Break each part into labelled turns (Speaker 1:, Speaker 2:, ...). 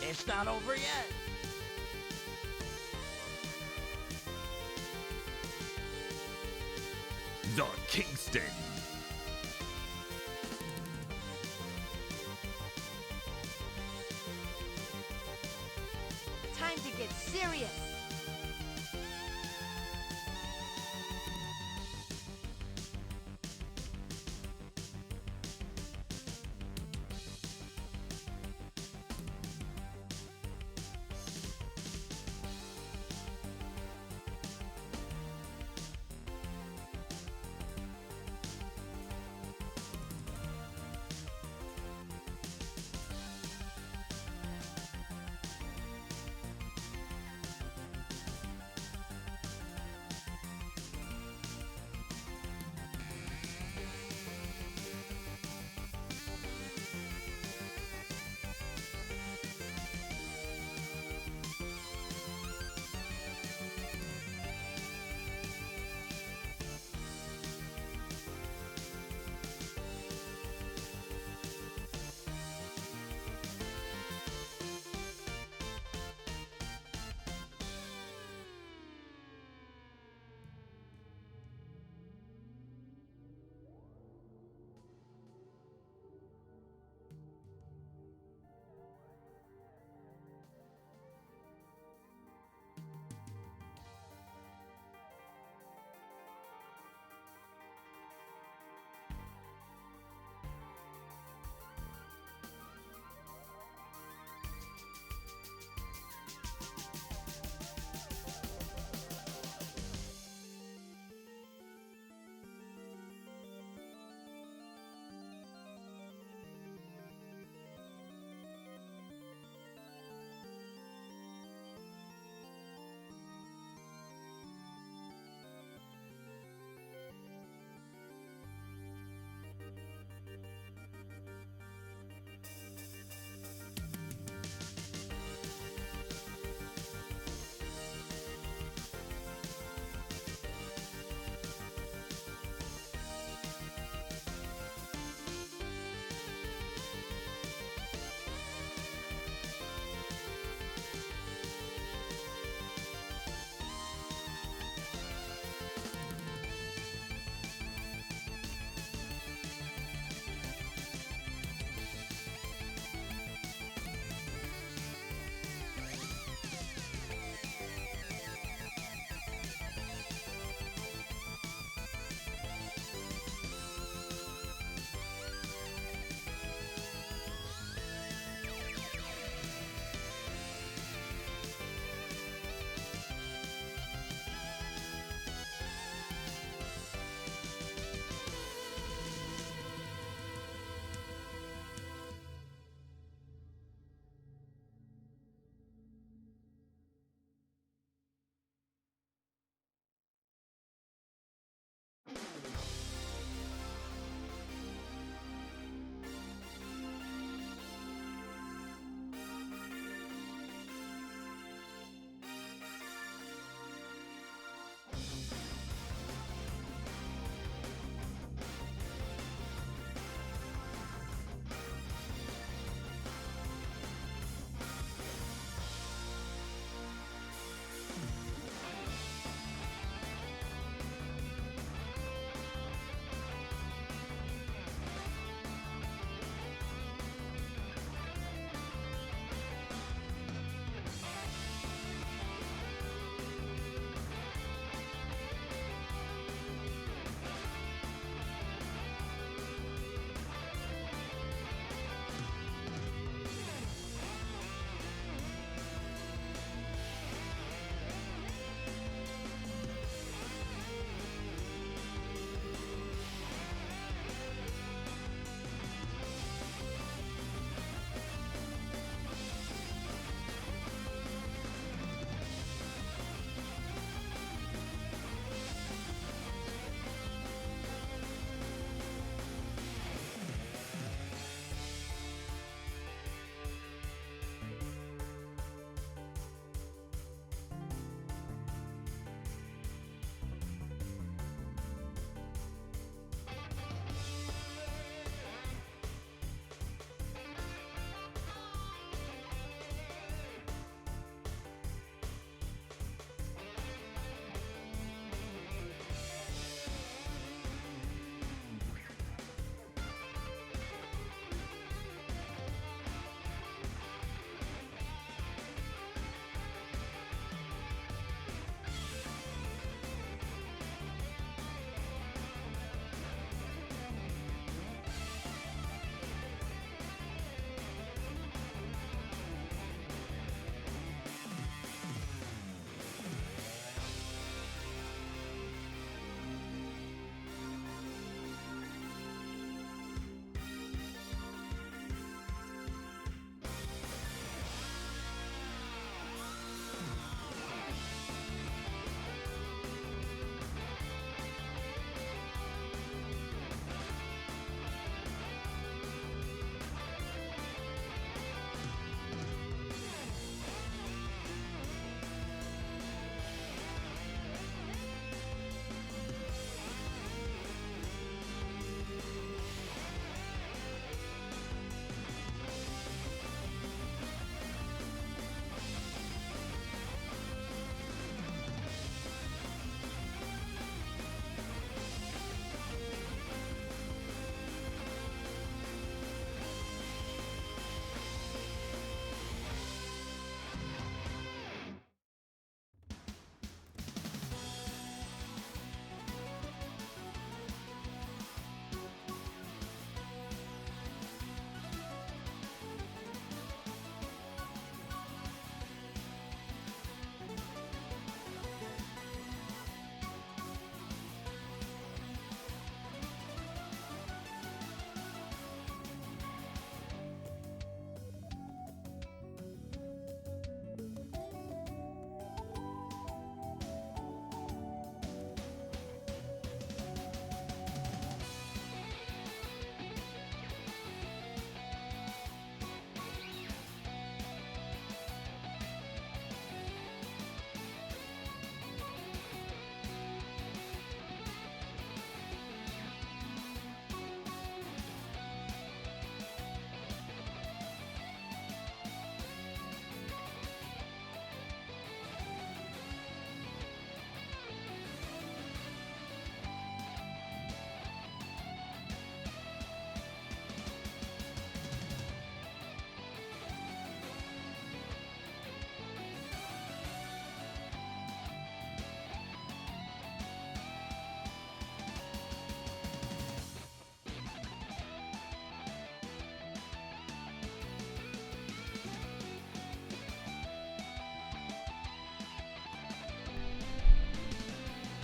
Speaker 1: It's not over yet.
Speaker 2: The Kingston.
Speaker 3: Time to get serious.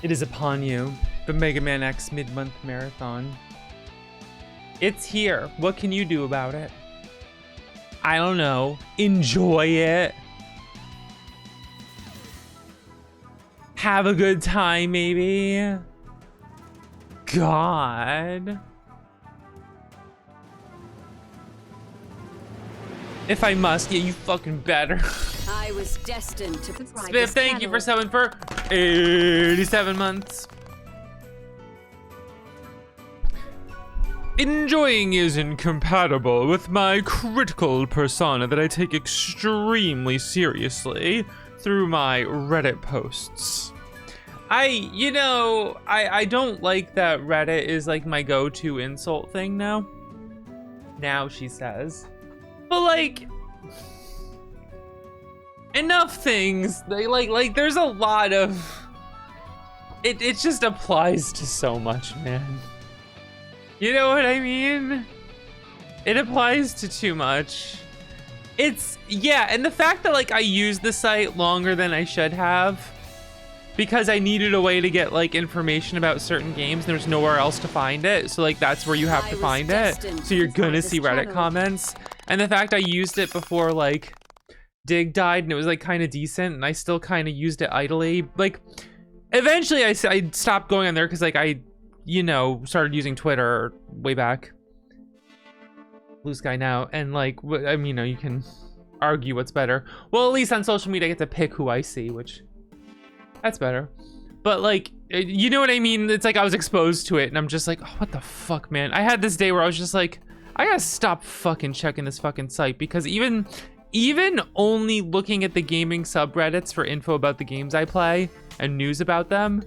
Speaker 1: It is upon you, the Mega Man X mid-month marathon. It's here. What can you do about it? I don't know. Enjoy it. Have a good time, maybe. God. If I must, yeah, you fucking better.
Speaker 2: I was destined to
Speaker 1: Spiff, thank you for subbing for 87 months. Enjoying is incompatible with my critical persona that I take extremely seriously through my Reddit posts. I don't like that Reddit is like my go-to insult thing now. Now, she says. But like, enough things. They like there's a lot of it just applies to so much, man. You know what I mean? It applies to too much. Yeah, and the fact that like I used the site longer than I should have because I needed a way to get like information about certain games. There's nowhere else to find it. So like that's where you have to find it. So you're gonna see Reddit comments. And the fact I used it before like Dig died and it was like kind of decent and I still kind of used it idly. Like eventually I stopped going on there because like I started using Twitter way back. Blue Sky now, and like you can argue what's better. Well, at least on social media I get to pick who I see, which that's better. But like, you know what I mean? It's like I was exposed to it and I'm just like, oh, what the fuck, man? I had this day where I was just like, I gotta stop fucking checking this fucking site because even only looking at the gaming subreddits for info about the games I play and news about them,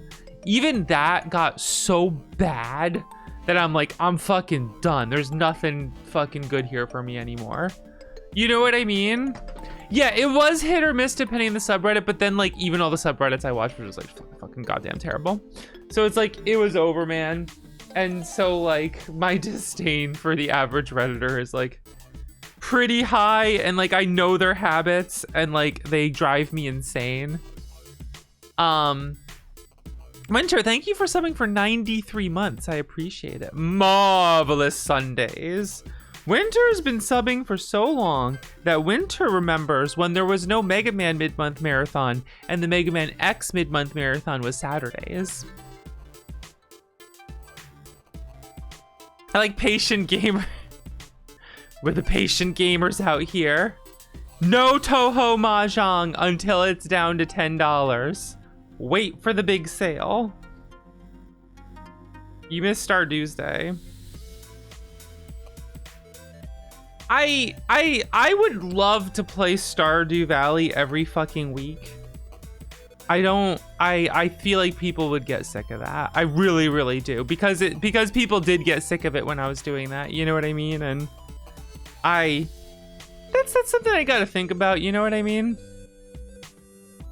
Speaker 1: even that got so bad that I'm like, I'm fucking done. There's nothing fucking good here for me anymore. You know what I mean? Yeah, it was hit or miss depending on the subreddit, but then like even all the subreddits I watched were just like fucking goddamn terrible. So it's like, it was over, man. And so like my disdain for the average Redditor is like pretty high, and like I know their habits and like they drive me insane. Winter, thank you for subbing for 93 months. I appreciate it. Marvelous Sundays. Winter's been subbing for so long that Winter remembers when there was no Mega Man mid-month marathon and the Mega Man X mid-month marathon was Saturdays. I like patient gamer. We're the patient gamers out here. No Toho Mahjong until it's down to $10. Wait for the big sale. You missed Stardew's Day. I would love to play Stardew Valley every fucking week. I feel like people would get sick of that. I really, really do. Because people did get sick of it when I was doing that. You know what I mean? And that's something I gotta think about, you know what I mean?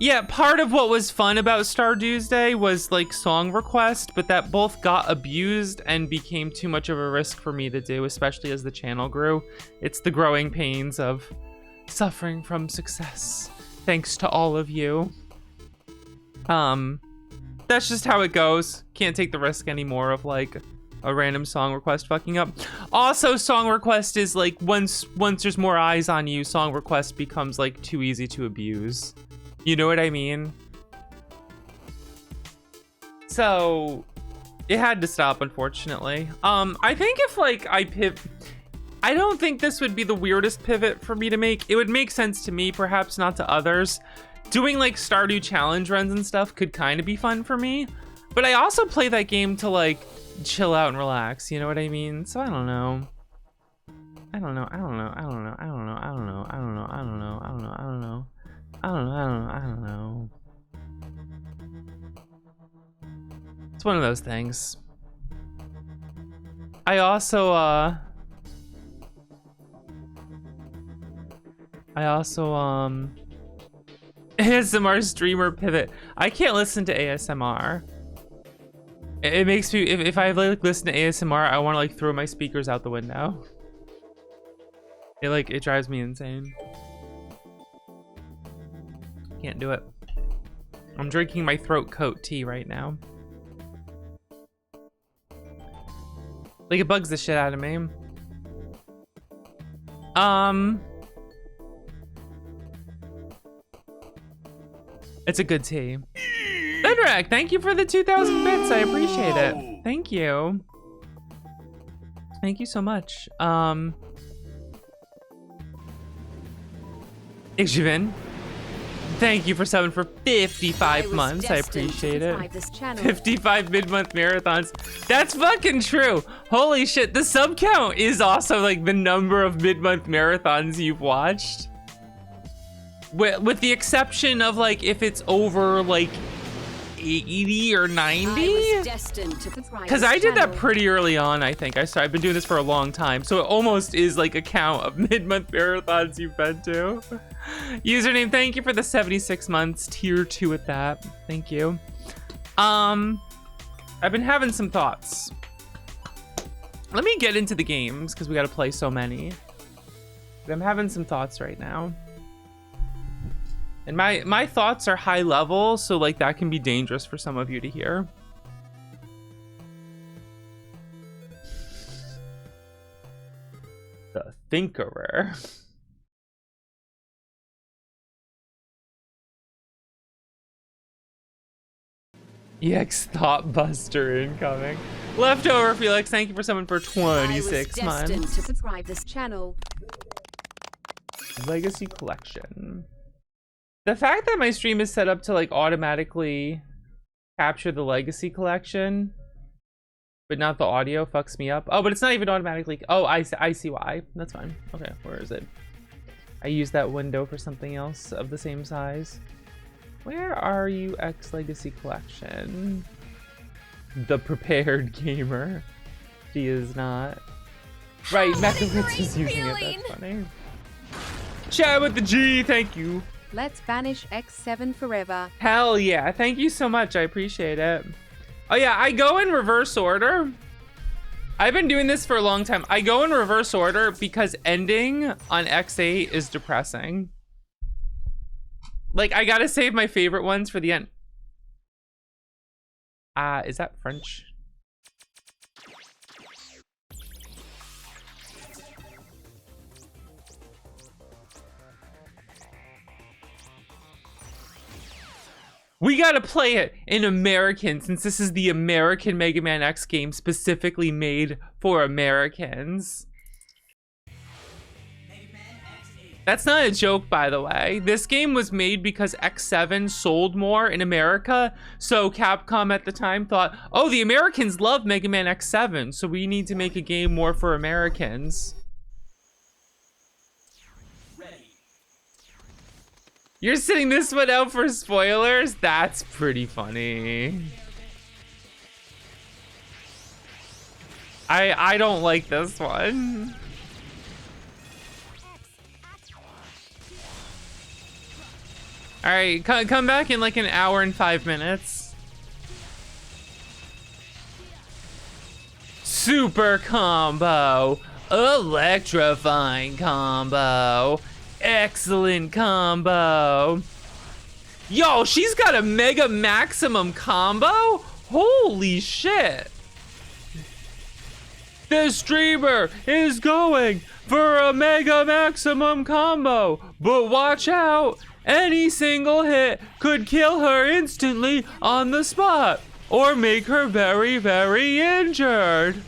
Speaker 1: Yeah, part of what was fun about Stardew's Day was like song request, but that both got abused and became too much of a risk for me to do, especially as the channel grew. It's the growing pains of suffering from success, thanks to all of you. That's just how it goes. Can't take the risk anymore of like a random song request fucking up. Also, song request is like once there's more eyes on you, song request becomes like too easy to abuse. You know what I mean? So it had to stop, unfortunately. I think if like I don't think this would be the weirdest pivot for me to make. It would make sense to me, perhaps not to others. Doing like Stardew challenge runs and stuff could kind of be fun for me. But I also play that game to like chill out and relax, you know what I mean? So I don't know. I don't know. It's one of those things. I also ASMR streamer pivot. I can't listen to ASMR. It makes me, if I like listen to ASMR, I want to like throw my speakers out the window. It drives me insane. Can't do it. I'm drinking my throat coat tea right now. Like, it bugs the shit out of me. It's a good tea. Benrak, thank you for the 2,000 bits. I appreciate it. Thank you. Thank you so much. Ikjivin, thank you for subbing for 55 months. I appreciate it. 55 mid-month marathons. That's fucking true. Holy shit. The sub count is also like the number of mid-month marathons you've watched. With the exception of like if it's over like 80 or 90. Because I did that pretty early on, I think. I've been doing this for a long time. So it almost is like a count of mid-month marathons you've been to. Username, thank you for the 76 months. Tier 2 at that. Thank you. I've been having some thoughts. Let me get into the games because we got to play so many. But I'm having some thoughts right now. And my thoughts are high level, so like that can be dangerous for some of you to hear. The Thinkerer. EX Thought Buster incoming. Leftover Felix, thank you for someone for 26 months.
Speaker 2: To subscribe this channel.
Speaker 1: Legacy Collection. The fact that my stream is set up to like automatically capture the Legacy Collection, but not the audio, fucks me up. Oh, but it's not even automatically. Oh, I see why. That's fine. Okay, where is it? I used that window for something else of the same size. Where are you, X Legacy Collection? The Prepared Gamer. She is not. Right, Mechawitz is using it. That's funny. Chat with the G, thank you.
Speaker 3: Let's banish X7 forever.
Speaker 1: Hell yeah, thank you so much. I appreciate it. Oh yeah, I go in reverse order. I've been doing this for a long time. I go in reverse order because ending on X8 is depressing. Like, I gotta save my favorite ones for the end. Is that French? We gotta play it in American, since this is the American Mega Man X game specifically made for Americans. That's not a joke, by the way. This game was made because X7 sold more in America, so Capcom at the time thought, oh, the Americans love Mega Man X7, so we need to make a game more for Americans. You're sitting this one out for spoilers? That's pretty funny. I don't like this one. All right, come back in like an hour and 5 minutes. Super combo, electrifying combo. Excellent combo. Yo, she's got a Mega Maximum combo? Holy shit. The streamer is going for a Mega Maximum combo. But watch out. Any single hit could kill her instantly on the spot. Or make her very, very injured.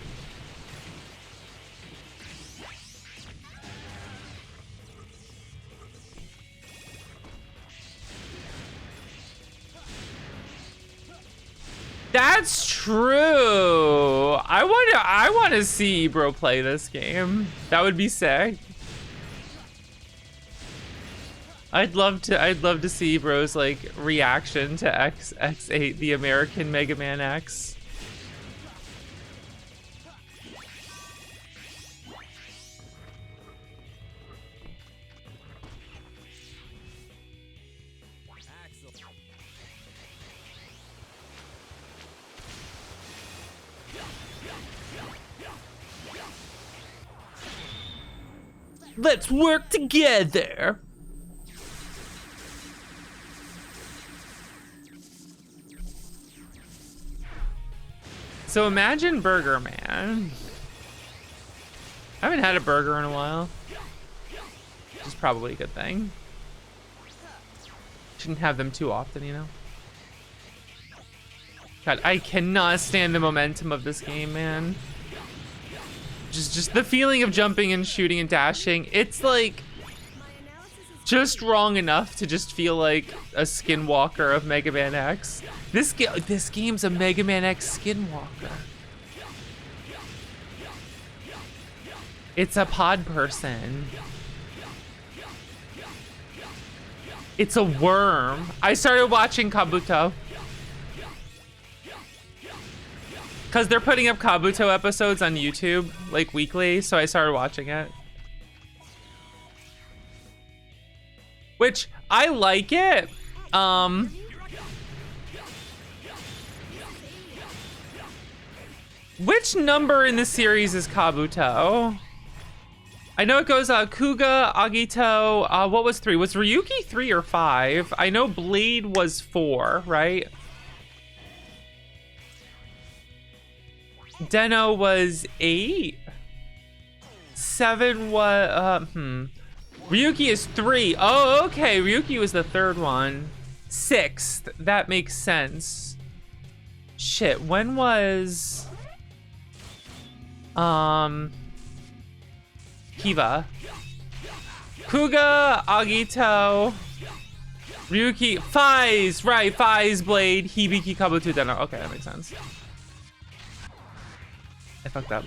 Speaker 1: That's true. I want to see Ebro play this game. That would be sick. I'd love to see Ebro's like reaction to X8, the American Mega Man X. Let's work together. So imagine Burger Man. I haven't had a burger in a while, which is probably a good thing. Shouldn't have them too often, you know? God, I cannot stand the momentum of this game, man. Just the feeling of jumping and shooting and dashing. It's like just wrong enough to just feel like a skinwalker of Mega Man X. This game's a Mega Man X skinwalker. It's a pod person. It's a worm. I started watching Kabuto. Because they're putting up Kabuto episodes on YouTube, like weekly, so I started watching it. Which, I like it. Which number in the series is Kabuto? I know it goes Kuga, Agito, what was 3? Was Ryuki 3 or 5? I know Blade was 4, right? Deno was 8. 7 was, Ryuki is 3. Oh, okay, Ryuki was the 3rd one. 6th, that makes sense. Shit, when was... Kiva. Kuga, Agito, Ryuki, Faiz, right, Faiz, Blade, Hibiki, Kabuto, Deno. Okay, that makes sense. I fucked up.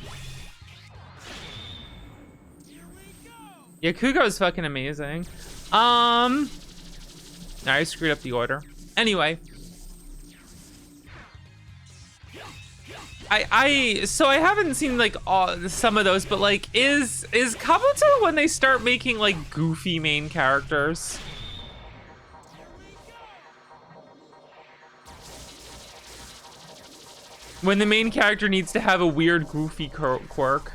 Speaker 1: Yeah, Kuga was fucking amazing. I screwed up the order. Anyway. So I haven't seen like some of those, but like is Kabuto when they start making like goofy main characters? When the main character needs to have a weird goofy quirk.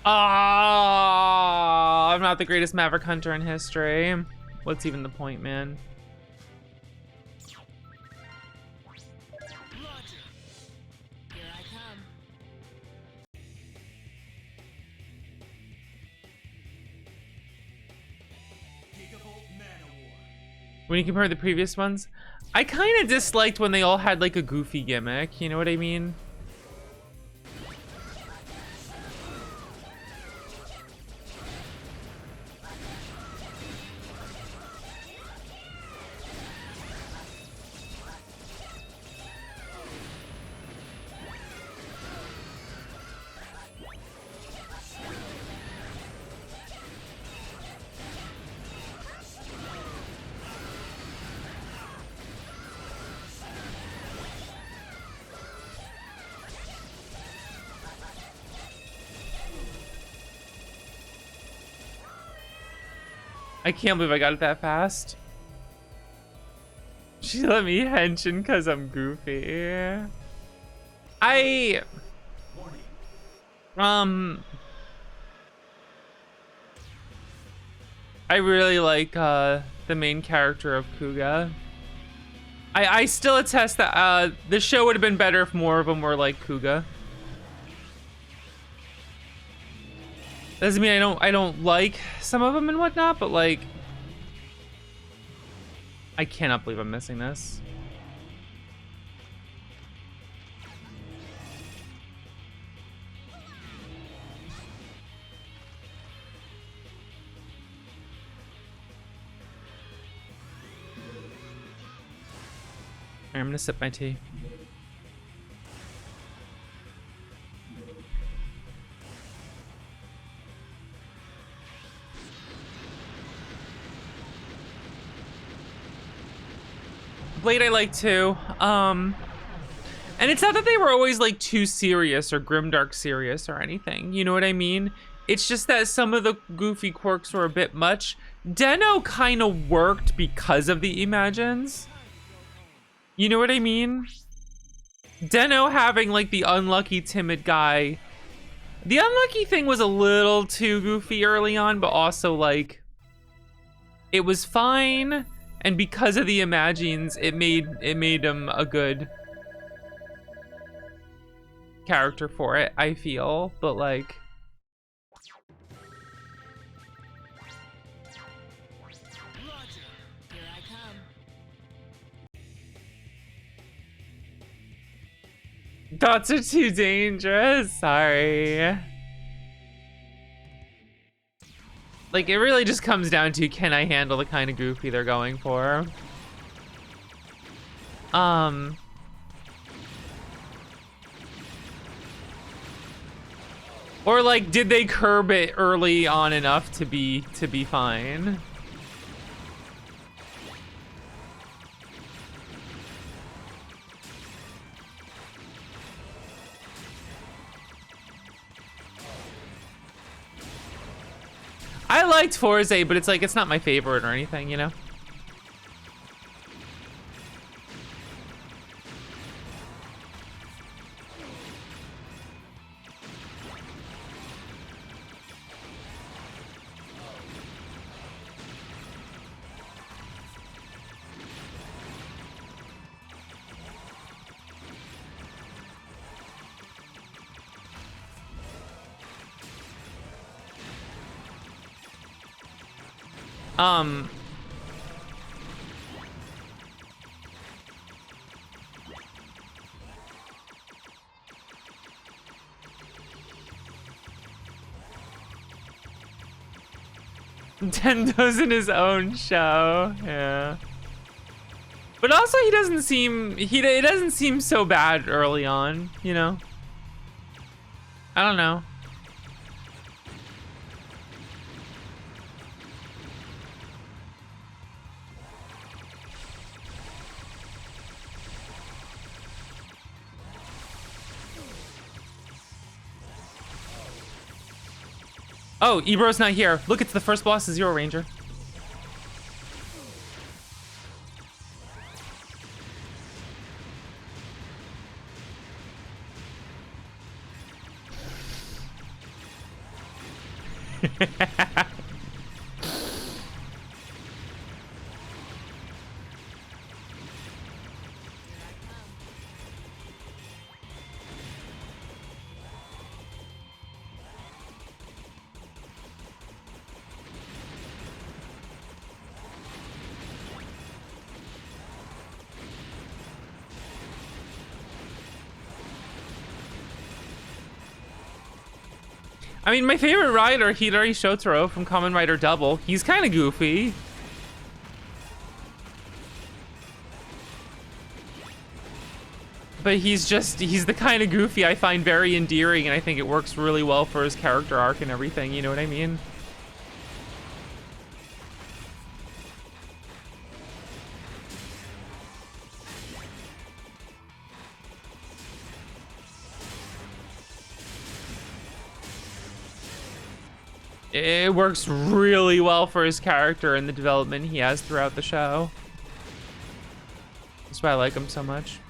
Speaker 1: I'm not the greatest Maverick Hunter in history. What's even the point, man? When you compare the previous ones, I kind of disliked when they all had like a goofy gimmick. You know what I mean? I can't believe I got it that fast. She let me henshin because I'm goofy. I really like the main character of Kuga. I still attest that the show would have been better if more of them were like Kuga. Doesn't mean I don't like some of them and whatnot, but like I cannot believe I'm missing this. Alright, I'm gonna sip my tea. Blade I like too. And it's not that they were always like too serious or grimdark serious or anything. You know what I mean? It's just that some of the goofy quirks were a bit much. Den-O kind of worked because of the Imagines. You know what I mean? Den-O having like the unlucky timid guy. The unlucky thing was a little too goofy early on, but also like it was fine, and because of the Imagines, it made him a good character for it, I feel. But like thoughts are too dangerous. Sorry. Like, it really just comes down to, can I handle the kind of goofy they're going for? Or like, did they curb it early on enough to be fine? I liked Fourze, but it's like, it's not my favorite or anything, you know? Tendo's in his own show, yeah. But also he doesn't seem, it doesn't seem so bad early on, you know? I don't know. Oh, Ebro's not here. Look, it's the first boss of Zero Ranger. I mean, my favorite rider, Hidari Shotaro from Kamen Rider Double. He's kind of goofy. But he's the kind of goofy I find very endearing, and I think it works really well for his character arc and everything, you know what I mean? It works really well for his character and the development he has throughout the show. That's why I like him so much.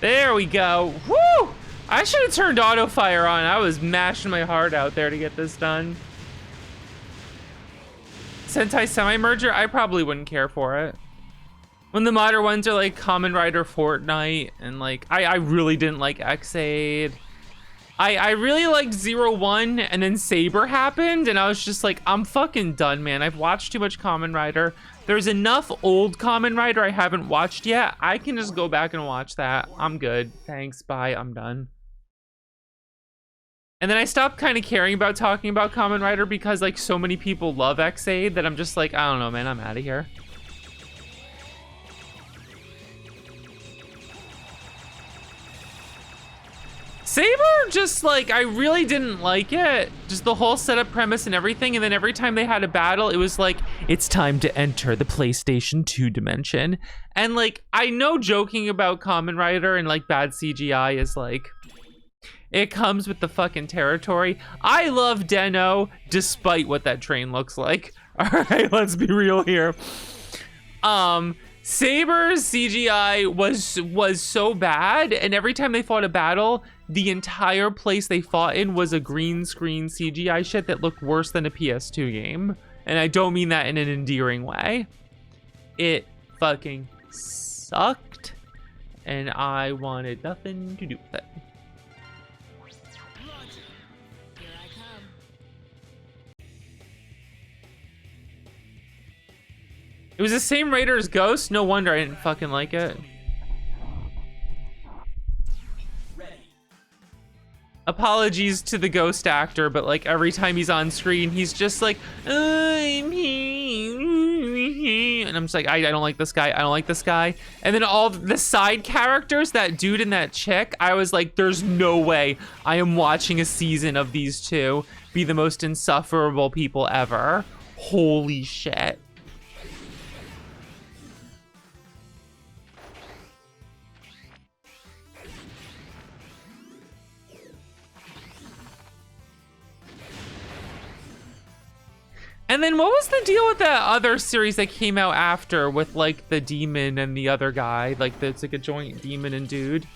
Speaker 1: There we go. Woo! I should have turned auto fire on. I was mashing my heart out there to get this done. Sentai semi-merger, I probably wouldn't care for it. When the modern ones are like Kamen Rider Fortnite, and like, I really didn't like X-Aid. I really liked 01, and then Saber happened, and I was just like, I'm fucking done, man. I've watched too much Kamen Rider. There's enough old Kamen Rider I haven't watched yet. I can just go back and watch that. I'm good. Thanks, bye, I'm done. And then I stopped kind of caring about talking about Kamen Rider because like so many people love X-Aid that I'm just like, I don't know, man, I'm out of here. Saber, just like, I really didn't like it. Just the whole setup premise and everything. And then every time they had a battle, it was like, it's time to enter the PlayStation 2 dimension. And like, I know joking about Kamen Rider and like bad CGI is like, it comes with the fucking territory. I love Den-O despite what that train looks like. All right, let's be real here. Saber's CGI was so bad, and every time they fought a battle, the entire place they fought in was a green screen CGI shit that looked worse than a PS2 game. And I don't mean that in an endearing way. It fucking sucked, and I wanted nothing to do with it. It was the same writer as Ghost. No wonder I didn't fucking like it. Apologies to the Ghost actor, but like every time he's on screen, he's just like, I'm here. And I'm just like, I don't like this guy. I don't like this guy. And then all the side characters, that dude and that chick, I was like, there's no way I am watching a season of these two be the most insufferable people ever. Holy shit. And then what was the deal with that other series that came out after with like the demon and the other guy? Like it's like a joint demon and dude.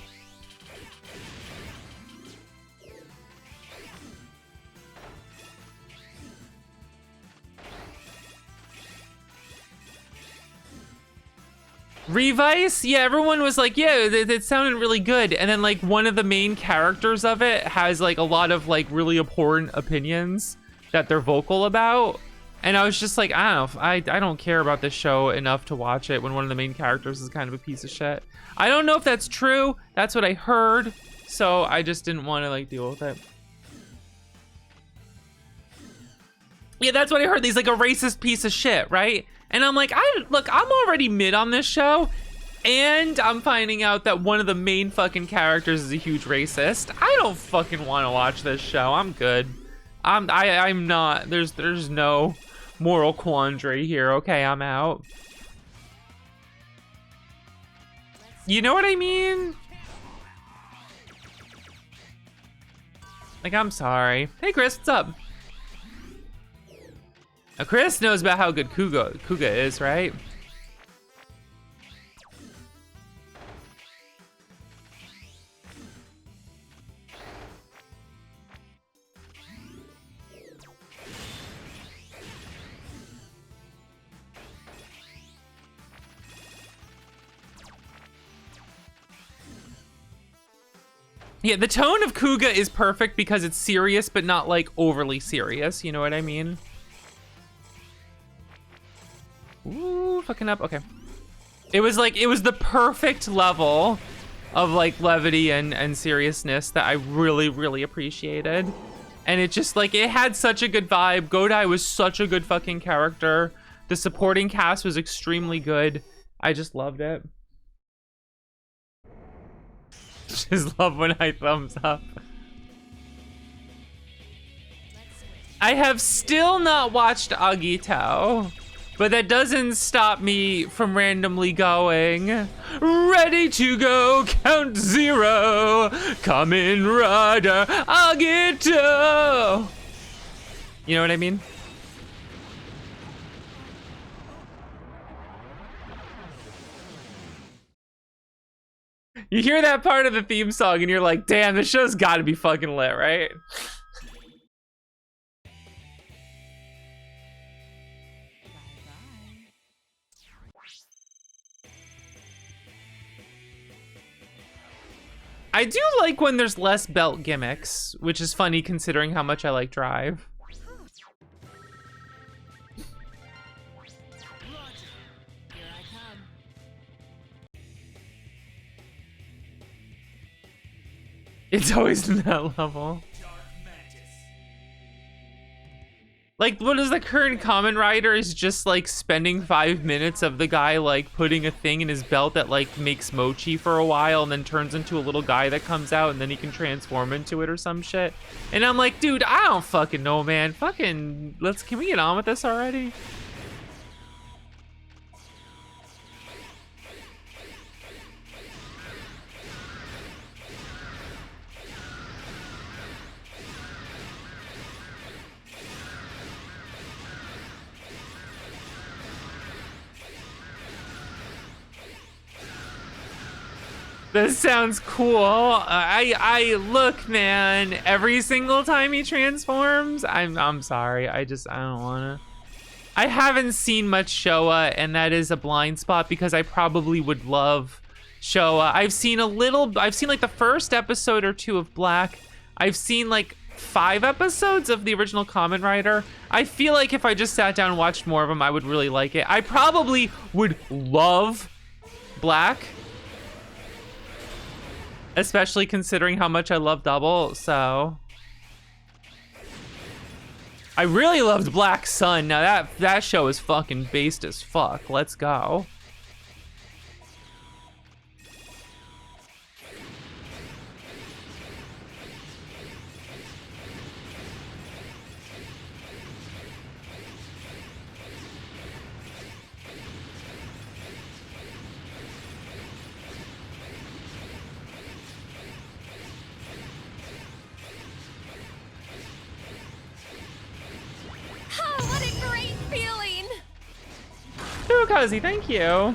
Speaker 1: Revice? Yeah, everyone was like, yeah, it sounded really good. And then like one of the main characters of it has like a lot of like really abhorrent opinions that they're vocal about. And I was just like, I don't know, I don't care about this show enough to watch it when one of the main characters is kind of a piece of shit. I don't know if that's true. That's what I heard. So I just didn't want to like deal with it. Yeah, that's what I heard. He's like a racist piece of shit, right? And I'm like, look, I'm already mid on this show. And I'm finding out that one of the main fucking characters is a huge racist. I don't fucking want to watch this show. I'm good. I'm not. There's no moral quandary here. Okay, I'm out. You know what I mean? Like, I'm sorry. Hey, Chris, what's up? Now, Chris knows about how good Kuga is, right? Yeah, the tone of Kuga is perfect because it's serious, but not like overly serious. You know what I mean? Ooh, fucking up. Okay. It was the perfect level of like levity and seriousness that I really, really appreciated. And it just like, it had such a good vibe. Godai was such a good fucking character. The supporting cast was extremely good. I just loved it. Just love when I thumbs up. I have still not watched Agitao, but that doesn't stop me from randomly going, ready to go, count 0, Kamen Rider, Agitao. You know what I mean? You hear that part of the theme song and you're like, damn, this show's gotta be fucking lit, right? I do like when there's less belt gimmicks, which is funny considering how much I like Drive. It's always in that level. Like, what is the current Kamen Rider is just like spending 5 minutes of the guy like putting a thing in his belt that like makes mochi for a while and then turns into a little guy that comes out and then he can transform into it or some shit. And I'm like, dude, I don't fucking know, man. Fucking, can we get on with this already? This sounds cool. I look, man, every single time he transforms, I'm sorry. I don't wanna. I haven't seen much Showa, and that is a blind spot because I probably would love Showa. I've seen like the first episode or two of Black. I've seen like 5 episodes of the original Kamen Rider. I feel like if I just sat down and watched more of them, I would really like it. I probably would love Black, especially considering how much I love Double, so. I really loved Black Sun. Now that show is fucking based as fuck. Let's go. Cozy, thank you.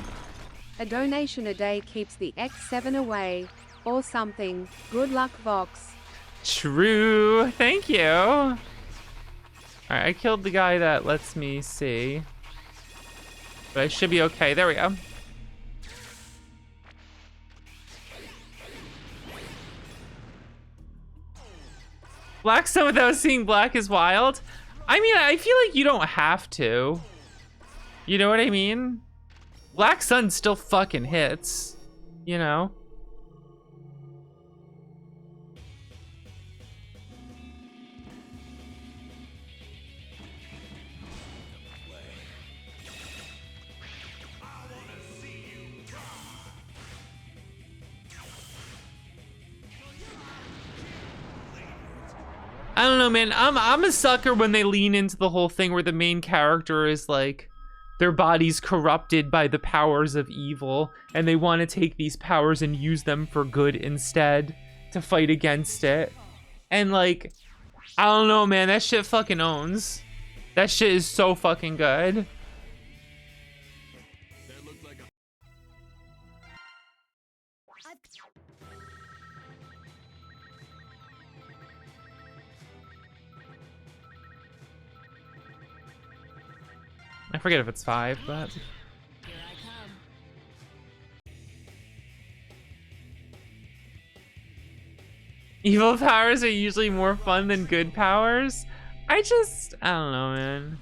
Speaker 3: A donation a day keeps the X7 away. Or something. Good luck, Vox.
Speaker 1: True. Thank you. Alright, I killed the guy that lets me see. But I should be okay. There we go. Black Sun without seeing black is wild. I mean, I feel like you don't have to. You know what I mean? Black Sun still fucking hits, you know? I don't know, man. I'm a sucker when they lean into the whole thing where the main character is like, their body's corrupted by the powers of evil, and they want to take these powers and use them for good instead to fight against it. And like, I don't know, man, that shit fucking owns. That shit is so fucking good. I forget if it's 5, but. Here I come. Evil powers are usually more fun than good powers. I don't know, man.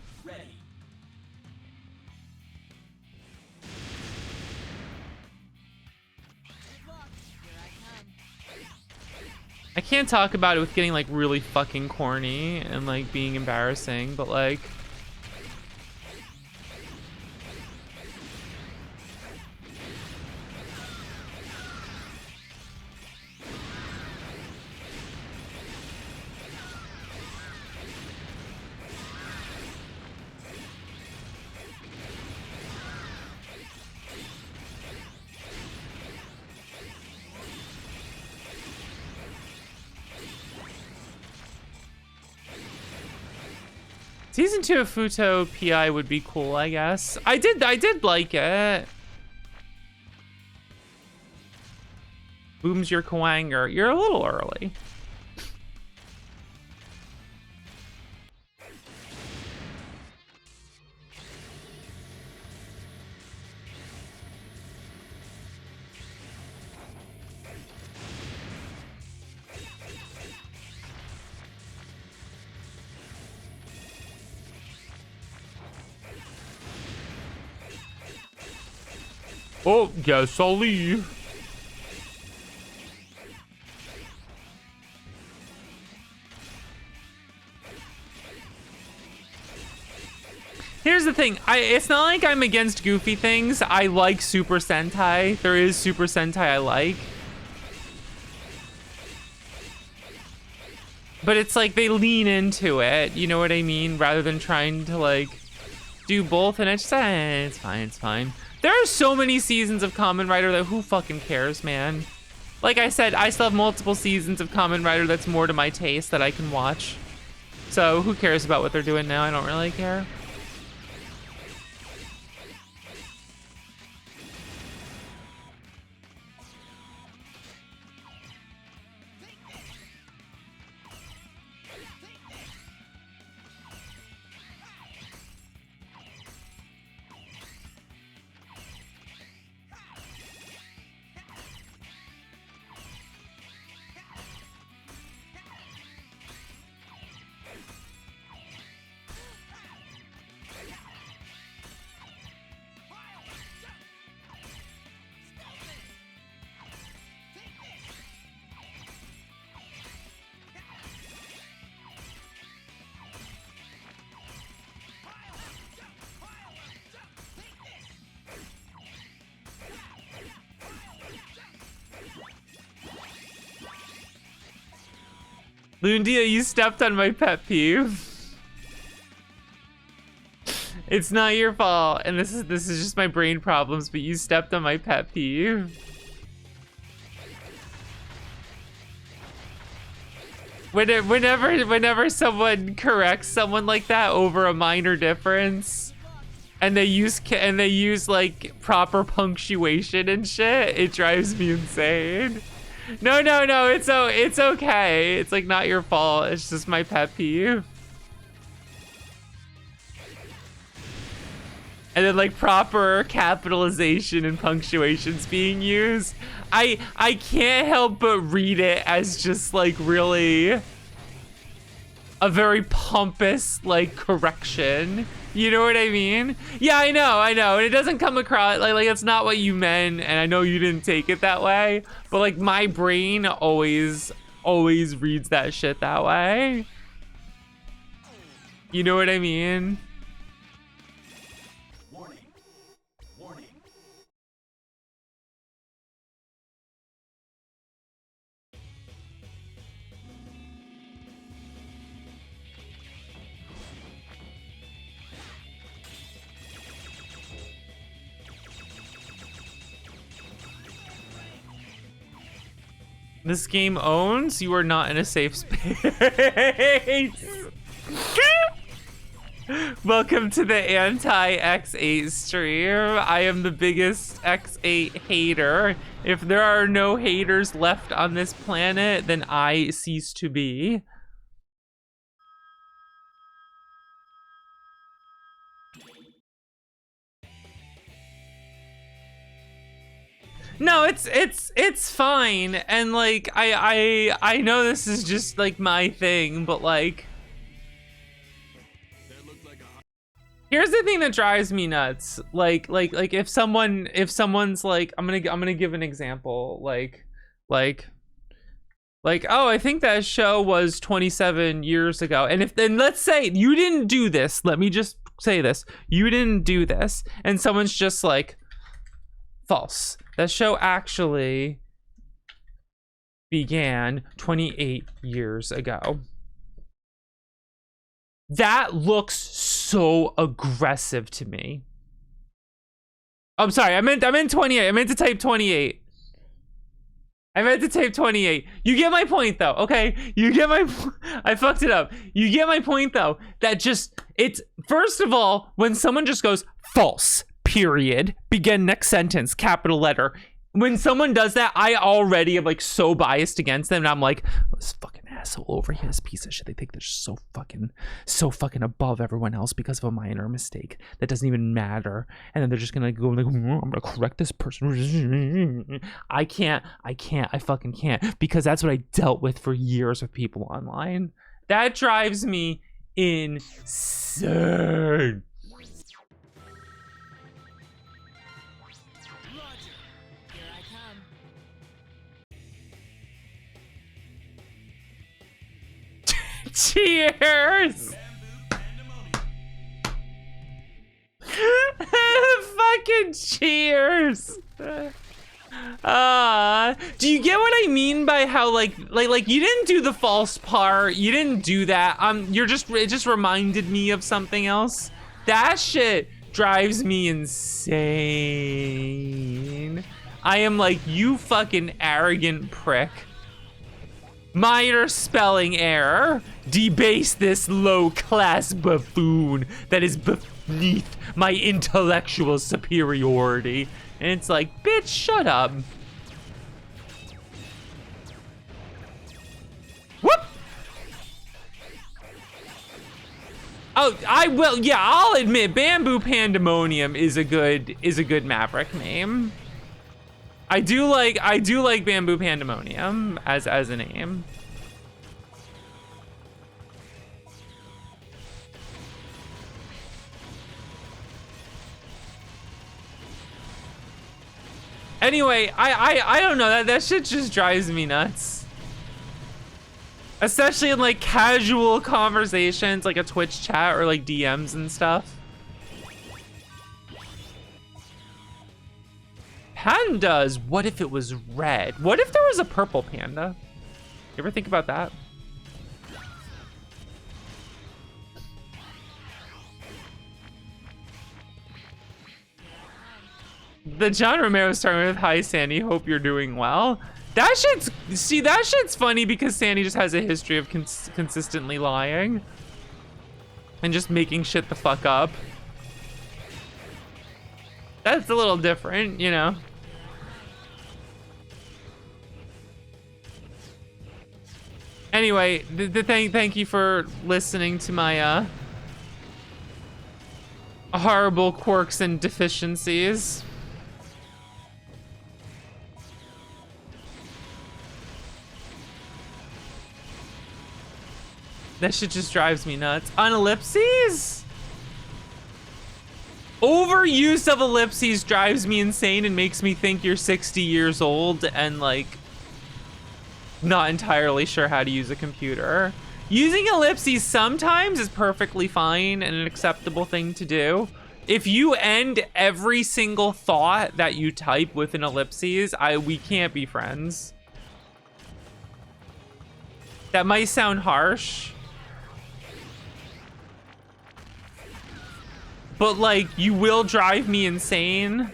Speaker 1: I can't talk about it with getting like really fucking corny and like being embarrassing, but like. Season 2 of Futo PI would be cool, I guess. I did like it. Booms your Kwanger. You're a little early. Oh, yes, I'll leave. Here's the thing, it's not like I'm against goofy things. I like Super Sentai. There is Super Sentai I like. But it's like they lean into it, you know what I mean? Rather than trying to like do both, and it's just, it's fine, it's fine. There are so many seasons of Kamen Rider that who fucking cares, man? Like I said, I still have multiple seasons of Kamen Rider that's more to my taste that I can watch. So who cares about what they're doing now? I don't really care. Lundia, you stepped on my pet peeve. It's not your fault, and this is just my brain problems, but you stepped on my pet peeve. Whenever someone corrects someone like that over a minor difference, and they use like proper punctuation and shit, it drives me insane. No, it's okay. It's like not your fault. It's just my pet peeve. And then like proper capitalization and punctuations being used. I can't help but read it as just like really a very pompous like correction. You know what I mean? Yeah, I know. And it doesn't come across like that's not what you meant, and I know you didn't take it that way, but like my brain always reads that shit that way. You know what I mean?
Speaker 4: Warning.
Speaker 1: This game owns, you are not in a safe space. Welcome to the anti-X8 stream. I am the biggest X8 hater. If there are no haters left on this planet, then I cease to be. No, it's fine, and like I know this is just like my thing, but like here's the thing that drives me nuts. Like if someone's like I'm gonna give an example, like oh, I think that show was 27 years ago, and then let's say you didn't do this. Let me just say this: you didn't do this, and someone's just like, false. That show actually began 28 years ago. That looks so aggressive to me. I'm sorry, I meant 28. I meant to type 28. I meant to type 28. You get my point though, okay? You get my I fucked it up. You get my point though. That just, it's, first of all, when someone just goes false, period, begin next sentence, capital letter, when someone does that, I already am like so biased against them, and I'm like, oh, this fucking asshole over here, this piece of shit. They think they're so fucking above everyone else because of a minor mistake that doesn't even matter, and then they're just gonna go like, I'm gonna correct this person. I fucking can't, because that's what I dealt with for years with people online. That drives me insane. Cheers! Fucking cheers! Do you get what I mean by how like you didn't do the false part, you didn't do that. It just reminded me of something else. That shit drives me insane. I am like, you fucking arrogant prick. Minor spelling error. Debase this low-class buffoon that is beneath my intellectual superiority. And it's like, bitch, shut up. Whoop! Oh, I'll admit, Bamboo Pandemonium is a good Maverick name. I do like Bamboo Pandemonium as a name. Anyway, I don't know, that shit just drives me nuts. Especially in like casual conversations, like a Twitch chat or like DMs and stuff. Pandas, what if it was red? What if there was a purple panda? You ever think about that? The John Romero starting with, hi Sandy, hope you're doing well. That shit's funny because Sandy just has a history of consistently lying and just making shit the fuck up. That's a little different, you know. Anyway, thank you for listening to my horrible quirks and deficiencies. That shit just drives me nuts. On ellipses? Overuse of ellipses drives me insane and makes me think you're 60 years old and like not entirely sure how to use a computer. Using ellipses sometimes is perfectly fine and an acceptable thing to do. If you end every single thought that you type with an ellipses, we can't be friends. That might sound harsh, but like, you will drive me insane.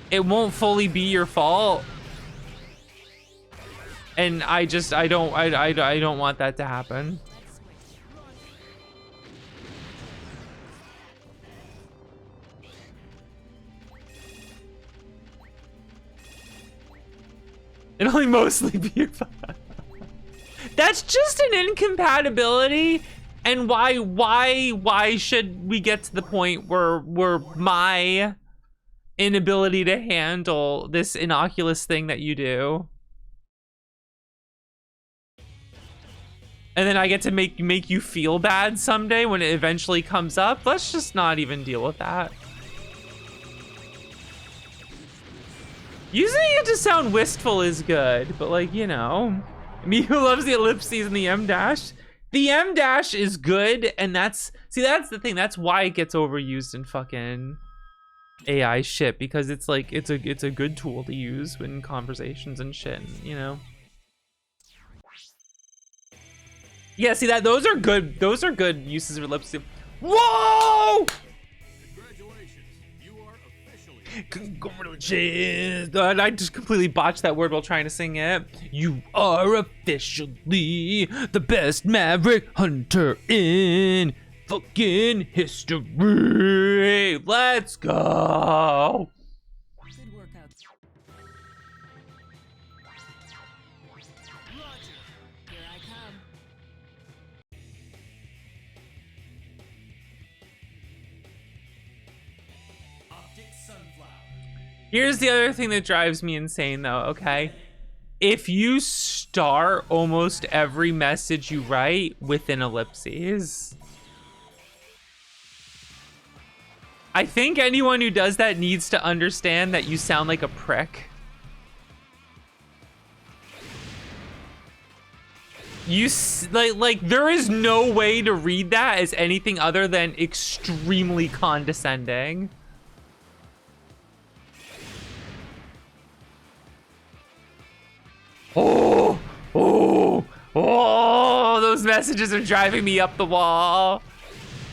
Speaker 1: It won't fully be your fault. And I don't want that to happen. It'll only mostly be your fault. That's just an incompatibility. And why should we get to the point where my inability to handle this innocuous thing that you do, and then I get to make you feel bad someday when it eventually comes up? Let's just not even deal with that. Using it to sound wistful is good, but like, you know, me who loves the ellipses and the M dash. The M dash is good, and that's the thing. That's why it gets overused in fucking AI shit, because it's like it's a good tool to use in conversations and shit, you know. Yeah, see that those are good uses of ellipses. Whoa! Congratulations! I just completely botched that word while trying to sing it. You are officially the best Maverick hunter in fucking history. Let's go.
Speaker 4: Sunflower.
Speaker 1: Here's the other thing that drives me insane though, okay? If you start almost every message you write with an ellipses, I think anyone who does that needs to understand that you sound like a prick. Like there is no way to read that as anything other than extremely condescending. Oh, those messages are driving me up the wall.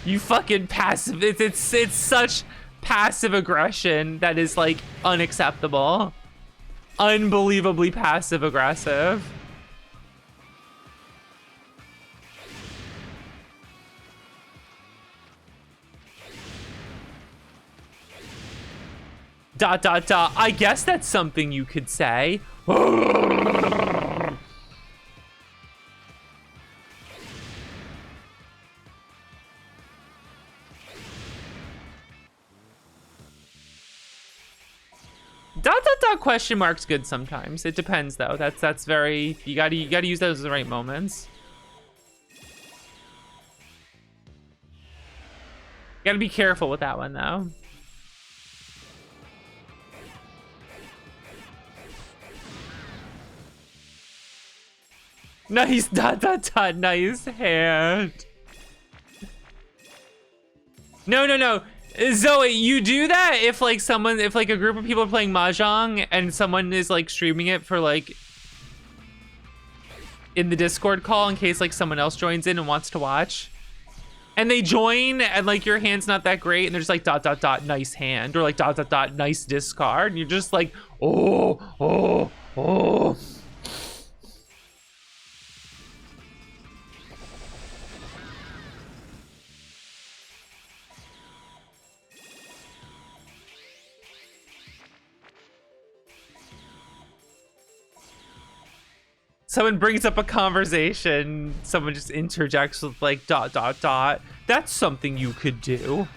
Speaker 1: You fucking passive, it's such passive aggression that is like unacceptable. Unbelievably passive aggressive. Dot dot dot. I guess that's something you could say. Dot dot dot question mark's good sometimes. It depends though. That's very, you gotta use those at the right moments. Gotta be careful with that one though. Nice dot dot dot, nice hand. No. Zoe, you do that if like if like a group of people are playing Mahjong and someone is like streaming it for like in the Discord call in case like someone else joins in and wants to watch. And they join and like your hand's not that great and they're just like dot dot dot nice hand or like dot dot dot nice discard and you're just like oh. Someone brings up a conversation, someone just interjects with like dot dot dot. That's something you could do.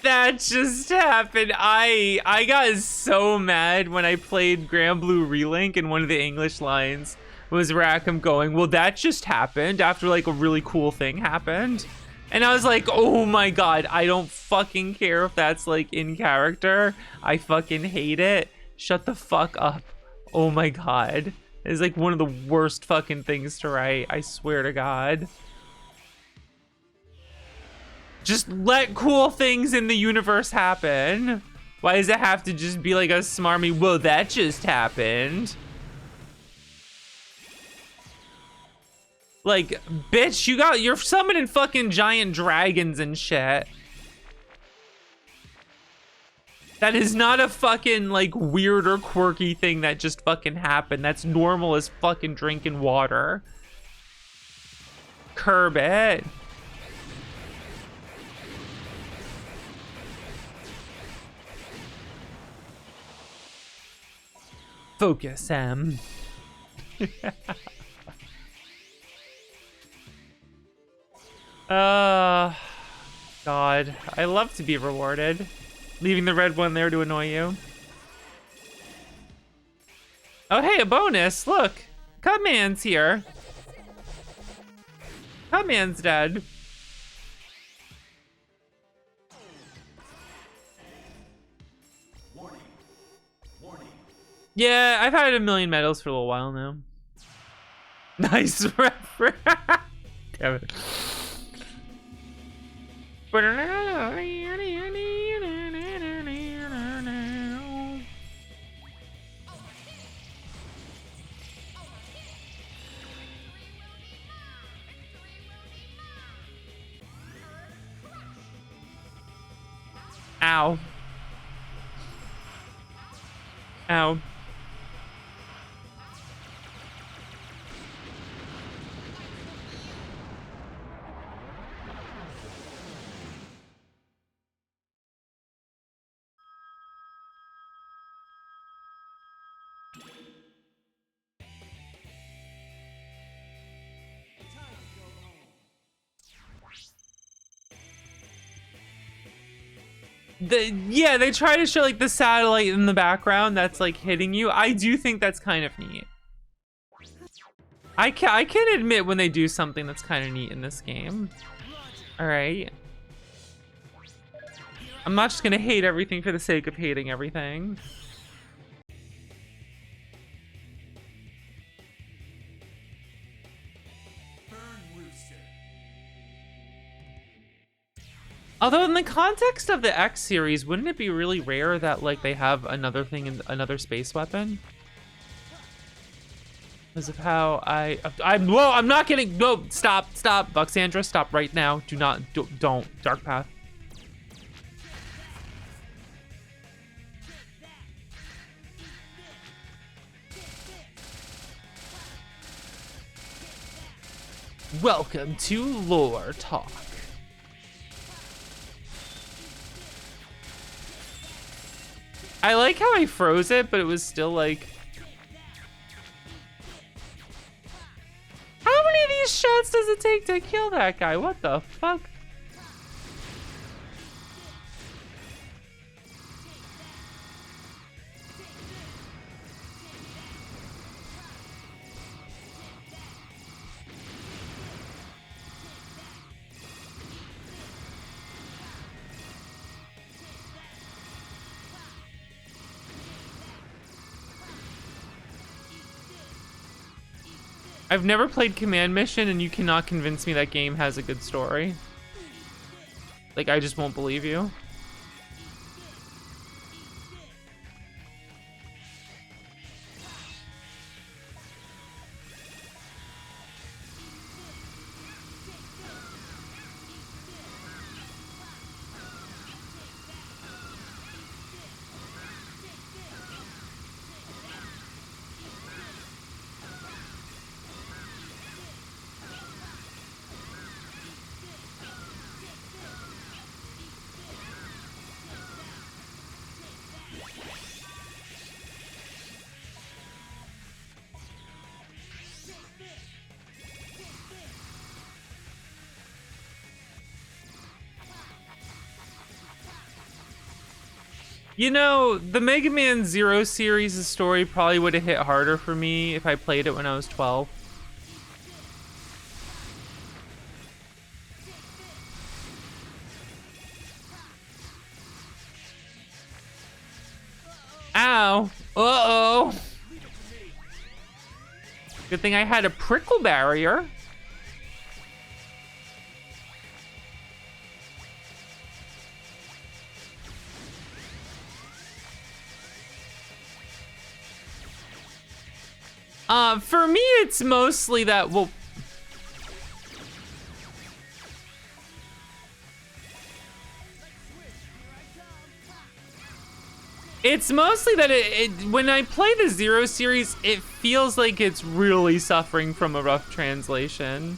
Speaker 1: That just happened. I got so mad when I played Grand Blue Relink and one of the English lines was Rackham going, well, that just happened after like a really cool thing happened. And I was like, oh my God, I don't fucking care if that's like in character. I fucking hate it. Shut the fuck up. Oh my God. It's like one of the worst fucking things to write. I swear to God. Just let cool things in the universe happen. Why does it have to just be like a smarmy, well, that just happened? Like, bitch, you're summoning fucking giant dragons and shit. That is not a fucking, like, weird or quirky thing that just fucking happened. That's normal as fucking drinking water. Curb it. Focus, Em. God, I love to be rewarded. Leaving the red one there to annoy you. Oh, hey, a bonus. Look, Cutman's here. Cutman's dead.
Speaker 4: Warning.
Speaker 1: Yeah, I've had a million medals for a little while now. Nice reference. Damn it. Ow. Ow. Yeah, they try to show like the satellite in the background that's like hitting you. I do think that's kind of neat. I can admit when they do something that's kind of neat in this game. All right. I'm not just gonna hate everything for the sake of hating everything. Although in the context of the X series, wouldn't it be really rare that like they have another thing in another space weapon? Because of how whoa, I'm not getting, no, stop, Buxandra, stop right now. Do not, don't, Dark Path. Welcome to Lore Talk. I like how I froze it, but it was still like... How many of these shots does it take to kill that guy? What the fuck? I've never played Command Mission, and you cannot convince me that game has a good story. Like, I just won't believe you. You know, the Mega Man Zero series' story probably would have hit harder for me if I played it when I was 12. Ow. Uh-oh. Good thing I had a prickle barrier. For me, it's mostly that, well... It's mostly that when I play the Zero series, it feels like it's really suffering from a rough translation.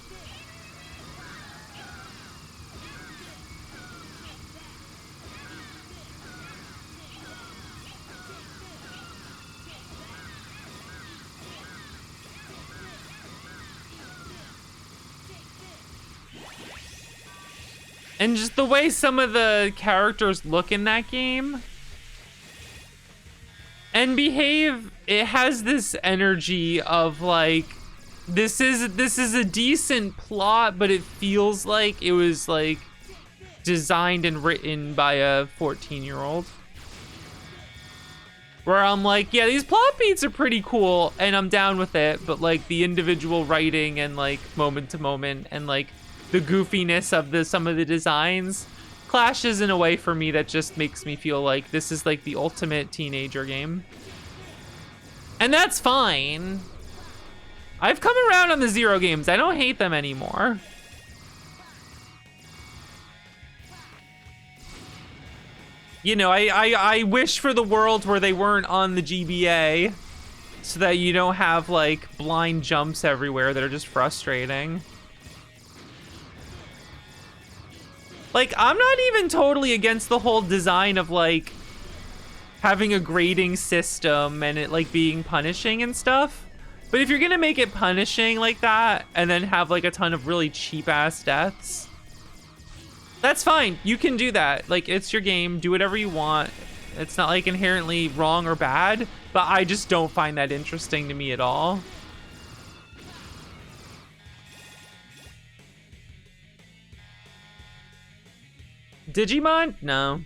Speaker 1: And just the way some of the characters look in that game and behave, it has this energy of like, this is a decent plot, but it feels like it was like designed and written by a 14-year-old. Where I'm like, yeah, these plot beats are pretty cool and I'm down with it, but like the individual writing and like moment to moment and like the goofiness of some of the designs clashes in a way for me that just makes me feel like this is like the ultimate teenager game. And that's fine. I've come around on the Zero games. I don't hate them anymore. You know, I wish for the world where they weren't on the GBA so that you don't have like blind jumps everywhere that are just frustrating. Like, I'm not even totally against the whole design of, like, having a grading system and it, like, being punishing and stuff. But if you're gonna make it punishing like that and then have, like, a ton of really cheap-ass deaths, That's fine. You can do that. Like, it's your game. Do whatever you want. It's not like inherently wrong or bad, but I just don't find that interesting to me at all. Digimon? No.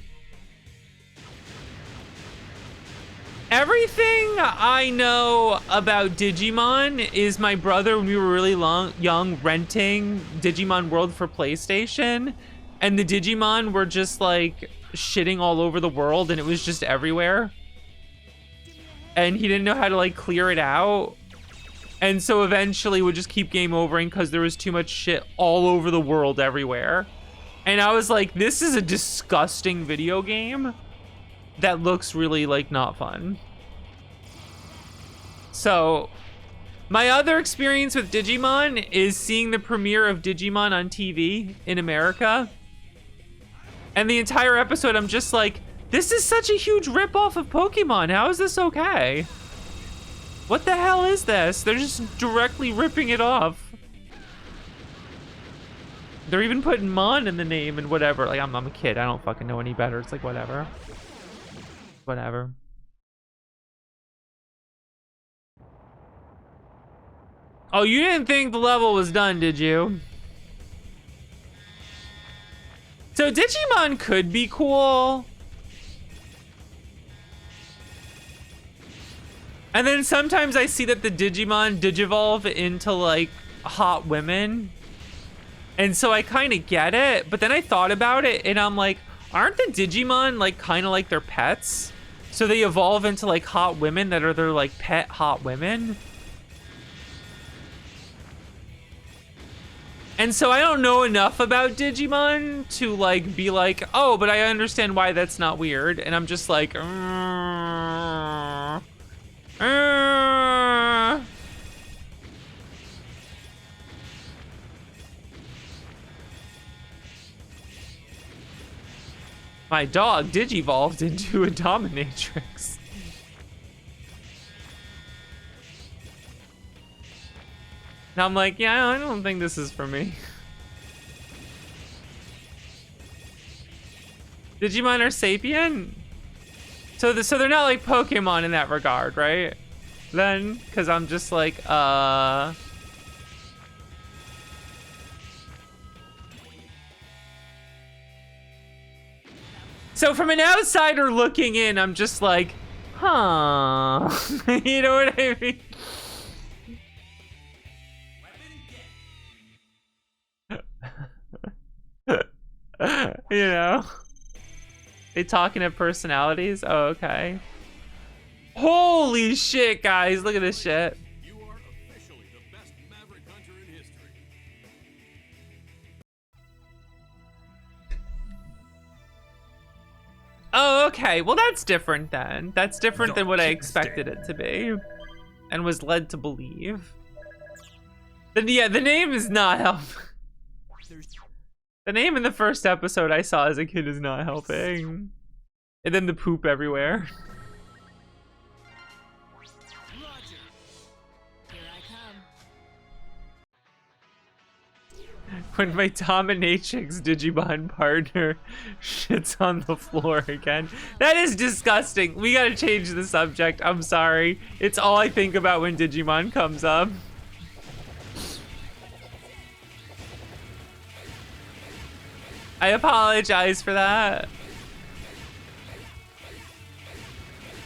Speaker 1: Everything I know about Digimon is my brother, when we were really young, renting Digimon World for PlayStation, and the Digimon were just like shitting all over the world, and it was just everywhere. And he didn't know how to like clear it out. And so eventually would just keep game overing because there was too much shit all over the world everywhere. And I was like, this is a disgusting video game that looks really like not fun. So my other experience with Digimon is seeing the premiere of Digimon on TV in America. And the entire episode, I'm just like, this is such a huge ripoff of Pokemon. How is this okay? What the hell is this? They're just directly ripping it off. They're even putting Mon in the name and whatever. Like, I'm a kid. I don't fucking know any better. It's like, whatever. Whatever. Oh, you didn't think the level was done, did you? So Digimon could be cool. And then sometimes I see that the Digimon digivolve into like hot women. And so I kind of get it, but then I thought about it and I'm like, aren't the Digimon like kind of like their pets? So they evolve into like hot women that are their like pet hot women. And so I don't know enough about Digimon to like be like, oh, but I understand why that's not weird. And I'm just like, My dog digivolved into a dominatrix. Now I'm like, yeah, I don't think this is for me. Digimon are sapient? So they're not like Pokemon in that regard, right? Then, because I'm just like, So from an outsider looking in, I'm just like, huh. You know what I mean? You know? They talking of personalities? Oh, okay. Holy shit, guys. Look at this shit.
Speaker 4: You are officially the best Maverick hunter in history.
Speaker 1: Oh, okay. Well, that's different then. That's different than what I expected it to be and was led to believe. Then yeah, the name is not helping. The name in the first episode I saw as a kid is not helping. And then the poop everywhere.
Speaker 5: Roger. Here I come.
Speaker 1: When my dominatrix Digimon partner shits on the floor again. That is disgusting. We gotta change the subject. I'm sorry. It's all I think about when Digimon comes up. I apologize for that.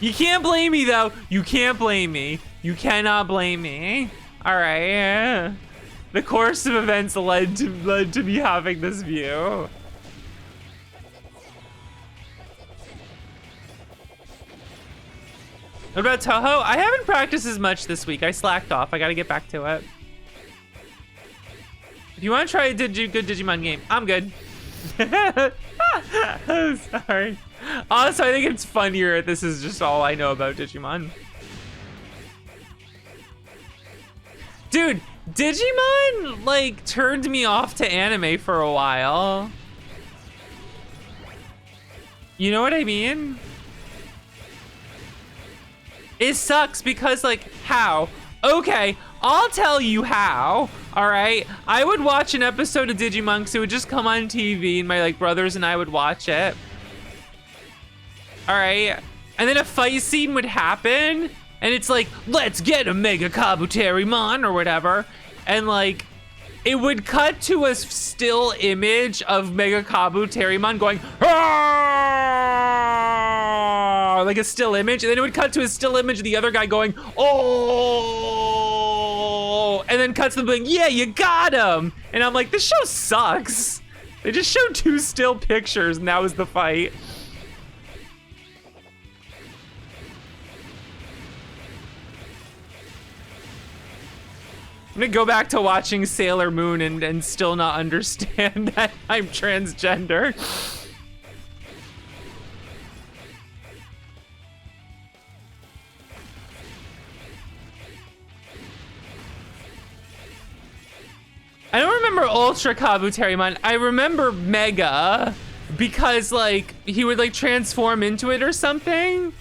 Speaker 1: You can't blame me though. You can't blame me. You cannot blame me. All right. Yeah. The course of events led to me having this view. What about Toho? I haven't practiced as much this week. I slacked off. I gotta get back to it. If you want to try a good Digimon game, I'm good. I'm sorry. Also, I think it's funnier if this is just all I know about Digimon. Dude, Digimon like turned me off to anime for a while. You know what I mean? It sucks because like how? Okay, I'll tell you how. All right, I would watch an episode of Digimon because it would just come on TV, and my like brothers and I would watch it. All right, and then a fight scene would happen, and it's like, let's get a Mega Kabuterimon or whatever, and like, it would cut to a still image of Mega Kabuterimon going, "Arrgh!" like a still image, and then it would cut to a still image of the other guy going, oh, and then cuts to them being, yeah, you got him. And I'm like, this show sucks. They just showed 2 still pictures, and that was the fight. I'm gonna go back to watching Sailor Moon and still not understand that I'm transgender. I don't remember Ultra Kabuterimon. I remember Mega because like he would like transform into it or something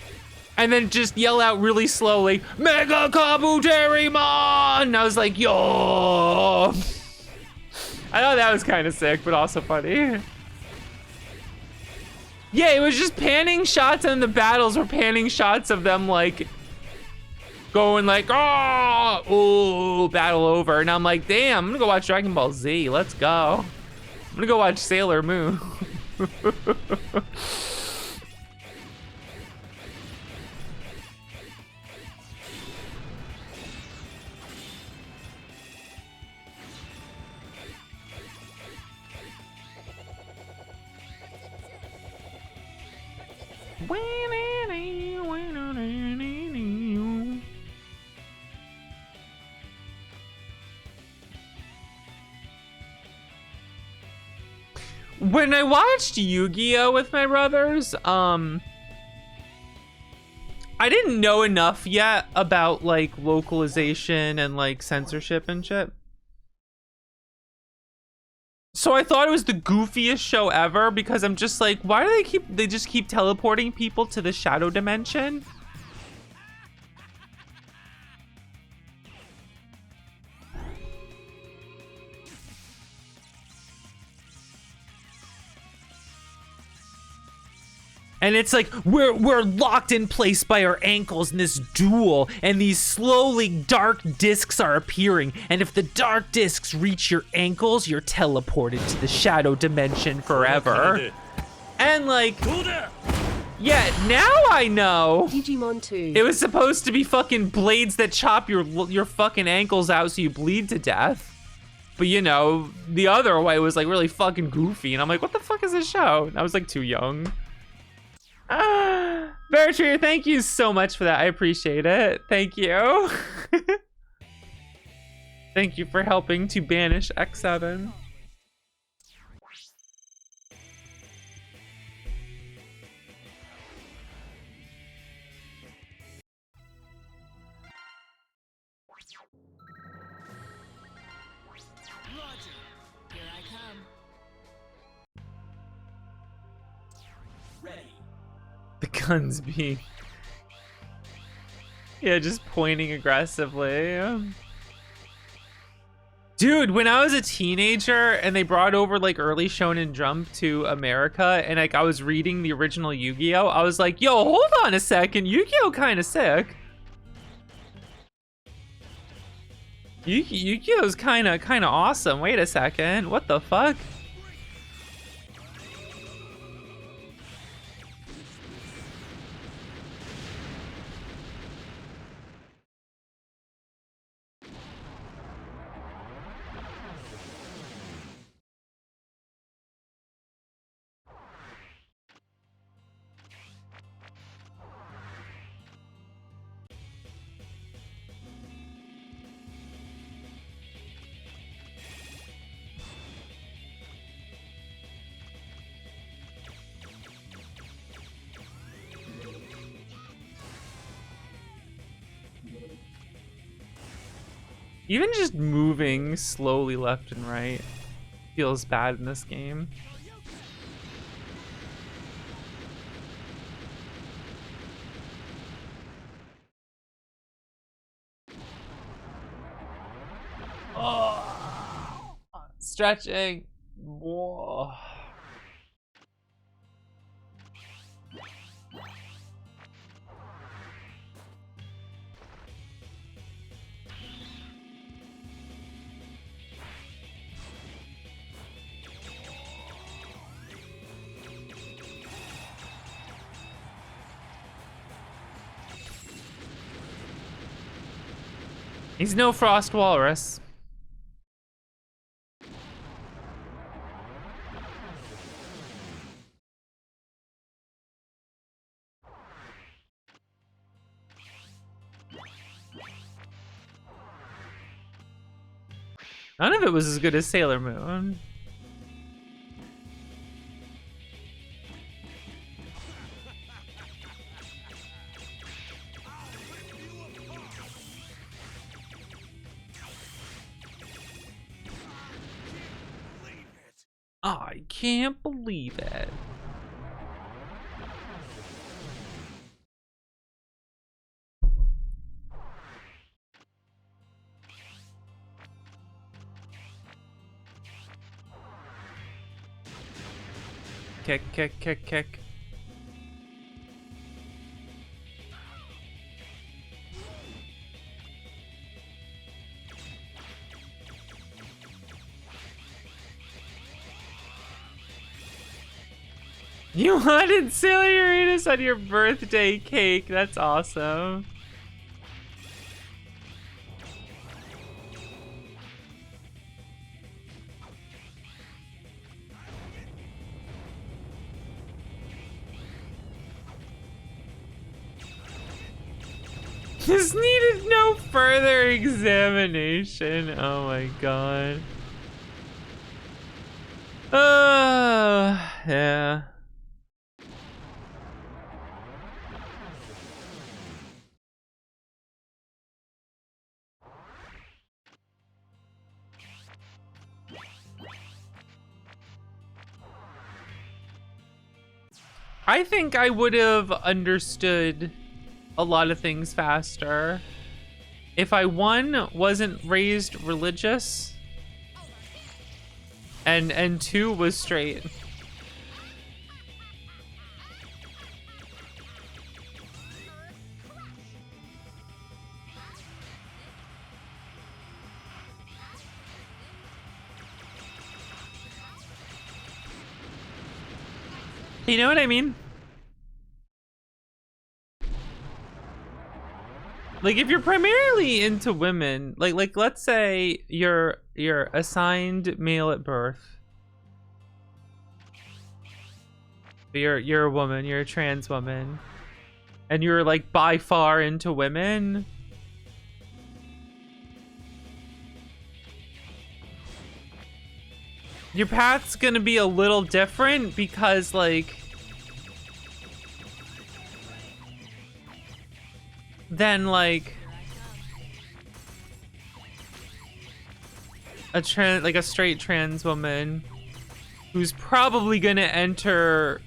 Speaker 1: and then just yell out really slowly, Mega Kabuterimon! And I was like, yo! I thought that was kind of sick, but also funny. Yeah, it was just panning shots, and the battles were panning shots of them like going like, oh, ooh, battle over. And I'm like, damn, I'm gonna go watch Dragon Ball Z. Let's go. I'm gonna go watch Sailor Moon. When I watched Yu-Gi-Oh with my brothers, I didn't know enough yet about like localization and like censorship and shit. So I thought it was the goofiest show ever because I'm just like, why do they just keep teleporting people to the shadow dimension? And it's like, we're locked in place by our ankles in this duel, and these slowly dark discs are appearing. And if the dark discs reach your ankles, you're teleported to the shadow dimension forever. And like, yeah, now I know.
Speaker 2: Digimon 2.
Speaker 1: It was supposed to be fucking blades that chop your fucking ankles out so you bleed to death. But you know, the other way was like really fucking goofy. And I'm like, what the fuck is this show? And I was like too young. Beartree, thank you so much for that. I appreciate it. Thank you. Thank you for helping to banish X7.
Speaker 5: Roger. Here I come. Ready.
Speaker 1: The guns being, yeah, just pointing aggressively. Dude, when I was a teenager and they brought over like early Shonen Jump to America and like I was reading the original Yu-Gi-Oh, I was like, yo, hold on a second, Yu-Gi-Oh kind of sick. Yu-Gi-Oh's kind of awesome. Wait a second, what the fuck? Even just moving slowly left and right feels bad in this game. Oh. stretching. Whoa. He's no Frost Walrus. None of it was as good as Sailor Moon. I can't believe it. Kick, kick, kick, kick. You wanted Sailor Uranus on your birthday cake. That's awesome. This needed no further examination. Oh my god. Yeah. I think I would have understood a lot of things faster if I, one, wasn't raised religious, and two, was straight. You know what I mean? Like, if you're primarily into women, like let's say you're assigned male at birth. You're a woman, you're a trans woman, and you're like by far into women. Your path's gonna be a little different because, like, then like a straight trans woman who's probably gonna enter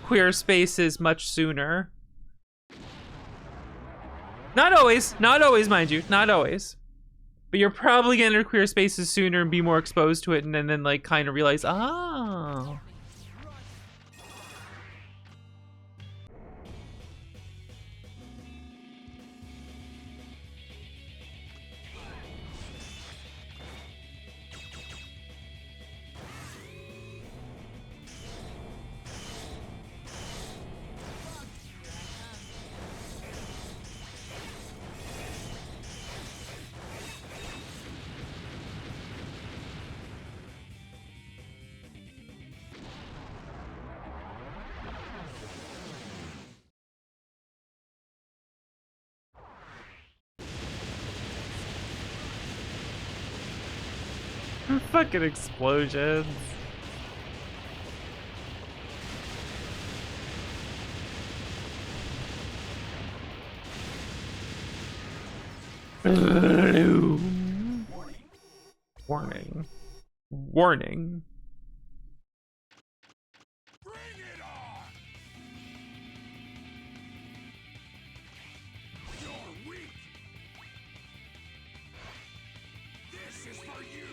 Speaker 1: queer spaces much sooner. Not always, mind you, not always. But you're probably gonna enter queer spaces sooner and be more exposed to it, and then like kind of realize, oh. Fucking explosions. Warning. Warning.
Speaker 4: Bring it on! You're weak! This is for you!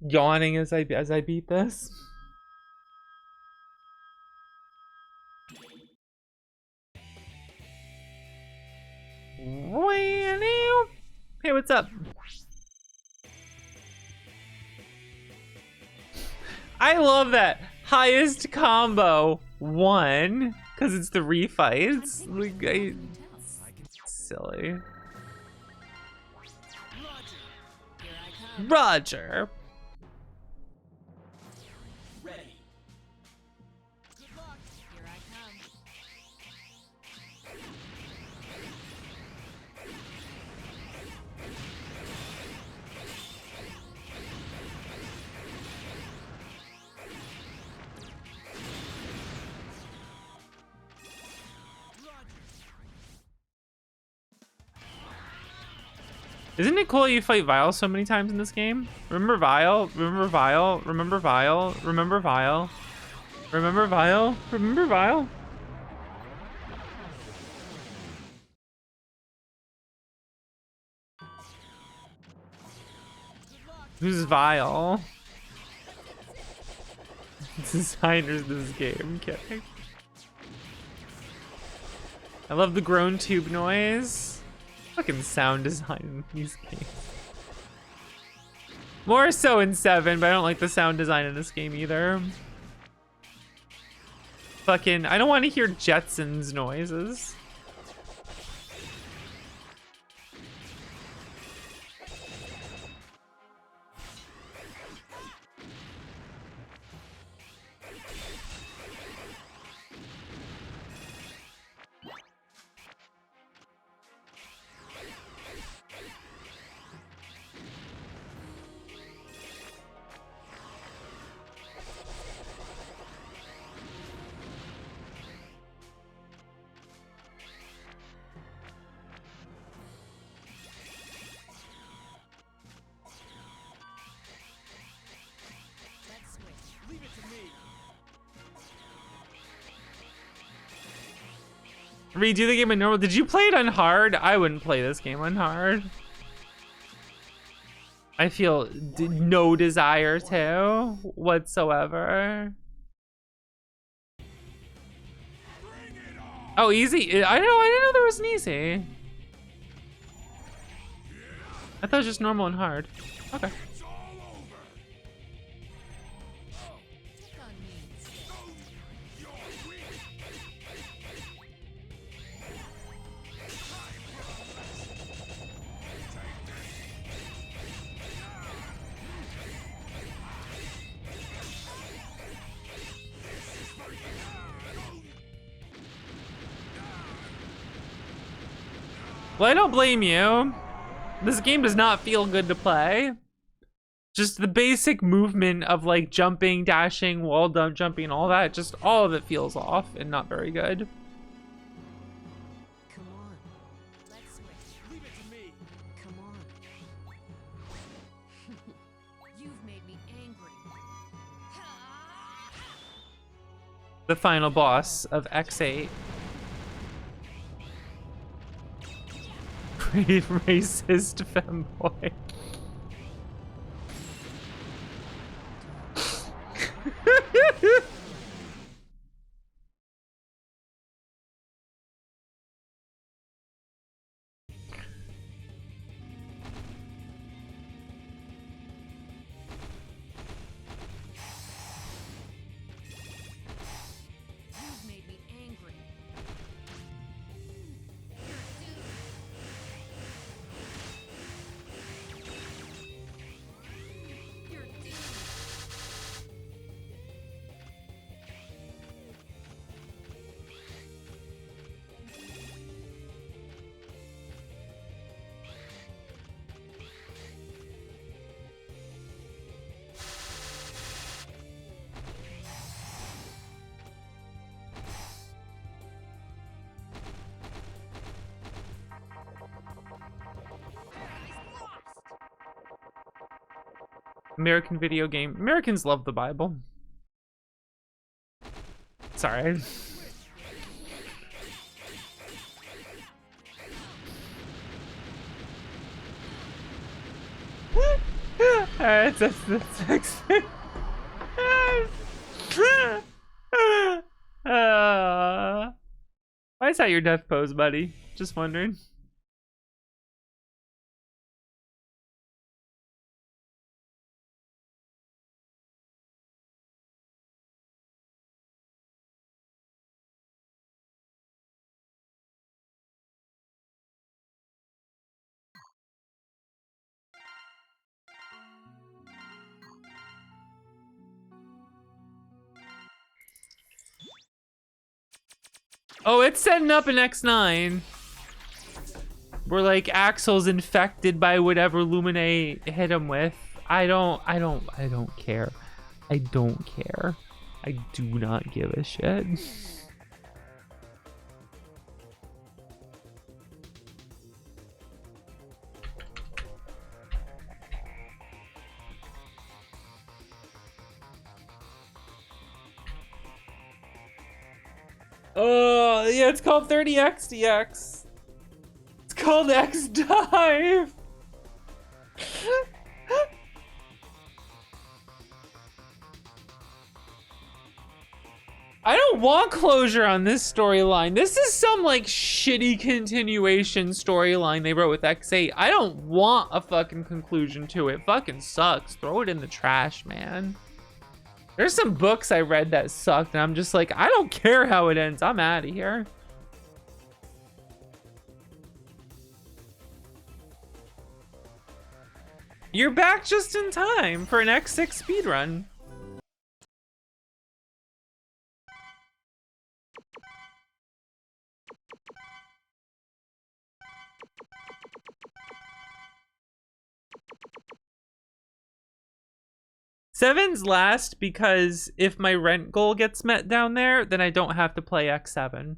Speaker 1: yawning as I beat this. Hey, what's up? I love that highest combo 1 because it's the refights. Like, silly.
Speaker 5: Here I come.
Speaker 1: Roger.
Speaker 4: Ready.
Speaker 5: Here I come.
Speaker 1: Isn't it cool you fight Vile so many times in this game? Remember Vile? Remember Vile? Remember Vile? Remember Vile? Remember Vile? Remember Vile? Who's Vile? Designers of this game, kidding. I love the groan tube noise. Fucking sound design in these games. More so in 7, but I don't like the sound design in this game either. Fucking, I don't want to hear Jetsons noises.
Speaker 5: Let's switch.
Speaker 4: Leave it to me.
Speaker 1: Redo the game on normal. Did you play it on hard? I wouldn't play this game on hard. I feel no desire to whatsoever. Oh, easy. I didn't know there was an easy. I thought it was just normal and hard. Okay.
Speaker 4: It's all over.
Speaker 5: Pick on me instead.
Speaker 4: You're weak.
Speaker 1: Well, I don't blame you. This game does not feel good to play. Just the basic movement of like jumping, dashing, wall dump jumping, and all that, just all of it feels off and not very good.
Speaker 5: Come on. Let's switch.
Speaker 4: Leave it to me.
Speaker 5: Come on. You've made me angry.
Speaker 1: The final boss of X8. Pretty racist femboy.
Speaker 5: You've made me angry. You're doomed.
Speaker 1: American video game. Americans love the Bible. Sorry. Alright, that's X6. Why is that your death pose, buddy? Just wondering. Oh, it's setting up an X9. Where like Axel's infected by whatever Lumine hit him with. I don't care. I don't care. I do not give a shit. Oh, yeah, it's called 30X DX. It's called X Dive. I don't want closure on this storyline. This is some like shitty continuation storyline they wrote with X8. I don't want a fucking conclusion to it. Fucking sucks. Throw it in the trash, man. There's some books I read that sucked, and I'm just like, I don't care how it ends. I'm out of here. You're back just in time for an X6 speedrun. Seven's last because if my rent goal gets met down there, then I don't have to play X7.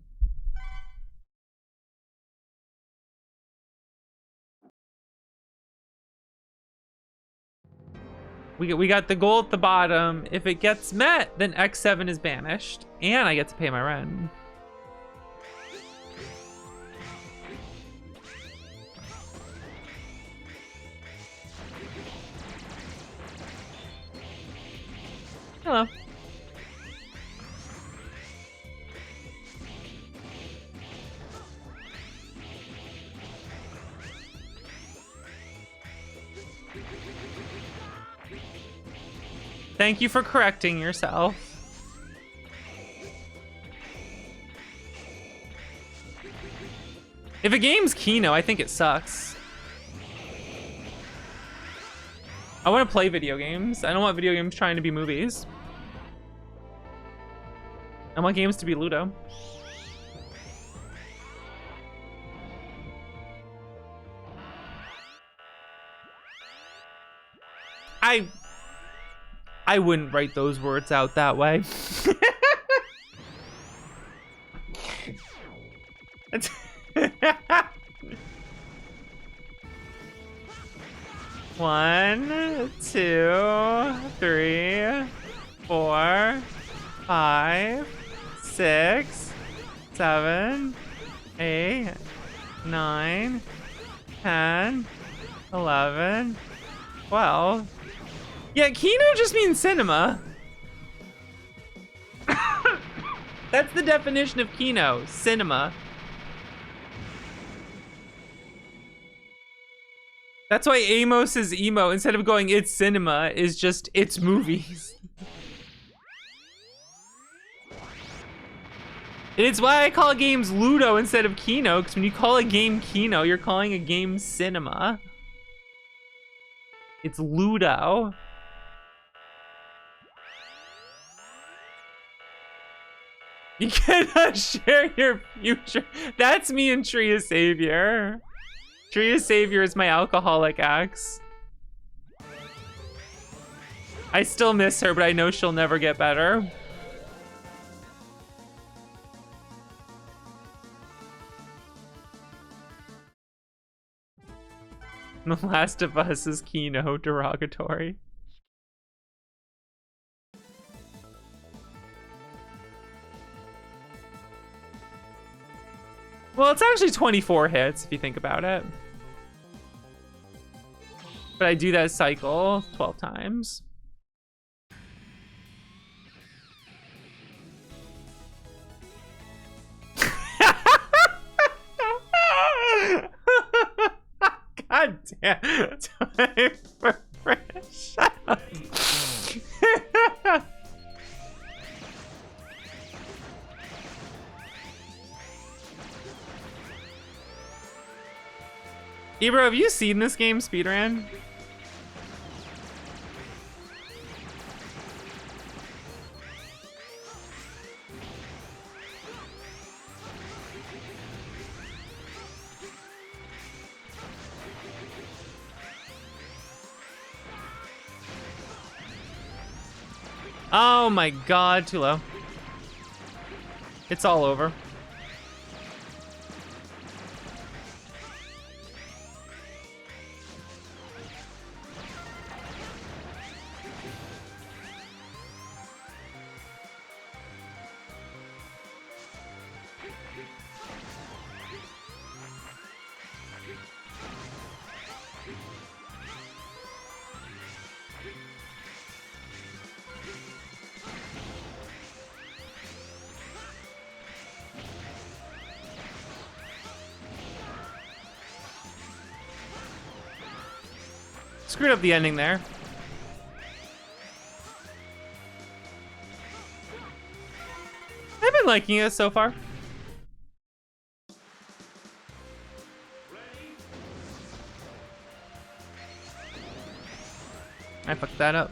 Speaker 1: We got the goal at the bottom. If it gets met, then X7 is banished, and I get to pay my rent. Hello. Thank you for correcting yourself. If a game's Kino, I think it sucks. I want to play video games. I don't want video games trying to be movies. I want games to be Ludo. I wouldn't write those words out that way. One, two, three, 4, 5, 6, 7, 8, 9, 10, 11, 12. Yeah, Kino just means cinema. That's the definition of Kino, cinema. That's why Amos is emo, instead of going it's cinema, is just it's movies. And it's why I call games Ludo instead of Kino, because when you call a game Kino, you're calling a game cinema. It's Ludo. You cannot share your future. That's me and Tria Savior. Tria Savior is my alcoholic ex. I still miss her, but I know she'll never get better. The Last of Us is Kino derogatory. Well, it's actually 24 hits if you think about it. But I do that cycle 12 times. God damn. Shut up. Ebro, have you seen this game speedrun? Oh my god, too low. It's all over. Screwed up the ending there. I've been liking it so far. I fucked that up.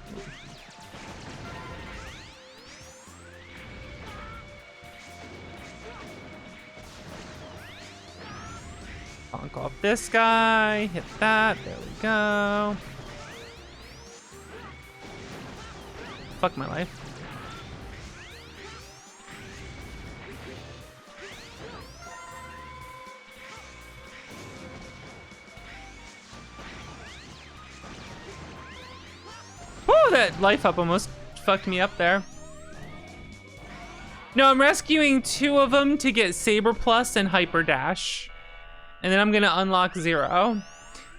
Speaker 1: Bonk off this guy, hit that, there we go. Fuck my life. Oh, that life up almost fucked me up there. No, I'm rescuing 2 of them to get Saber Plus and Hyper Dash. And then I'm gonna unlock Zero.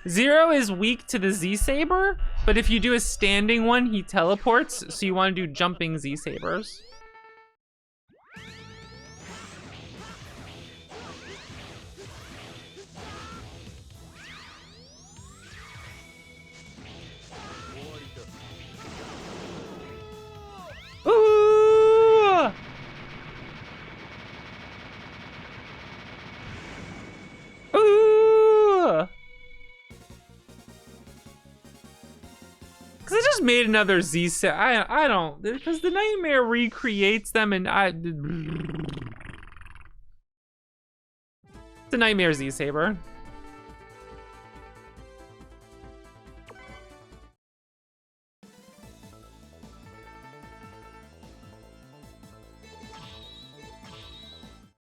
Speaker 1: Zero is weak to the Z-Saber, but if you do a standing one, he teleports, so you wanna do jumping Z-Sabers. Ooh! Ooh! Cause I just made another Z set. I don't, because the nightmare recreates them, and it's a nightmare Z Saber.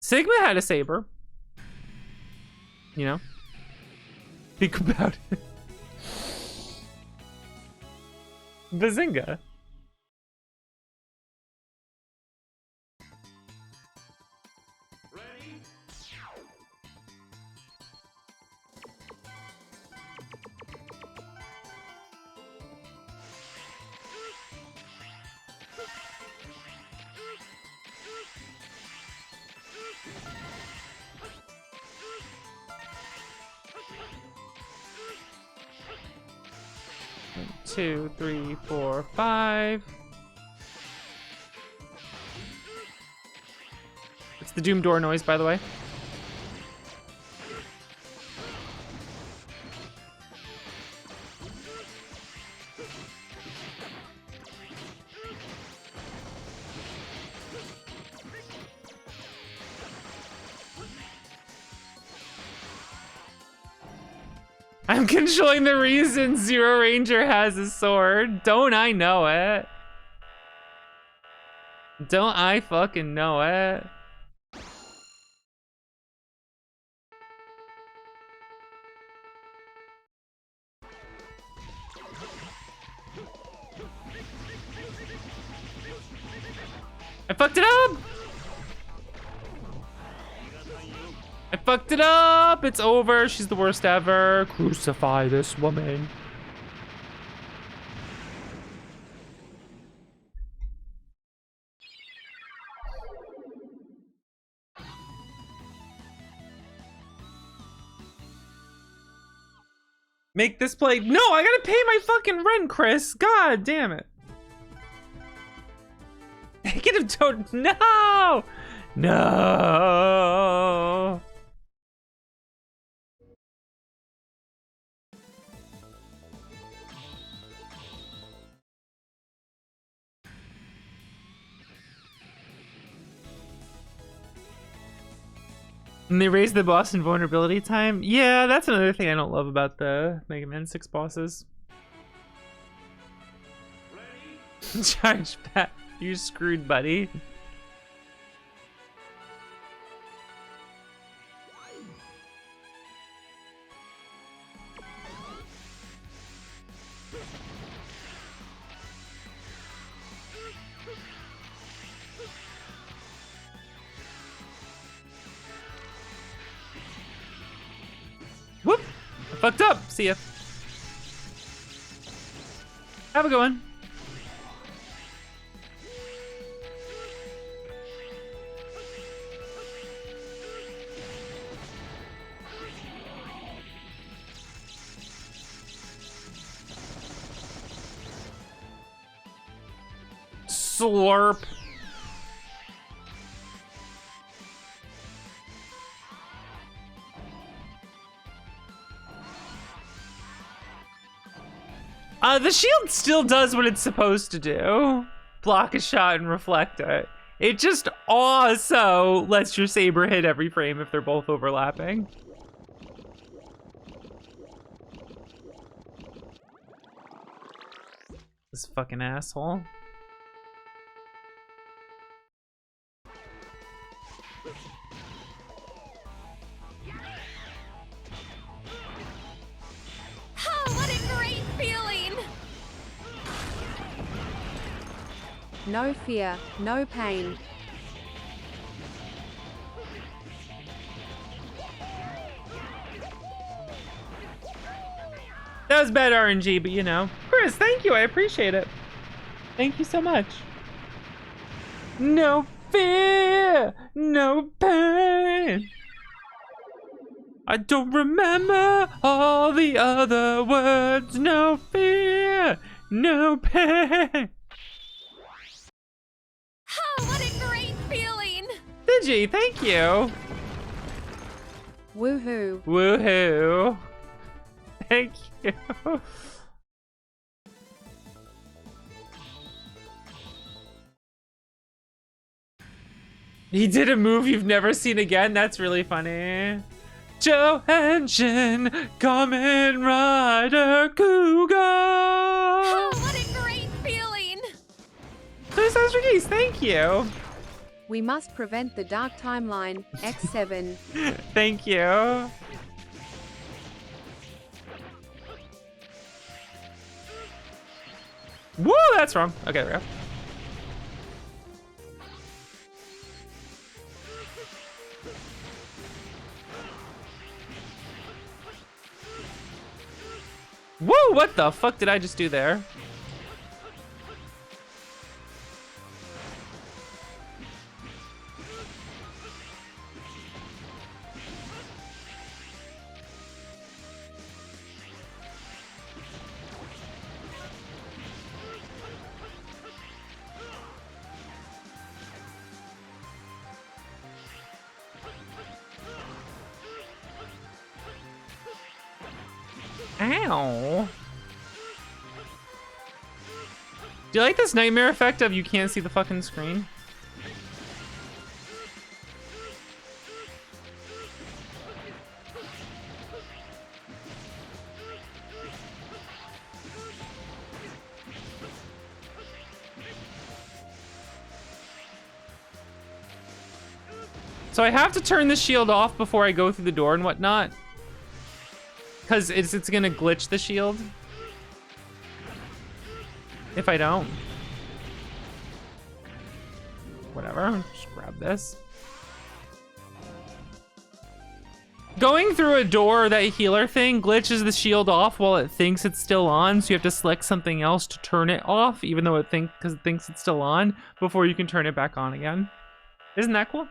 Speaker 1: Sigma had a saber. You know? Think about it. Bazinga.
Speaker 4: Ready?
Speaker 1: 2, 3, 4, 5. It's the Doom door noise, by the way. I'm controlling the reason Zero Ranger has a sword. Don't I know it? Don't I fucking know it? I fucked it up! I fucked it up! It's over. She's the worst ever. Crucify this woman. Make this play. No, I gotta pay my fucking rent, Chris. God damn it. Negative total. No! No! And they raised the boss invulnerability time. Yeah, that's another thing I don't love about the Mega Man 6 bosses. Charge back. You screwed, buddy. Whoop! I fucked up. See ya. Have a good one. Slurp. The shield still does what it's supposed to do. Block a shot and reflect it. It just also lets your saber hit every frame if they're both overlapping. This fucking asshole.
Speaker 5: Oh, what a great feeling!
Speaker 3: No fear, no pain.
Speaker 1: That was bad RNG, but you know. Chris, thank you. I appreciate it. Thank you so much. No fear, no pain. I don't remember all the other words. No fear, no pain.
Speaker 5: Oh, what a great feeling!
Speaker 1: Digi, thank you.
Speaker 3: Woohoo.
Speaker 1: Woohoo. Thank you. He did a move you've never seen again? That's really funny. Johansson, Kamen Rider Kuga!
Speaker 5: Oh, what a great feeling!
Speaker 1: Geese, thank you.
Speaker 3: We must prevent the dark timeline. X7.
Speaker 1: Thank you. Woo, that's wrong. Okay, there we go. Woo, what the fuck did I just do there? Ow. Do you like this nightmare effect of you can't see the fucking screen? So I have to turn the shield off before I go through the door and whatnot. Because it's gonna glitch the shield if I don't. Whatever, just grab this. Going through a door, that healer thing glitches the shield off while it thinks it's still on, so you have to select something else to turn it off, even though it thinks it's still on, before you can turn it back on again. Isn't that cool?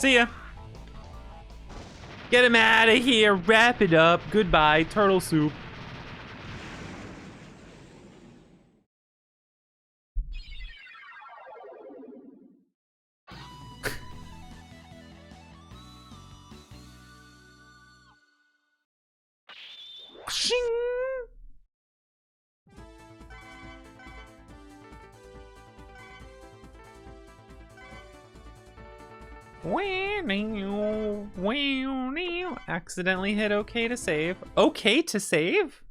Speaker 1: See ya. Get him out of here. Wrap it up. Goodbye, turtle soup. Shing. Accidentally hit OK to save. OK to save?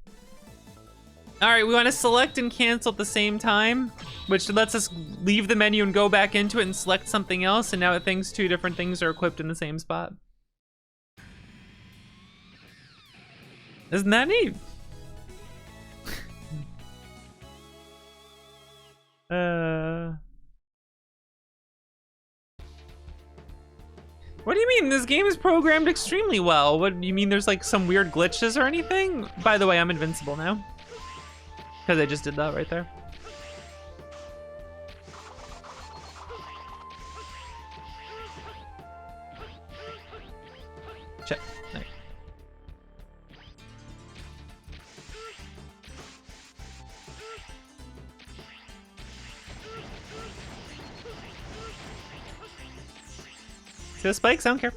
Speaker 1: All right, we want to select and cancel at the same time, which lets us leave the menu and go back into it and select something else, and now it thinks two different things are equipped in the same spot. Isn't that neat? What do you mean? This game is programmed extremely well. What do you mean? There's like some weird glitches or anything? By the way, I'm invincible now. Because I just did that right there. Check. There. See the spikes? I don't care.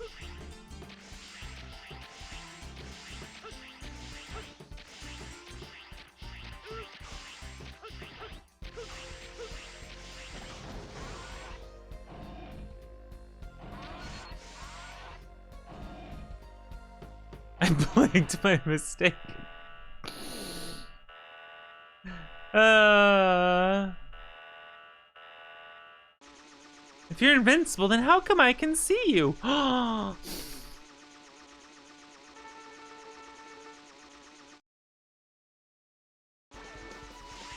Speaker 1: I blinked by mistake. If you're invincible, then how come I can see you? Hey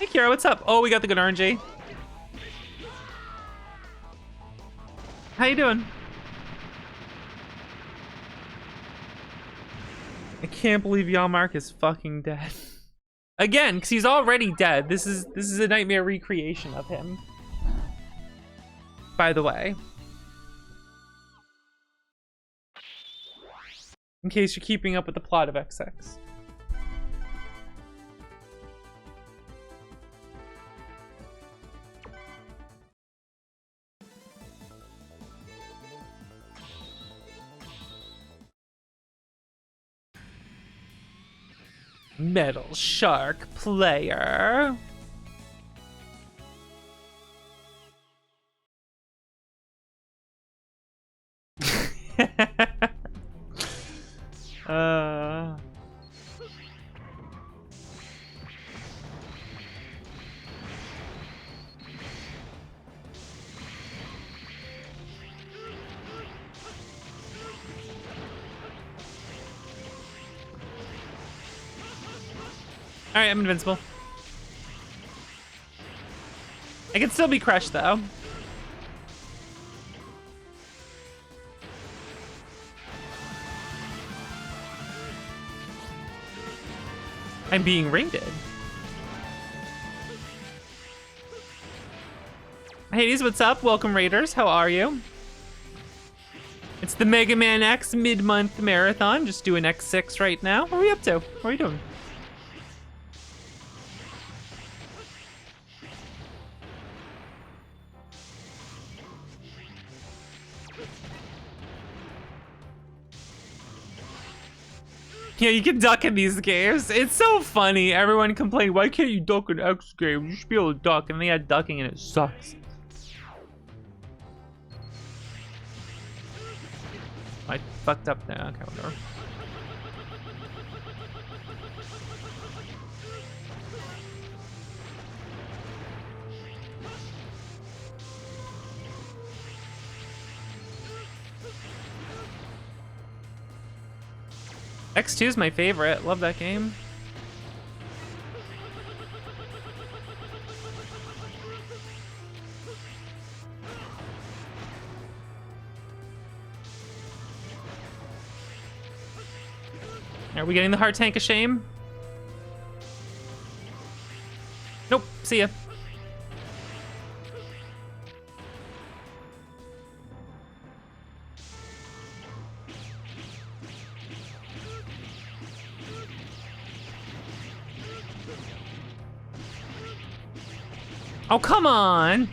Speaker 1: Kira, what's up? Oh, we got the good RNG. How you doing? I can't believe Yalmark is fucking dead. Again, because he's already dead. This is a nightmare recreation of him. By the way. In case you're keeping up with the plot of XX. Metal Shark player. Alright, I'm invincible. I can still be crushed though. I'm being raided. Hades, what's up? Welcome, Raiders. How are you? It's the Mega Man X mid-month marathon. Just doing X6 right now. What are we up to? What are we doing? Yeah, you can duck in these games. It's so funny. Everyone complained, why can't you duck in X games? You should be able to duck. And they had ducking and it sucks. I fucked up there. Okay, whatever. X2 is my favorite. Love that game. Are we getting the heart tank of shame? Nope. See ya. Oh, come on.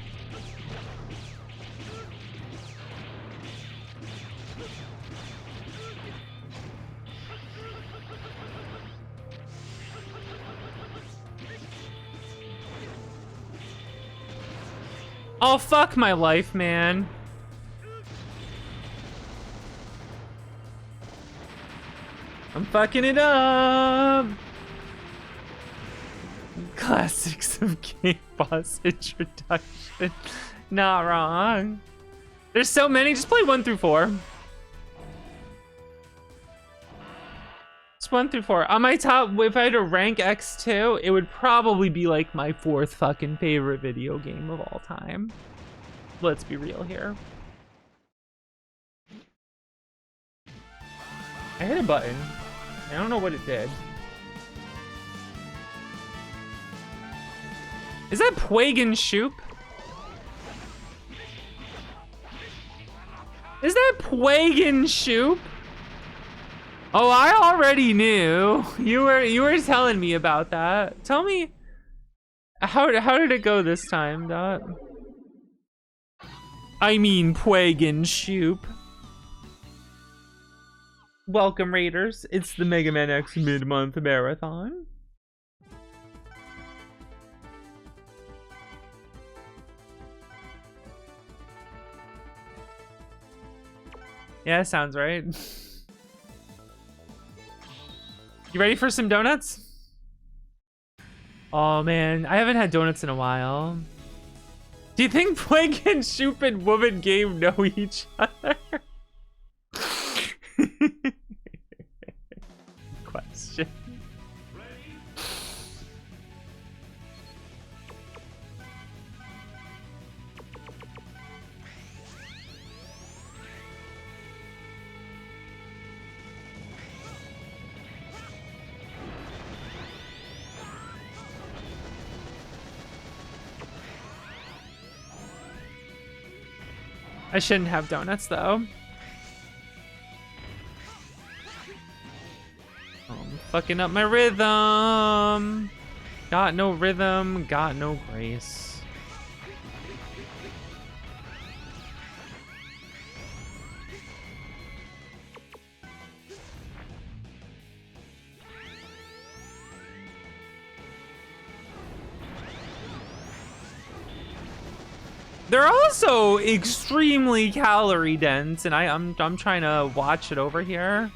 Speaker 1: Oh, fuck my life, man. I'm fucking it up. Classics of Game Boss introduction. Not wrong. There's so many. Just play 1 through 4. Just 1 through 4. On my top, if I had to rank X2, it would probably be like my 4th fucking favorite video game of all time. Let's be real here. I hit a button. I don't know what it did. Is that Pwagan Shoop? Is that Pwagan Shoop? Oh, I already knew. You were telling me about that. Tell me, how did it go this time, Dot? I mean, Pwagan Shoop. Welcome, Raiders. It's the Mega Man X mid-month marathon. Yeah, sounds right. You ready for some donuts? Oh man, I haven't had donuts in a while. Do you think Plank and Shoop and Woman Game know each other? Question. I shouldn't have donuts though. Oh, I'm fucking up my rhythm. Got no rhythm, got no grace. They're also extremely calorie dense, and I'm trying to watch it over here.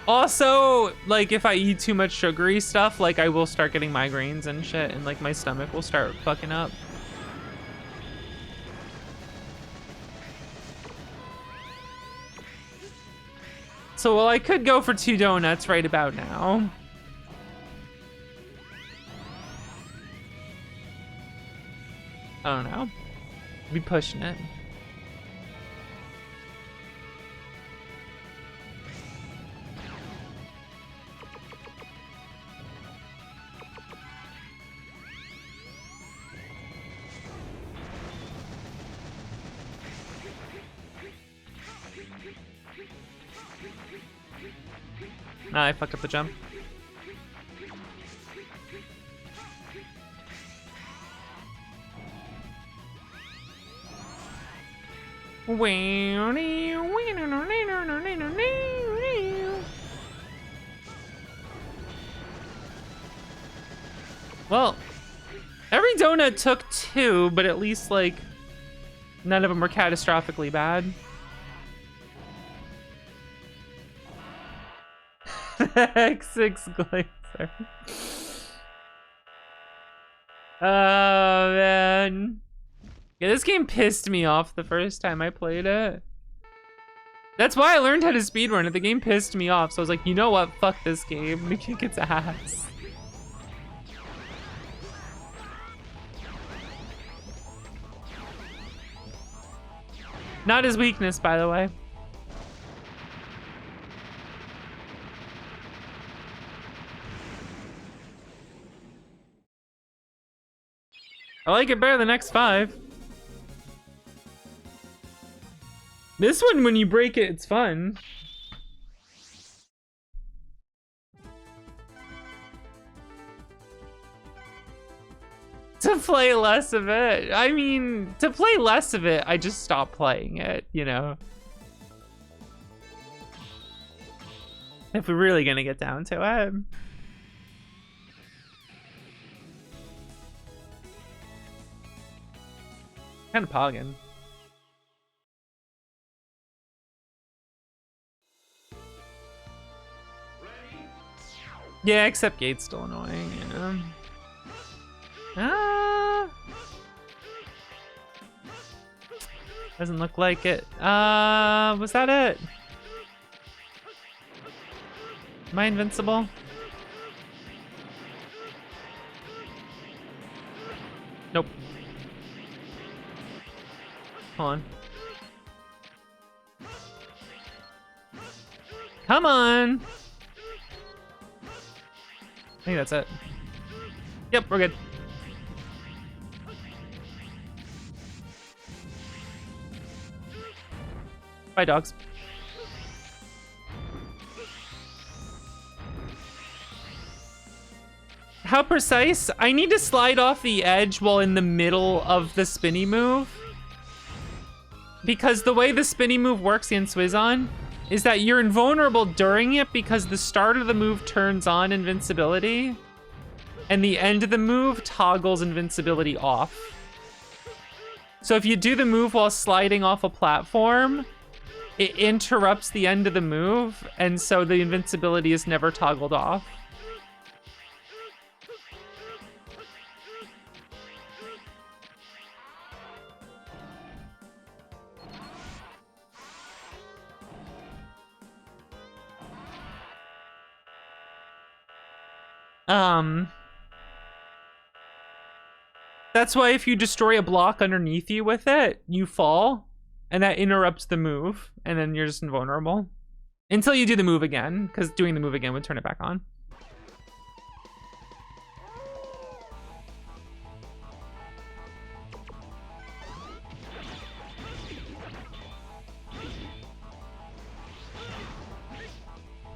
Speaker 1: Also, like, if I eat too much sugary stuff, like, I will start getting migraines and shit, and like my stomach will start fucking up. So, well, I could go for 2 donuts right about now. I don't know. Be pushing it. Nah, I fucked up the jump. Well, every donut took 2, but at least, like, none of them were catastrophically bad. X6 Glazer. Oh, man. Yeah, this game pissed me off the first time I played it. That's why I learned how to speedrun it. The game pissed me off, so I was like, you know what? Fuck this game. I'm gonna kick its ass. Not his weakness, by the way. I like it better than X5. This one, when you break it, it's fun. to play less of it. I mean, to play less of it, I just stopped playing it, you know? If we're really gonna get down to it. Kind of pogging. Yeah, except Gate's still annoying, you know? Doesn't look like it. Was that it? Am I invincible? Nope. Hold on. Come on! I think that's it. Yep, we're good. Bye, dogs. How precise? I need to slide off the edge while in the middle of the spinny move. Because the way the spinny move works in Swizon is that you're invulnerable during it because the start of the move turns on invincibility and the end of the move toggles invincibility off. So if you do the move while sliding off a platform, it interrupts the end of the move, and so the invincibility is never toggled off. That's why if you destroy a block underneath you with it, you fall, and that interrupts the move, and then you're just invulnerable. Until you do the move again, because doing the move again would turn it back on.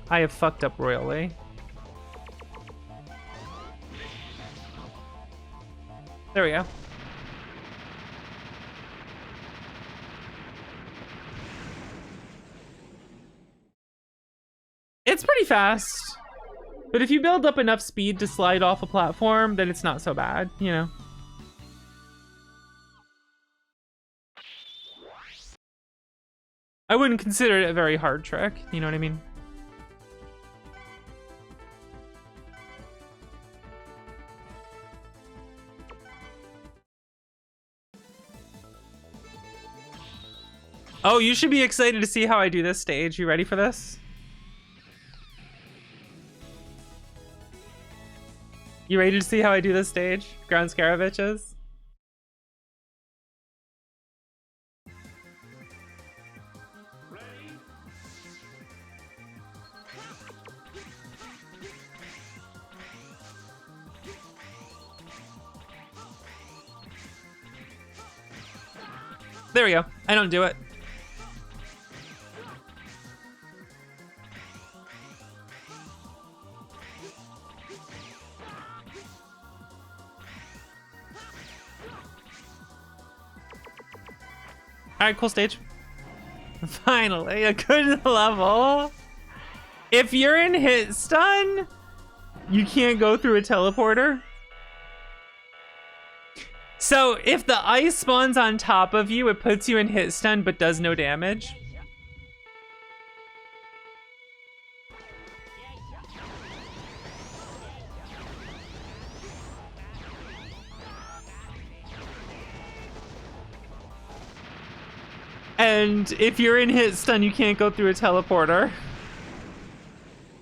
Speaker 1: I have fucked up royally. There we go. It's pretty fast. But if you build up enough speed to slide off a platform, then it's not so bad, you know? I wouldn't consider it a very hard trick, you know what I mean? Oh, you should be excited to see how I do this stage. You ready for this? You ready to see how I do this stage? Ground Scaraviches? There we go. I don't do it. Alright, cool stage. Finally, a good level. If you're in hit stun, you can't go through a teleporter. So if the ice spawns on top of you, it puts you in hit stun but does no damage. And if you're in hit stun, you can't go through a teleporter.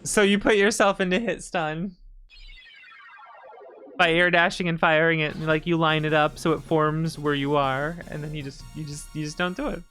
Speaker 1: So you put yourself into hit stun by air dashing and firing it, and like you line it up so it forms where you are, and then you just don't do it.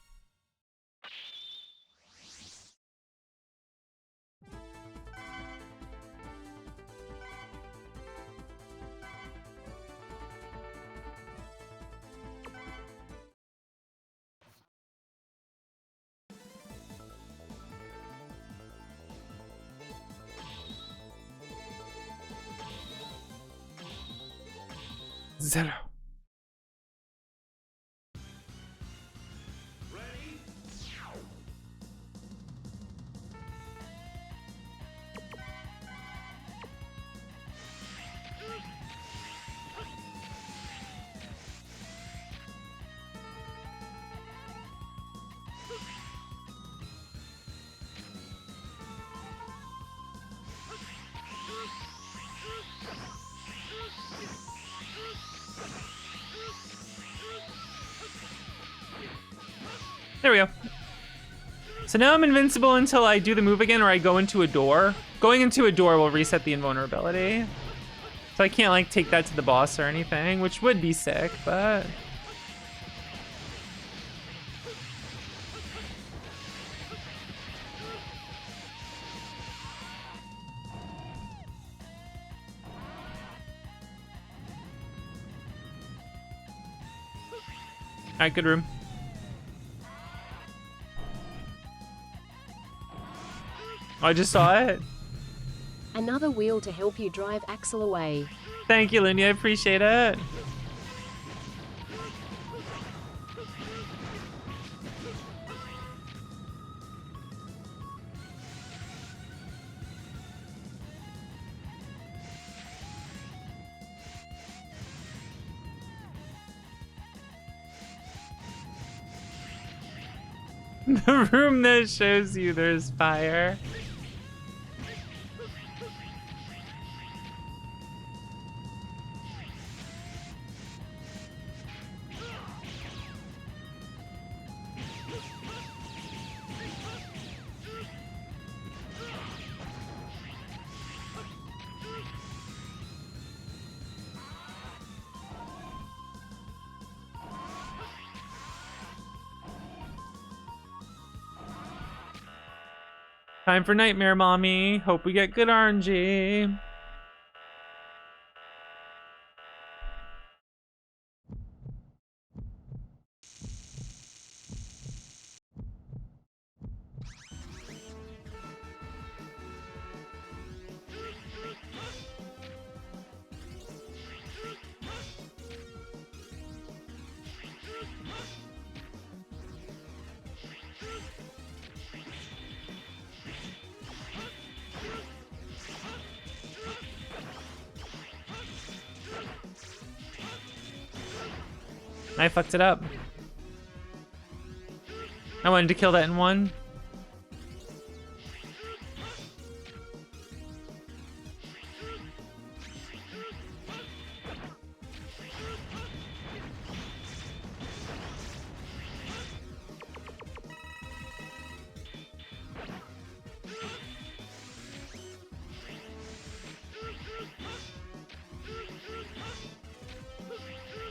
Speaker 1: Zero. There we go. So now I'm invincible until I do the move again or I go into a door. Going into a door will reset the invulnerability. So I can't like take that to the boss or anything, which would be sick, but... Alright, good room. I just saw it.
Speaker 6: Another wheel to help you drive Axel away.
Speaker 1: Thank you, Lindy. I appreciate it. The room that shows you there's fire. Time for Nightmare Mommy. Hope we get good RNG. I fucked it up. I wanted to kill that in one.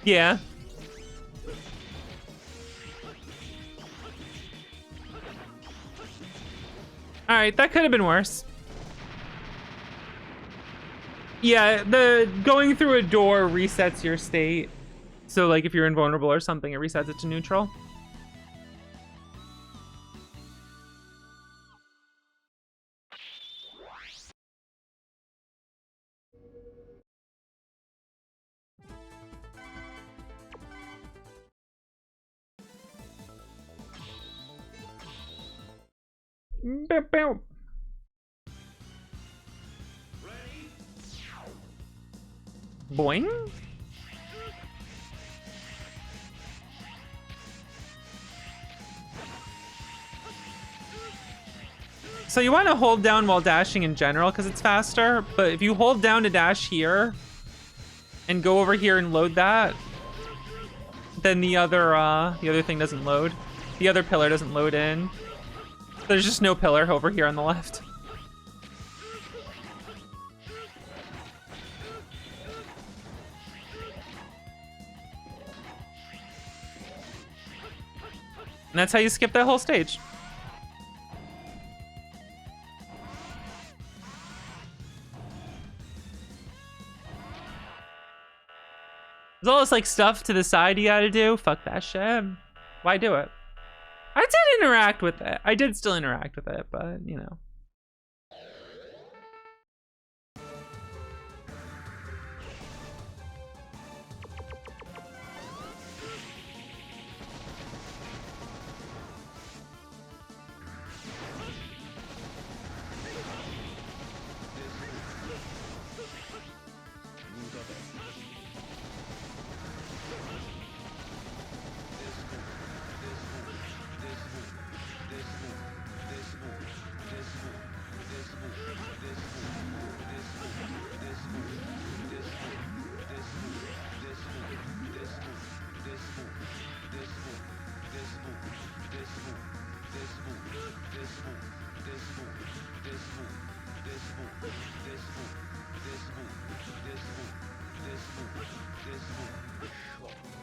Speaker 1: Yeah. All right, that could have been worse. Yeah, the going through a door resets your state. So like if you're invulnerable or something, it resets it to neutral. Bow, bow. Boing. So you want to hold down while dashing in general because it's faster, but if you hold down to dash here and go over here and load that, then the other thing doesn't load. The other pillar doesn't load in. There's just no pillar over here on the left. And that's how you skip that whole stage. There's all this like stuff to the side you gotta do. Fuck that shit. Why do it? I did interact with it. I did still interact with it, but you know.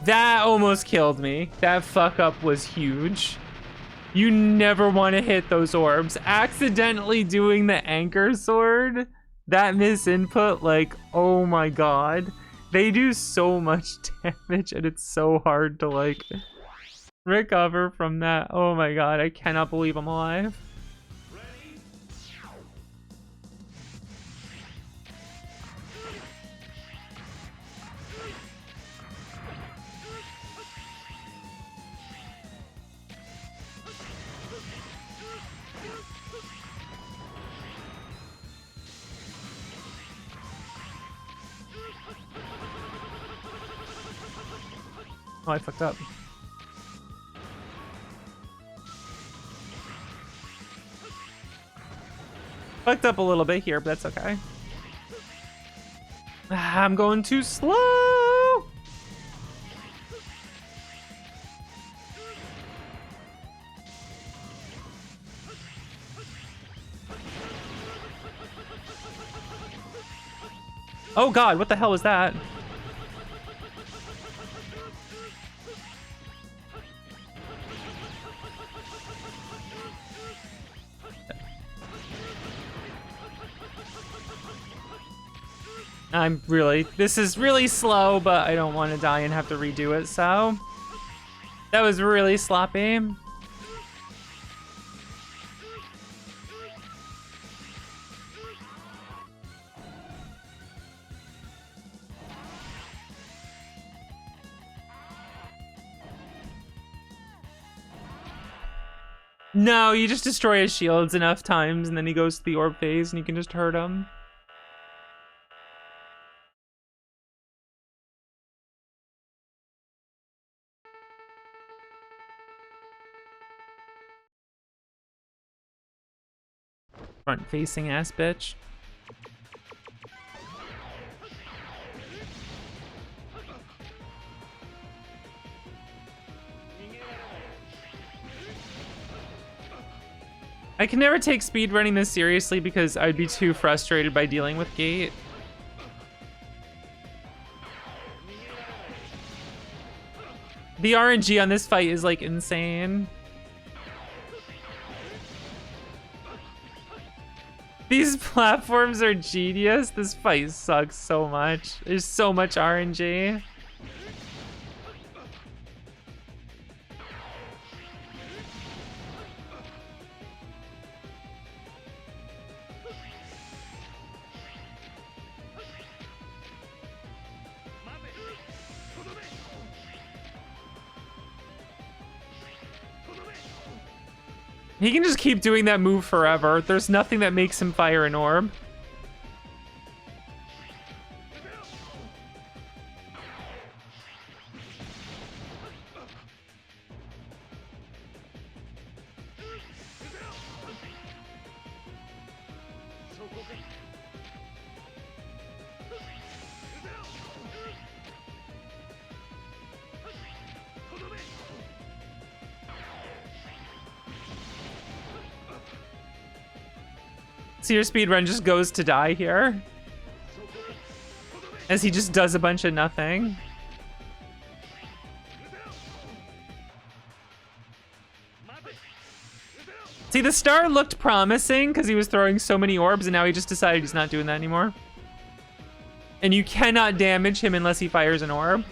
Speaker 1: That almost killed me. That fuck up was huge. You never want to hit those orbs. Accidentally doing the anchor sword, that misinput, like, oh my god. They do so much damage and it's so hard to like recover from that. Oh my god, I cannot believe I'm alive. Oh, I fucked up. Fucked up a little bit here, but that's okay. I'm going too slow. Oh god, what the hell was that? This is really slow, but I don't want to die and have to redo it, so. That was really sloppy. No, you just destroy his shields enough times and then he goes to the orb phase and you can just hurt him. Front-facing ass bitch. I can never take speedrunning this seriously because I'd be too frustrated by dealing with Gate. The RNG on this fight is like insane. These platforms are genius. This fight sucks so much. There's so much RNG. He can just keep doing that move forever. There's nothing that makes him fire an orb. So your speedrun just goes to die here. As he just does a bunch of nothing. See, the star looked promising because he was throwing so many orbs and now he just decided he's not doing that anymore. And you cannot damage him unless he fires an orb.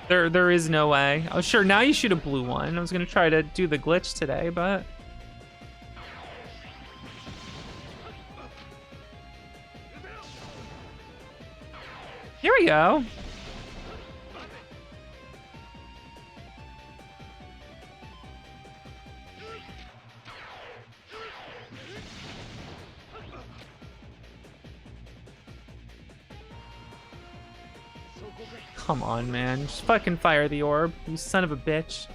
Speaker 1: There is no way. Oh, sure, now you shoot a blue one. I was gonna try to do the glitch today, but... Here we go. Come on, man. Just fucking fire the orb, you son of a bitch.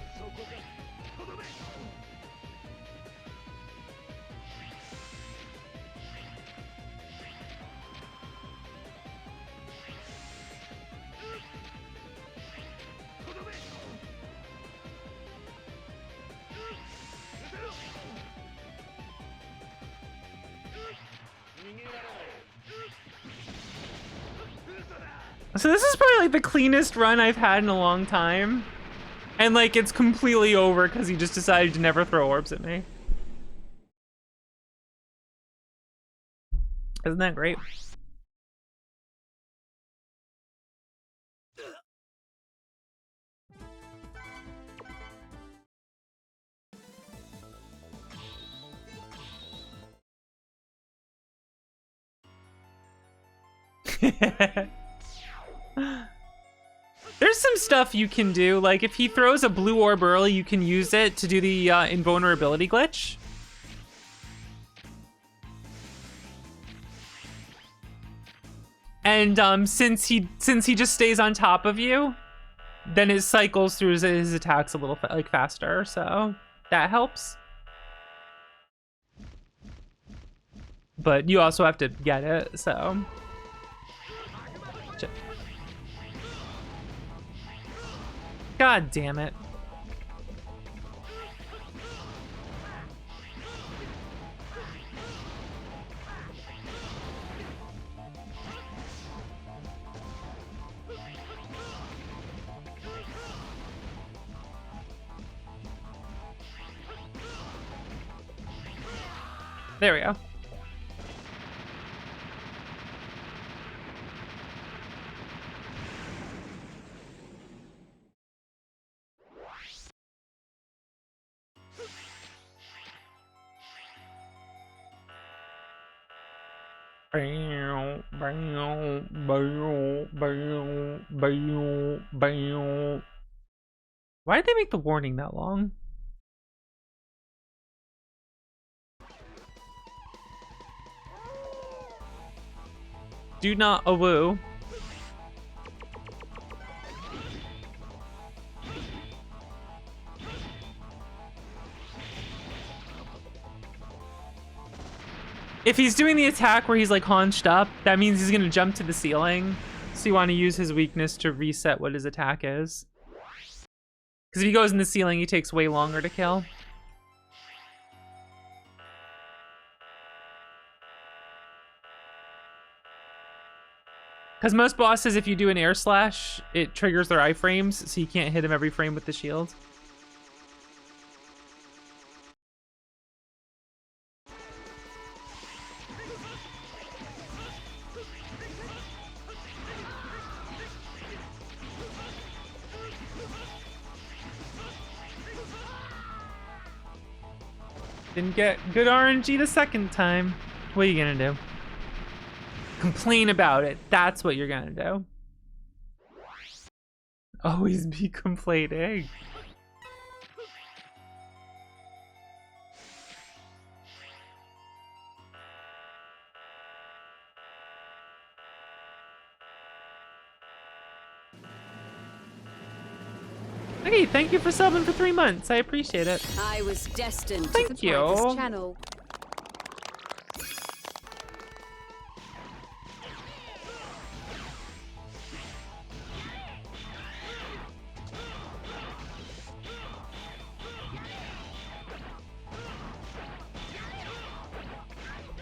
Speaker 1: So this is probably like the cleanest run I've had in a long time. And like it's completely over because he just decided to never throw orbs at me. Isn't that great? There's some stuff you can do, like if he throws a blue orb early, you can use it to do the invulnerability glitch. And since he just stays on top of you, then it cycles through his attacks a little faster, so that helps. But you also have to get it, so. God damn it. There we go. Why did they make the warning that long? Do not awoo. If he's doing the attack where he's like haunched up, that means he's gonna jump to the ceiling. So you want to use his weakness to reset what his attack is. Because if he goes in the ceiling, he takes way longer to kill. Because most bosses, if you do an air slash, it triggers their iframes, so you can't hit him every frame with the shield. Didn't get good RNG the second time. What are you gonna do? Complain about it. That's what you're gonna do. Always be complaining. Hey, thank you for subbing for 3 months. I appreciate it.
Speaker 2: I was destined
Speaker 1: Thank
Speaker 3: Subscribe
Speaker 1: you.
Speaker 3: this channel.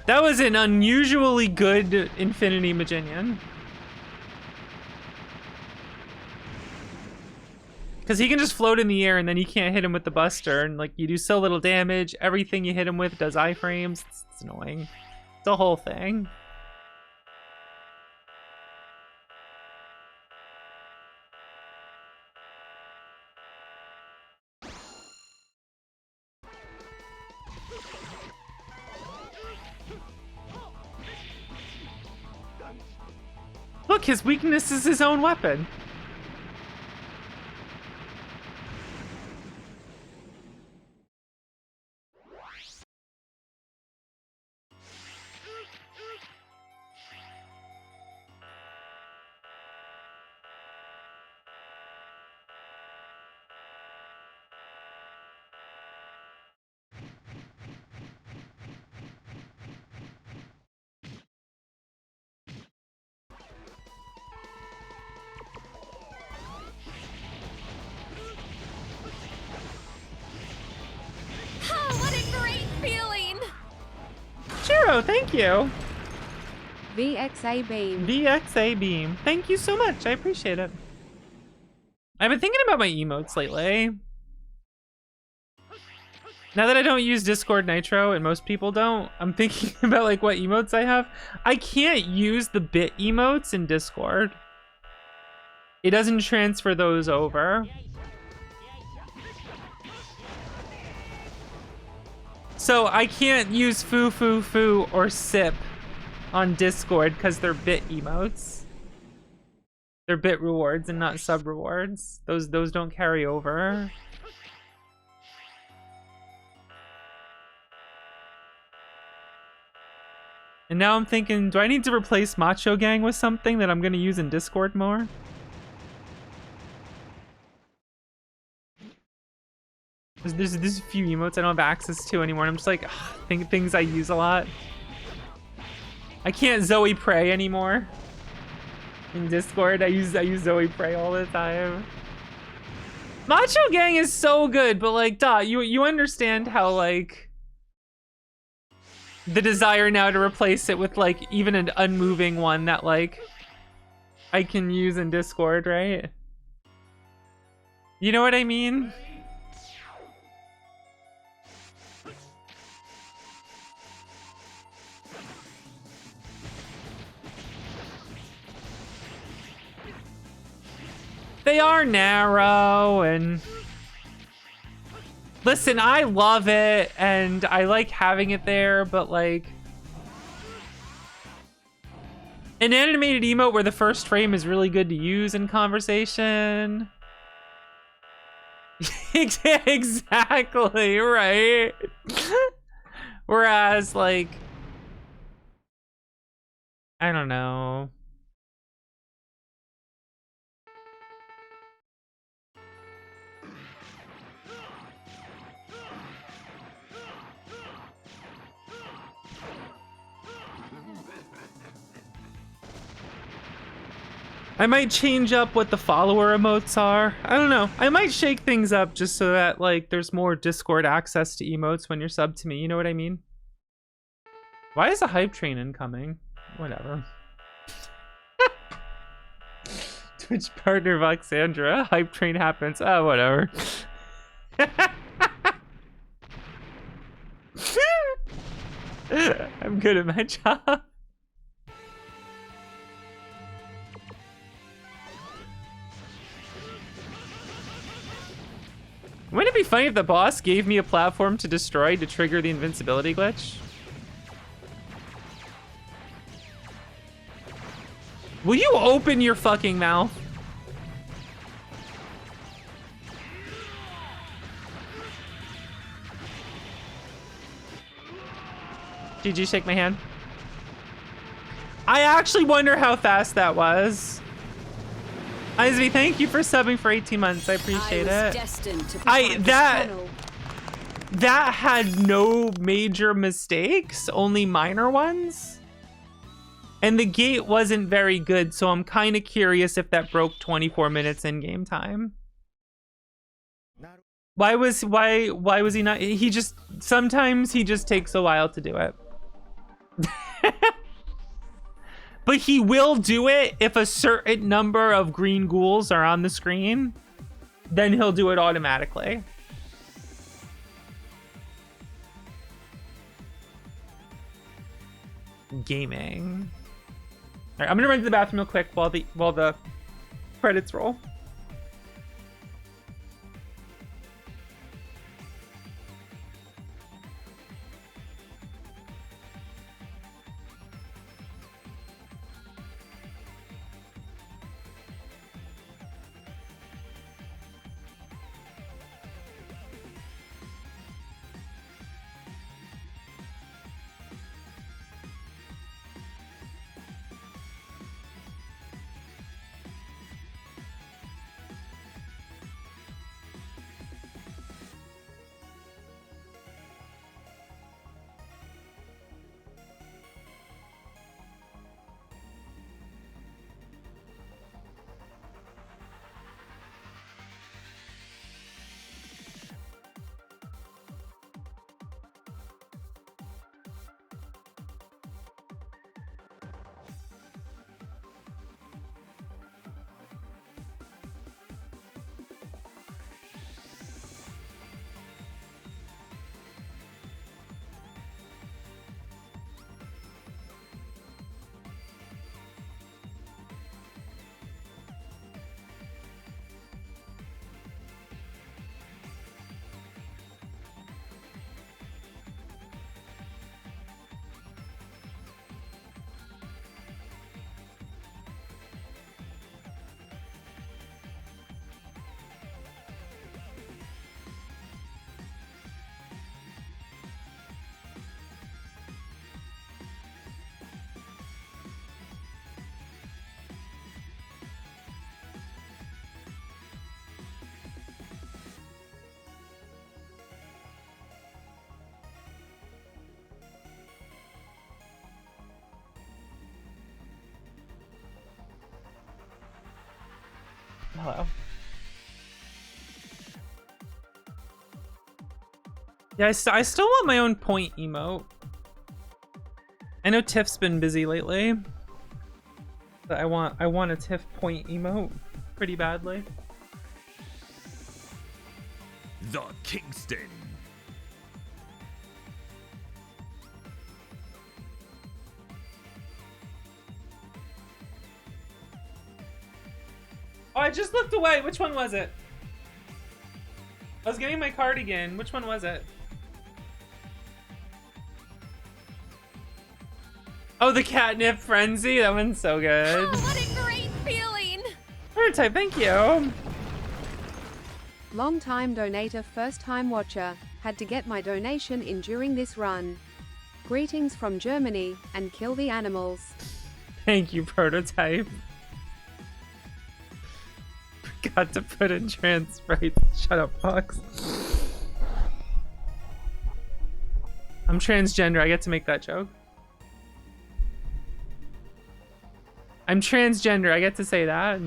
Speaker 1: That was an unusually good Infinity Maginian. Because he can just float in the air and then you can't hit him with the Buster. And like you do so little damage. Everything you hit him with does iframes. It's annoying. It's a whole thing. Look, his weakness is his own weapon.
Speaker 5: Oh, what a great feeling!
Speaker 1: Shiro, thank you.
Speaker 3: VXA Beam.
Speaker 1: VXA Beam. Thank you so much. I appreciate it. I've been thinking about my emotes lately. Now that I don't use Discord Nitro and most people don't, I'm thinking about like what emotes I have. I can't use the bit emotes in Discord. It doesn't transfer those over. So I can't use foo foo foo or sip on Discord because they're bit emotes. They're bit rewards and not sub rewards. Those don't carry over. And now I'm thinking, do I need to replace Macho Gang with something that I'm gonna use in Discord more? There's a few emotes I don't have access to anymore, and I'm just like, things I use a lot. I can't Zoe Prey anymore. In Discord, I use Zoe Prey all the time. Macho Gang is so good, but like, duh, you understand how like the desire now to replace it with like even an unmoving one that like I can use in Discord, right? You know what I mean? They are narrow and listen, I love it and I like having it there, but like an animated emote where the first frame is really good to use in conversation. Exactly, right? Whereas like, I don't know. I might change up what the follower emotes are. I don't know. I might shake things up just so that like there's more Discord access to emotes when you're subbed to me. You know what I mean? Why is a hype train incoming? Whatever. Twitch partner Voxandra. Hype train happens. Oh, whatever. I'm good at my job. Wouldn't it be funny if the boss gave me a platform to destroy to trigger the invincibility glitch? Will you open your fucking mouth? GG, shake my hand. I actually wonder how fast that was. Isby, thank you for subbing for 18 months. I appreciate it. That had no major mistakes, only minor ones. And the gate wasn't very good, so I'm kind of curious if that broke 24 minutes in game time. Why was he not? He just sometimes he just takes a while to do it. But he will do it if a certain number of green ghouls are on the screen. Then he'll do it automatically. Gaming. All right, I'm gonna run to the bathroom real quick while the credits roll. Hello. Yeah, I still want my own point emote. I know Tiff's been busy lately, but I want a Tiff point emote pretty badly.
Speaker 4: The Kingston.
Speaker 1: Oh, I just looked away. Which one was it? I was getting my cardigan. Which one was it? Oh, the catnip frenzy. That one's so good.
Speaker 5: Oh, what a great feeling!
Speaker 1: Prototype, thank you.
Speaker 3: Long time donator, first time watcher. Had to get my donation in during this run. Greetings from Germany, and kill the animals.
Speaker 1: Thank you, Prototype. Forgot to put in trans right. Shut up, Fox. I'm transgender. I get to make that joke. I'm transgender. I get to say that.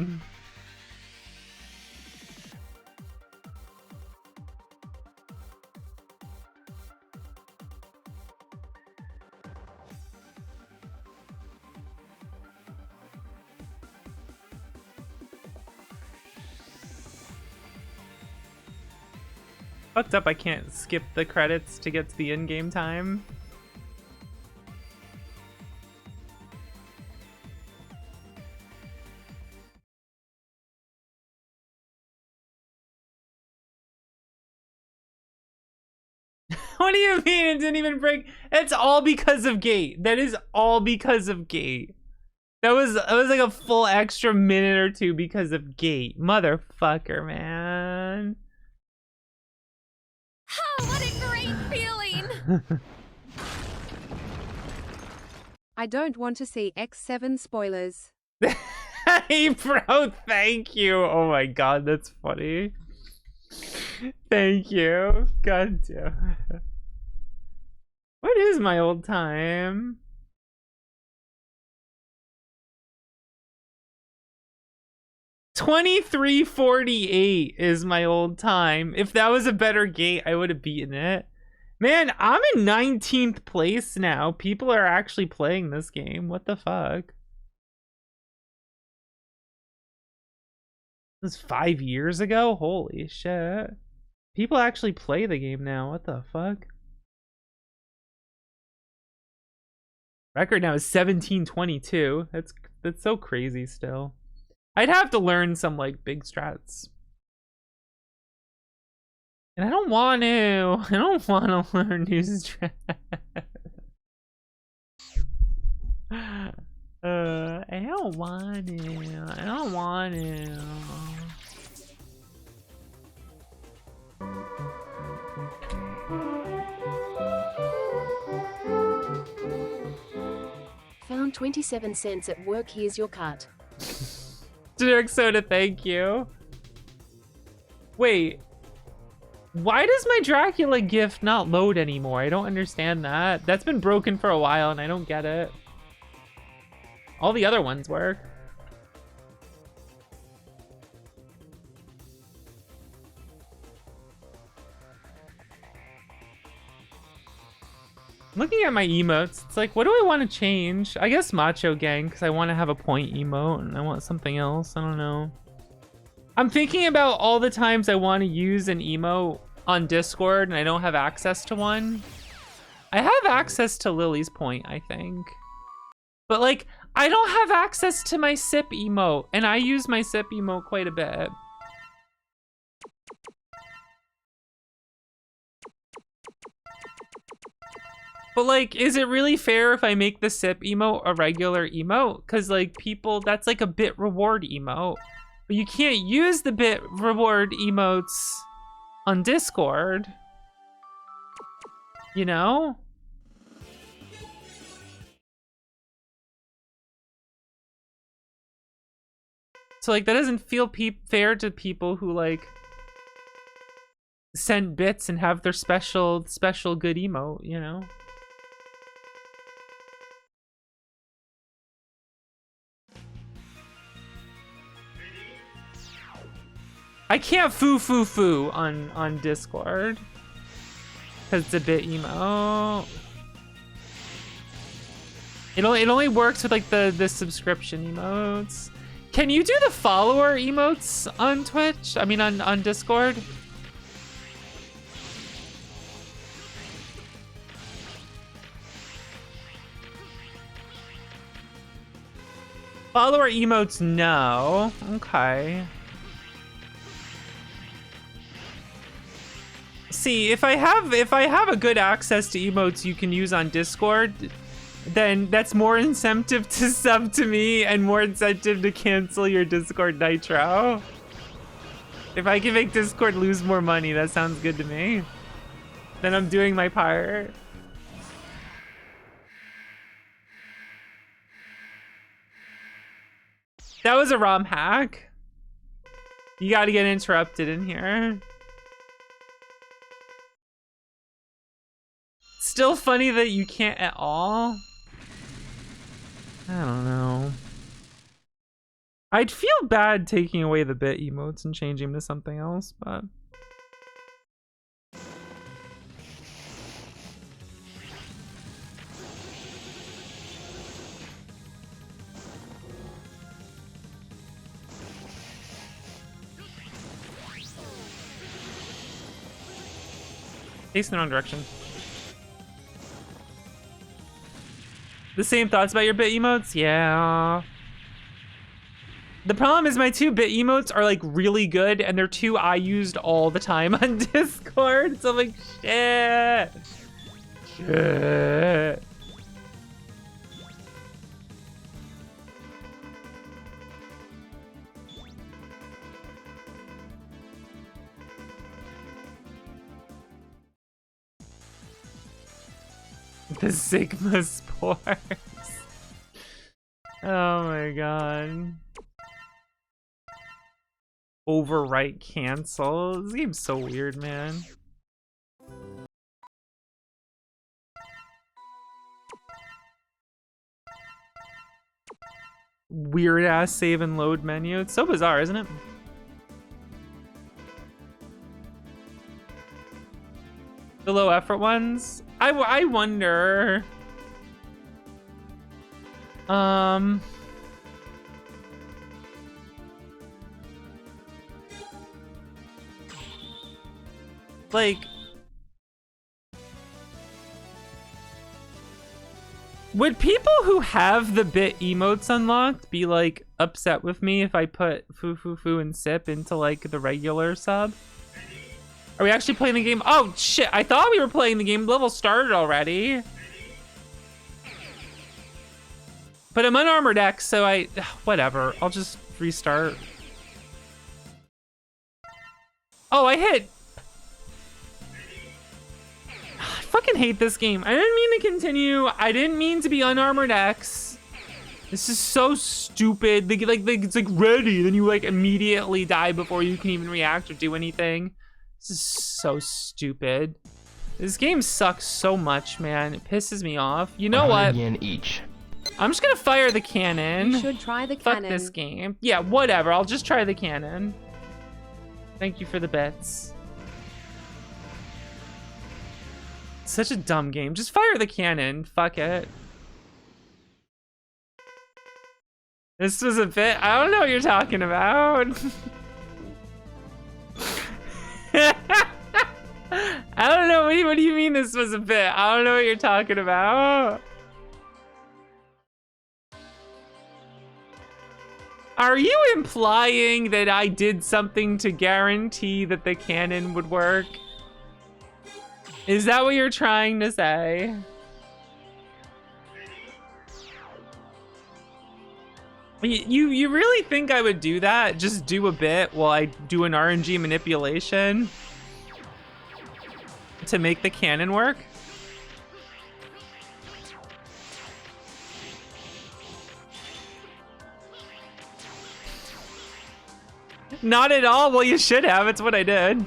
Speaker 1: Fucked up, I can't skip the credits to get to the in-game time. What do you mean it didn't even break? It's all because of Gate. That is all because of Gate. That was like a full extra minute or two because of Gate. Motherfucker, man.
Speaker 5: Oh, what a great feeling!
Speaker 3: I don't want to see X7 spoilers.
Speaker 1: Hey, bro, thank you. Oh my god, that's funny. Thank you. God damn. What is my old time? $23.48 is my old time. If that was a better gate, I would have beaten it. Man, I'm in 19th place now. People are actually playing this game. What the fuck? This was 5 years ago? Holy shit. People actually play the game now. What the fuck? Record now is 1722. That's so crazy still. I'd have to learn some like big strats. And I don't want to. I don't want to learn new strats. I don't want to. I don't want to.
Speaker 6: Found 27 cents at work, here's your cut.
Speaker 1: Generic soda, thank you. Wait. Why does my Dracula gift not load anymore? I don't understand that. That's been broken for a while and I don't get it. All the other ones work. Looking at my emotes, it's like, what do I want to change? I guess Macho Gang, because I want to have a point emote and I want something else. I don't know. I'm thinking about all the times I want to use an emote on Discord and I don't have access to one. I have access to Lily's point, I think. But like, I don't have access to my sip emote and I use my sip emote quite a bit. But like, is it really fair if I make the sip emote a regular emote? Cause like people, that's like a bit reward emote. But you can't use the bit reward emotes on Discord. You know? So like that doesn't feel fair to people who like send bits and have their special good emote, you know? I can't foo on Discord. Cause it's a bit emo. It only works with like the subscription emotes. Can you do the follower emotes on Twitch? I mean on Discord? Follower emotes, no. Okay. See, if I have a good access to emotes you can use on Discord, then that's more incentive to sub to me and more incentive to cancel your Discord Nitro. If I can make Discord lose more money, that sounds good to me. Then I'm doing my part. That was a ROM hack. You gotta get interrupted in here. Still funny that you can't at all. I don't know. I'd feel bad taking away the bit emotes and changing them to something else, but... Face in the wrong direction. The same thoughts about your bit emotes? Yeah. The problem is my 2-bit emotes are like really good and they're 2 I used all the time on Discord. So I'm like, shit. Shit. The Sigma Sports. Oh my god. Overwrite cancel. This game's so weird, man. Weird ass save and load menu. It's so bizarre, isn't it? The low effort ones? I wonder. Like, would people who have the bit emotes unlocked be like upset with me if I put foo and sip into like the regular sub? Are we actually playing the game? Oh shit, I thought we were playing the game. Level started already. But I'm unarmored X, so whatever. I'll just restart. Oh, I hit. I fucking hate this game. I didn't mean to continue. I didn't mean to be unarmored X. This is so stupid. It's like ready, then you like immediately die before you can even react or do anything. This is so stupid. This game sucks so much, man. It pisses me off. You know what?
Speaker 7: Yen each.
Speaker 1: I'm just gonna fire the cannon.
Speaker 3: You should try the
Speaker 1: Fuck
Speaker 3: cannon.
Speaker 1: this game. Yeah, whatever. I'll just try the cannon. Thank you for the bits. Such a dumb game. Just fire the cannon. Fuck it. This was a bit. I don't know what you're talking about. I don't know. What do you mean this was a bit? I don't know what you're talking about. Are you implying that I did something to guarantee that the cannon would work? Is that what you're trying to say? You really think I would do that? Just do a bit while I do an RNG manipulation to make the cannon work? Not at all. Well, you should have. It's what I did.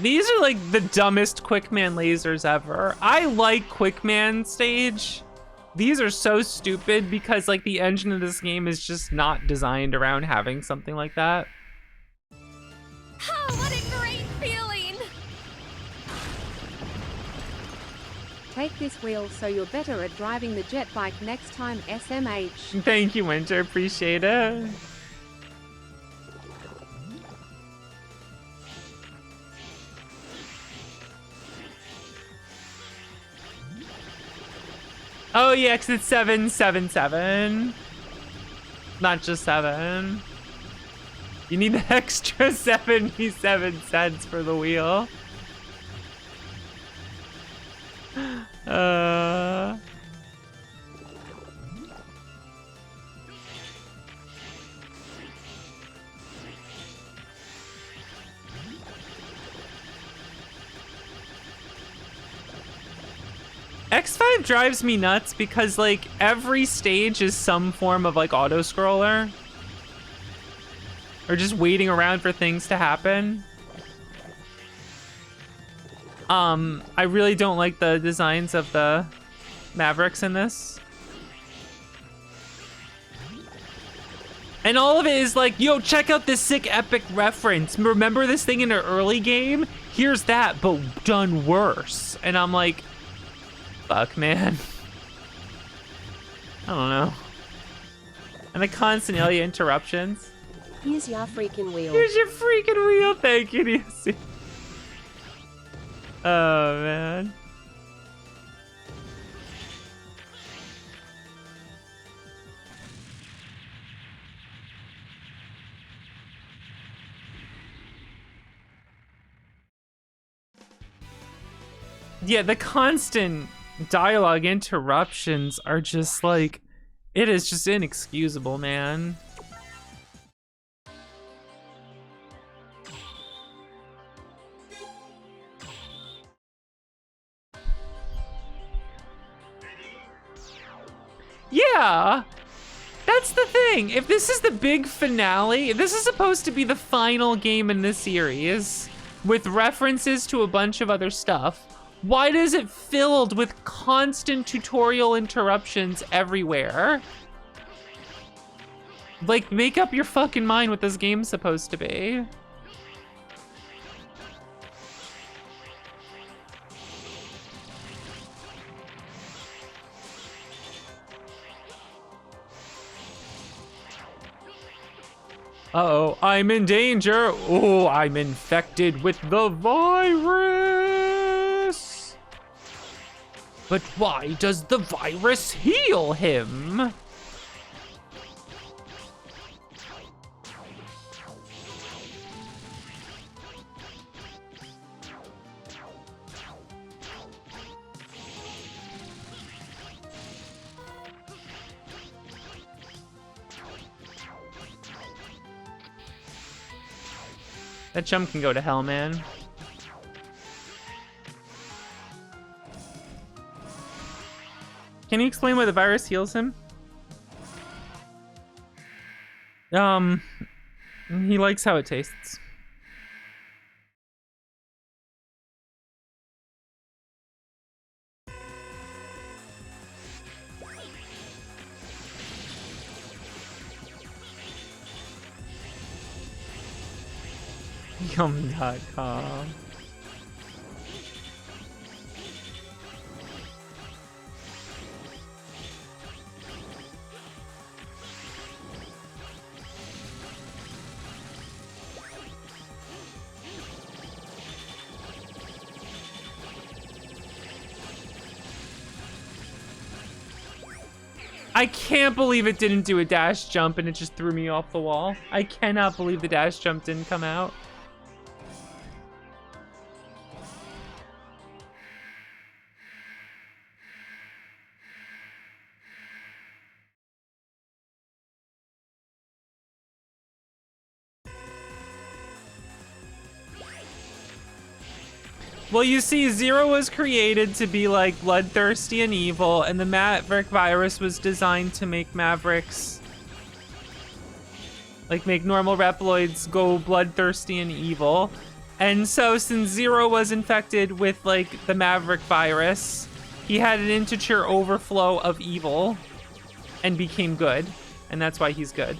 Speaker 1: These are like the dumbest Quickman lasers ever. I like Quickman stage. These are so stupid because like the engine of this game is just not designed around having something like that.
Speaker 5: Oh, what a great feeling!
Speaker 3: Take this wheel so you're better at driving the jet bike next time, SMH.
Speaker 1: Thank you, Winter. Appreciate it. Oh yeah, 'cause it's 777. Not just 7. You need the extra 77 cents for the wheel. X5 drives me nuts because like every stage is some form of like auto scroller or just waiting around for things to happen. I really don't like the designs of the Mavericks in this. And all of it is like, yo, check out this sick epic reference. Remember this thing in an early game? Here's that, but done worse. And I'm like, fuck, man. I don't know. And the constant alien interruptions.
Speaker 6: Here's your freaking wheel.
Speaker 1: Here's your freaking wheel. Thank you, Nancy. Oh, man. Yeah, the constant dialogue interruptions are just like, it is just inexcusable, man. Yeah, that's the thing. If this is the big finale, if this is supposed to be the final game in this series with references to a bunch of other stuff, why is it filled with constant tutorial interruptions everywhere? Like, make up your fucking mind what this game's supposed to be. Uh-oh, I'm in danger. Oh, I'm infected with the virus. But why does the virus heal him? That jump can go to hell, man. Can you explain why the virus heals him? He likes how it tastes. Yum.com. I can't believe it didn't do a dash jump and it just threw me off the wall. I cannot believe the dash jump didn't come out. Well, you see, Zero was created to be like bloodthirsty and evil, and the Maverick virus was designed to make Mavericks, like make normal Reploids go bloodthirsty and evil. And so since Zero was infected with like the Maverick virus, he had an integer overflow of evil and became good. And that's why he's good.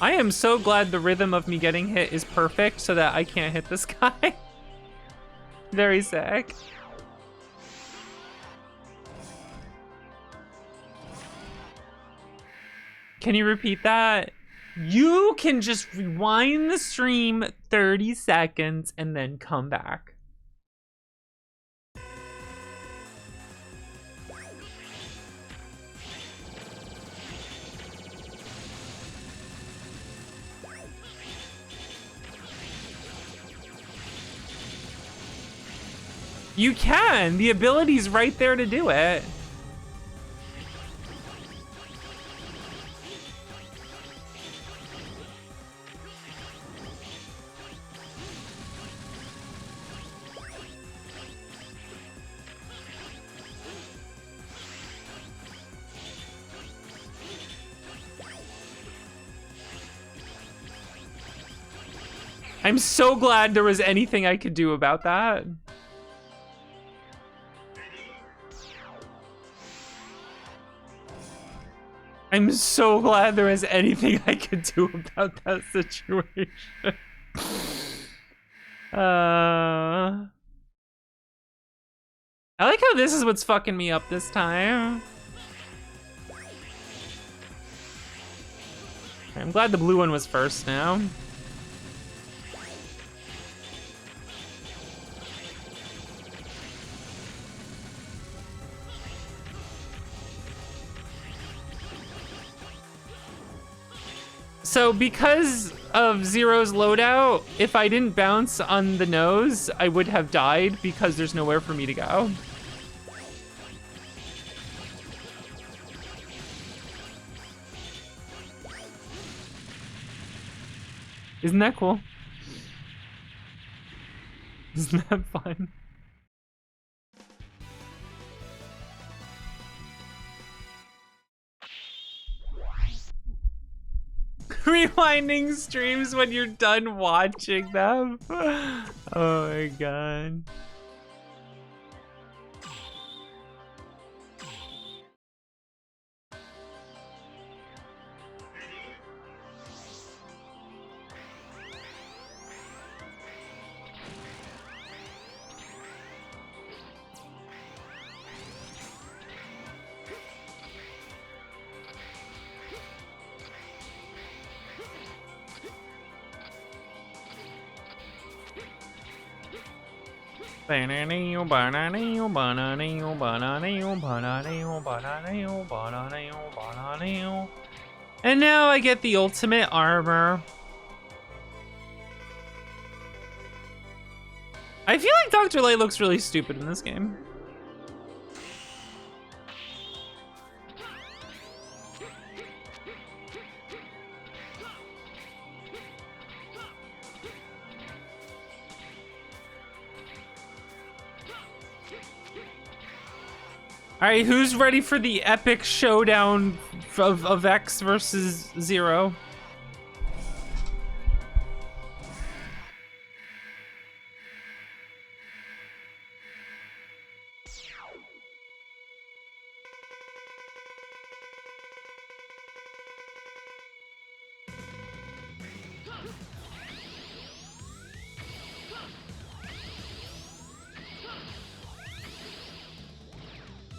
Speaker 1: I am so glad the rhythm of me getting hit is perfect so that I can't hit this guy. Very sick. Can you repeat that? You can just rewind the stream 30 seconds and then come back. You can. The ability's right there to do it. I'm so glad there was anything I could do about that. I'm so glad there was anything I could do about that situation. I like how this is what's fucking me up this time. I'm glad the blue one was first now. So because of Zero's loadout, if I didn't bounce on the nose, I would have died because there's nowhere for me to go. Isn't that cool? Isn't that fun? Rewinding streams when you're done watching them. Oh my god. And now I get the ultimate armor. I feel like Dr. Light looks really stupid in this game. All right, who's ready for the epic showdown of X versus Zero?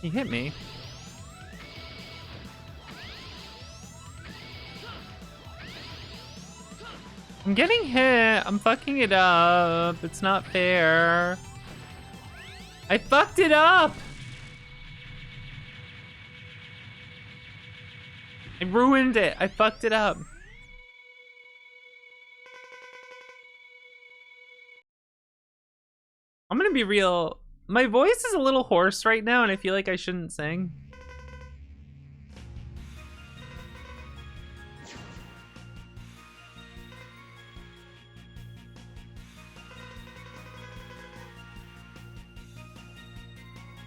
Speaker 1: He hit me. I'm getting hit. I'm fucking it up. It's not fair. I fucked it up. I ruined it. I fucked it up. I'm gonna be real. My voice is a little hoarse right now, and I feel like I shouldn't sing.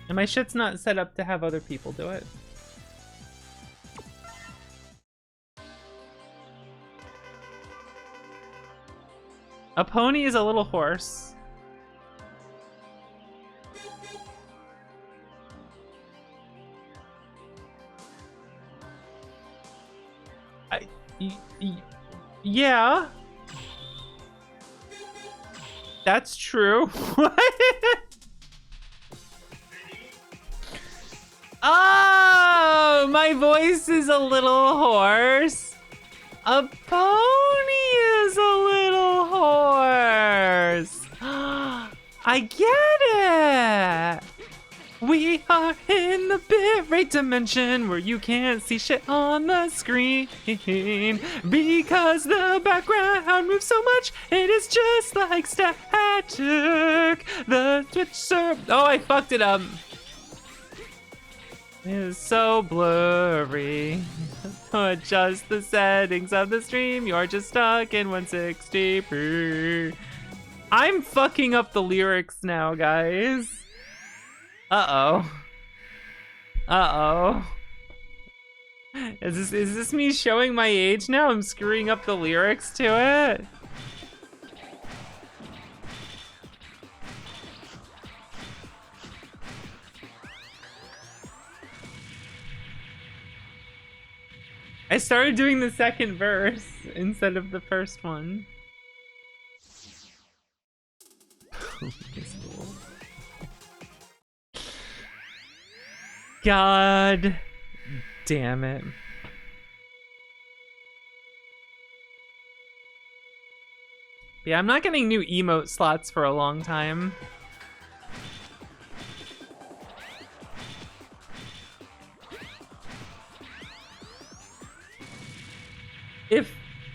Speaker 1: And my shit's not set up to have other people do it. A pony is a little horse. Yeah. That's true. What? Oh, my voice is a little hoarse. A pony is a little horse. I get it. We are in the bitrate dimension where you can't see shit on the screen because the background moves so much it is just like static. The Twitch server. Oh, I fucked it up. It is so blurry. Adjust the settings of the stream. You're just stuck in 160p. I'm fucking up the lyrics now, guys. Uh-oh. Uh-oh. Is this me showing my age now? I'm screwing up the lyrics to it? I started doing the second verse instead of the first one. God damn it. Yeah, I'm not getting new emote slots for a long time.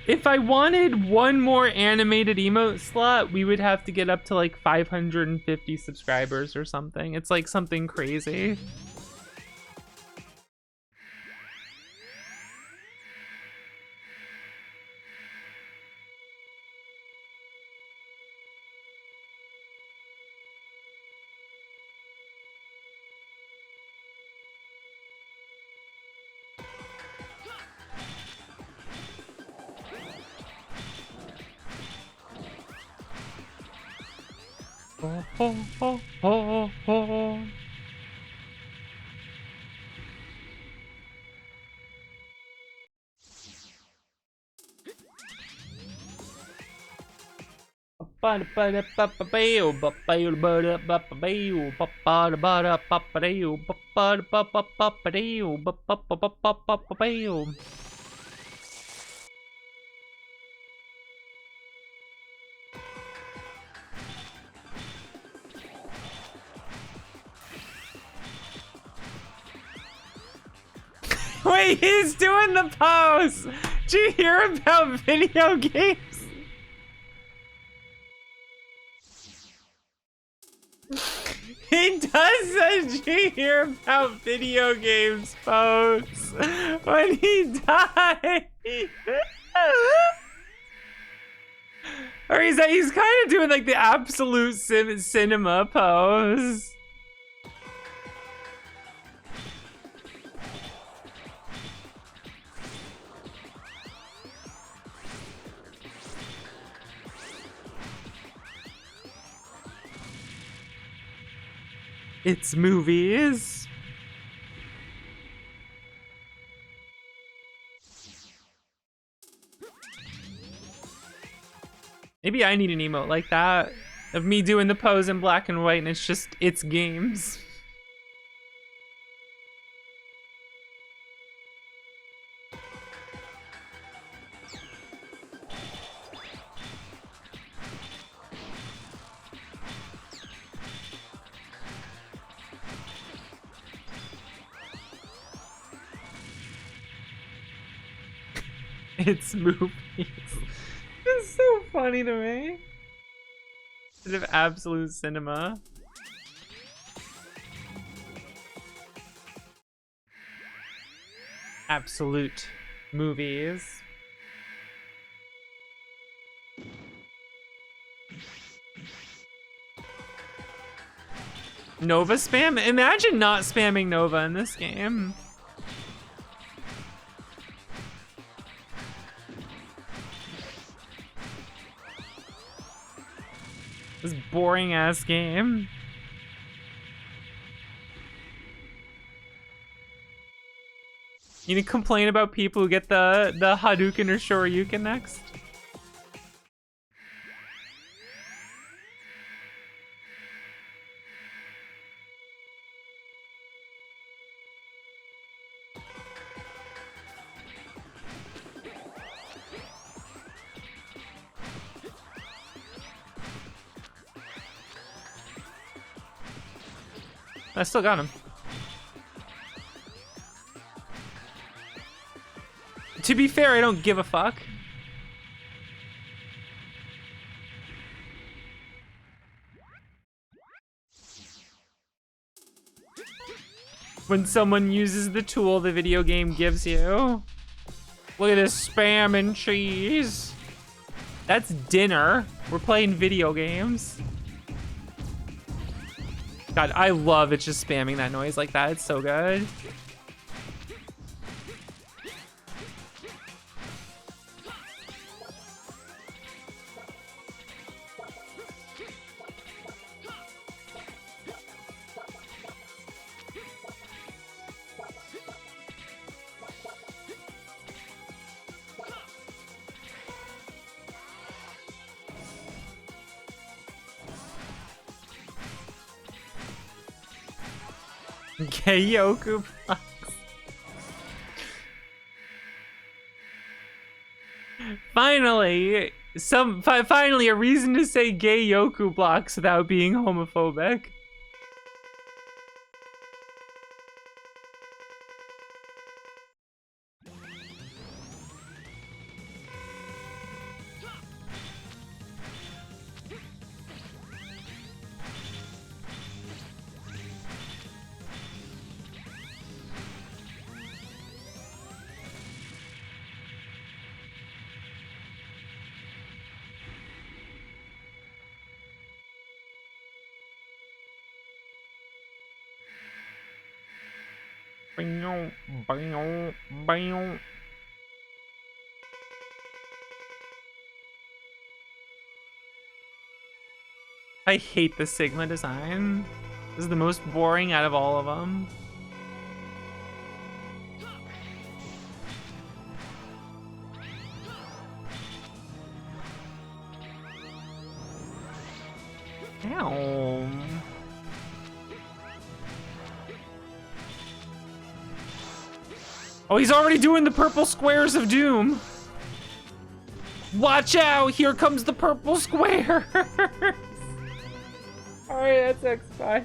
Speaker 1: If I wanted one more animated emote slot, we would have to get up to like 550 subscribers or something. It's like something crazy. Oh, oh, oh, oh, oh. Wait, he's doing the pose! Did you hear about video games? He does a "Did you hear about video games" pose when he died. Or he's kind of doing like the absolute cinema pose. It's movies. Maybe I need an emote like that of me doing the pose in black and white, and it's games. It's movies. It's so funny to me. Instead of absolute cinema. Absolute movies. Nova spam? Imagine not spamming Nova in this game. This boring ass game. You need to complain about people who get the Hadouken or Shoryuken next? I still got him. To be fair, I don't give a fuck. When someone uses the tool the video game gives you. Look at this spam and cheese. That's dinner. We're playing video games. God, I love it just spamming that noise like that. It's so good. Gayoku blocks. Finally, finally a reason to say gay Yoku blocks without being homophobic. I hate the Sigma design. This is the most boring out of all of them. Ow. Oh, he's already doing the purple squares of doom. Watch out, here comes the purple square. Alright, that's X5.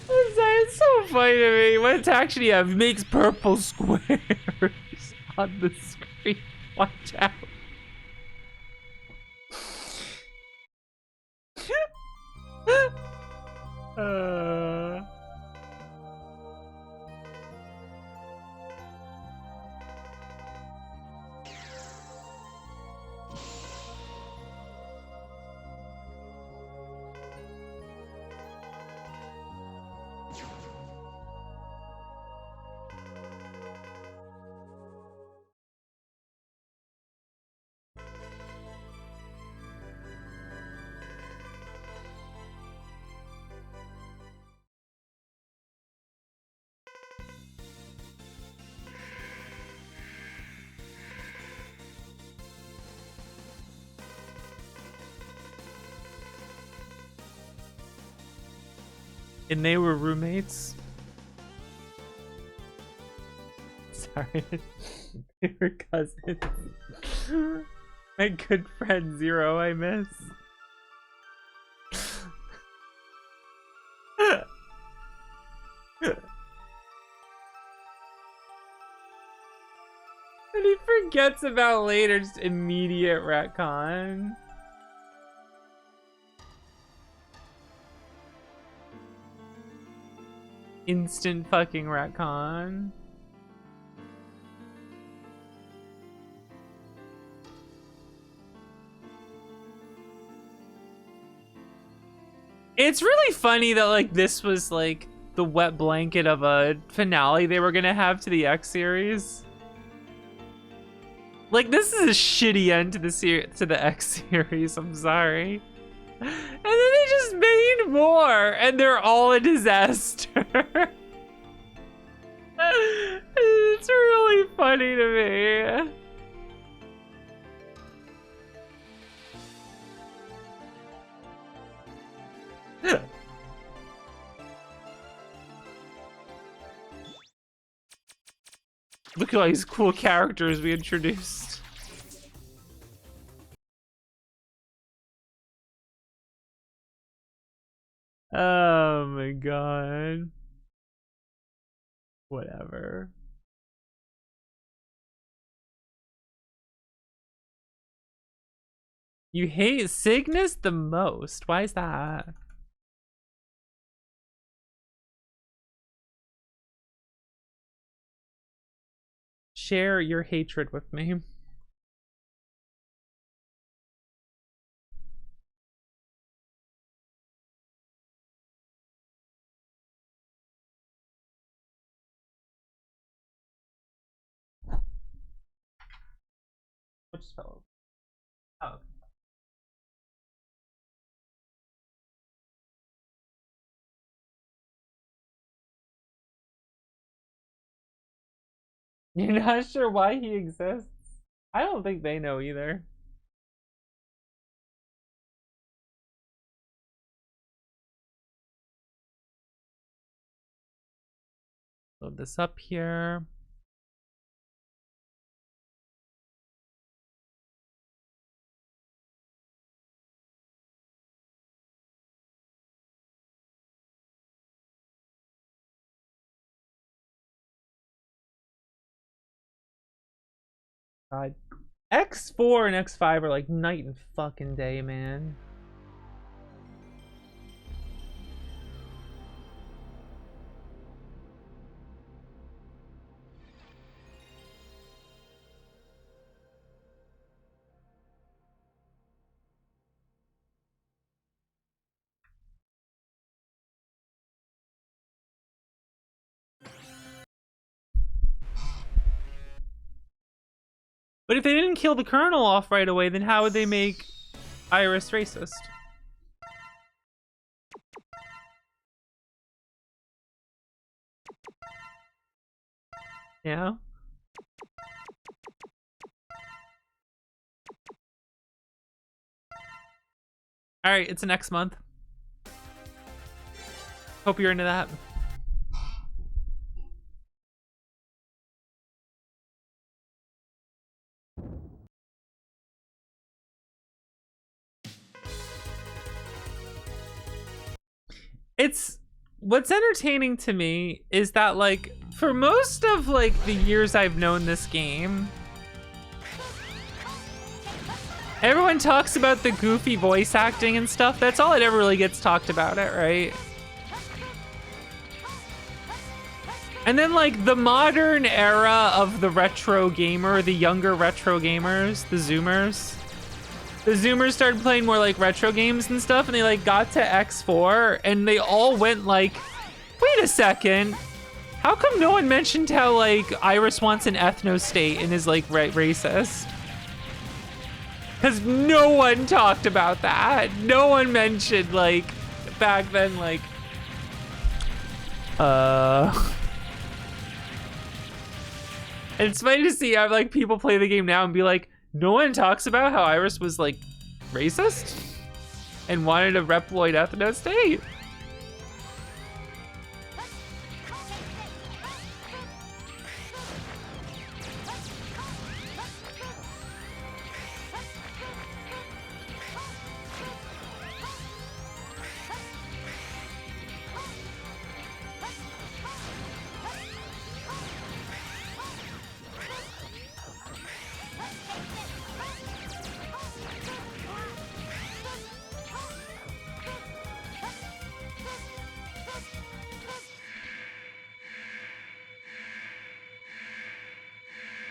Speaker 1: It's so funny to me. What attack should he have? He makes purple squares on the screen. Watch out. And they were roommates. Sorry. They were cousins. My good friend Zero, I miss. And he forgets about later, just immediate retcon. Instant fucking retcon. It's really funny that like this was like the wet blanket of a finale they were gonna have to the X series. Like this is a shitty end to the X series. I'm sorry. then they just made more, and they're all a disaster. It's really funny to me. Look at all these cool characters we introduced. Oh my god. Whatever. You hate Cygnus the most. Why is that? Share your hatred with me. Which spell? Oh. You're not sure why he exists? I don't think they know either. Load this up here. God. X4 and X5 are like night and fucking day, man. But if they didn't kill the colonel off right away, then how would they make Iris racist? Yeah. All right, it's next month. Hope you're into that. It's what's entertaining to me is that like for most of like the years I've known this game, everyone talks about the goofy voice acting and stuff. That's all it ever really gets talked about it, right? And then like the modern era of the retro gamer, the younger retro gamers, the Zoomers. The Zoomers started playing more like retro games and stuff, and they like got to X4 and they all went like, wait a second, how come no one mentioned how like Iris wants an ethno state and is like racist? Because no one talked about that. No one mentioned like back then like, And it's funny to see how like people play the game now and be like, no one talks about how Iris was like racist and wanted a Reploid ethno state.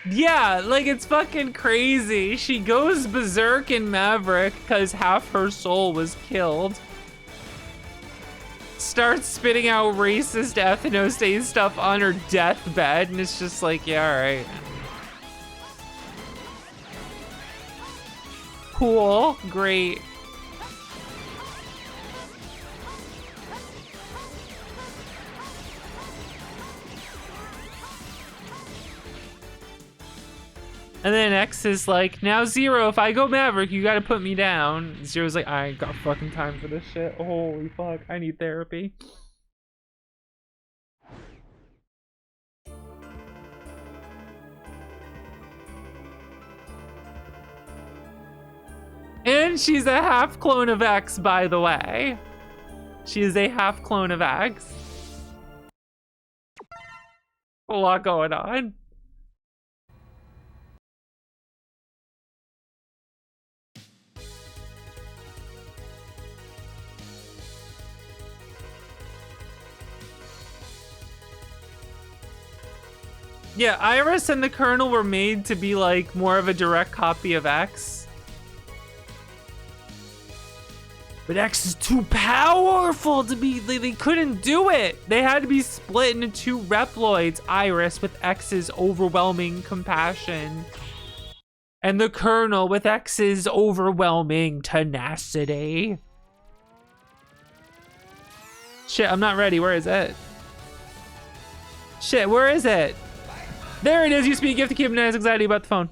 Speaker 1: Yeah, like it's fucking crazy. She goes berserk in Maverick because half her soul was killed. Starts spitting out racist ethno-state stuff on her deathbed, and it's just like, yeah, alright. Cool, great. And then X is like, now Zero, if I go Maverick, you gotta put me down. Zero's like, I ain't got fucking time for this shit. Holy fuck, I need therapy. And she's a half clone of X, by the way. She is a half clone of X. A lot going on. Yeah, Iris and the Colonel were made to be like more of a direct copy of X. But X is too powerful to be, they couldn't do it. They had to be split into two Reploids, Iris with X's overwhelming compassion, and the Colonel with X's overwhelming tenacity. Shit, I'm not ready, where is it? Shit, where is it? There it is, used to be a gift to keep Nana's anxiety about the phone.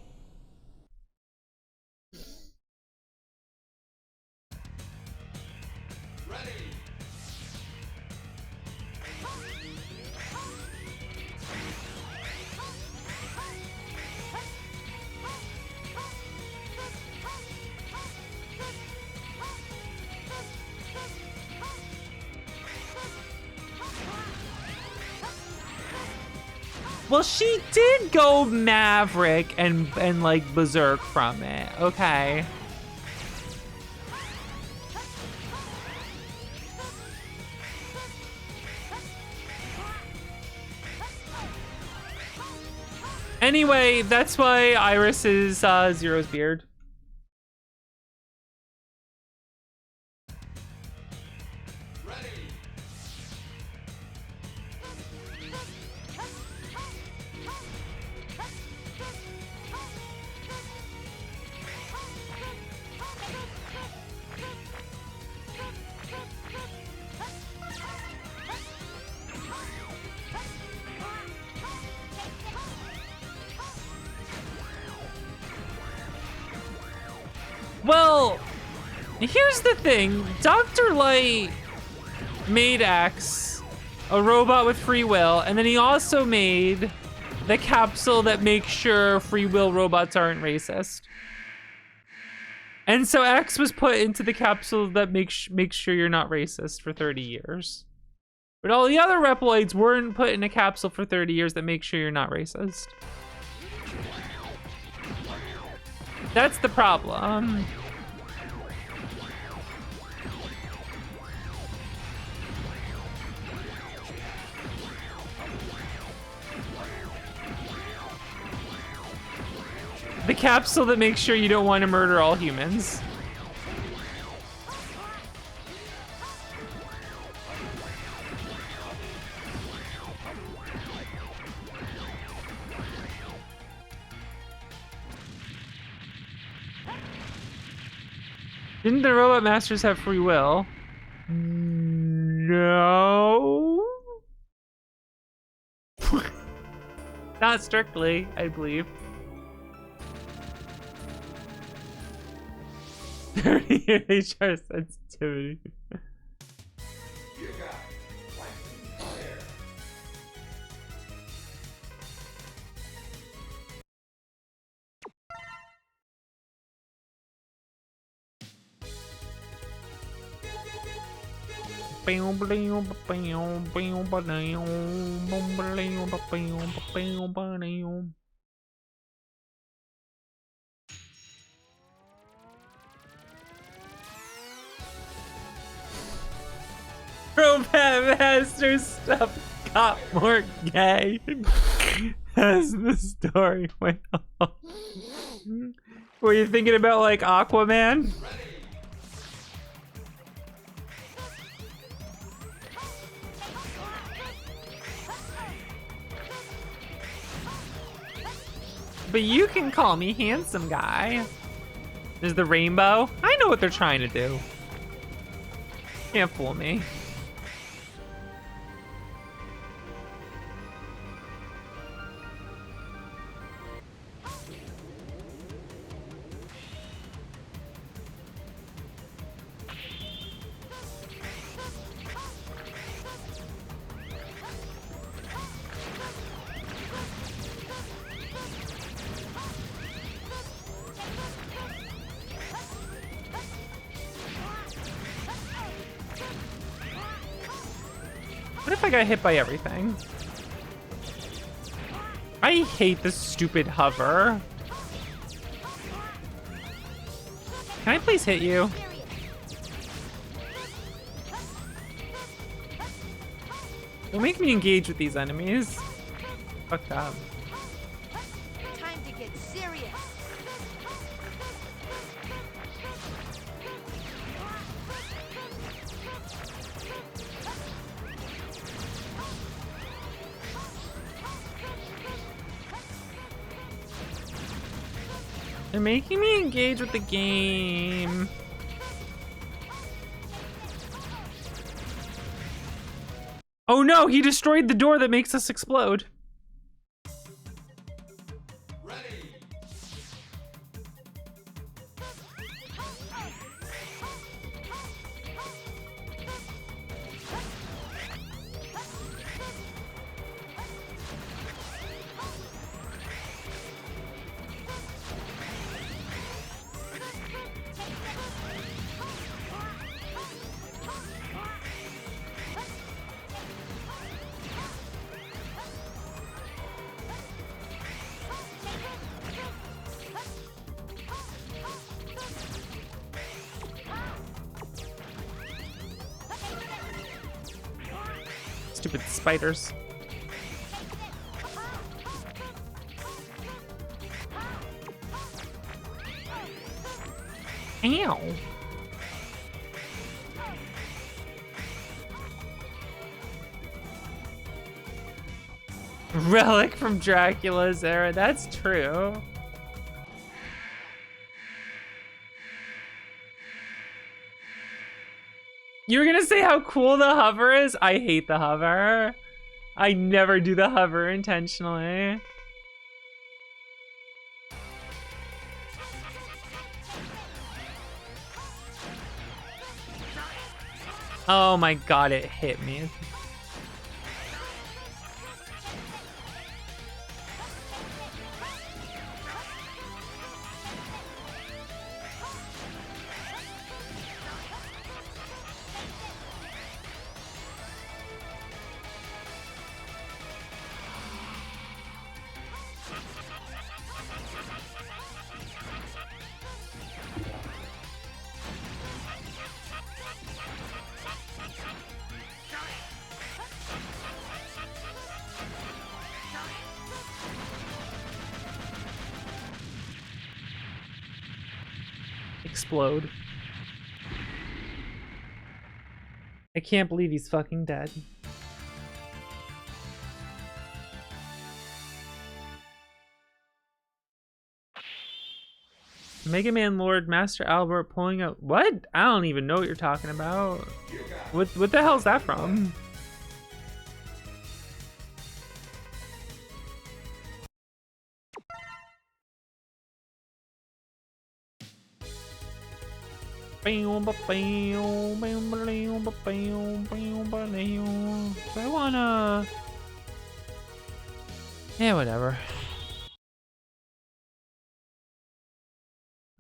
Speaker 1: Well, she did go Maverick and like Berserk from it. Okay. Anyway, that's why Iris is Zero's beard. Well, here's the thing. Dr. Light made X a robot with free will, and then he also made the capsule that makes sure free will robots aren't racist. And so X was put into the capsule that makes sure you're not racist for 30 years. But all the other Reploids weren't put in a capsule for 30 years that makes sure you're not racist. That's the problem. The capsule that makes sure you don't want to murder all humans. Didn't the Robot Masters have free will? No. Not strictly, I believe. 30 HR sensitivity. Robot Master stuff got more gay as the story went on. Were you thinking about like Aquaman? But you can call me handsome guy. There's the rainbow. I know what they're trying to do. Can't fool me. I got hit by everything. I hate this stupid hover. Can I please hit you? Don't make me engage with these enemies. Fuck that.
Speaker 5: Time to get serious.
Speaker 1: They're making me engage with the game. Oh no, he destroyed the door that makes us explode. Stupid spiders. Ow. Relic from Dracula's era, that's true. You were gonna say how cool the hover is? I hate the hover. I never do the hover intentionally. Oh my god, it hit me. Explode. I can't believe he's fucking dead. Mega Man Lord Master Albert pulling out what? I don't even know what you're talking about. What the hell's that from? I wanna... Yeah, whatever.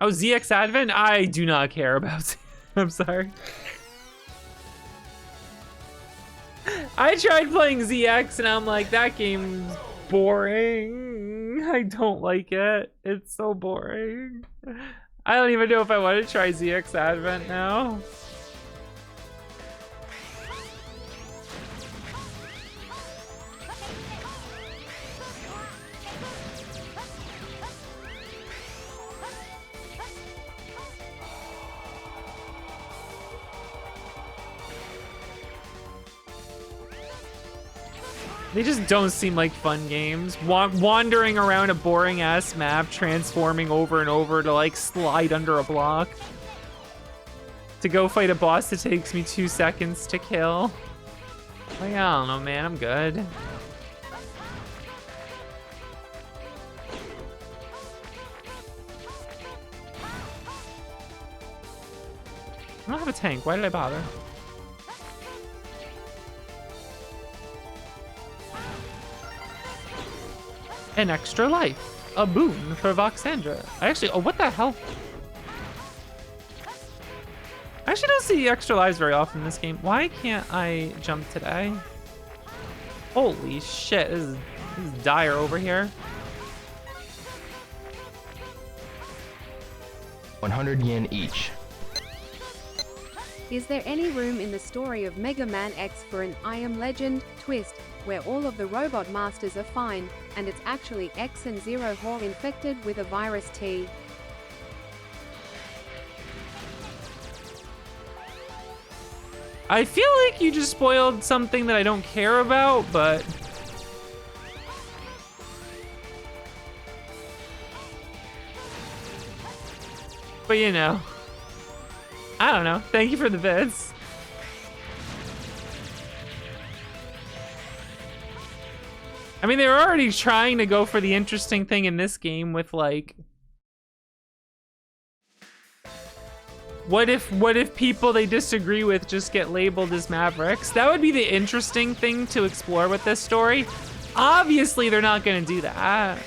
Speaker 1: Oh, ZX Advent? I do not care about... I'm sorry. I tried playing ZX and I'm like, that game's boring. I don't like it. It's so boring. I don't even know if I want to try ZX Advent now. They just don't seem like fun games. Wandering around a boring ass map, transforming over and over to like slide under a block. To go fight a boss that takes me 2 seconds to kill. Like, I don't know, man, I'm good. I don't have a tank, why did I bother? An extra life. A boon for Voxandra. I actually, oh, what the hell? I actually don't see extra lives very often in this game. Why can't I jump today? Holy shit, this is dire over here.
Speaker 7: 100 yen each.
Speaker 3: Is there any room in the story of Mega Man X for an I Am Legend twist, where all of the robot masters are fine, and it's actually X and Zero Hall infected with a virus T?
Speaker 1: I feel like you just spoiled something that I don't care about, but... But you know. I don't know. Thank you for the bits. I mean, they were already trying to go for the interesting thing in this game with like... What if people they disagree with just get labeled as Mavericks? That would be the interesting thing to explore with this story. Obviously, they're not gonna do that.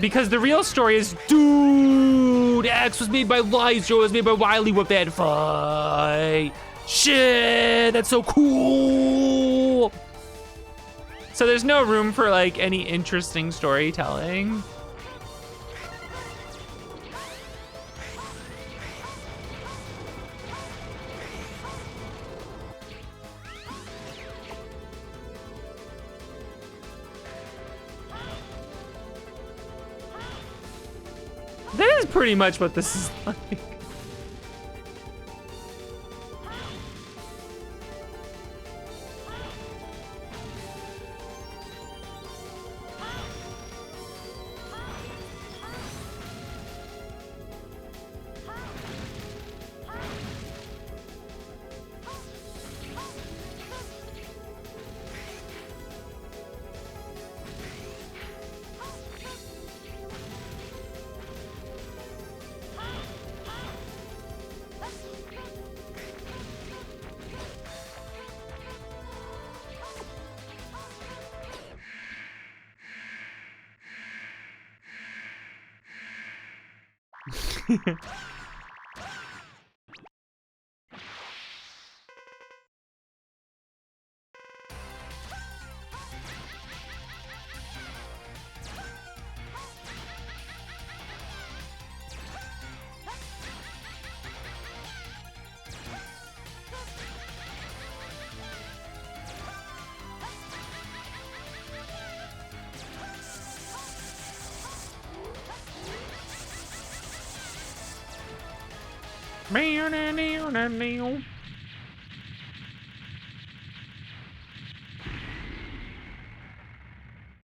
Speaker 1: Because the real story is, dude, X was made by Lysor, was made by Wily with that fight. Shit, that's so cool. So there's no room for like any interesting storytelling. That is pretty much what this is like.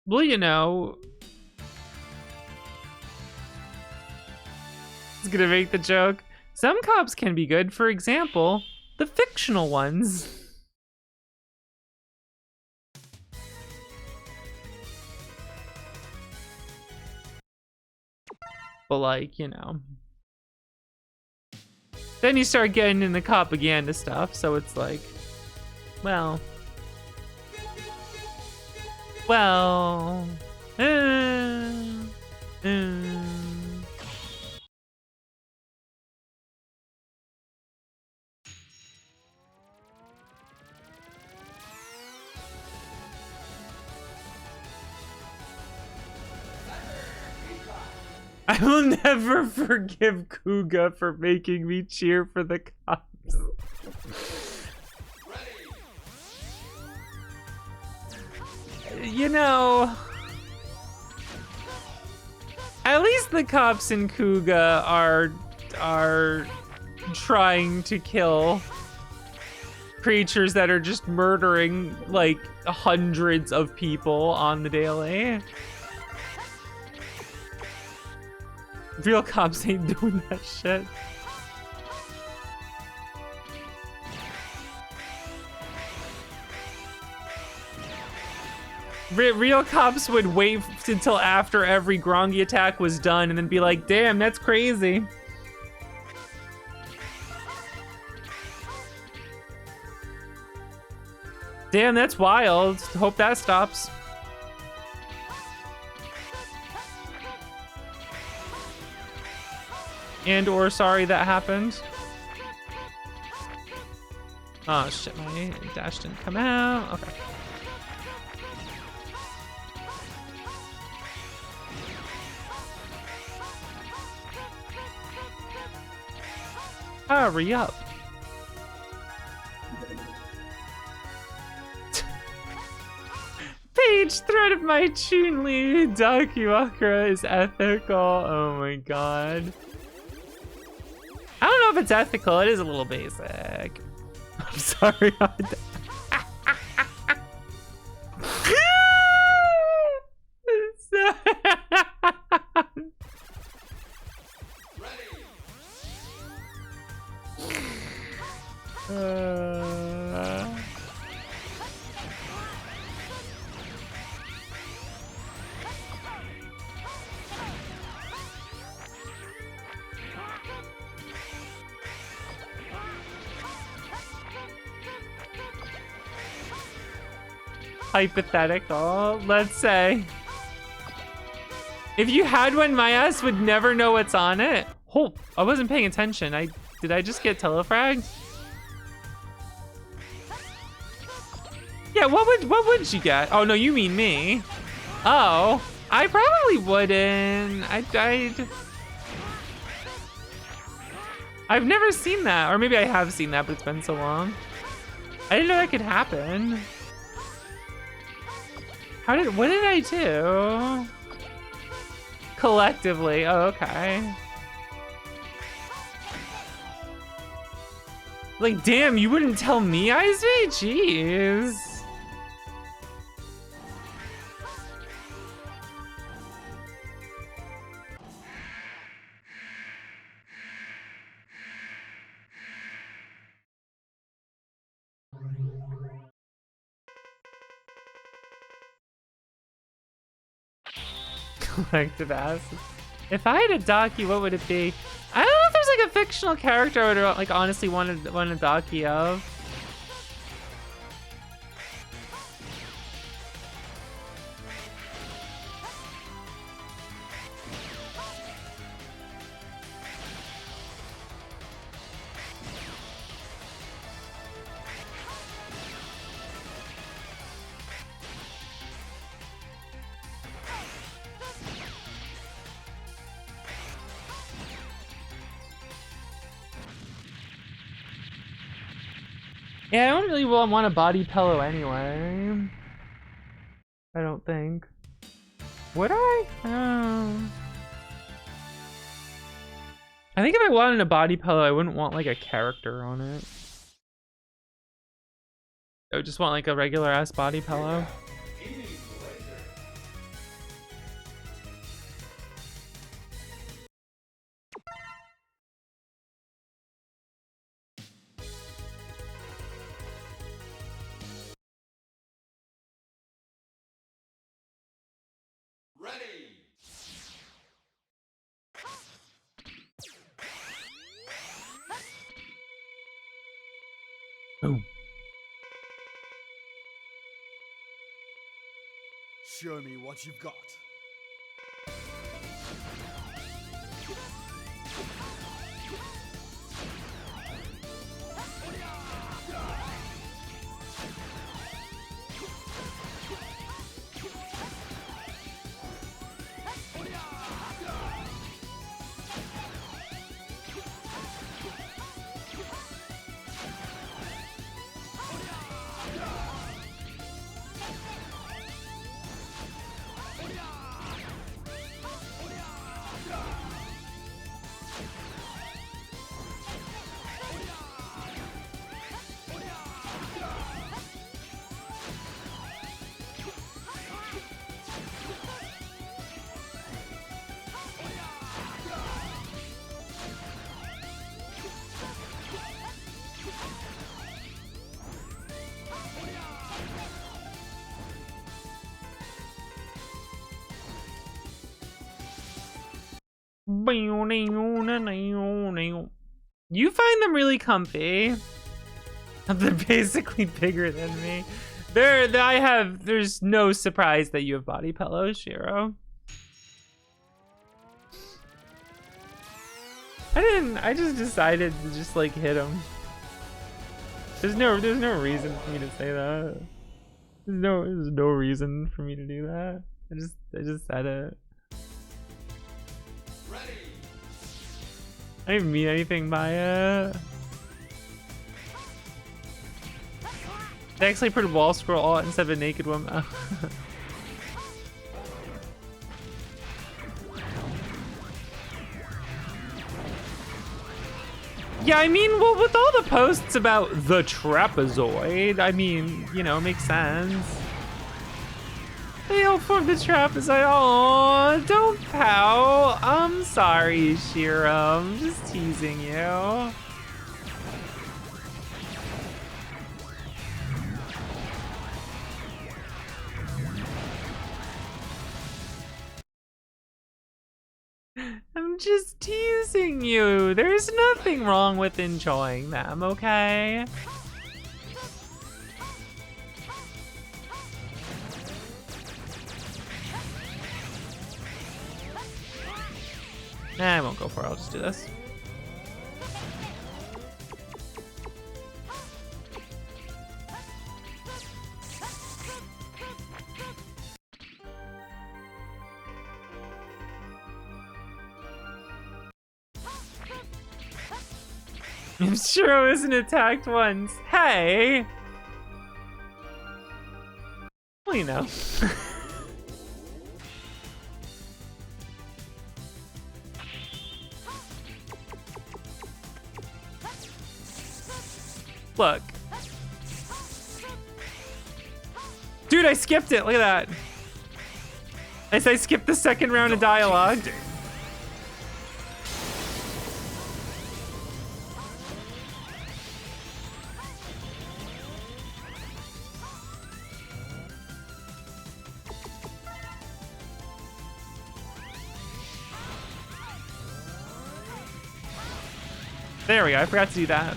Speaker 1: Well, you know, it's gonna make the joke. Some cops can be good, for example, the fictional ones. But like, you know. Then you start getting in the propaganda stuff, so it's like, well, I will never forgive Kuga for making me cheer for the cops. You know, at least the cops in Kuga are trying to kill creatures that are just murdering like hundreds of people on the daily. Real cops ain't doing that shit. Real cops would wait until after every Grongi attack was done and then be like, damn, that's crazy. Damn, that's wild. Hope that stops. And or sorry that happened. Oh shit, my dash didn't come out. Okay. Hurry up. Page thread of my Chun-Li Dakimakura is ethical. Oh my god. I don't know if it's ethical. It is a little basic. I'm sorry. Hypothetical, let's say. If you had one, my ass would never know what's on it. Oh, I wasn't paying attention. Did I just get telefragged? Yeah, what would you get? Oh no, you mean me. Oh, I probably wouldn't. I've never seen that, or maybe I have seen that, but it's been so long. I didn't know that could happen. What did I do? Collectively, oh, okay. Like, damn, you wouldn't tell me, Izzy? Jeez. Collective acid. If I had a Daki, what would it be? I don't know if there's like a fictional character I would like honestly want a Daki of. Yeah, I don't really want a body pillow anyway. I don't think. Would I? I think if I wanted a body pillow, I wouldn't want like a character on it. I would just want like a regular ass body pillow. Boom.
Speaker 4: Show me what you've got. You find them really comfy. They're basically bigger than me. There's no surprise that you have body pillows, Shiro. I just decided to just like hit him. There's no reason for me to say that. There's no reason for me to do that. I just said it. I didn't mean anything by it. They actually put a wall scroll alt instead of a naked woman. Yeah, I mean, well, with all the posts about the trapezoid, I mean, you know, it makes sense. They all formed the trapezoid. Oh, don't pout. I'm sorry, Shiro. I'm just teasing you. I'm just teasing you. There's nothing wrong with enjoying them, okay? Nah, I won't go for it. I'll just do this. I'm sure I wasn't attacked once. Hey! Well, you know. Look. Dude, I skipped it. Look at that. I skipped the second round of dialogue. There we go. I forgot to do that.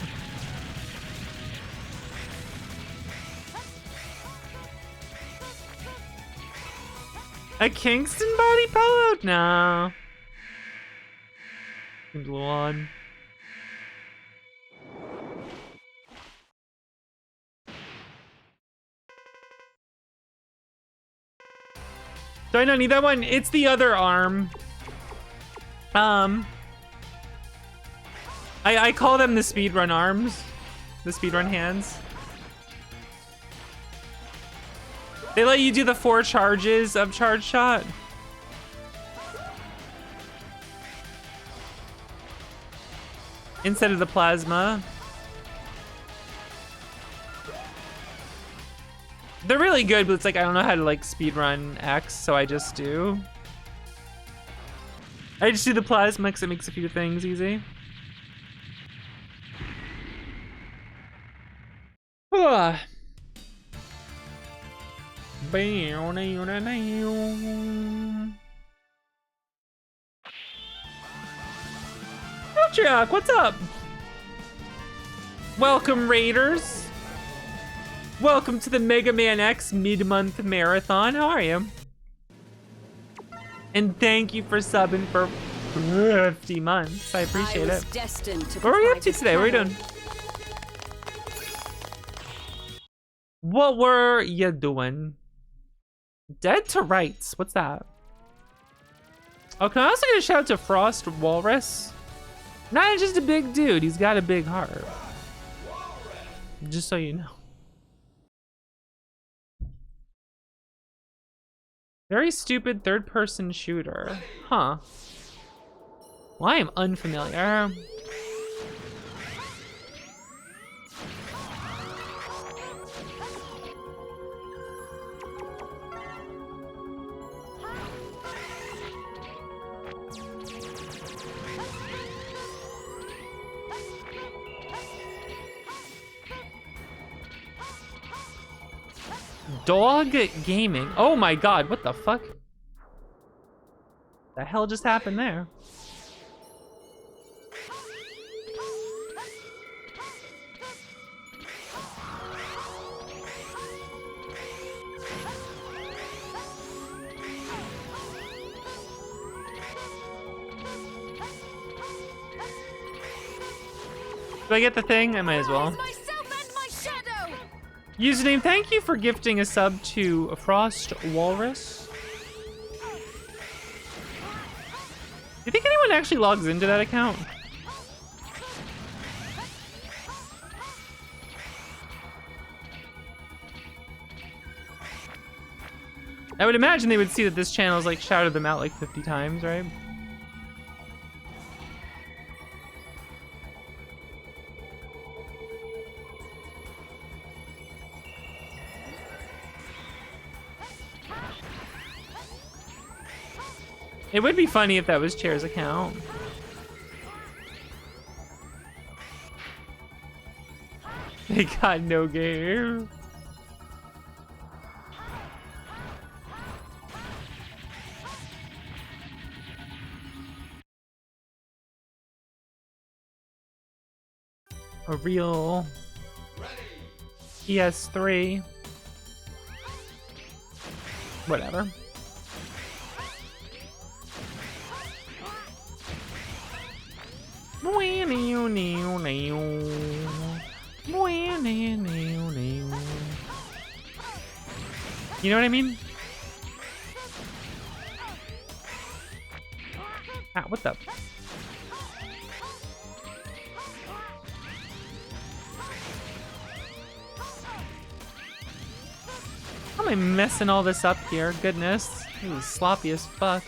Speaker 4: A Kingston body pillow? No. Seems a little odd. Do I not need that one? It's the other arm. I call them the speedrun arms. The speedrun hands. They let you do the 4 charges of charge shot. Instead of the plasma. They're really good, but it's like I don't know how to like speedrun X, so I just do. I just do the plasma because it makes a few things easy. Oh, Jack, what's up? Welcome, Raiders. Welcome to the Mega Man X mid-month marathon. How are you? And thank you for subbing for 50 months. I appreciate it. What are we up to today? What are we doing? What were you doing? Dead to Rights. What's that? Oh, can I also get a shout out to Frost Walrus? Not just a big dude. He's got a big heart. Just so you know. Very stupid third-person shooter. Huh. Well, I am unfamiliar. Dog Gaming. Oh my god, what the fuck? The hell just happened there? Do I get the thing? I might as well. Username, thank you for gifting a sub to Frost Walrus. Do you think anyone actually logs into that account? I would imagine they would see that this channel's like shouted them out like 50 times, right? It would be funny if that was Chair's account. They got no game. A real PS3. Whatever. You know what I mean? Ah, what the? How am I messing all this up here? Goodness. This is sloppy as fuck.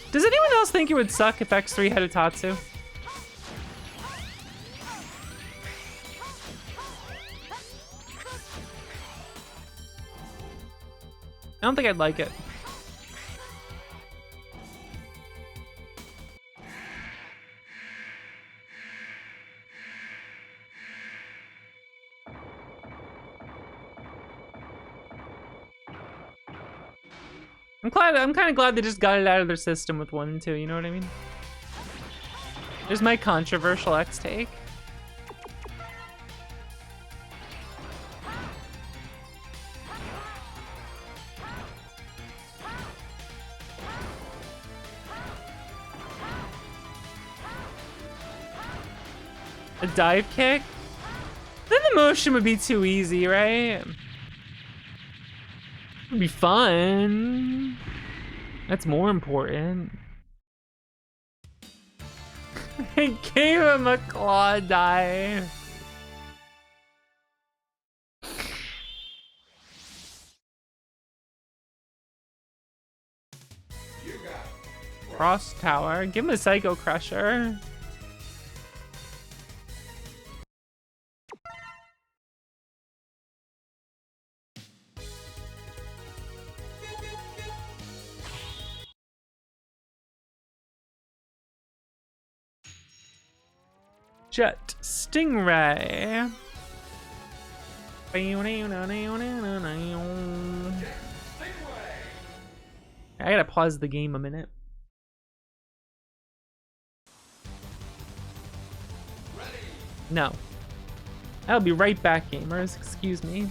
Speaker 4: Does anyone else think it would suck if X3 had a Tatsu? I don't think I'd like it. I'm kind of glad they just got it out of their system with 1 and 2, you know what I mean? There's my controversial X take. A dive kick? Then the motion would be too easy, right? It'd be fun. That's more important. I gave him a claw dive. Cross tower. Give him a Psycho Crusher. Jet Stingray. I gotta pause the game a minute. No. I'll be right back, gamers. Excuse me.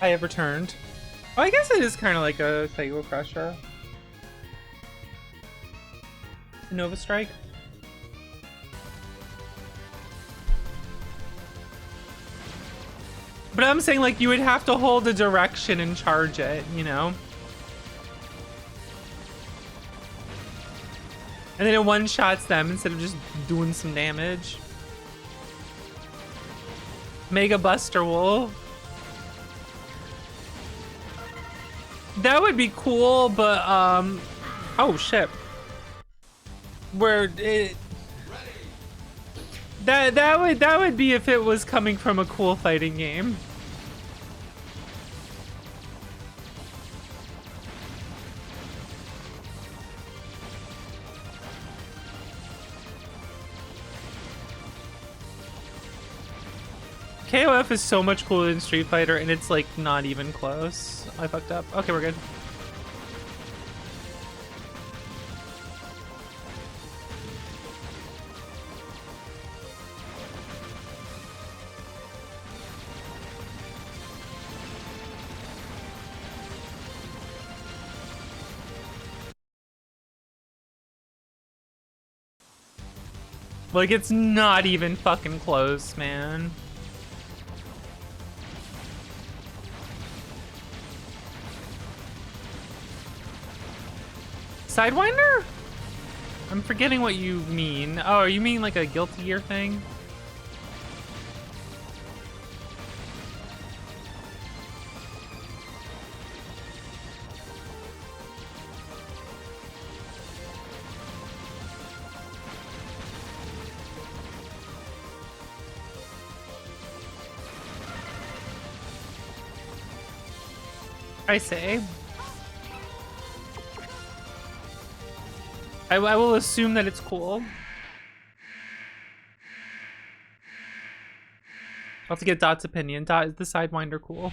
Speaker 4: I have returned. Oh, I guess it is kind of like a Psycho Crusher. Nova Strike. But I'm saying, like, you would have to hold a direction and charge it, you know? And then it one-shots them instead of just doing some damage. Mega Buster Wolf. That would be cool, but, oh, shit. Where it... That would be if it was coming from a cool fighting game. KOF is so much cooler than Street Fighter, and it's like not even close. I fucked up. Okay, we're good. Like, it's not even fucking close, man. Sidewinder? I'm forgetting what you mean. Oh, you mean like a Guilty Gear thing? I say. I will assume that it's cool. I'll have to get Dot's opinion. Dot, is the Sidewinder cool?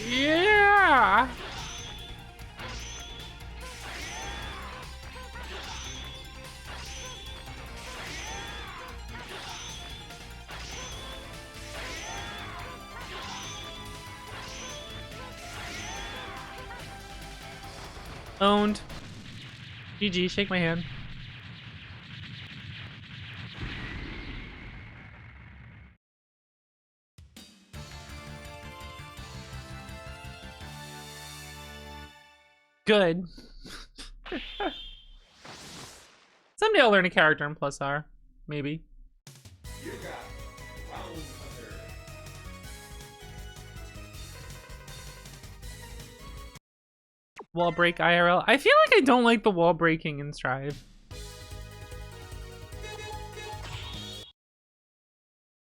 Speaker 4: Yeah. Owned. GG, shake my hand. Good. Someday I'll learn a character in Plus R. Maybe. Wall break IRL. I feel like I don't like the wall breaking in Strive.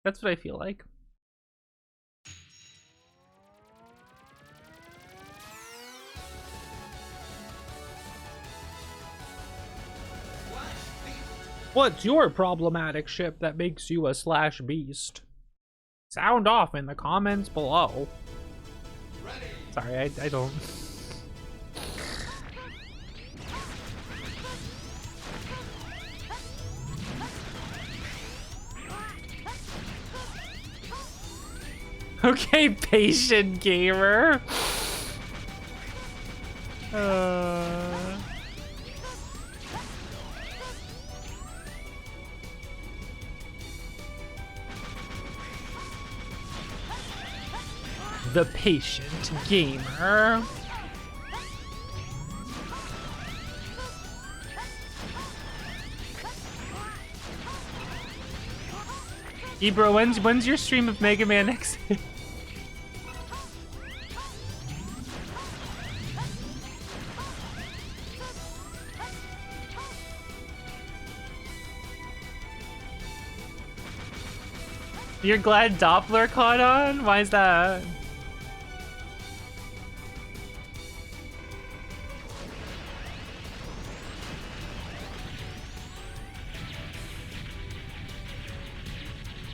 Speaker 4: That's what I feel like. What's your problematic ship that makes you a slash beast? Sound off in the comments below. Sorry, I don't. Okay, patient gamer. The patient gamer. Ebro, when's your stream of Mega Man X? You're glad Doppler caught on? Why is that?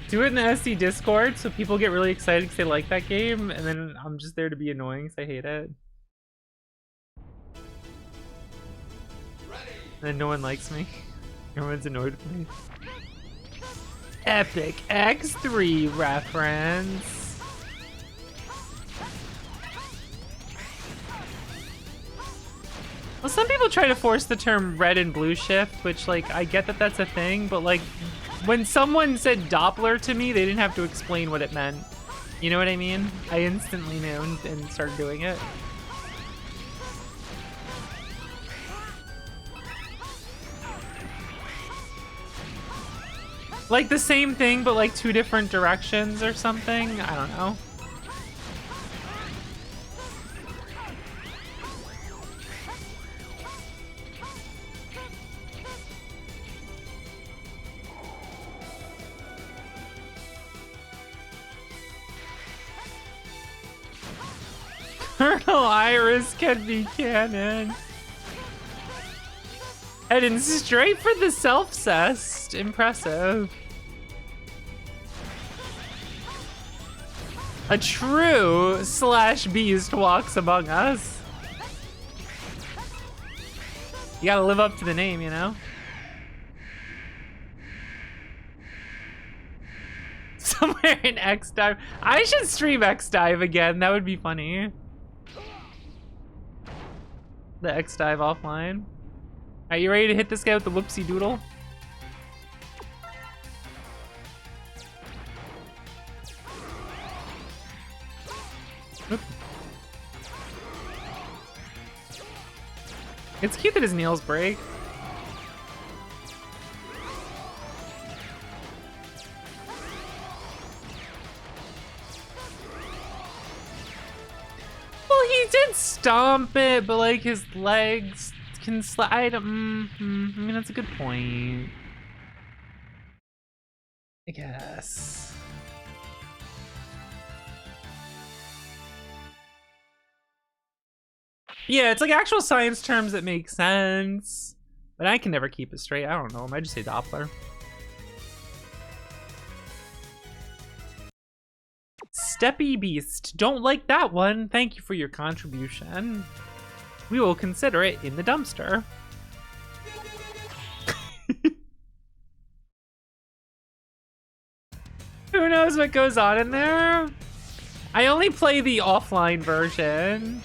Speaker 4: Do it in the SC Discord so people get really excited because they like that game, and then I'm just there to be annoying because I hate it. And then no one likes me. Everyone's annoyed with me. Epic X3 reference. Well, some people try to force the term red and blue shift, which, like, I get that that's a thing, but, like, when someone said Doppler to me, they didn't have to explain what it meant. You know what I mean? I instantly knew and started doing it. Like the same thing, but like two different directions or something? I don't know. Colonel Iris can be canon. Heading straight for the self-cest. Impressive. A true slash beast walks among us. You gotta live up to the name, you know? Somewhere in X-Dive. I should stream X-Dive again. That would be funny. The X-Dive offline. Are you ready to hit this guy with the whoopsie doodle? Oop. It's cute that his nails break. Well, he did stomp it, but like his legs can slide. I mean, that's a good point. I guess. Yeah, it's like actual science terms that make sense, but I can never keep it straight. I don't know. I might just say Doppler. Steppy Beast. Don't like that one. Thank you for your contribution. We will consider it in the dumpster. Who knows what goes on in there? I only play the offline version.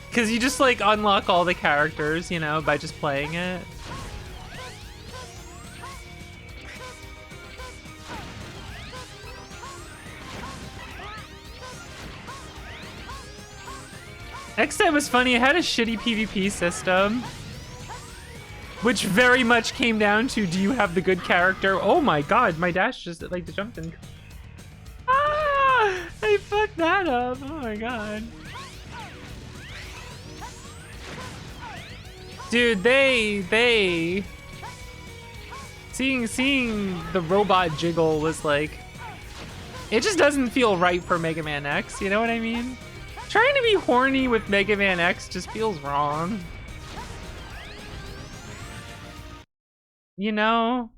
Speaker 4: Because you just like unlock all the characters, you know, by just playing it. X-Dive was funny. It had a shitty PvP system, which very much came down to, do you have the good character? Oh my god, my dash just like the jumped in. Ah! I fucked that up. Oh my god. Dude, they seeing the robot jiggle was like, it just doesn't feel right for Mega Man X, you know what I mean? Trying to be horny with Mega Man X just feels wrong. You know?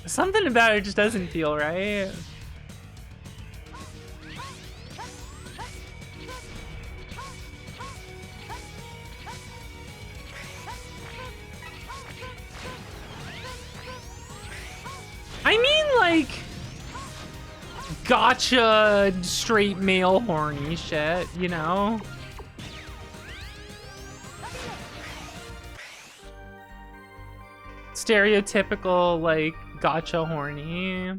Speaker 4: Something about it just doesn't feel right. I mean, like, gotcha straight male horny shit, you know? Stereotypical, like, gotcha horny.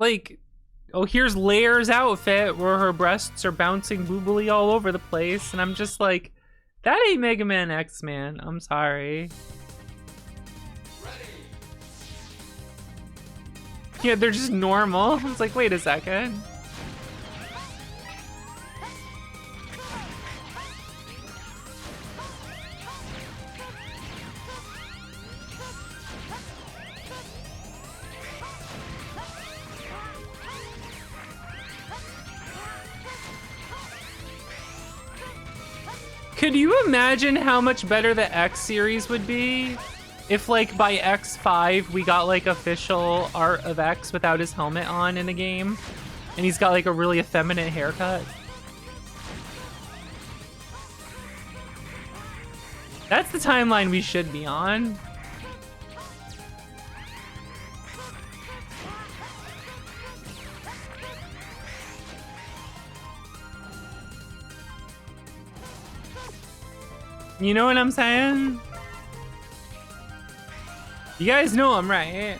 Speaker 4: Like, oh, here's Lair's outfit where her breasts are bouncing boobily all over the place, and I'm just like, That ain't Mega Man X, man. I'm sorry. Yeah, they're just normal. It's like, wait a second. Could you imagine how much better the X series would be if, like, by X5 we got, like, official art of X without his helmet on in a game, and he's got, like, a really effeminate haircut? That's the timeline we should be on. You know what I'm saying? You guys know I'm right.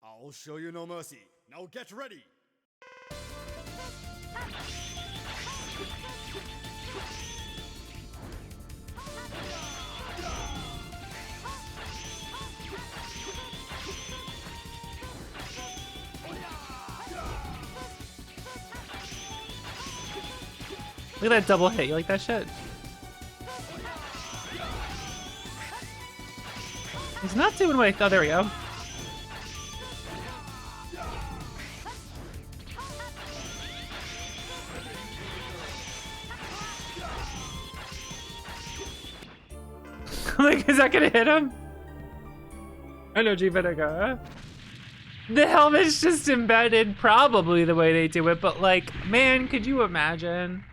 Speaker 8: I'll show you no mercy. Now get ready.
Speaker 4: Look at that double hit. You like that shit? He's not doing what I thought. Oh, there we go. Like, is that gonna hit him? I know, G Vinegar. The helmet's just embedded, probably the way they do it, but like, man, could you imagine?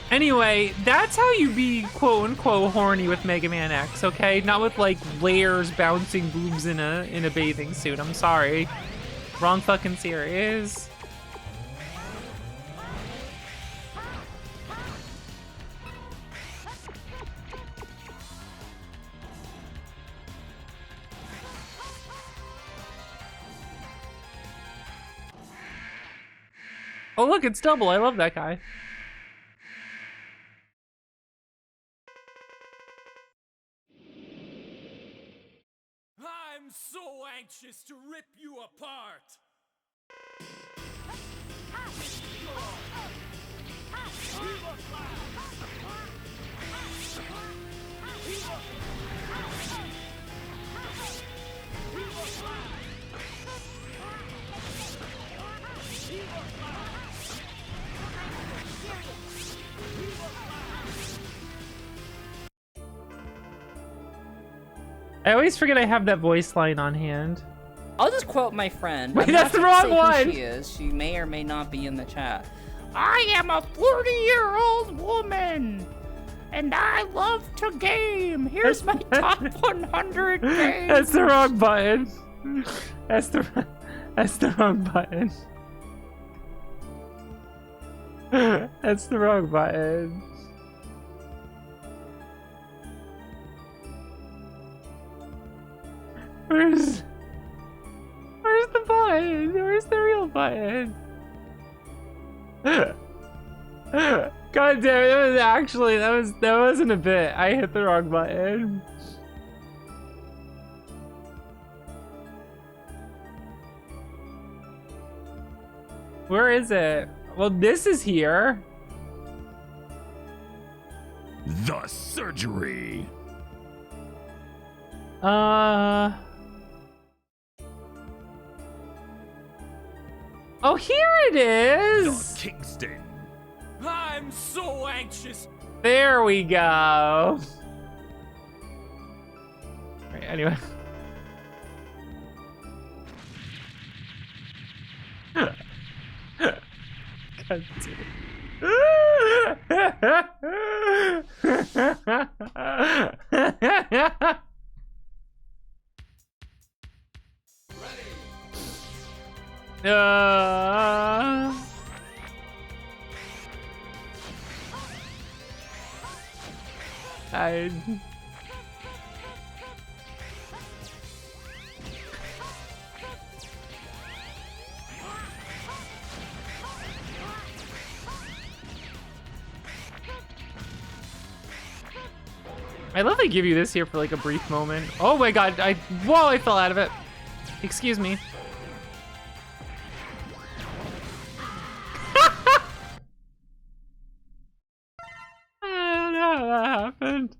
Speaker 4: Anyway, that's how you be quote-unquote horny with Mega Man X, okay? Not with like layers bouncing boobs in a bathing suit. I'm sorry. Wrong fucking series. Oh look, it's double. I love that guy.
Speaker 9: I'm so anxious to rip you apart.
Speaker 4: I always forget I have that voice line on hand.
Speaker 10: I'll just quote my friend.
Speaker 4: Wait,
Speaker 10: I'm
Speaker 4: that's
Speaker 10: not
Speaker 4: the
Speaker 10: gonna
Speaker 4: wrong
Speaker 10: say who
Speaker 4: one.
Speaker 10: She is. She may or may not be in the chat. I am a 40-year-old woman, and I love to game. Here's my top 100 games.
Speaker 4: That's the wrong button. That's the wrong button. That's the wrong button. Where's the button? Where's the real button? God damn it, that was actually, that wasn't a bit. I hit the wrong button. Where is it? Well, this is here.
Speaker 9: The surgery.
Speaker 4: Oh, here it is.
Speaker 9: The Kingston. I'm so anxious.
Speaker 4: There we go. Right, anyway. God damn it. I love they give you this here for like a brief moment. Oh my god, whoa, I fell out of it. Excuse me. I don't know how that happened.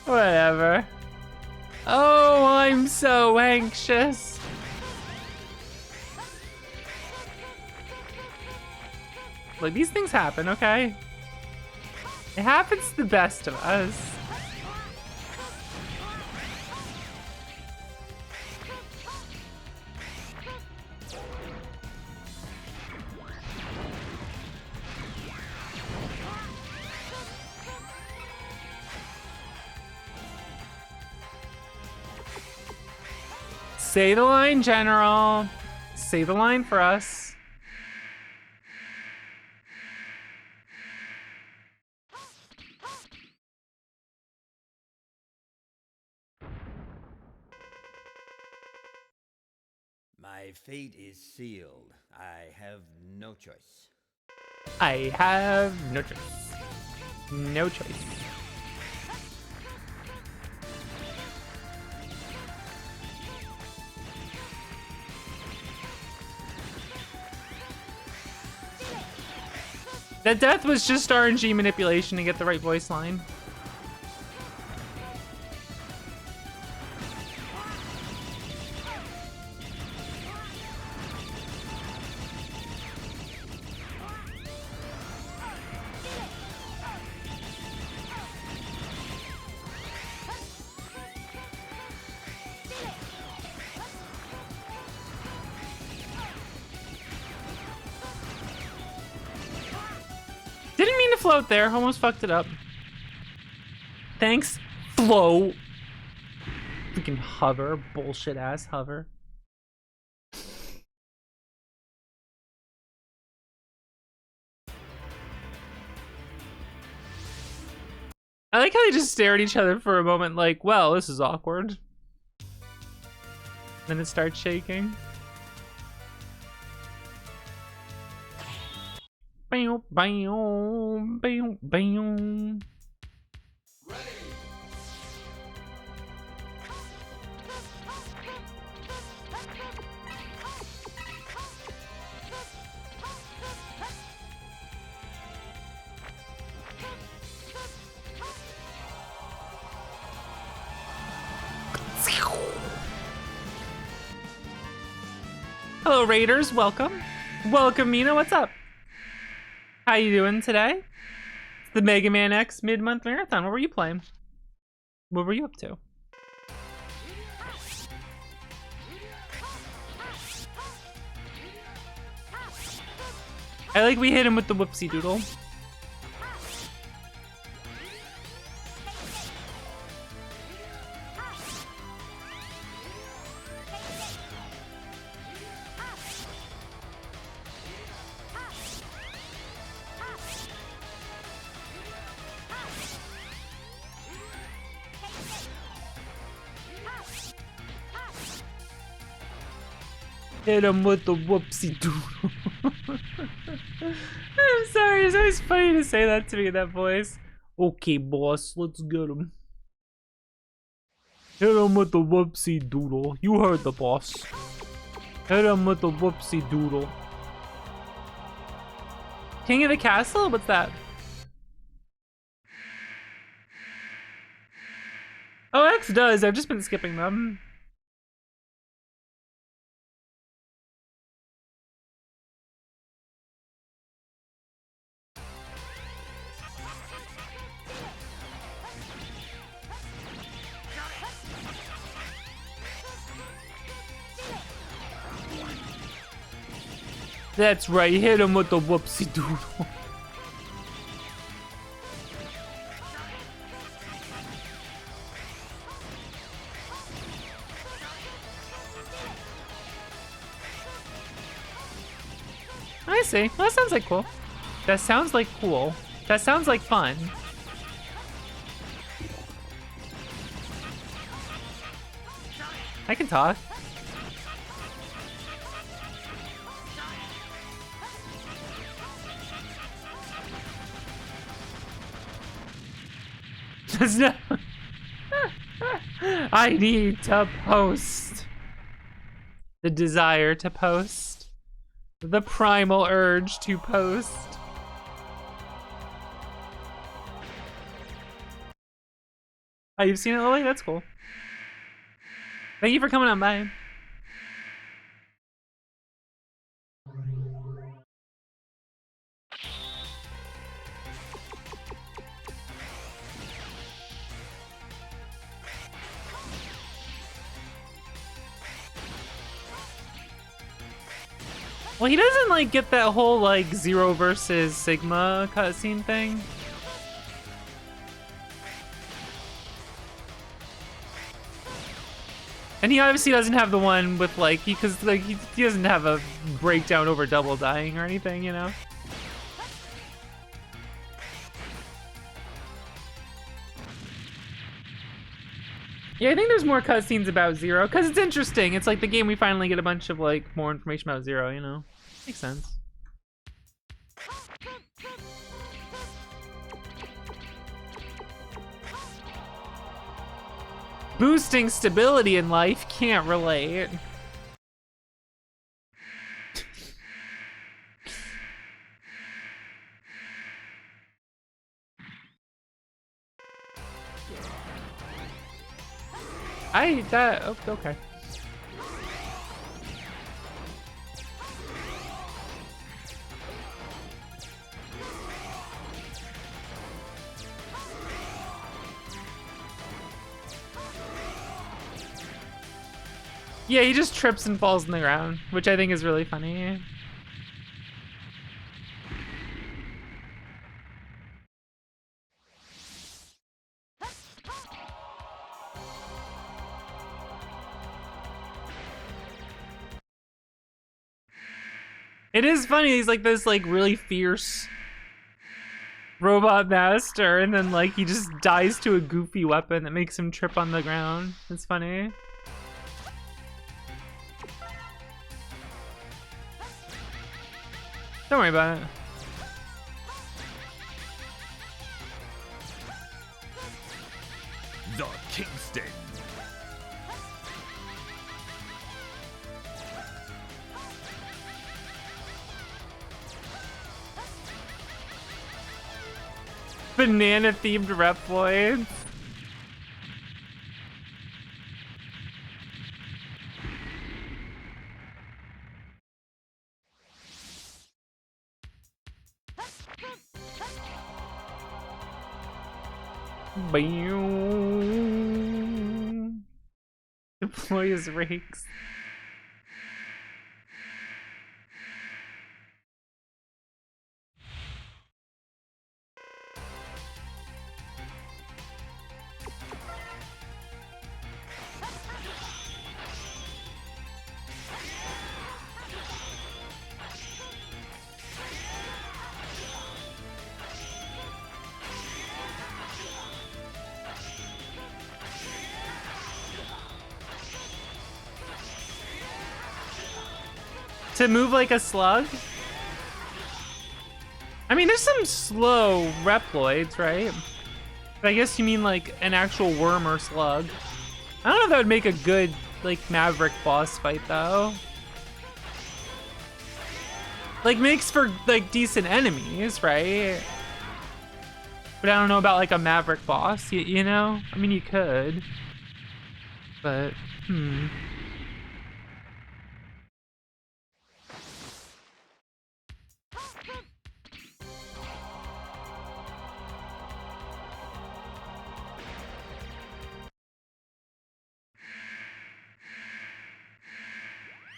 Speaker 4: Whatever. Oh, I'm so anxious. Like, these things happen, okay? It happens to the best of us. Say the line, General. Say the line for us.
Speaker 11: My fate is sealed. I have no choice.
Speaker 4: I have no choice. No choice. That death was just RNG manipulation to get the right voice line. Didn't mean to float there, almost fucked it up. Thanks, Flo. Freaking hover, bullshit ass hover. I like how they just stare at each other for a moment like, well, this is awkward. Then it starts shaking. Bam, bam, bam, bam. Hello, Raiders. Welcome. Welcome, Mina. What's up? How you doing today? It's the Mega Man X mid-month marathon. What were you playing? What were you up to? I like we hit him with the whoopsie doodle. Hit him with the whoopsie doodle. I'm sorry, it's always funny to say that to me in that voice. Okay, boss, let's get him. Hit him with the whoopsie doodle. You heard the boss. Hit him with the whoopsie doodle. King of the Castle? What's that? Oh, X does. I've just been skipping them. That's right, hit him with the whoopsie doodle. I see. Well, that sounds like cool. That sounds like cool. That sounds like fun. I can talk. There's no... I need to post. The desire to post. The primal urge to post. Oh, you've seen it, Lily? That's cool. Thank you for coming on by. Well, he doesn't like get that whole like Zero versus Sigma cutscene thing. And he obviously doesn't have the one with like he doesn't have a breakdown over double dying or anything, you know. Yeah, I think there's more cutscenes about Zero because it's interesting. It's like the game we finally get a bunch of like more information about Zero, you know. Makes sense. Boosting stability in life, can't relate. Okay. Yeah, he just trips and falls on the ground, which I think is really funny. It is funny, he's like this like really fierce robot master, and then like he just dies to a goofy weapon that makes him trip on the ground. It's funny. Don't worry about it.
Speaker 9: The Kingston.
Speaker 4: Banana themed Reploids. Bam. Deploy his rakes. To move like a slug? I mean, there's some slow Reploids, right? But I guess you mean like an actual worm or slug. I don't know if that would make a good, like, Maverick boss fight, though. Like, makes for, like, decent enemies, right? But I don't know about, like, a Maverick boss, you know? I mean, you could. But,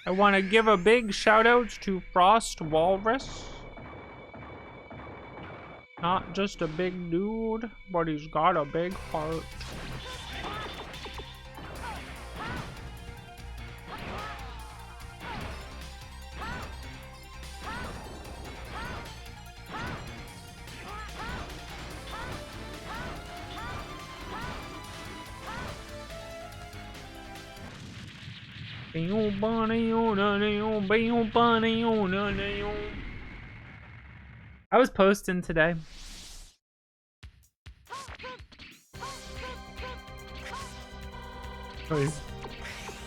Speaker 4: I want to give a big shout out to Frost Walrus. Not just a big dude, but he's got a big heart. I was posting today.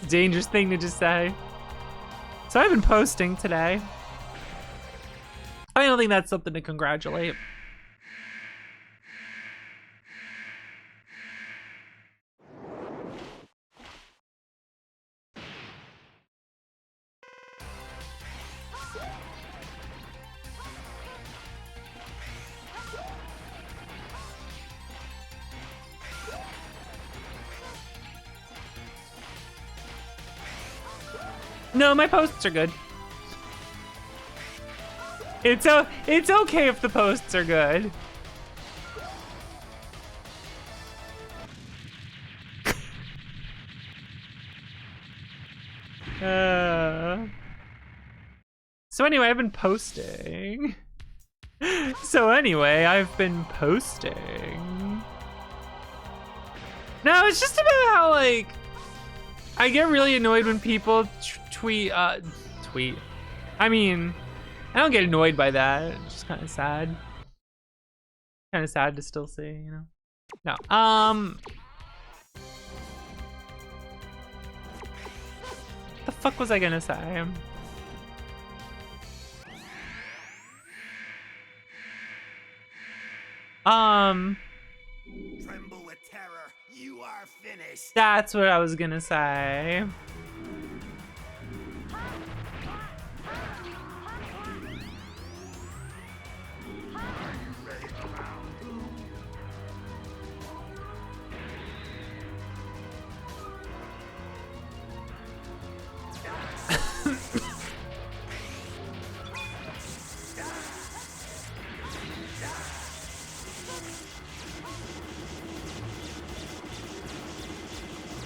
Speaker 4: Dangerous thing to just say. So I've been posting today. I don't think that's something to congratulate. No, my posts are good. It's okay if the posts are good. So anyway, I've been posting. No, it's just about how, like, I get really annoyed when people tweet. I mean, I don't get annoyed by that. It's just kind of sad. Kind of sad to still see, you know? No. The fuck was I gonna say?
Speaker 11: Tremble with terror. You are finished.
Speaker 4: That's what I was gonna say.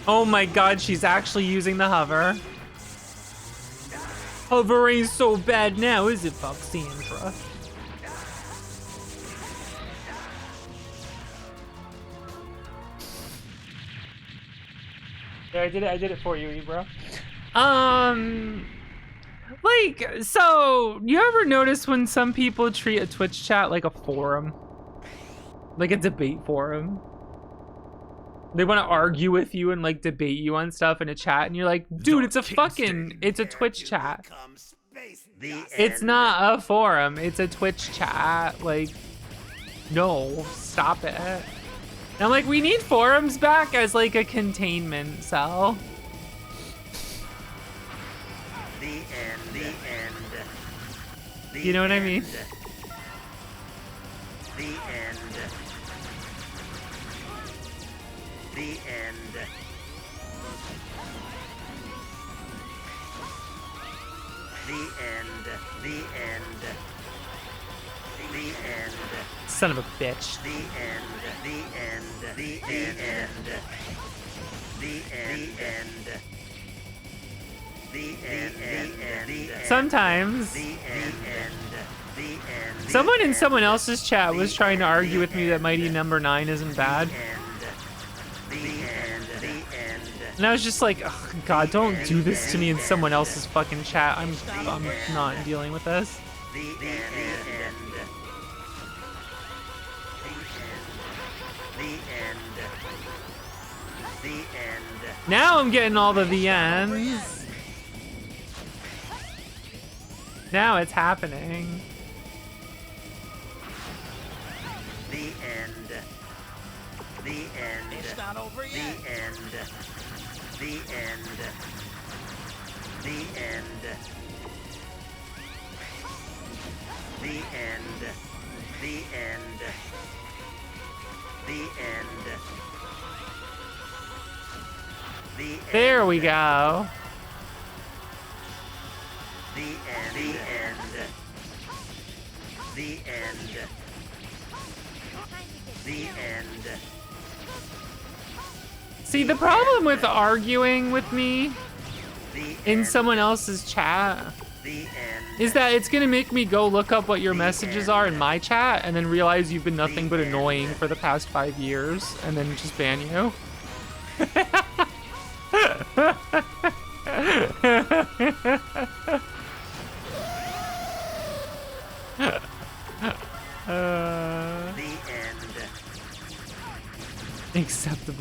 Speaker 4: Oh my god, she's actually using the hover. Hover ain't so bad now, is it, Foxandra? Yeah, I did it for you, Ebro. Like, so, you ever notice when some people treat a Twitch chat like a forum? Like a debate forum? They want to argue with you and like debate you on stuff in a chat, and you're like, dude, it's a Twitch chat. It's not a forum, it's a Twitch chat. Like, no, stop it. And I'm like, we need forums back as like a containment cell. You know what I mean?
Speaker 11: The end. The end. The end. The end. The end.
Speaker 4: Son of a bitch.
Speaker 11: The end. The end. The end. The end. The end.
Speaker 4: Sometimes someone in someone else's chat was trying to argue with me that Mighty Number 9 isn't bad. And I was just like, oh, God, don't do this to me in someone else's fucking chat. I'm not dealing with this. Now I'm getting all the ends. Now it's happening.
Speaker 11: The end. The end.
Speaker 9: It's not over yet.
Speaker 11: The end. The end. The end. The end. The end. The end. The end.
Speaker 4: There we go.
Speaker 11: The end. The end. The end. The end.
Speaker 4: See, the problem with arguing with me in someone else's chat is that it's gonna make me go look up what your messages are in my chat and then realize you've been nothing but annoying for the past 5 years and then just ban you.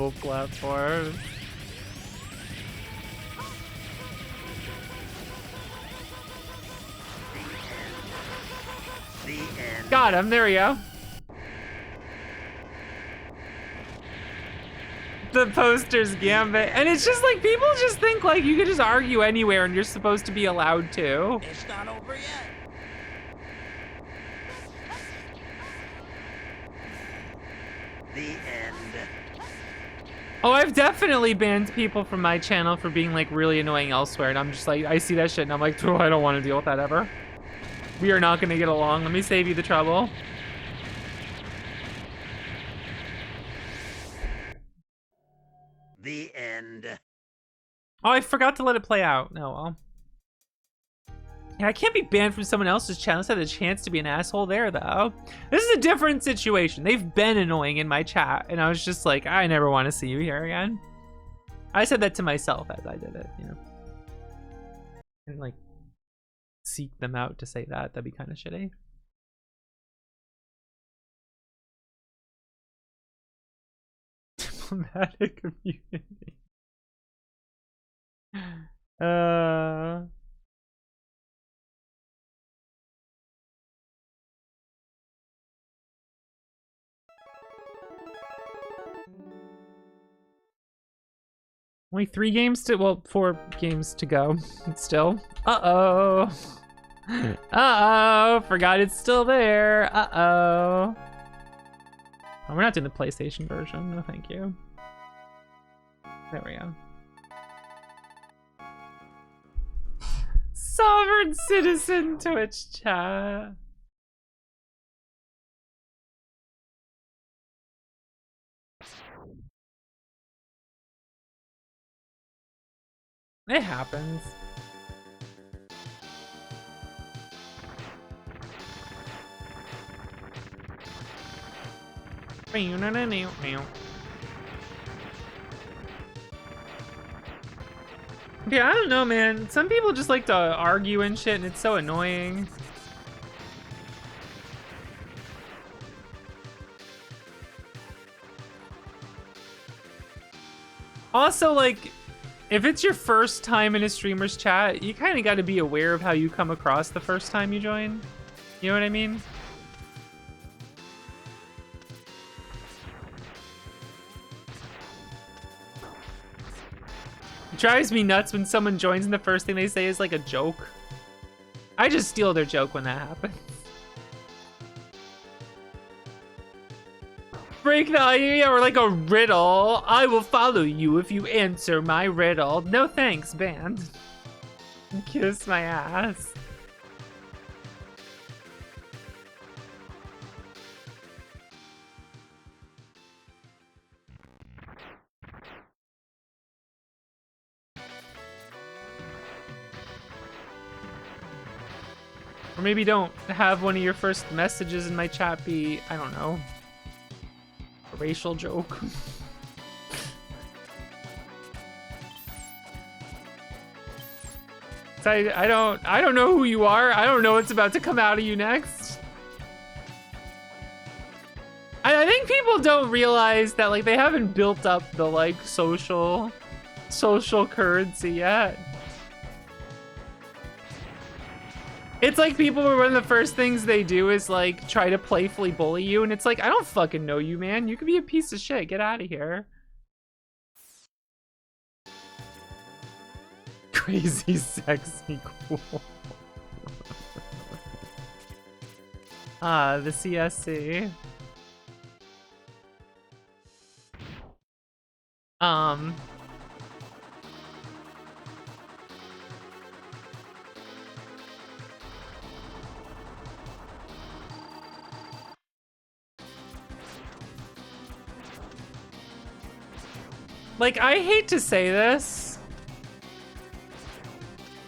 Speaker 4: mobile platforms. Got him, there we go. The poster's gambit. And it's just like, people just think like you can just argue anywhere and you're supposed to be allowed to.
Speaker 11: It's not over yet. The end.
Speaker 4: Oh, I've definitely banned people from my channel for being like really annoying elsewhere, and I'm just like, I see that shit and I'm like, oh, I don't want to deal with that ever. We are not gonna get along. Let me save you the trouble.
Speaker 11: The end.
Speaker 4: Oh, I forgot to let it play out. Oh, well. Yeah, I can't be banned from someone else's channel. Let's have the chance to be an asshole there, though. This is a different situation. They've been annoying in my chat, and I was just like, I never want to see you here again. I said that to myself as I did it, you know. And, like, seek them out to say that. That'd be kind of shitty. Diplomatic community. Only 3 games to, well, 4 games to go still. Uh-oh. Uh-oh, forgot it's still there. Uh-oh. Oh, we're not doing the PlayStation version. No, thank you. There we go. Sovereign Citizen Twitch chat. It happens. Yeah, I don't know, man. Some people just like to argue and shit, and it's so annoying. Also, like, if it's your first time in a streamer's chat, you kind of got to be aware of how you come across the first time you join. You know what I mean? It drives me nuts when someone joins and the first thing they say is like a joke. I just steal their joke when that happens. Break the idea or like a riddle. I will follow you if you answer my riddle. No thanks, band. Kiss my ass. Or maybe don't have one of your first messages in my chat be, I don't know, a racial joke. I don't know who you are. I don't know what's about to come out of you next. I think people don't realize that like they haven't built up the like social currency yet. It's like people, one of the first things they do is like try to playfully bully you, and it's like, I don't fucking know you, man. You could be a piece of shit. Get out of here. Crazy, sexy, cool. Ah, the CSC. Like, I hate to say this,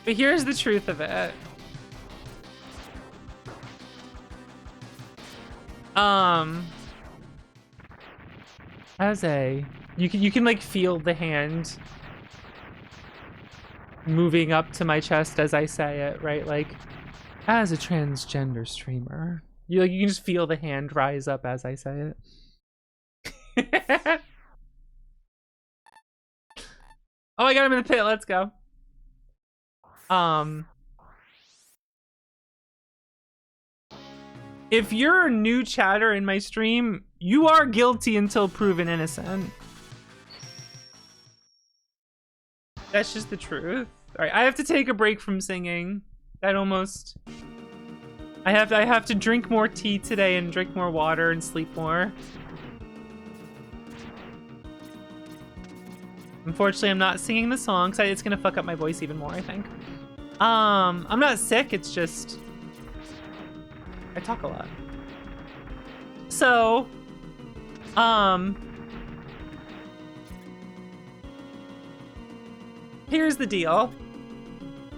Speaker 4: but here's the truth of it. You can like feel the hand moving up to my chest as I say it, right? Like, as a transgender streamer, you can just feel the hand rise up as I say it. Oh, I got him in the pit. Let's go. If you're a new chatter in my stream, you are guilty until proven innocent. That's just the truth. All right, I have to take a break from singing. That almost... I have to drink more tea today and drink more water and sleep more. Unfortunately, I'm not singing the song because it's gonna fuck up my voice even more, I think. I'm not sick, it's just... I talk a lot. So, here's the deal.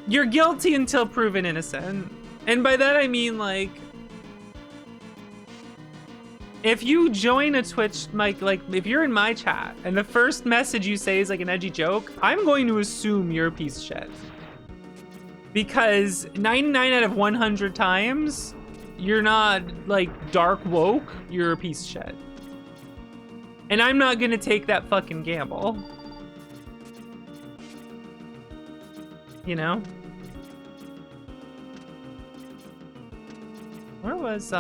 Speaker 4: You're guilty until proven innocent. And by that I mean, like, if you join a Twitch, like if you're in my chat and the first message you say is like an edgy joke, I'm going to assume you're a piece of shit. Because 99 out of 100 times, you're not like dark woke, you're a piece of shit. And I'm not gonna take that fucking gamble. You know? Where was,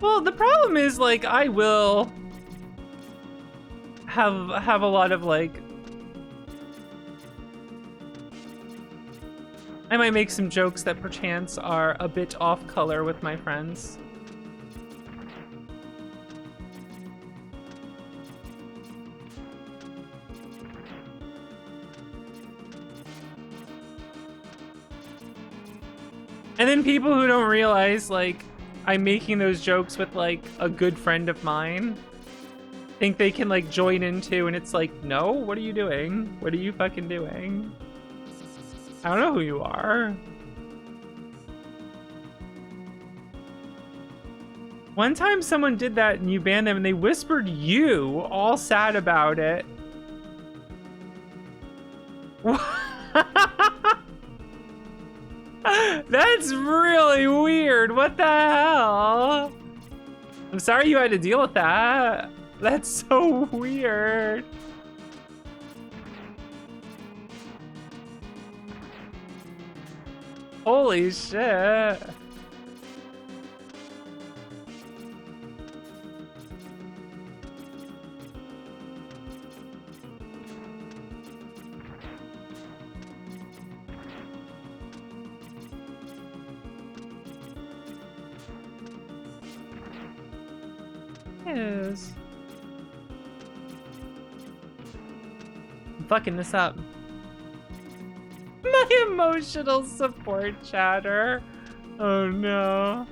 Speaker 4: Well, the problem is, like, I will have a lot of, like... I might make some jokes that perchance are a bit off color with my friends. And then people who don't realize, like, I'm making those jokes with, like, a good friend of mine think they can, like, join into, and it's like, no, what are you doing? What are you fucking doing? I don't know who you are. One time someone did that and you banned them and they whispered you, all sad about it. That's really weird. What the hell? I'm sorry you had to deal with that. That's so weird. Holy shit. Yes. I'm fucking this up. My emotional support chatter. Oh no.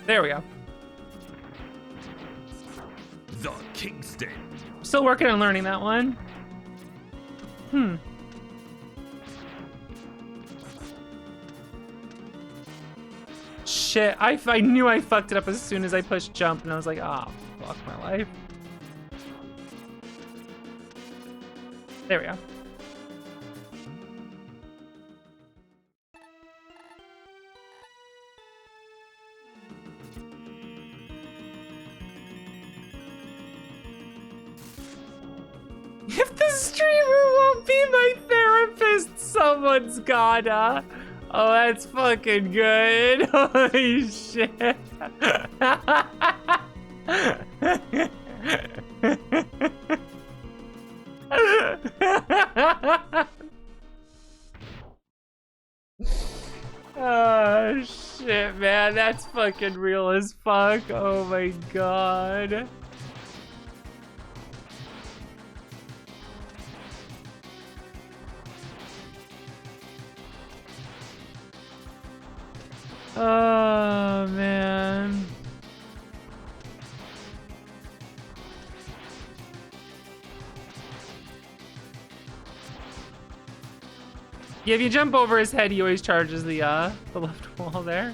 Speaker 4: There we go.
Speaker 9: The Kingston.
Speaker 4: Still working on learning that one. Shit, I knew I fucked it up as soon as I pushed jump and I was like, ah, oh, fuck my life. There we go. If the streamer won't be my therapist, someone's gotta. Oh, that's fucking good. Holy shit. Oh, shit.
Speaker 1: shit, man. That's fucking real as fuck. Oh my god. Oh man. Yeah, if you jump over his head, he always charges the left wall there.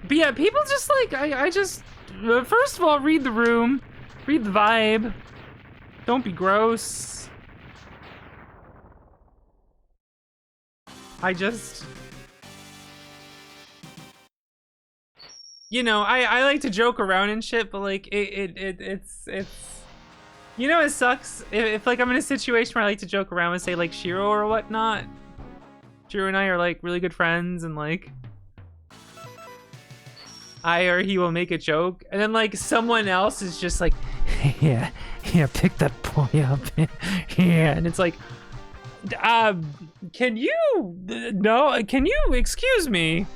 Speaker 1: But yeah, people just like, I just, first of all, read the room, read the vibe. Don't be gross. I just, you know, I like to joke around and shit, but like it's you know, it sucks if like I'm in a situation where I like to joke around and say like Shiro or whatnot. Shiro and I are like really good friends, and like I or he will make a joke, and then like someone else is just like, yeah, pick that boy up, yeah, and it's like, can you, no, can you excuse me?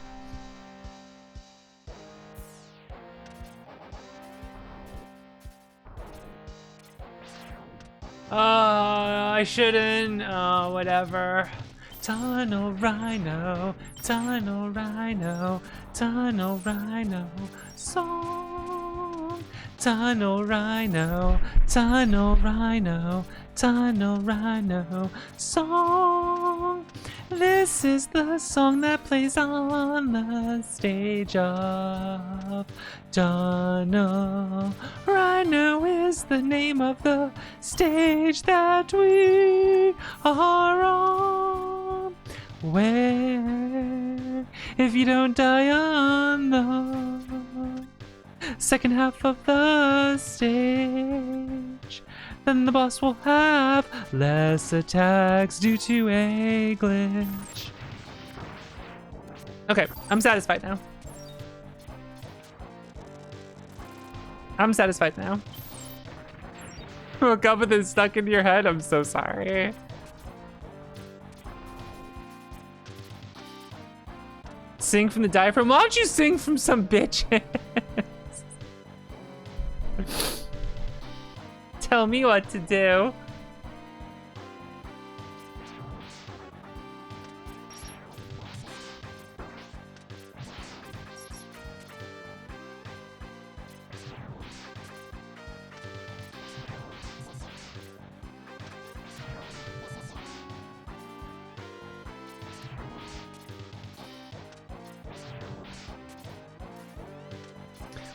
Speaker 1: I shouldn't, whatever. Tunnel Rhino, Tunnel Rhino, Tunnel Rhino, song. Tunnel Rhino, Tunnel Rhino, Tunnel Rhino, song. This is the song that plays on the stage of Tunnel Rhino is the name of the stage that we are on. Where, if you don't die on the second half of the stage, then the boss will have less attacks due to a glitch. Okay, I'm satisfied now. I'm satisfied now. Woke up with it stuck in your head. I'm so sorry. Sing from the diaphragm. Why don't you sing from some bitches? Tell me what to do.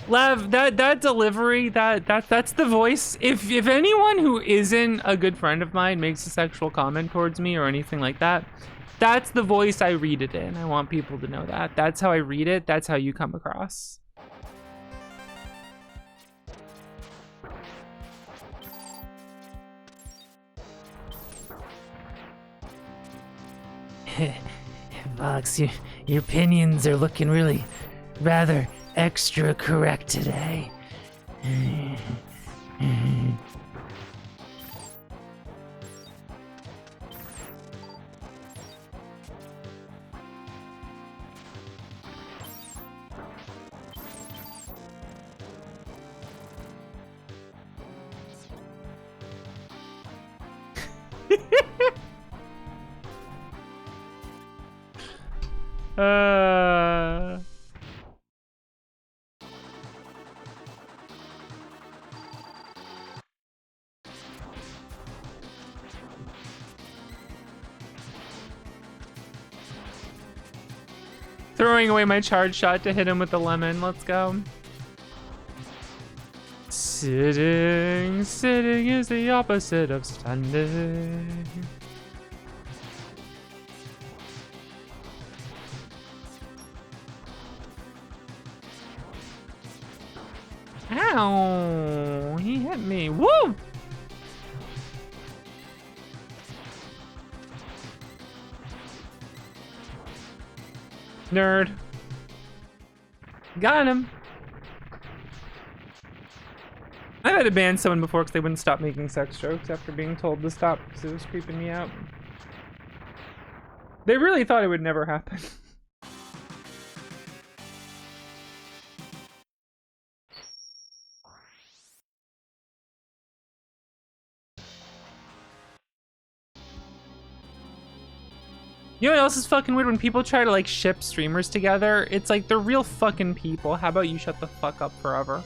Speaker 1: Lev, that delivery, that's the voice. If anyone who isn't a good friend of mine makes a sexual comment towards me or anything like that, that's the voice I read it in. I want people to know that. That's how I read it. That's how you come across.
Speaker 12: Vox, your opinions are looking really rather extra correct today.
Speaker 1: Throwing away my charge shot to hit him with the lemon. Let's go. Sitting is the opposite of standing. Ow! He hit me. Woo! Nerd. Got him. I've had to ban someone before because they wouldn't stop making sex jokes after being told to stop because it was creeping me out.
Speaker 4: They really thought it would never happen. You know what else is fucking weird? When people try to like ship streamers together, it's like they're real fucking people. How about you shut the fuck up forever?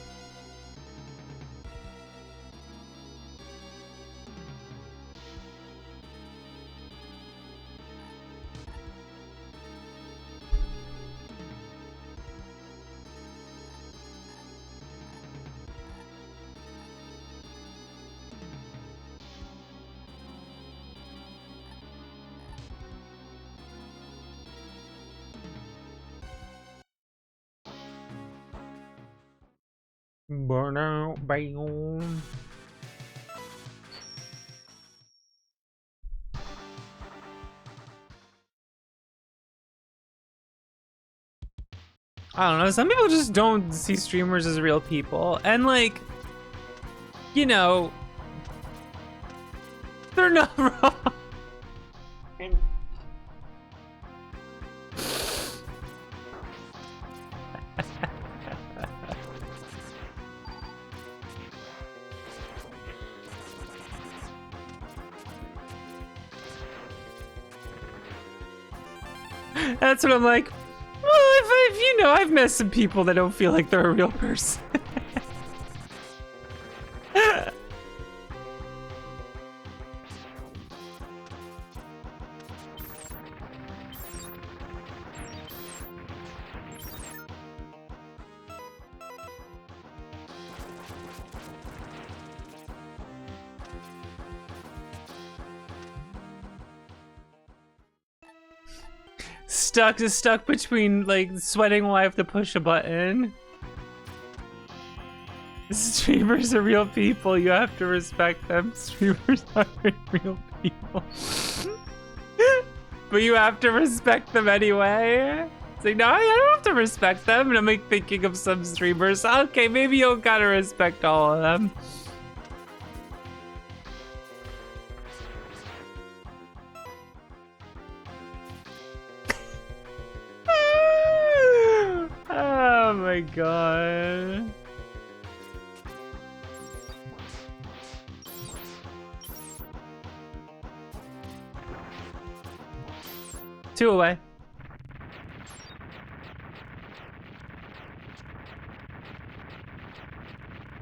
Speaker 4: Burnout, bam. I don't know, some people just don't see streamers as real people, and like, you know, they're not wrong. That's what I'm like, well, if you know, I've met some people that don't feel like they're a real person. Stuck between like sweating while I have to push a button. Streamers are real people. You have to respect them. Streamers aren't real people. But you have to respect them anyway. It's like, no, I don't have to respect them. And I'm like thinking of some streamers. Okay, maybe you don't gotta respect all of them. Oh my god. Two away.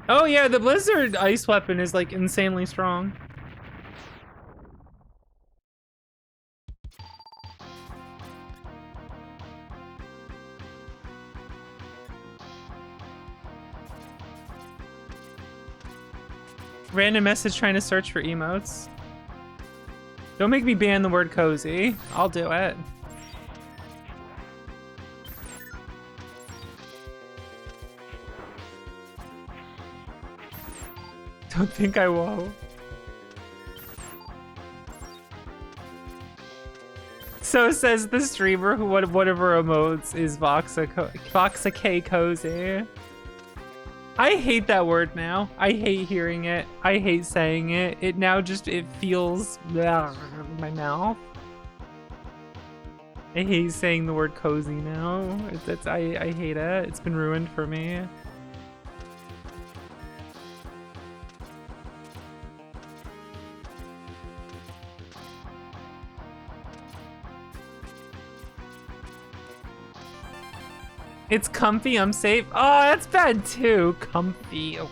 Speaker 4: Oh yeah, the Blizzard ice weapon is like insanely strong. Random message trying to search for emotes. Don't make me ban the word cozy. I'll do it. Don't think I won't. So says the streamer who one of her emotes is Voxa K Cozy. I hate that word now. I hate hearing it. I hate saying it. It now just, it feels in my mouth. I hate saying the word cozy now. I hate it. It's been ruined for me. It's comfy, I'm safe. Oh, that's bad too. Comfy. The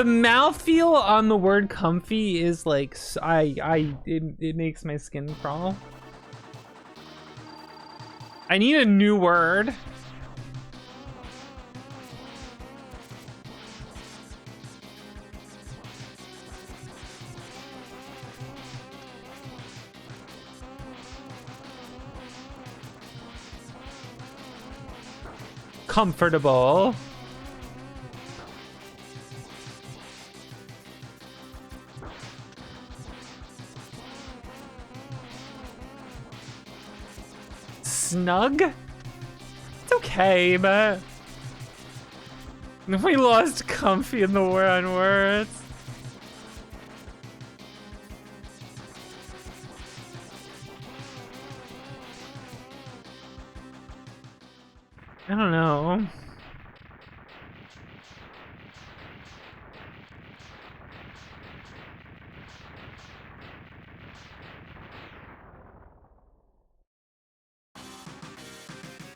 Speaker 4: mouthfeel on the word comfy is like, it makes my skin crawl. I need a new word. Comfortable. Snug? It's okay, but we lost comfy in the war on words. I don't know.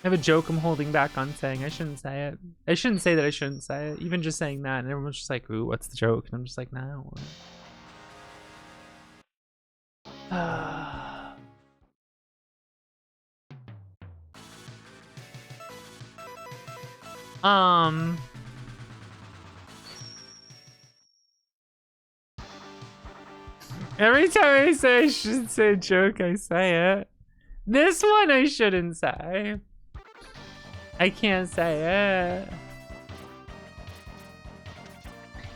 Speaker 4: I have a joke I'm holding back on saying. I shouldn't say it. I shouldn't say that I shouldn't say it. Even just saying that, and everyone's just like, ooh, what's the joke? And I'm just like, no. Every time I say I should say a joke, I say it. This one I shouldn't say. I can't say it.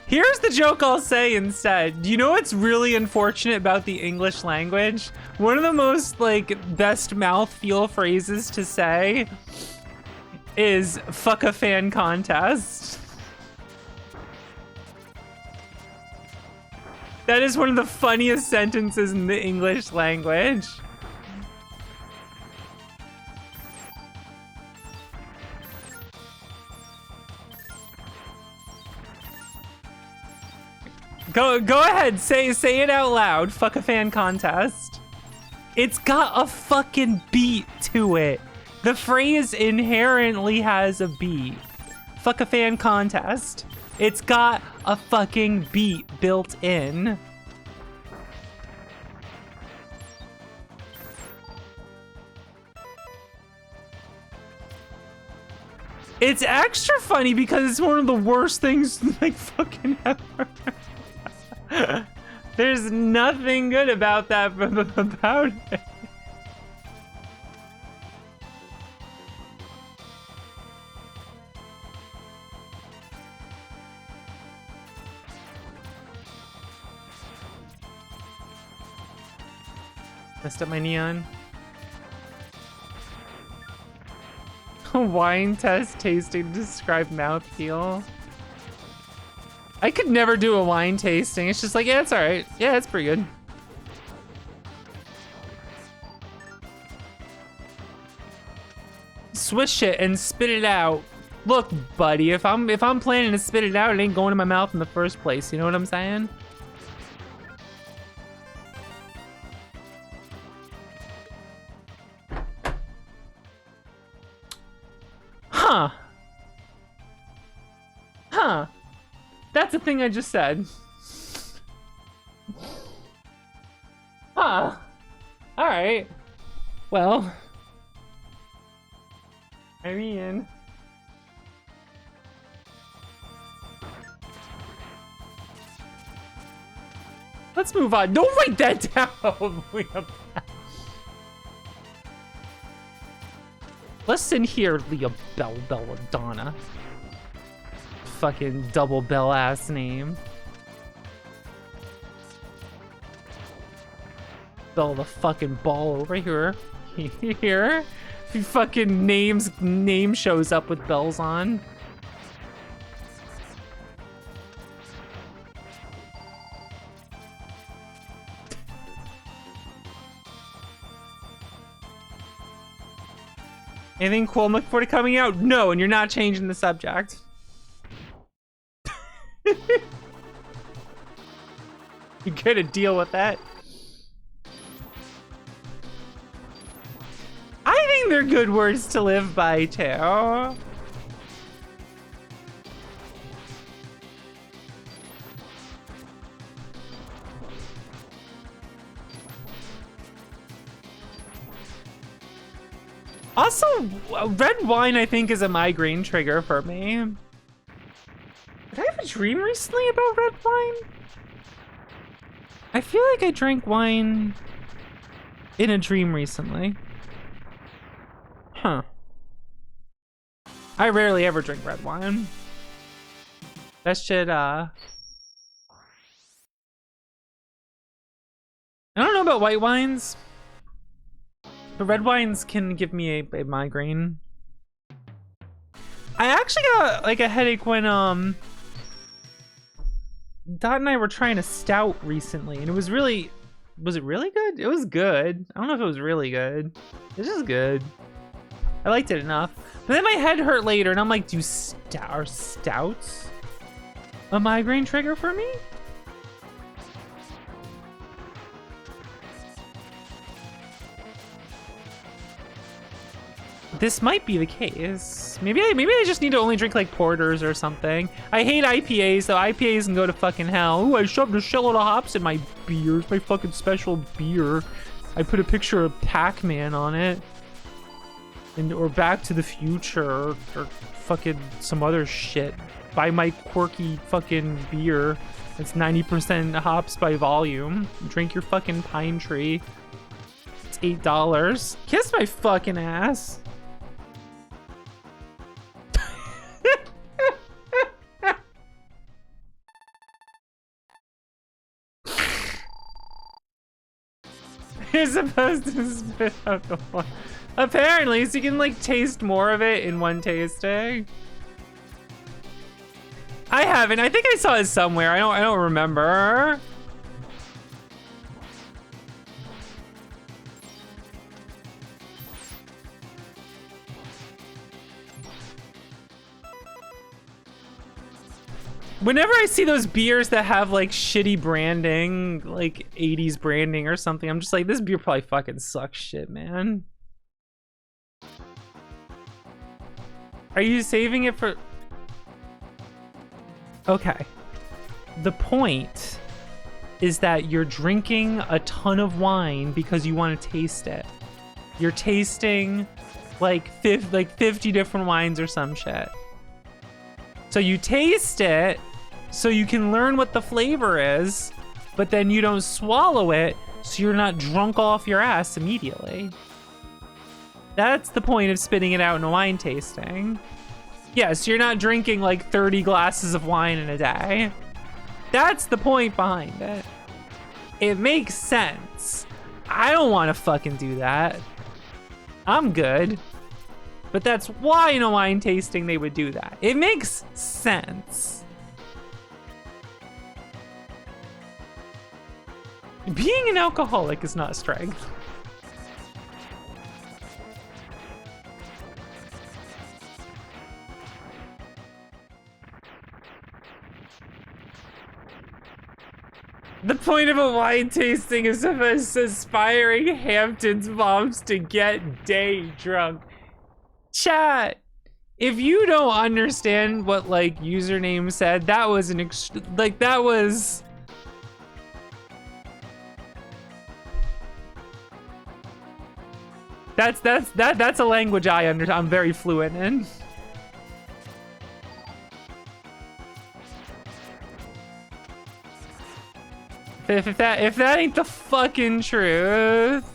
Speaker 4: Here's the joke I'll say instead. You know what's really unfortunate about the English language? One of the most like best mouthfeel phrases to say is "fuck a fan contest." That is one of the funniest sentences in the English language. Go ahead, say it out loud. Fuck a fan contest. It's got a fucking beat to it. The phrase inherently has a beat. Fuck a fan contest. It's got a fucking beat built in. It's extra funny because it's one of the worst things like fucking ever. There's nothing good about that about it. Messed up my neon. Wine test tasting to describe mouthfeel. I could never do a wine tasting. It's just like, yeah, it's all right. Yeah, it's pretty good. Swish it and spit it out. Look, buddy, if I'm planning to spit it out, it ain't going in my mouth in the first place. You know what I'm saying? Huh. Huh. That's the thing I just said. Huh. Alright. Well. I mean. Let's move on. Don't write that down. Listen here, Leah Belladonna. Fucking double bell ass name. Bell the fucking ball over here. Here. If you fucking name shows up with bells on. Anything cool I'm looking forward to coming out? No, and you're not changing the subject. You gotta deal with that. I think they're good words to live by, too. Also, red wine, I think, is a migraine trigger for me. Did I have a dream recently about red wine? I feel like I drank wine in a dream recently. Huh. I rarely ever drink red wine. That shit, I don't know about white wines. But red wines can give me a migraine. I actually got like a headache when Dot and I were trying a stout recently, and it was really, was it really good? It was good. I don't know if it was really good. It's just good. I liked it enough. But then my head hurt later, and I'm like, are stouts a migraine trigger for me? This might be the case. Maybe I just need to only drink like porters or something. I hate IPAs, so IPAs can go to fucking hell. Ooh, I shoved a shitload of hops in my beer. It's my fucking special beer. I put a picture of Pac-Man on it. Or Back to the Future, or fucking some other shit. Buy my quirky fucking beer. It's 90% hops by volume. Drink your fucking Pine Tree. It's $8. Kiss my fucking ass. You're supposed to spit out the wine. Apparently, so you can like taste more of it in one tasting. I haven't. I think I saw it somewhere. I don't remember. Whenever I see those beers that have like shitty branding, like 80s branding or something, I'm just like, this beer probably fucking sucks shit, man. Are you saving it for... Okay. The point is that you're drinking a ton of wine because you want to taste it. You're tasting like 50 different wines or some shit. So you taste it so you can learn what the flavor is, but then you don't swallow it so you're not drunk off your ass immediately. That's the point of spitting it out in a wine tasting. Yes, you're not drinking like 30 glasses of wine in a day. That's the point behind it. It makes sense. I don't want to fucking do that. I'm good. But that's why in a wine tasting they would do that. It makes sense. Being an alcoholic is not strength. The point of a wine tasting is of us aspiring Hamptons moms to get day drunk. Chat, if you don't understand what like username said, that was an that's a language I understand. I'm very fluent in. If that ain't the fucking truth.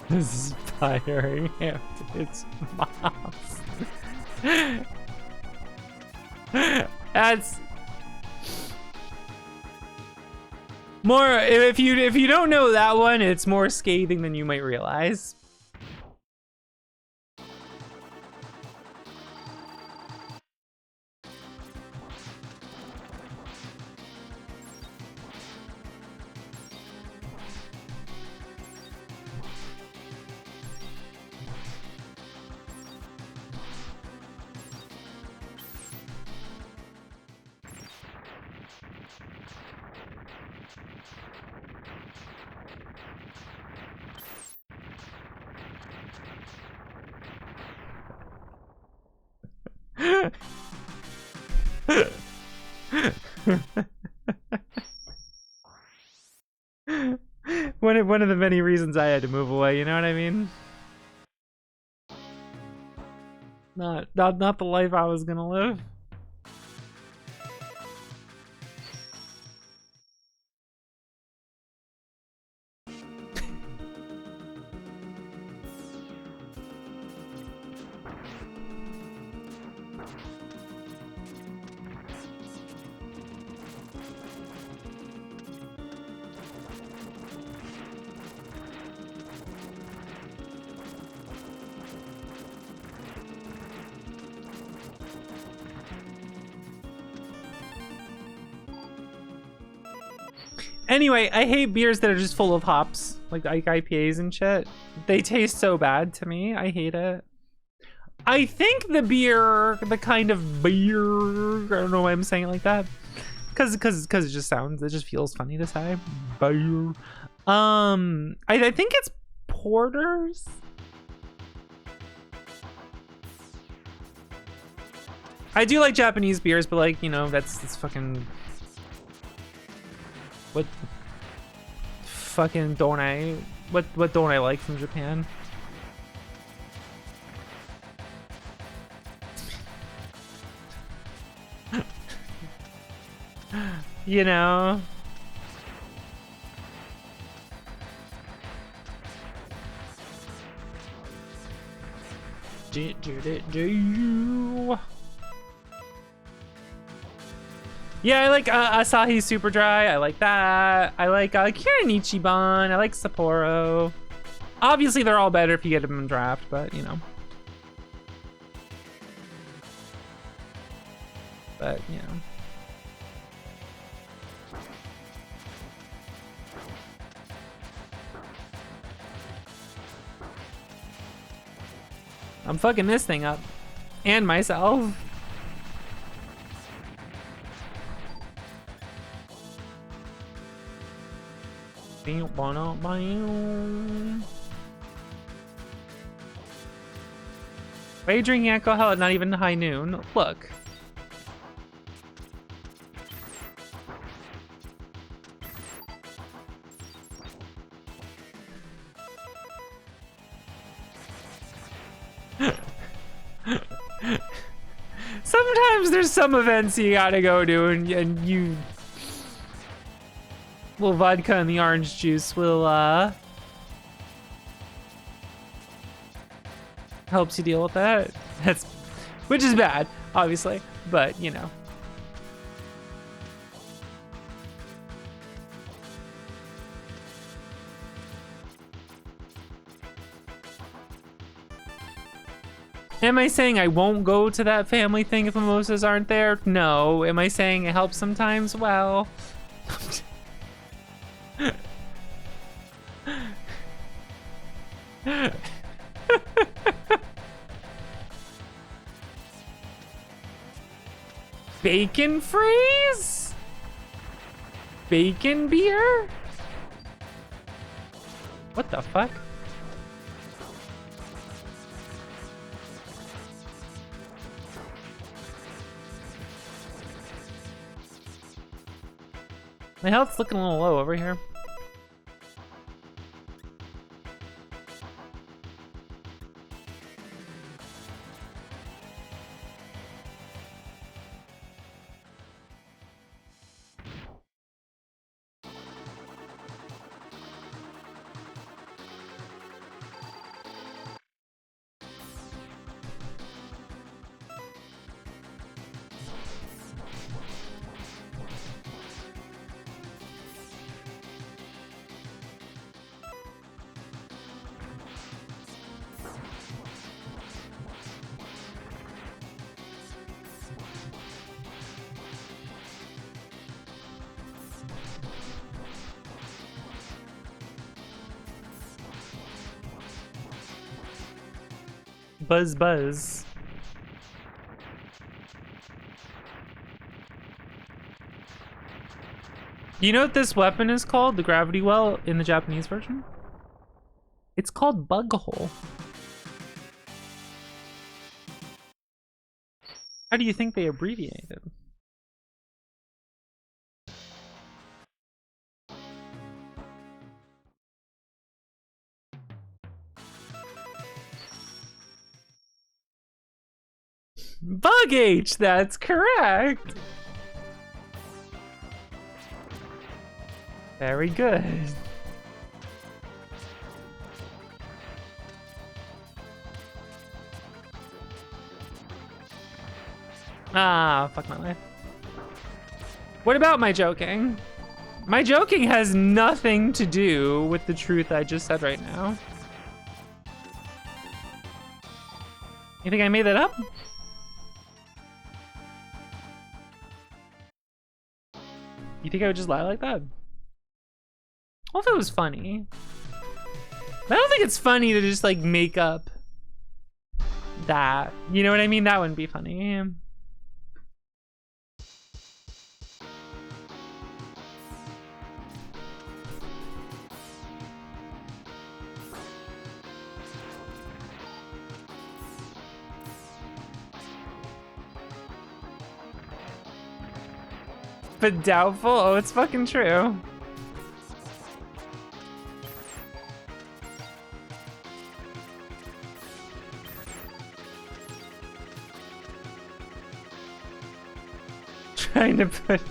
Speaker 4: Aspiring Hamptons moms. That's more. If you don't know that one, it's more scathing than you might realize. One of the many reasons I had to move away, you know what I mean? Not the life I was gonna live. Anyway, I hate beers that are just full of hops, like IPAs and shit. They taste so bad to me. I hate it. I think the kind of beer, I don't know why I'm saying it like that. Cause it just feels funny to say. Beer. I think it's porters. I do like Japanese beers, but like, you know, that's fucking... What fucking don't I... What don't I like from Japan? You know? Yeah, I like Asahi Super Dry. I like that. I like Kirin Ichiban. I like Sapporo. Obviously, they're all better if you get them in draft, but you know. But you know. I'm fucking this thing up. And myself. Why are you drinking alcohol at not even high noon? Look. Sometimes there's some events you gotta go to and you... little vodka and the orange juice will, helps you deal with that. Which is bad, obviously, but, you know. Am I saying I won't go to that family thing if mimosas aren't there? No. Am I saying it helps sometimes? Well... Bacon freeze? Bacon beer? What the fuck? My health's looking a little low over here. Buzz buzz. You know what this weapon is called? The gravity well in the Japanese version? It's called bug hole. How do you think they abbreviated? Bug H, that's correct. Very good. Ah, fuck my life. What about my joking? My joking has nothing to do with the truth I just said right now. You think I made that up? You think I would just lie like that?
Speaker 1: Well, if it was funny. I don't think it's funny to just like make up that. You know what I mean? That wouldn't be funny. But doubtful? Oh, it's fucking true. Trying to put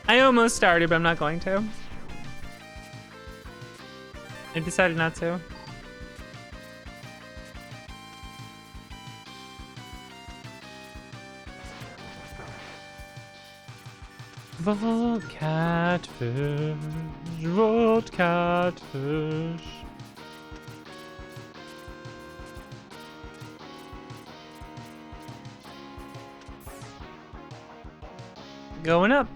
Speaker 1: I almost started, but I'm not going to. I decided not to. Vault catfish, vault catfish. Going up.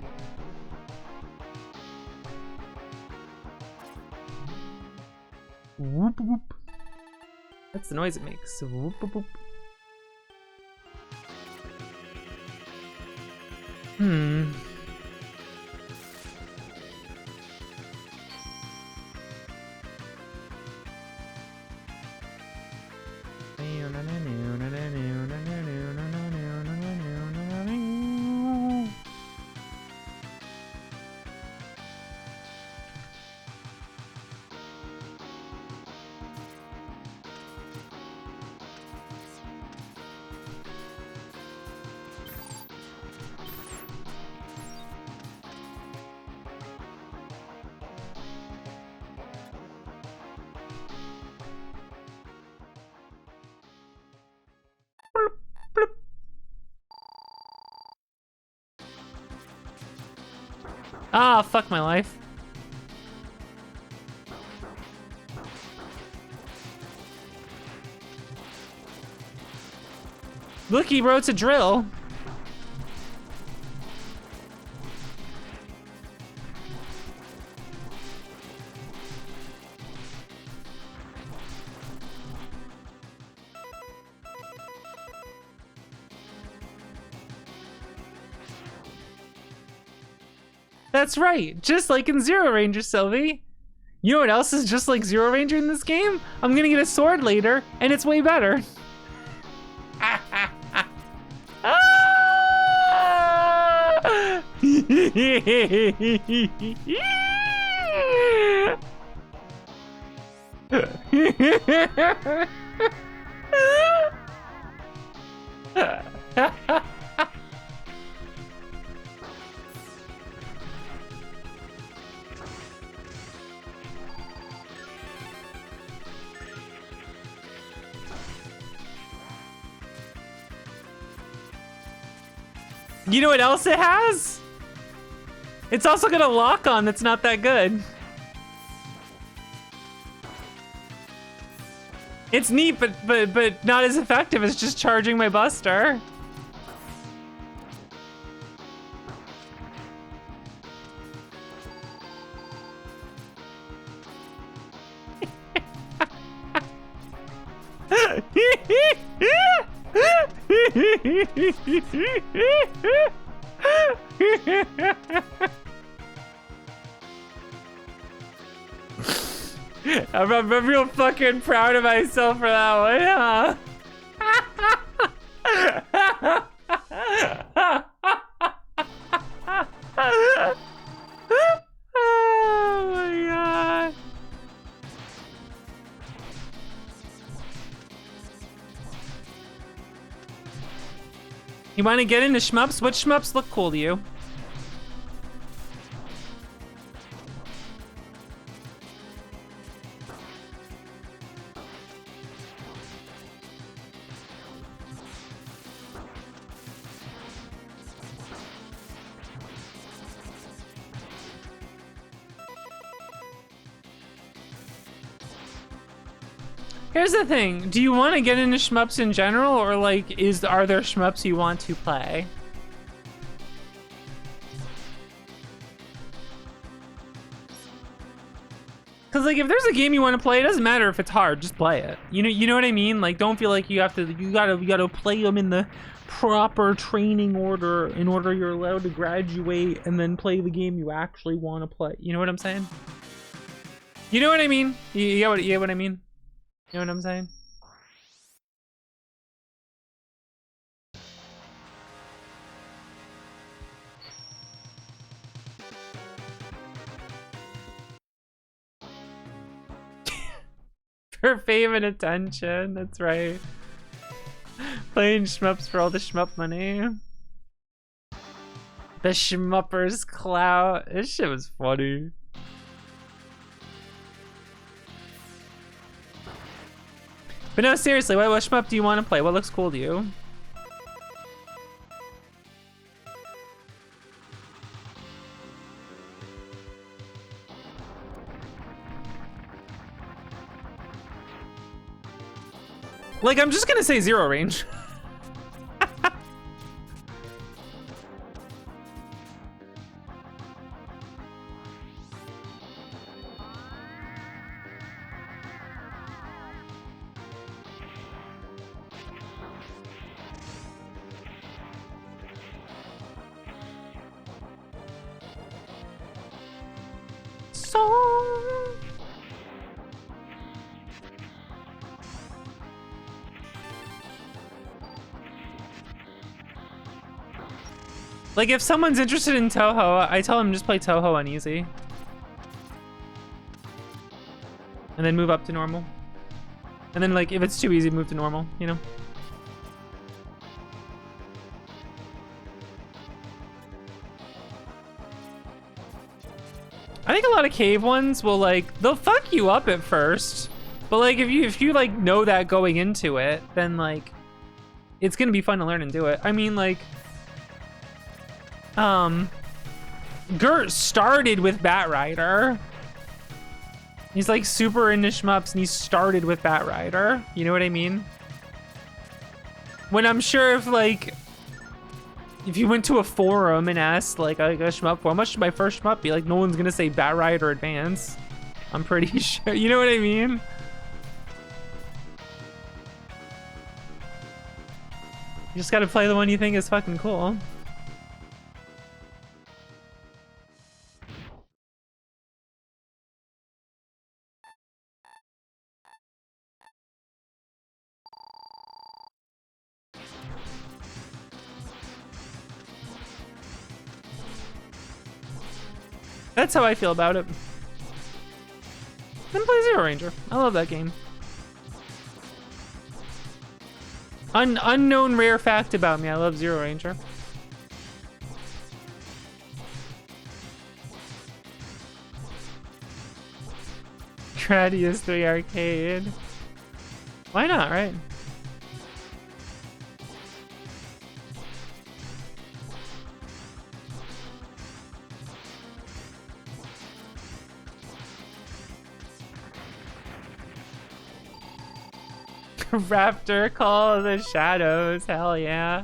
Speaker 1: Whoop whoop. That's the noise it makes. Whoop whoop whoop. Hmm. Ah, fuck my life. Looky, bro, it's a drill. That's right, just like in Zero Ranger, Sylvie. You know what else is just like Zero Ranger in this game? I'm gonna get a sword later, and it's way better. You know what else it has? It's also got a lock on that's not that good. It's neat, but not as effective as just charging my Buster. I'm real fucking proud of myself for that one, huh? Oh my god. You want to get into shmups? What shmups look cool to you? Here's the thing, do you want to get into shmups in general, or like, are there shmups you want to play?
Speaker 4: Cause like if there's a game you want to play, it doesn't matter if it's hard, just play it. You know what I mean? Like don't feel like you gotta play them in the proper training order in order you're allowed to graduate and then play the game you actually want to play. You know what I'm saying? You know what I mean? You get what I mean? You know what I'm saying? For fame and attention, that's right. Playing shmups for all the shmup money. The shmuppers clout. This shit was funny. But no, seriously, what shmup do you want to play? What looks cool to you? Like, I'm just gonna say Zero Range. Like, if someone's interested in Touhou, I tell them just play Touhou on easy. And then move up to normal. And then, like, if it's too easy, move to normal, you know? I think a lot of cave ones will, like, they'll fuck you up at first. But, like, if you like, know that going into it, then, like, it's gonna be fun to learn and do it. I mean, like... Gert started with Batrider. He's like super into shmups and he started with Batrider. You know what I mean? When I'm sure if you went to a forum and asked like a shmup, how much should my first shmup be? Like no one's gonna say Batrider Advance. I'm pretty sure. You know what I mean? You just gotta play the one you think is fucking cool. That's how I feel about it. Then play Zero Ranger. I love that game. Unknown rare fact about me, I love Zero Ranger. Gradius 3 Arcade. Why not, right? Raptor Call of the Shadows, hell yeah.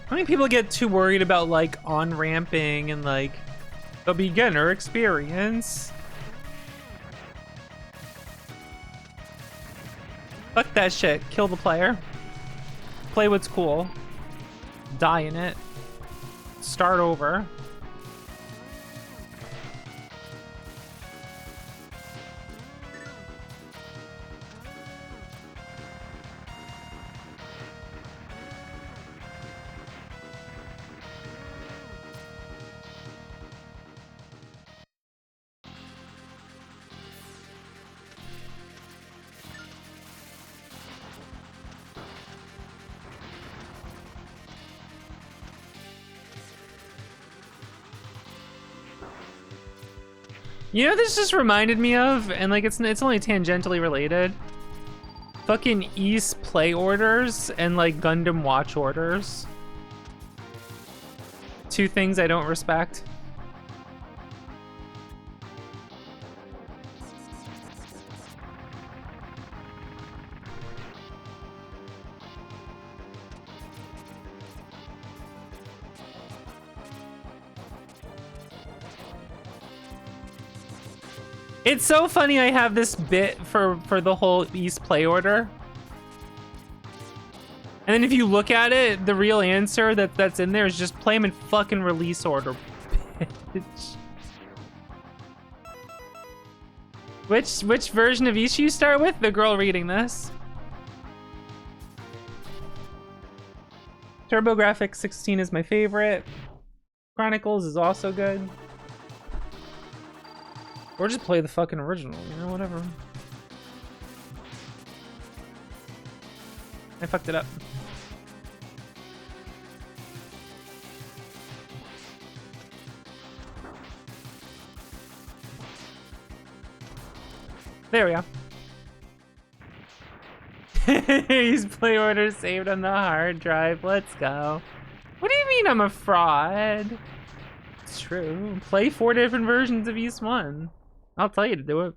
Speaker 4: How many people get too worried about like on-ramping and like the beginner experience? Fuck that shit. Kill the player. Play what's cool. Die in it. Start over. You know, this just reminded me of, and like it's only tangentially related. Fucking East play orders and like Gundam watch orders. Two things I don't respect. It's so funny I have this bit for the whole East play order. And then if you look at it, the real answer that's in there is just play them in fucking release order, bitch. Which version of East you start with? The girl reading this. TurboGrafx 16 is my favorite. Chronicles is also good. Or just play the fucking original, you know, whatever. I fucked it up. There we go. He's play order saved on the hard drive. Let's go. What do you mean I'm a fraud? It's true. Play 4 different versions of East 1. I'll tell you to do it.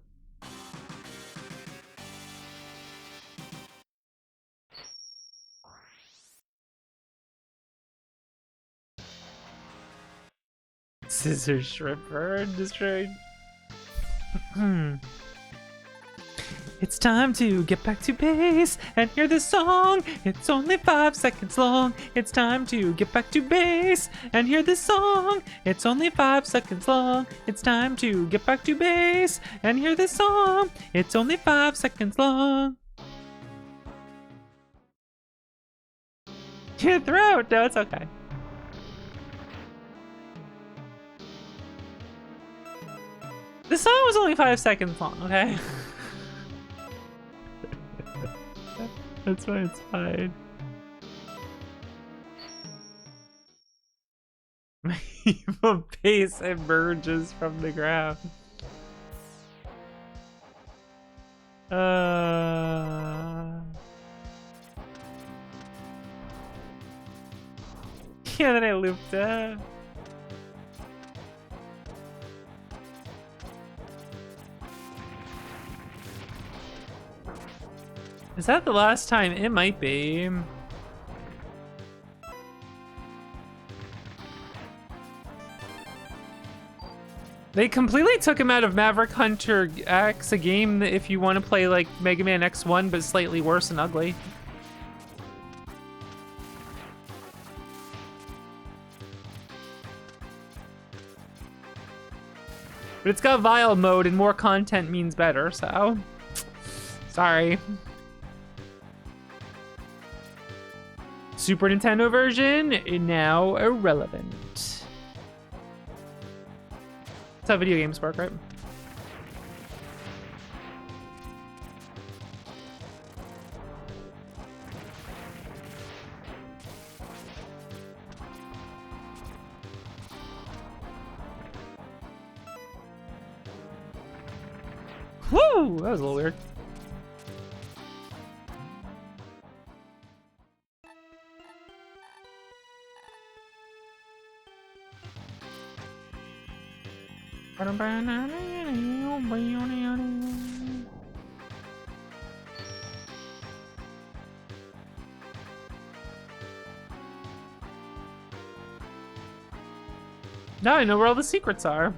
Speaker 4: Scissor Shripper destroyed. It's time to get back to base and hear this song. It's only 5 seconds long. It's time to get back to base and hear this song. It's only 5 seconds long. It's time to get back to base and hear this song. It's only 5 seconds long. Your throat. No, it's okay. The song was only 5 seconds long, okay? That's why it's fine. My evil face emerges from the ground. Yeah, then I looped up. Is that the last time? It might be. They completely took him out of Maverick Hunter X, a game that if you want to play like Mega Man X1 but slightly worse and ugly. But it's got Vile mode and more content means better, so sorry. Super Nintendo version now irrelevant. That's how video games work, right? Woo! That was a little weird. Now I know where all the secrets are.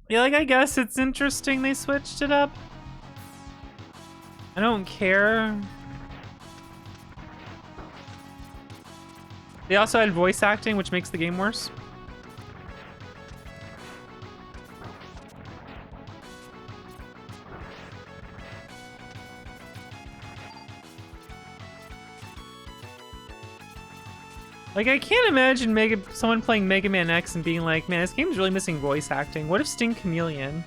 Speaker 4: Yeah, like, I guess it's interesting they switched it up. I don't care. They also had voice acting, which makes the game worse. Like, I can't imagine someone playing Mega Man X and being like, man, this game's really missing voice acting. What if Sting Chameleon,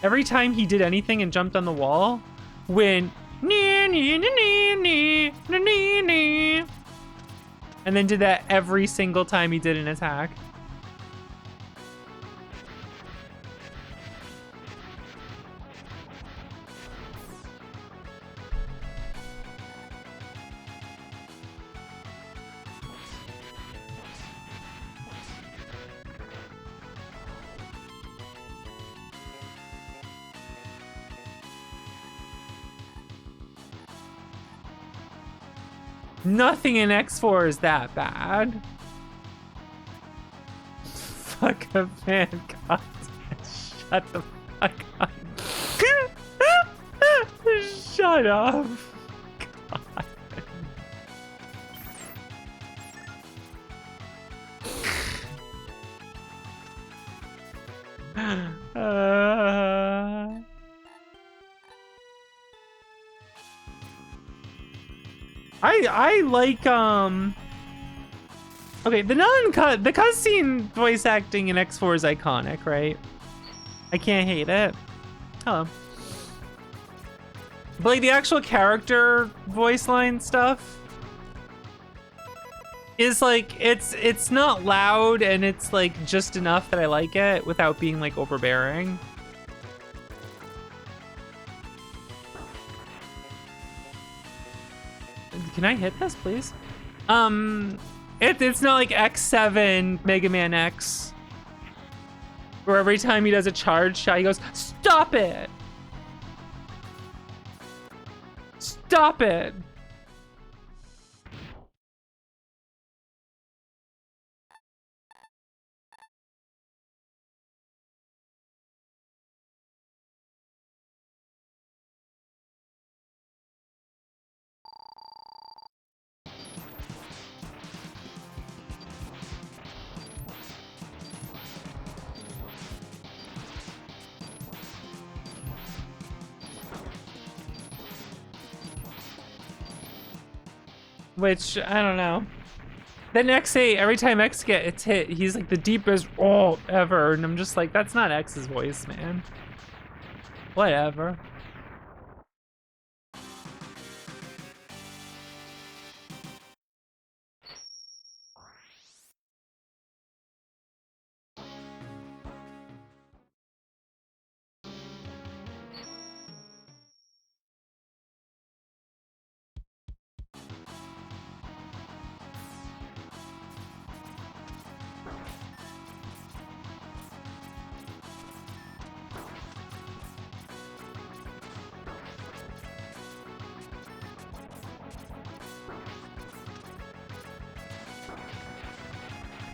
Speaker 4: every time he did anything and jumped on the wall, went, and then did that every single time he did an attack? Nothing in X4 is that bad. Fuck a man, God. Shut the fuck up. Shut up. God. I like okay, the cutscene voice acting in X4 is iconic, right? I can't hate it. Hello. But like the actual character voice line stuff is like it's not loud, and it's like just enough that I like it without being like overbearing. Can I hit this, please? It's not like X7 Mega Man X, where every time he does a charge shot, he goes, "Stop it! Stop it!" Which, I don't know. Then X8, every time X gets hit, he's like the deepest "oh" ever. And I'm just like, that's not X's voice, man. Whatever.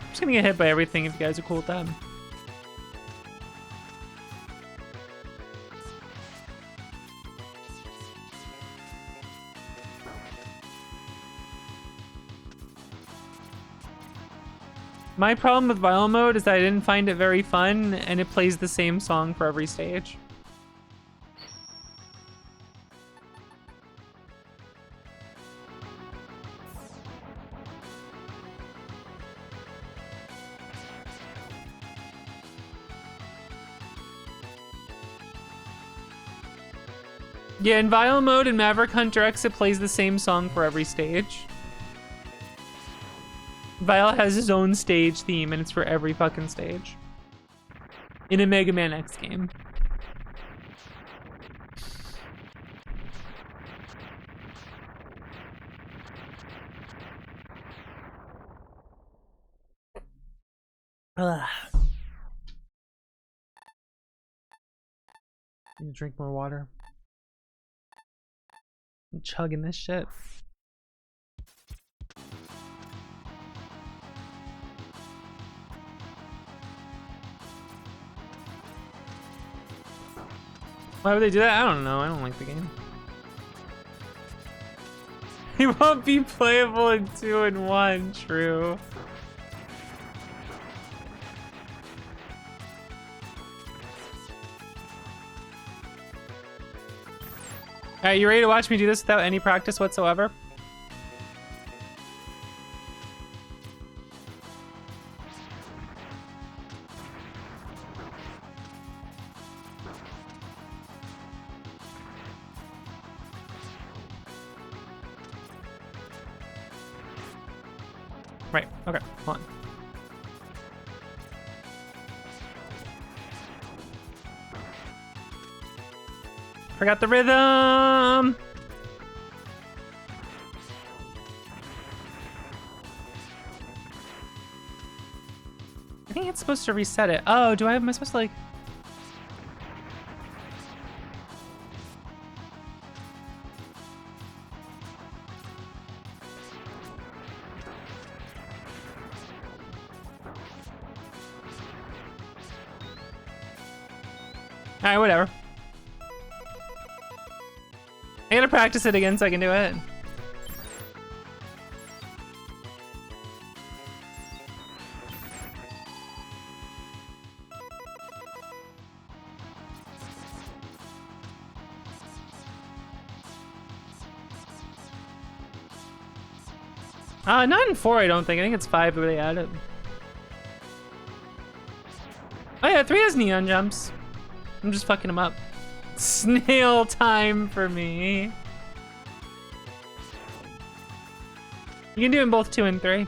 Speaker 4: I'm just gonna get hit by everything if you guys are cool with that. My problem with Vial Mode is that I didn't find it very fun, and it plays the same song for every stage. Yeah, in Vial Mode and Maverick Hunter X, it plays the same song for every stage. Vial has his own stage theme, and it's for every fucking stage. In a Mega Man X game. Ugh. Need to drink more water. I'm chugging this shit. Why would they do that? I don't know. I don't like the game. He won't be playable in 2 and 1. True. Alright, you ready to watch me do this without any practice whatsoever? Right, okay, hold on. Forgot the rhythm! I think it's supposed to reset it. Oh, am I supposed to like... Alright, whatever. I gotta practice it again so I can do it. Not in 4, I don't think. I think it's 5 where they add it. Oh yeah, 3 has neon jumps. I'm just fucking them up. Snail time for me. You can do it in both 2 and 3.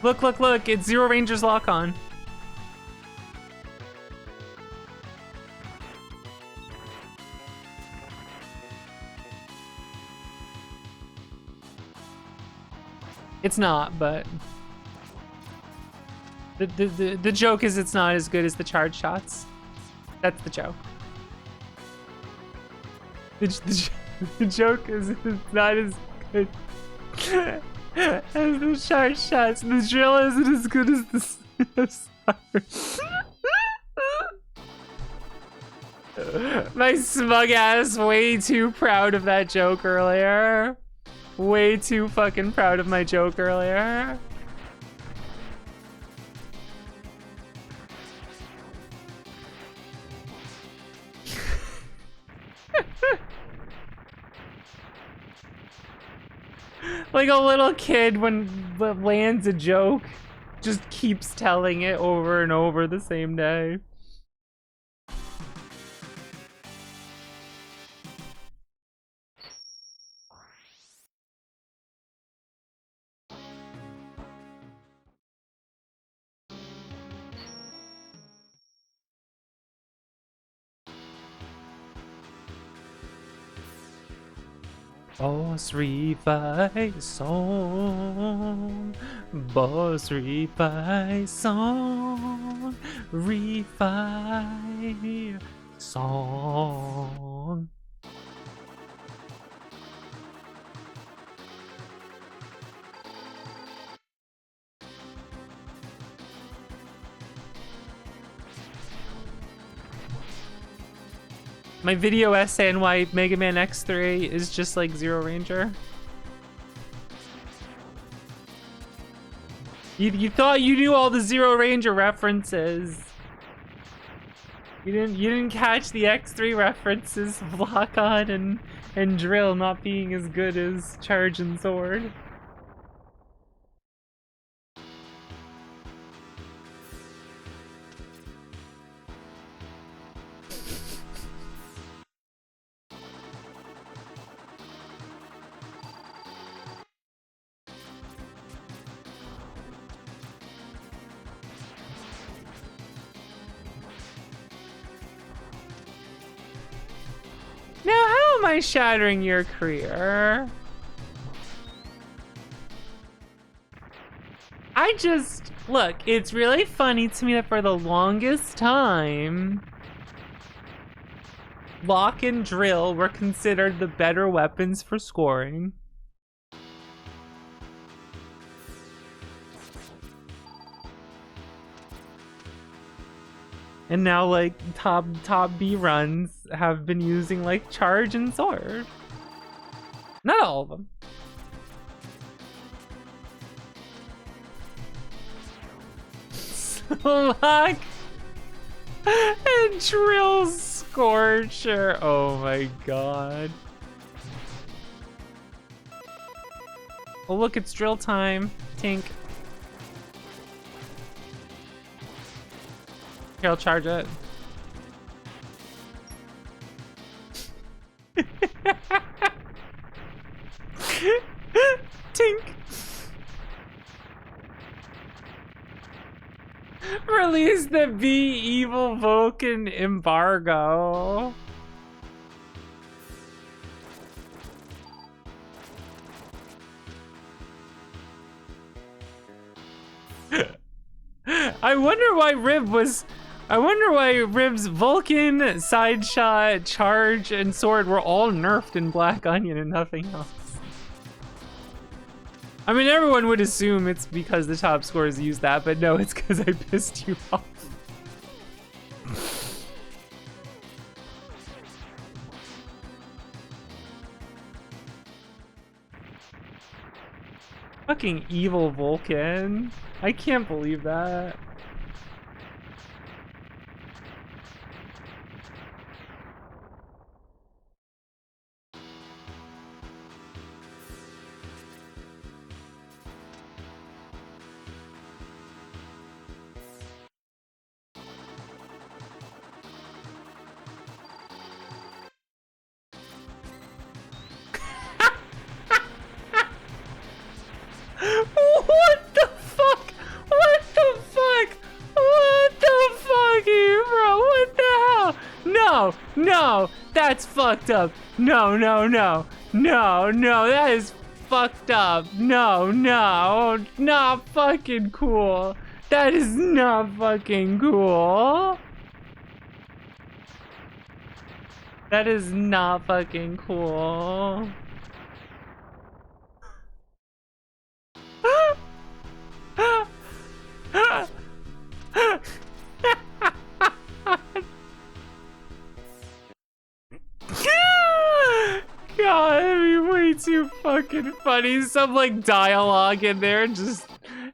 Speaker 4: Look, look, look, it's Zero Ranger's lock on. It's not, but the joke is it's not as good as the charge shots. That's the joke. The joke is it's not as good as the charge shots. The drill isn't as good as the My smug ass way too proud of that joke earlier. Way too fucking proud of my joke earlier. Like a little kid when lands a joke, just keeps telling it over and over the same day. Boss refi song, boss refi song, refi song. My video essay on why Mega Man X3 is just like Zero Ranger. You thought you knew all the Zero Ranger references. You didn't catch the X3 references of Lock On and Drill not being as good as Charge and Sword. Now, how am I shattering your career? Look, it's really funny to me that for the longest time, Lock and Drill were considered the better weapons for scoring. And now, like, top B runs have been using, like, Charge and Sword. Not all of them. So, Lock And Drill Scorcher. Oh my god. Oh look, it's drill time. Tink. Here, I'll charge it. Tink. Release the Be Evil Vulcan embargo. I wonder why Rib's Vulcan, Side Shot, Charge, and Sword were all nerfed in Black Onion and nothing else. I mean, everyone would assume it's because the top scores use that, but no, it's because I pissed you off. Fucking evil Vulcan. I can't believe that. What the fuck? What the fuck? What the fuck, bro? What the hell? No, no, that's fucked up. No, no, no, no, no, that is fucked up. No, no, not fucking cool. That is not fucking cool. That is not fucking cool. God, that'd be way too fucking funny. Some like dialogue in there just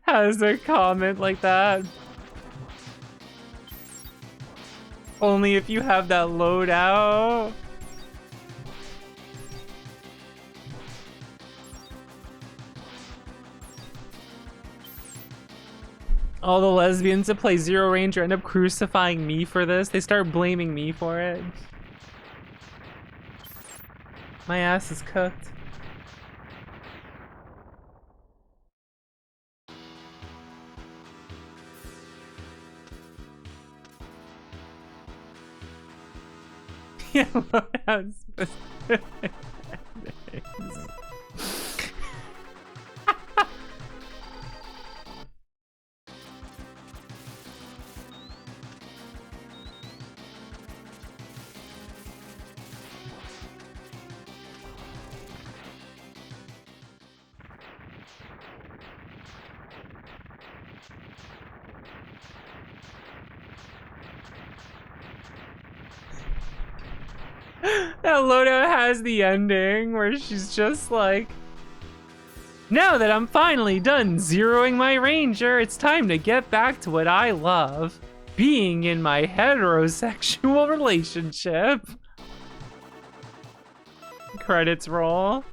Speaker 4: has a comment like that. Only if you have that loadout. All the lesbians that play Zero Ranger end up crucifying me for this. They start blaming me for it. My ass is cooked. Yeah, loadouts. That loadout has the ending where she's just like, now that I'm finally done zeroing my ranger, it's time to get back to what I love, being in my heterosexual relationship. Credits roll.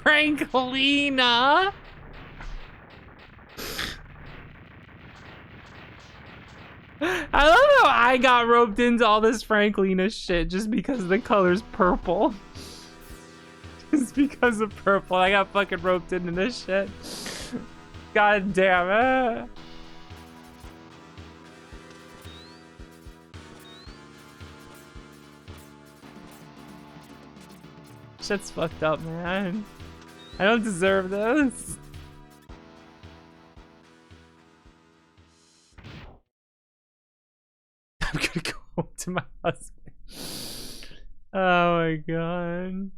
Speaker 4: Franklina. I love how I got roped into all this Franklina shit just because the color's purple. Just because of purple, I got fucking roped into this shit. God damn it. Shit's fucked up, man. I don't deserve this. I'm gonna go home to my husband. Oh my god.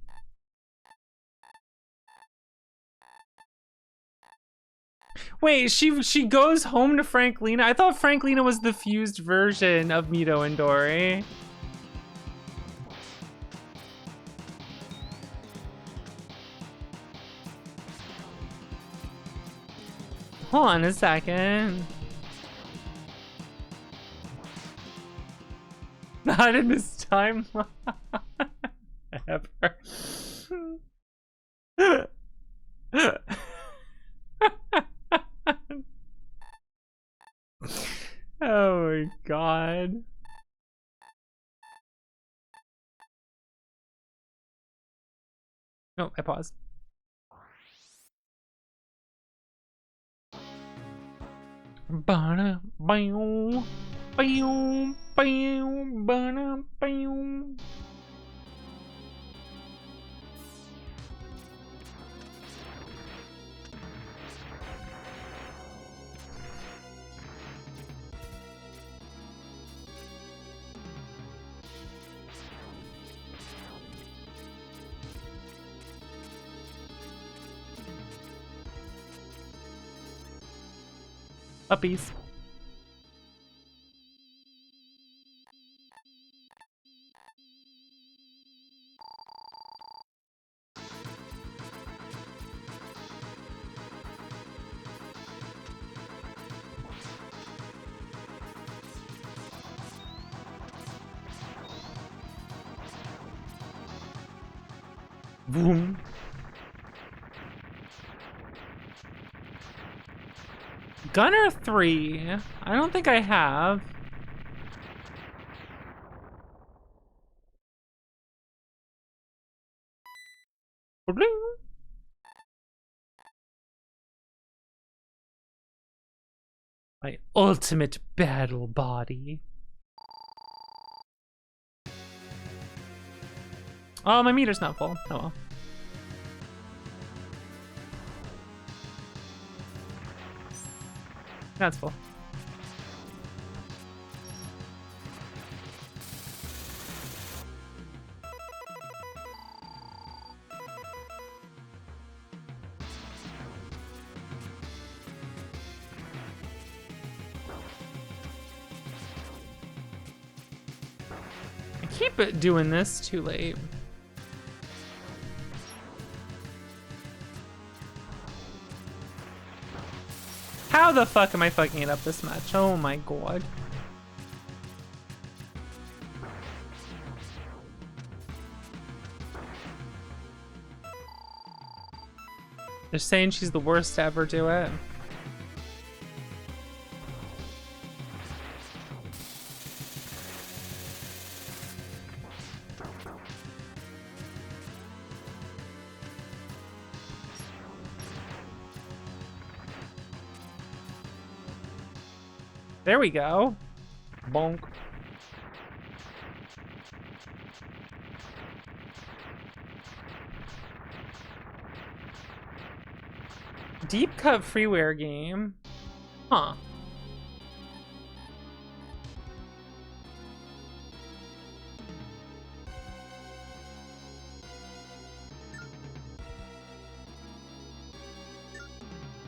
Speaker 4: Wait, she goes home to Franklina? I thought Franklina was the fused version of Mito and Dory. Hold on a second. Not in this timeline. Ever. Oh my god. Oh, I paused. Ba-da, bow, bow, bow, ba-da, bow. Puppies. Boom. Gunner 3. I don't think I have. My ultimate battle body. Oh, my meter's not full. Oh well. That's full. I keep doing this too late. How the fuck am I fucking it up this much? Oh my god. They're saying she's the worst to ever do it. There we go. Bonk. Deep cut freeware game. Huh.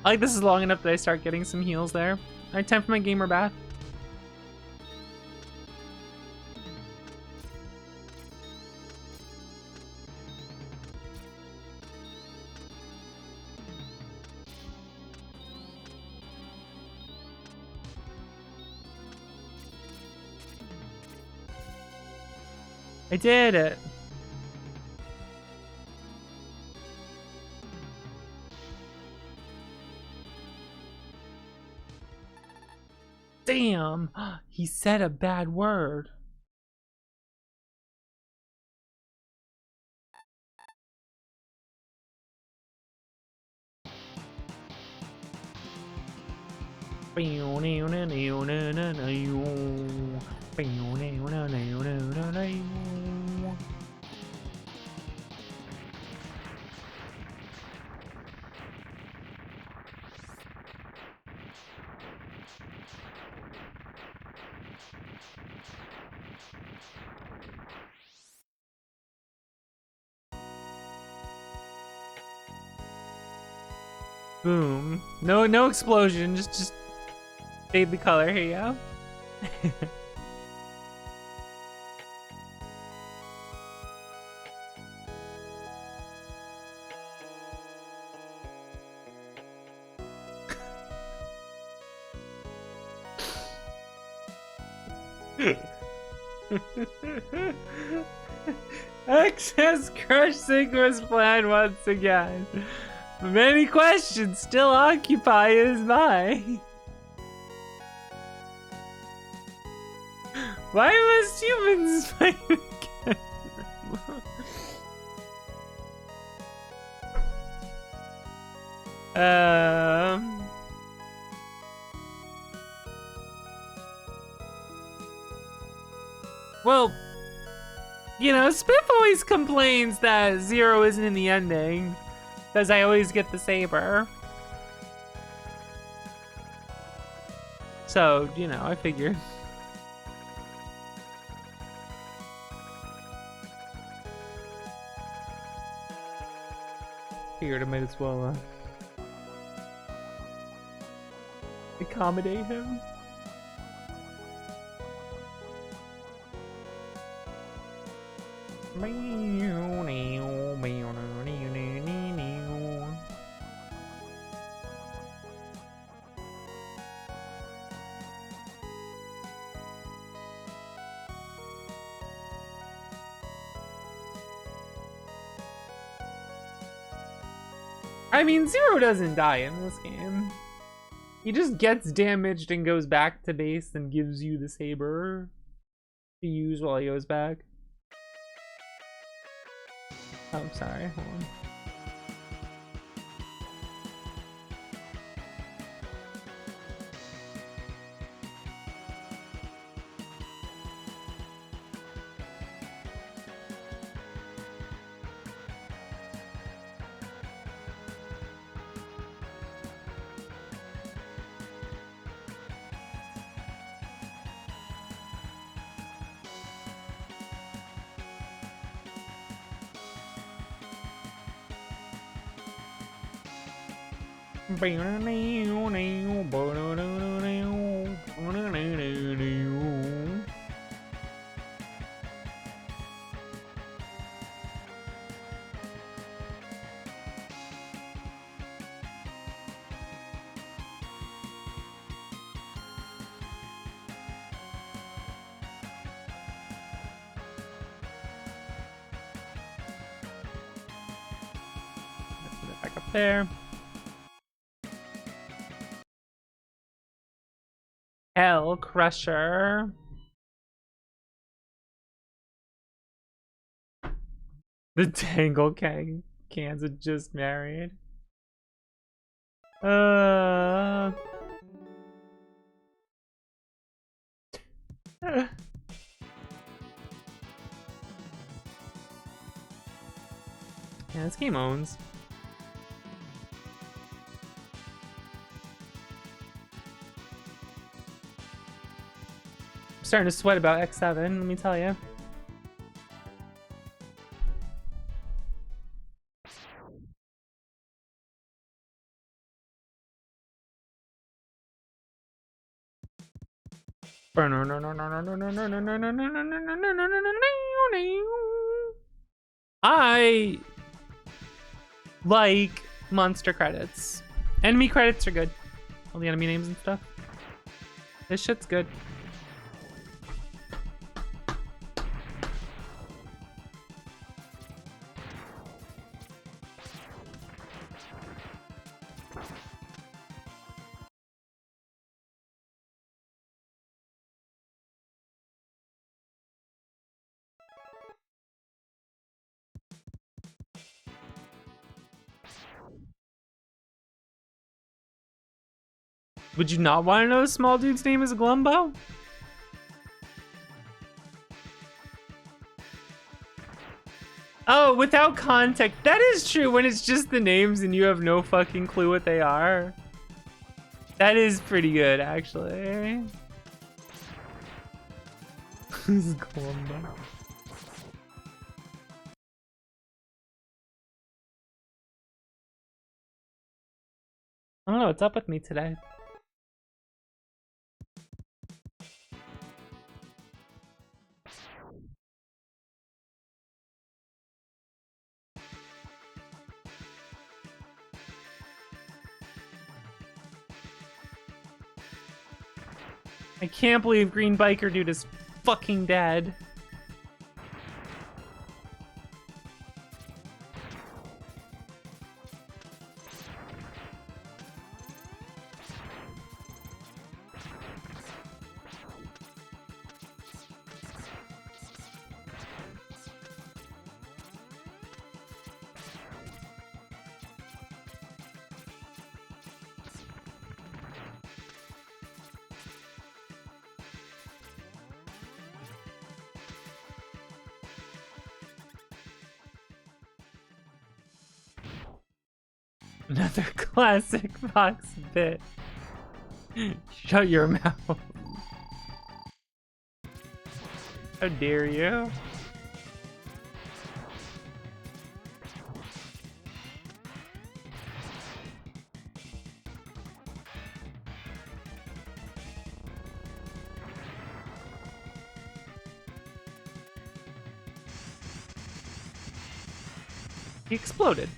Speaker 4: I like this is long enough that I start getting some heals there. Alright, time for my gamer bath. I did it. Damn, he said a bad word. Boom. No explosion. Just fade the color. Here you go. Access Crush Sigma's plan once again. Many questions still occupy his mind. Why must humans fight again? Well, you know, Spiff always complains that Zero isn't in the ending, because I always get the saber. So, you know, I figured. Figured I might as well accommodate him. I mean, Zero doesn't die in this game. He just gets damaged and goes back to base and gives you the saber to use while he goes back. Oh, I'm sorry. Hold on. Back up there. Hell Crusher. The Tangle cans are just married. Yeah, this game owns. I'm starting to sweat about X7, let me tell you. I like monster credits. Enemy credits are good. All the enemy names and stuff. This shit's good. Would you not want to know the small dude's name is Glumbo? Oh, without context. That is true when it's just the names and you have no fucking clue what they are. That is pretty good, actually. This is Glumbo. I don't know what's up with me today. I can't believe Green Biker Dude is fucking dead. Another classic Fox bit. Shut your mouth. How dare you? He exploded.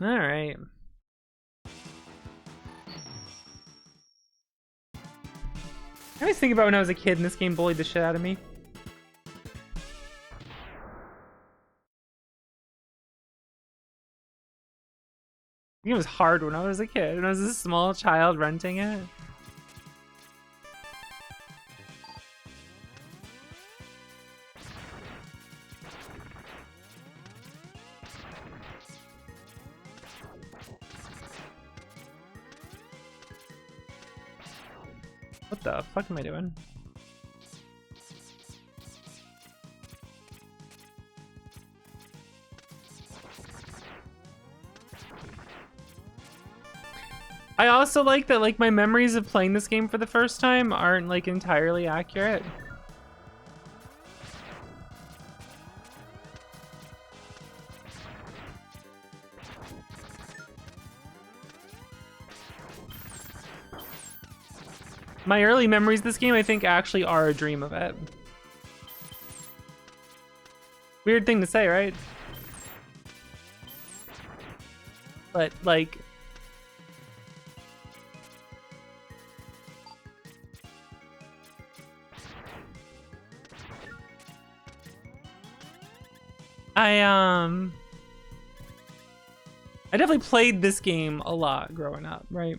Speaker 4: All right. I always think about when I was a kid and this game bullied the shit out of me. It was hard when I was a kid, when I was a small child renting it. What the fuck am I doing? I also like that like my memories of playing this game for the first time aren't like entirely accurate. My early memories of this game, I think, actually are a dream of it. Weird thing to say, right? But, like... I definitely played this game a lot growing up, right?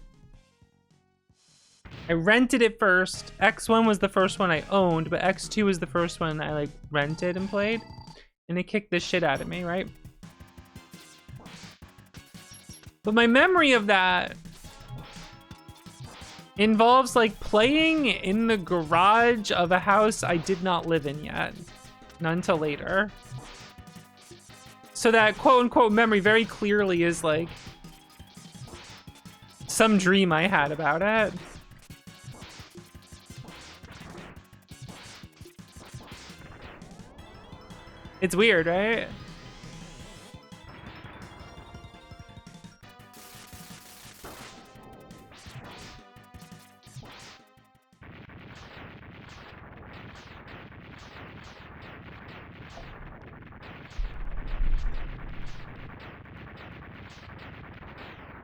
Speaker 4: I rented it first. X1 was the first one I owned, but X2 was the first one I like rented and played. And it kicked the shit out of me, right? But my memory of that involves like playing in the garage of a house I did not live in yet. Not until later. So that quote-unquote memory very clearly is like some dream I had about it. It's weird, right?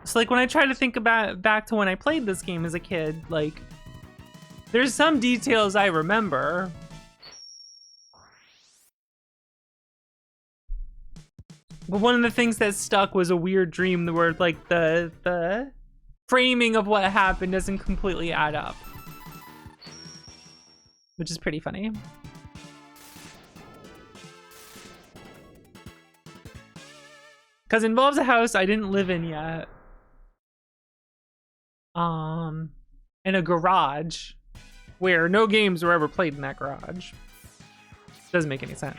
Speaker 4: So like when I try to think about back to when I played this game as a kid, like there's some details I remember. But one of the things that stuck was a weird dream where like the framing of what happened doesn't completely add up. Which is pretty funny. Because it involves a house I didn't live in yet. In a garage where no games were ever played in that garage. Doesn't make any sense.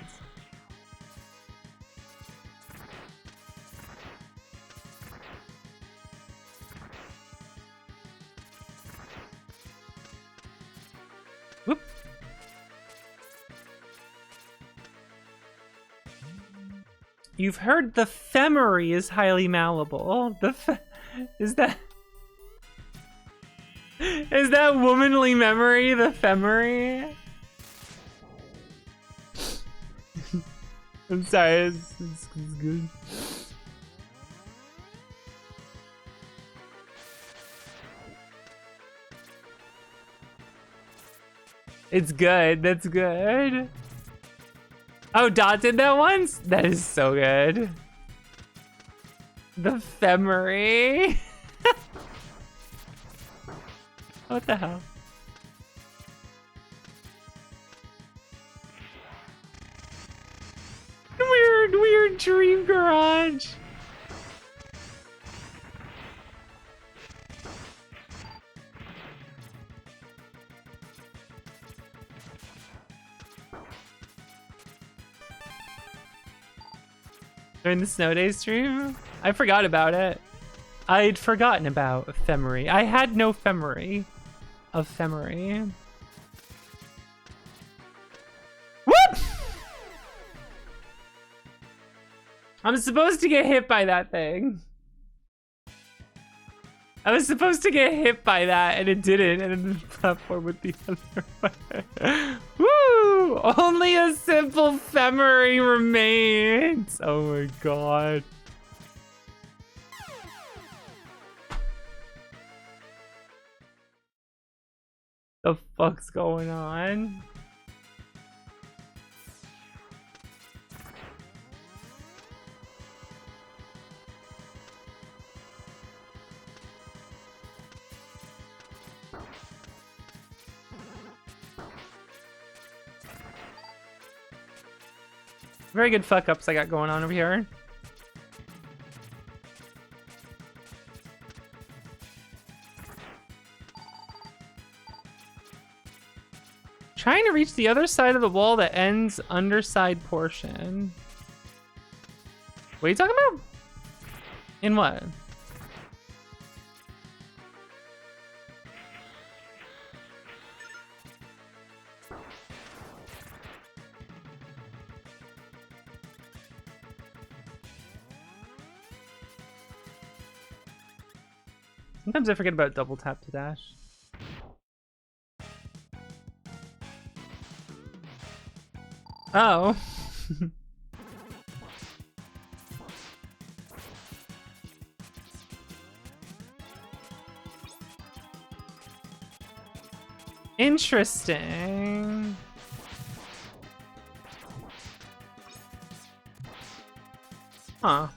Speaker 4: Whoop. You've heard the Femory is highly malleable. Is that womanly memory the Femory? I'm sorry, it's good. It's good, that's good. Oh, Dot did that once? That is so good. The Femory. What the hell? Weird dream garage. During the snow day stream? I forgot about it. I'd forgotten about Femory. I had no Femory of Femory. Whoop! I'm supposed to get hit by that thing. I was supposed to get hit by that and it didn't, and then the platform with the other way. Woo! Only a simple Femory remains. Oh my god. The fuck's going on? Very good fuck ups I got going on over here. Trying to reach the other side of the wall that ends underside portion. What are you talking about? In what? Sometimes I forget about double tap to dash. Oh. Interesting. Huh.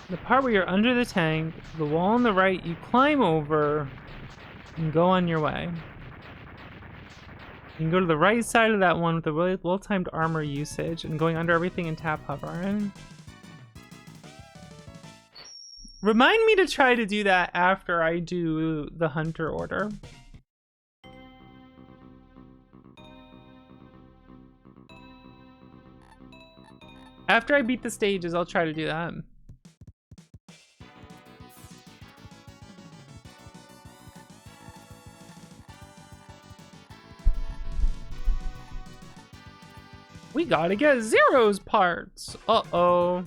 Speaker 4: The part where you're under the tank, the wall on the right, you climb over and go on your way. You can go to the right side of that one with the really well-timed armor usage and going under everything and tap hovering. Remind me to try to do that after I do the Hunter order. After I beat the stages, I'll try to do that. We gotta get Zero's parts. Uh-oh.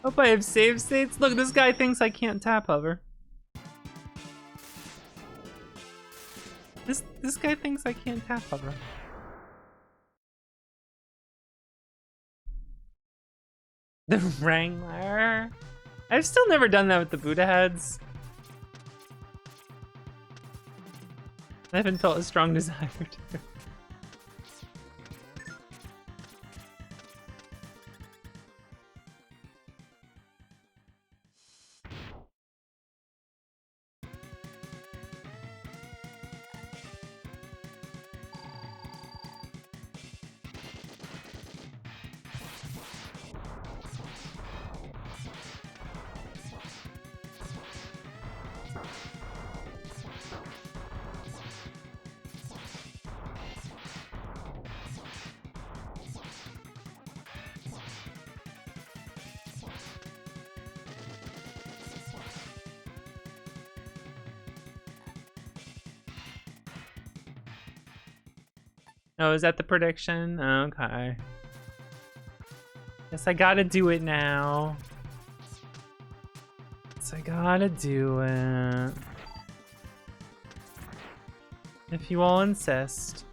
Speaker 4: Hope I have save states. Look, this guy thinks I can't tap hover. This guy thinks I can't tap hover. The Wrangler. I've still never done that with the Buddha heads. I haven't felt a strong desire to. Oh, is that the prediction? Okay. Guess I gotta do it now. Guess I gotta do it. If you all insist.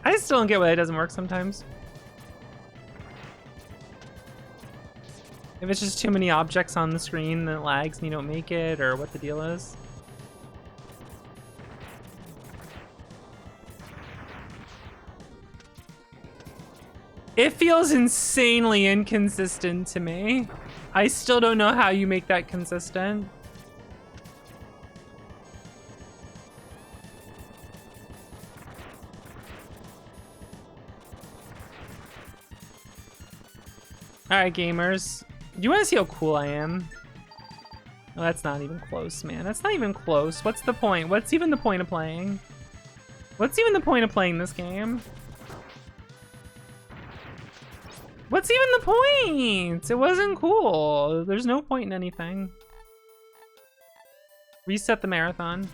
Speaker 4: I still don't get why it doesn't work sometimes. If it's just too many objects on the screen that lags and you don't make it, or what the deal is. It feels insanely inconsistent to me. I still don't know how you make that consistent. Alright, gamers. Do you want to see how cool I am? Oh, that's not even close, man. That's not even close. What's the point? What's even the point of playing? What's even the point of playing this game? What's even the point? It wasn't cool. There's no point in anything. Reset the marathon.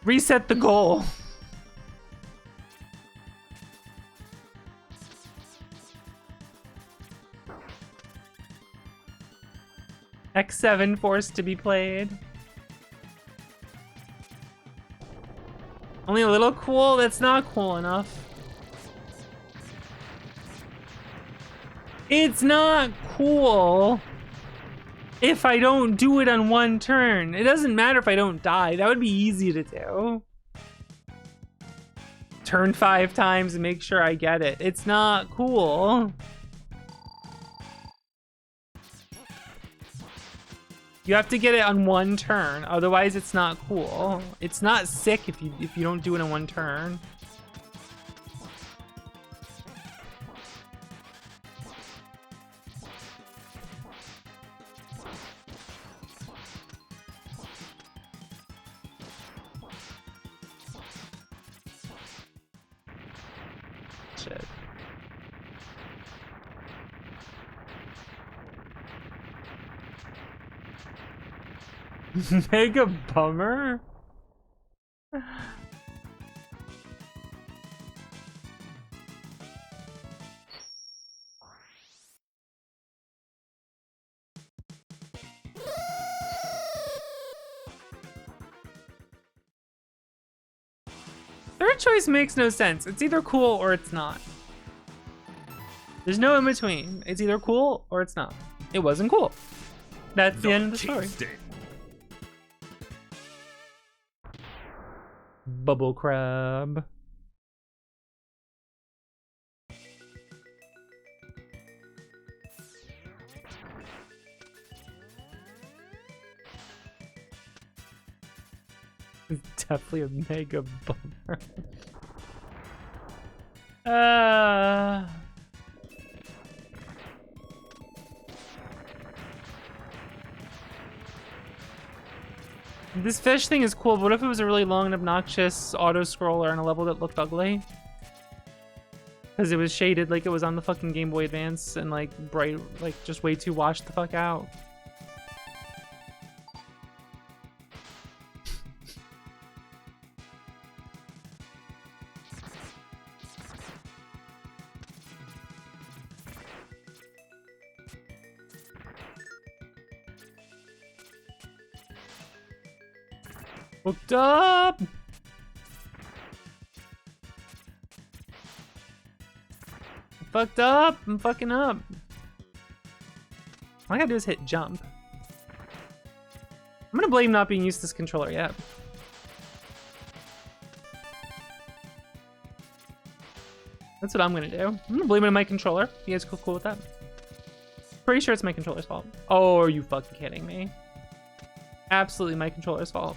Speaker 4: Reset the goal. X7 forced to be played. Only a little cool? That's not cool enough. It's not cool if I don't do it on one turn. It doesn't matter if I don't die. That would be easy to do. Turn 5 times and make sure I get it. It's not cool. You have to get it on one turn, otherwise it's not cool. It's not sick if you don't do it in one turn. Shit. Mega bummer. Third choice makes no sense. It's either cool or it's not. There's no in between. It's either cool or it's not. It wasn't cool. That's the end of the story. Bubble crab. It's definitely a mega bummer. This fish thing is cool, but what if it was a really long and obnoxious auto-scroller on a level that looked ugly? Because it was shaded like it was on the fucking Game Boy Advance and like bright, like just way too washed the fuck out. Hooked up! I'm fucked up! I'm fucking up! All I gotta do is hit jump. I'm gonna blame not being used to this controller yet. That's what I'm gonna do. I'm gonna blame it on my controller. You guys cool with that? Pretty sure it's my controller's fault. Oh, are you fucking kidding me? Absolutely my controller's fault.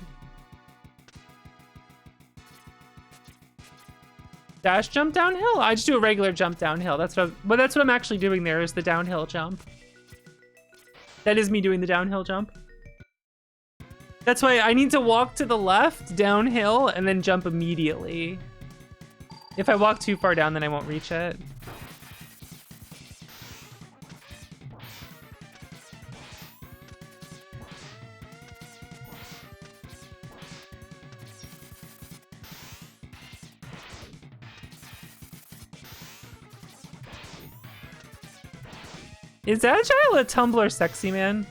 Speaker 4: Dash jump downhill? I just do a regular jump downhill. That's what I'm actually doing there is the downhill jump. That is me doing the downhill jump. That's why I need to walk to the left, downhill, and then jump immediately. If I walk too far down, then I won't reach it. Is Agile a Tumblr sexy man?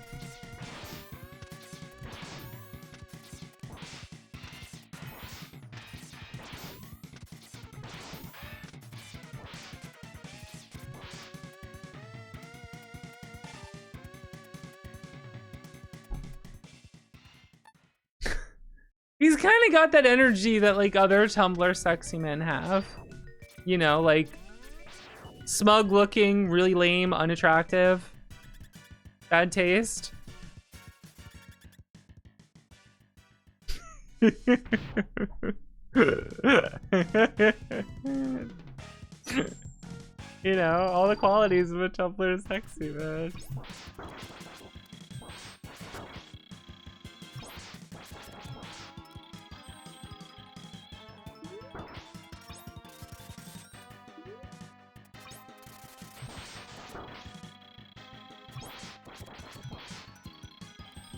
Speaker 4: He's kind of got that energy that like other Tumblr sexy men have. You know, like smug looking, really lame, unattractive, bad taste. You know, all the qualities of a Tumblr sexy man.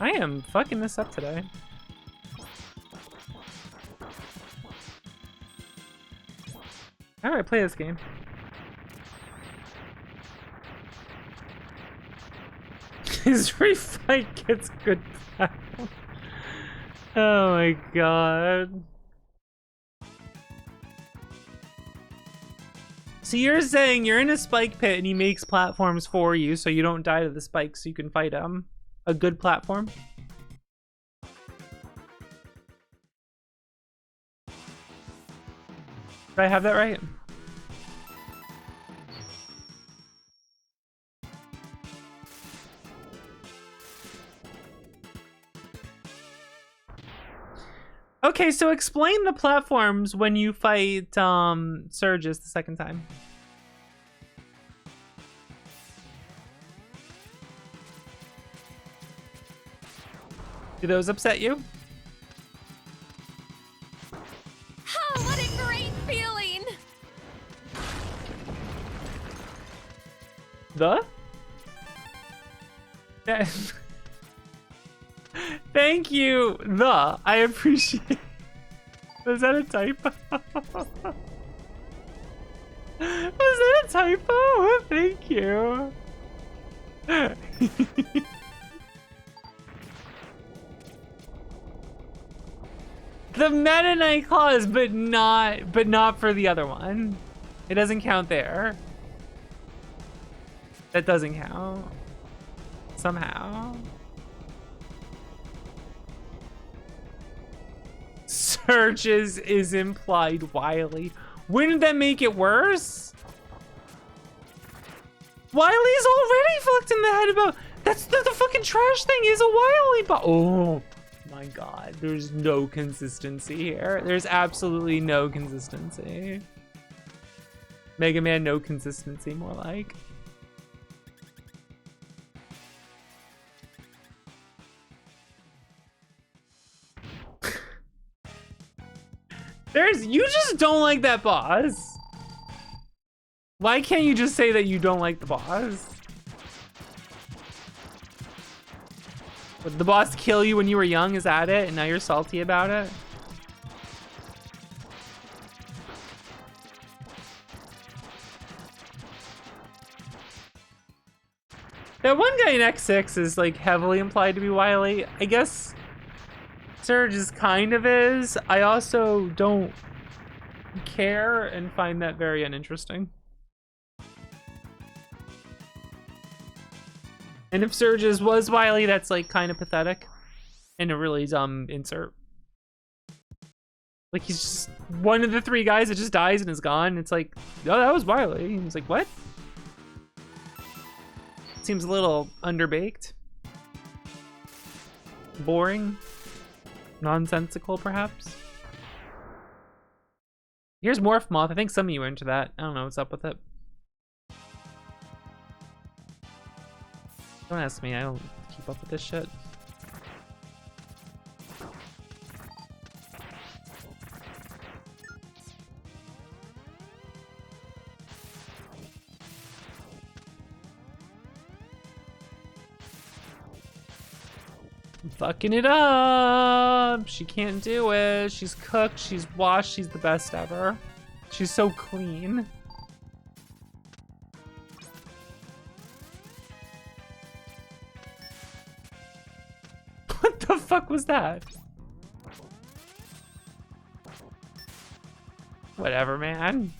Speaker 4: I am fucking this up today. How do I play this game? His refight gets good battle. Oh my god. So you're saying you're in a spike pit and he makes platforms for you so you don't die to the spikes so you can fight him? A good platform? Did I have that right? Okay, so explain the platforms when you fight Surges the second time. Do those upset you?
Speaker 13: Oh, what a great feeling!
Speaker 4: The? Thank you, the. I appreciate. Was that a typo? Was that a typo? Thank you. The Meta Knight clause, but not for the other one. It doesn't count there. That doesn't count. Somehow. Surges is implied Wily. Wouldn't that make it worse? Wily's already fucked in the head about that's the fucking trash thing is a Wily but oh my god, there's no consistency here. There's absolutely no consistency. Mega Man no consistency, more like. You just don't like that boss. Why can't you just say that you don't like the boss? Would the boss kill you when you were young? Is that it? And now you're salty about it? That one guy in X6 is like heavily implied to be Wily. I guess Surge kind of is. I also don't care and find that very uninteresting. And if Surges was Wily, that's like kind of pathetic and a really dumb insert. Like he's just one of the three guys that just dies and is gone. It's like, oh, that was Wily. He's like, what? Seems a little underbaked. Boring. Nonsensical, perhaps. Here's Morph Moth. I think some of you are into that. I don't know what's up with it. Don't ask me. I don't keep up with this shit. I'm fucking it up. She can't do it. She's cooked. She's washed. She's the best ever. She's so clean. What the fuck was that? Whatever, man.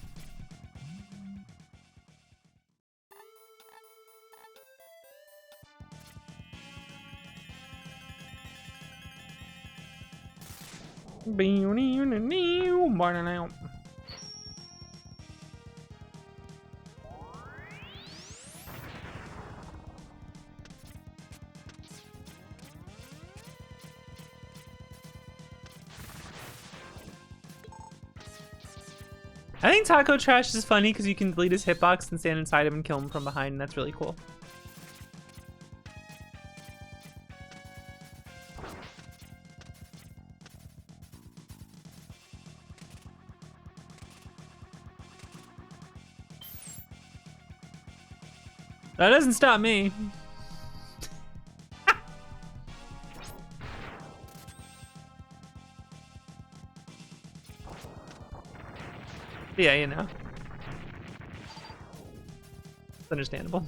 Speaker 4: I think Taco Trash is funny because you can delete his hitbox and stand inside him and kill him from behind, and that's really cool. That doesn't stop me. Yeah, you know. It's understandable.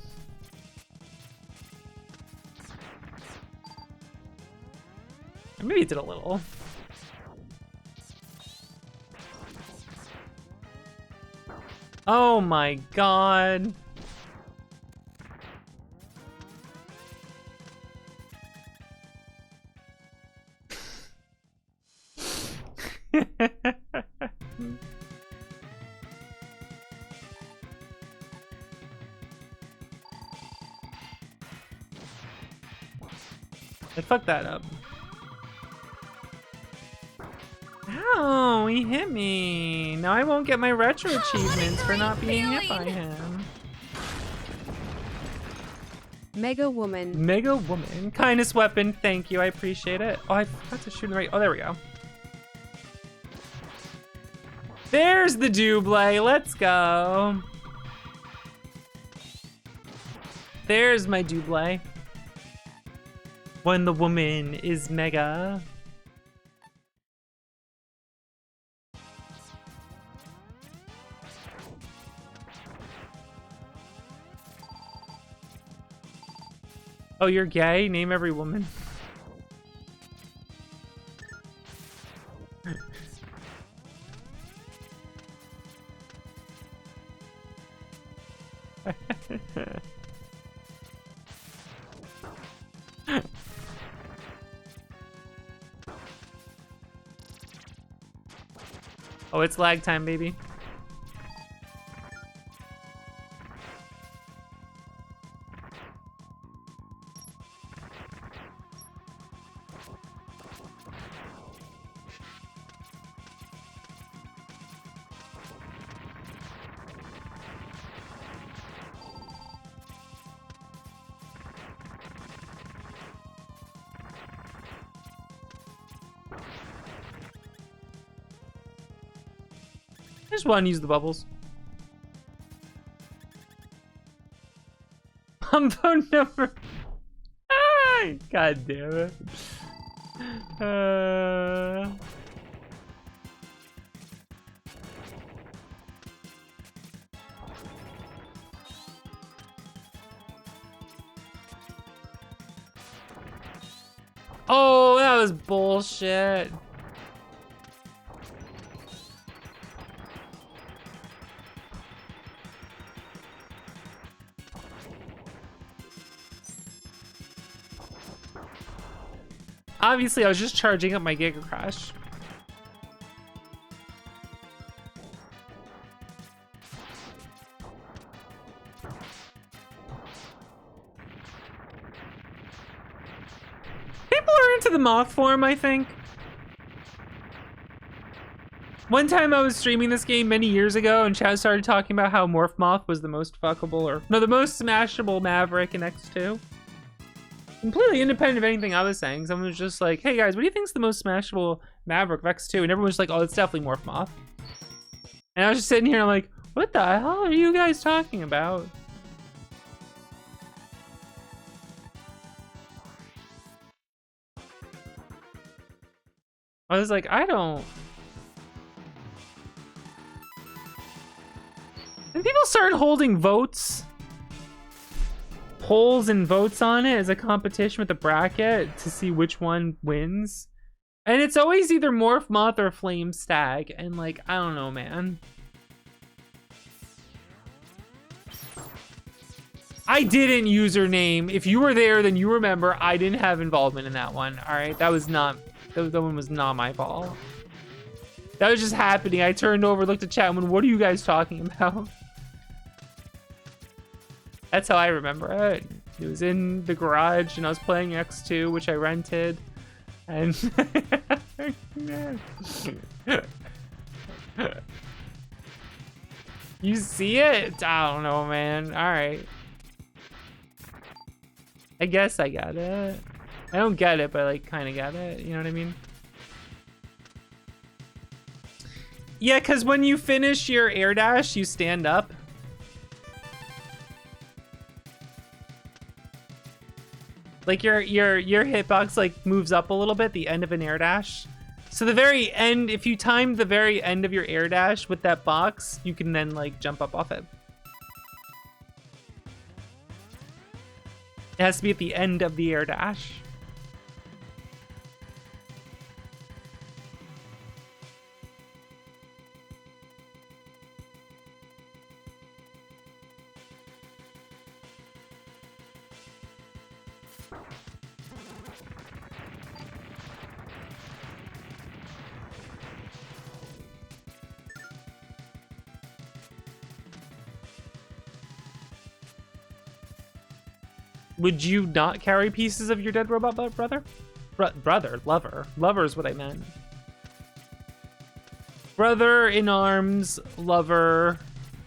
Speaker 4: Or maybe it did a little. Oh my god. I fucked that up. Ow, he hit me. Now I won't get my retro achievements for not being hit by him.
Speaker 3: Mega Woman.
Speaker 4: Mega Woman. Kindness weapon, thank you, I appreciate it. Oh, I forgot to shoot it right. Oh, there we go. There's the Doublé, let's go. There's my Doublé. When the woman is mega. Oh, you're gay? Name every woman. Oh, it's lag time, baby. I just want to use the bubbles. Phone number. Ah, God damn it. Oh, that was bullshit. Obviously, I was just charging up my Giga Crash. People are into the moth form, I think. One time I was streaming this game many years ago, and chat started talking about how Morph Moth was the most fuckable, or no, the most smashable Maverick in X2. Completely independent of anything I was saying. Someone was just like, hey guys, what do you think's the most smashable Maverick of X2? And everyone was like, oh, it's definitely Morph Moth. And I was just sitting here and I'm like, what the hell are you guys talking about? I was like, I don't. And people started holding votes, polls and votes on it as a competition with the bracket to see which one wins. And it's always either Morph Moth or Flame Stag. And like, I don't know, man. I didn't username. If you were there, then you remember I didn't have involvement in that one. All right, that was not, that one was not my fault. That was just happening. I turned over, looked at chat, and went, what are you guys talking about? That's how I remember it. It was in the garage, and I was playing X2, which I rented. And you see it? I don't know, man. All right. I guess I got it. I don't get it, but I like kind of get it. You know what I mean? Yeah, because when you finish your air dash, you stand up. Like your hitbox like moves up a little bit, the end of an air dash. So the very end, if you time the very end of your air dash with that box, you can then like jump up off it. It has to be at the end of the air dash. Would you not carry pieces of your dead robot brother? Lover. Lover is what I meant. Brother in arms, lover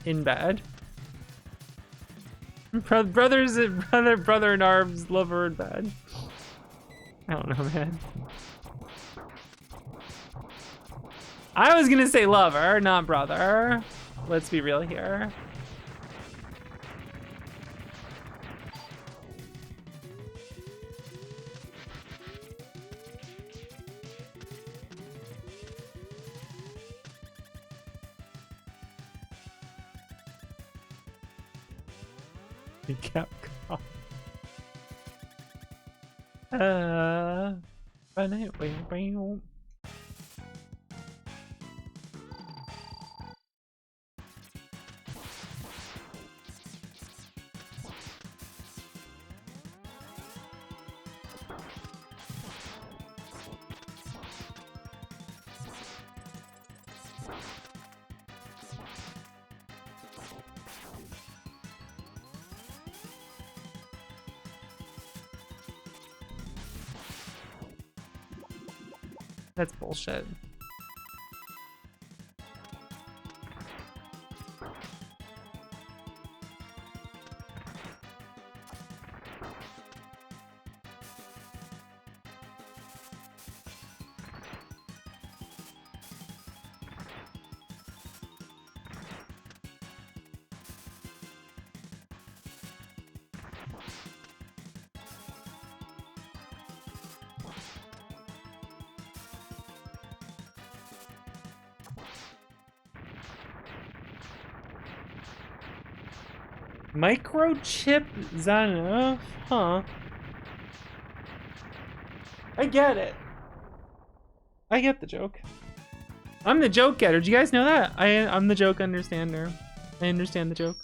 Speaker 4: in bed. Brother in arms, lover in bed. I don't know, man. I was gonna say lover, not brother. Let's be real here. Capcom. That's bullshit. Microchip Zanov? Huh. I get it. I get the joke. I'm the joke getter. Do you guys know that? I'm the joke understander. I understand the jokes.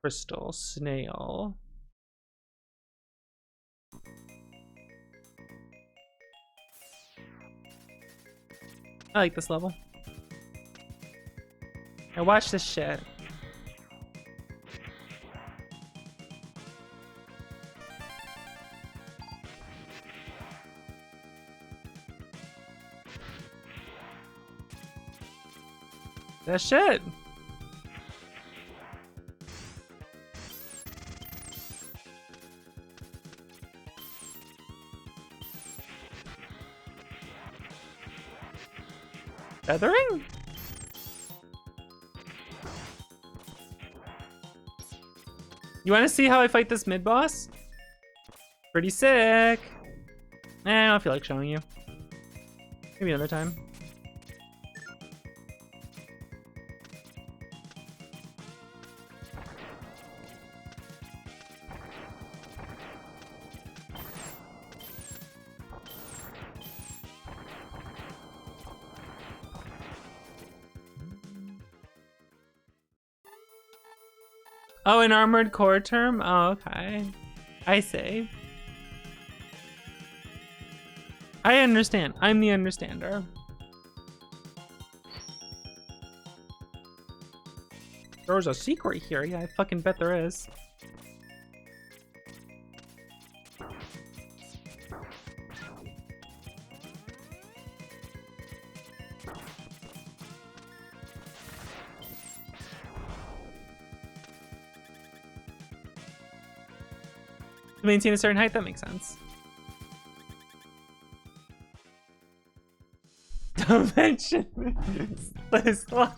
Speaker 4: Crystal snail. I like this level. Now watch this shit. That shit. Feathering? You want to see how I fight this mid-boss? Pretty sick. I don't feel like showing you. Maybe another time. Oh, an armored core term? Oh, okay. I see. I understand. I'm the understander. There's a secret here. Yeah, I fucking bet there is. To maintain a certain height, that makes sense. Don't mention this. I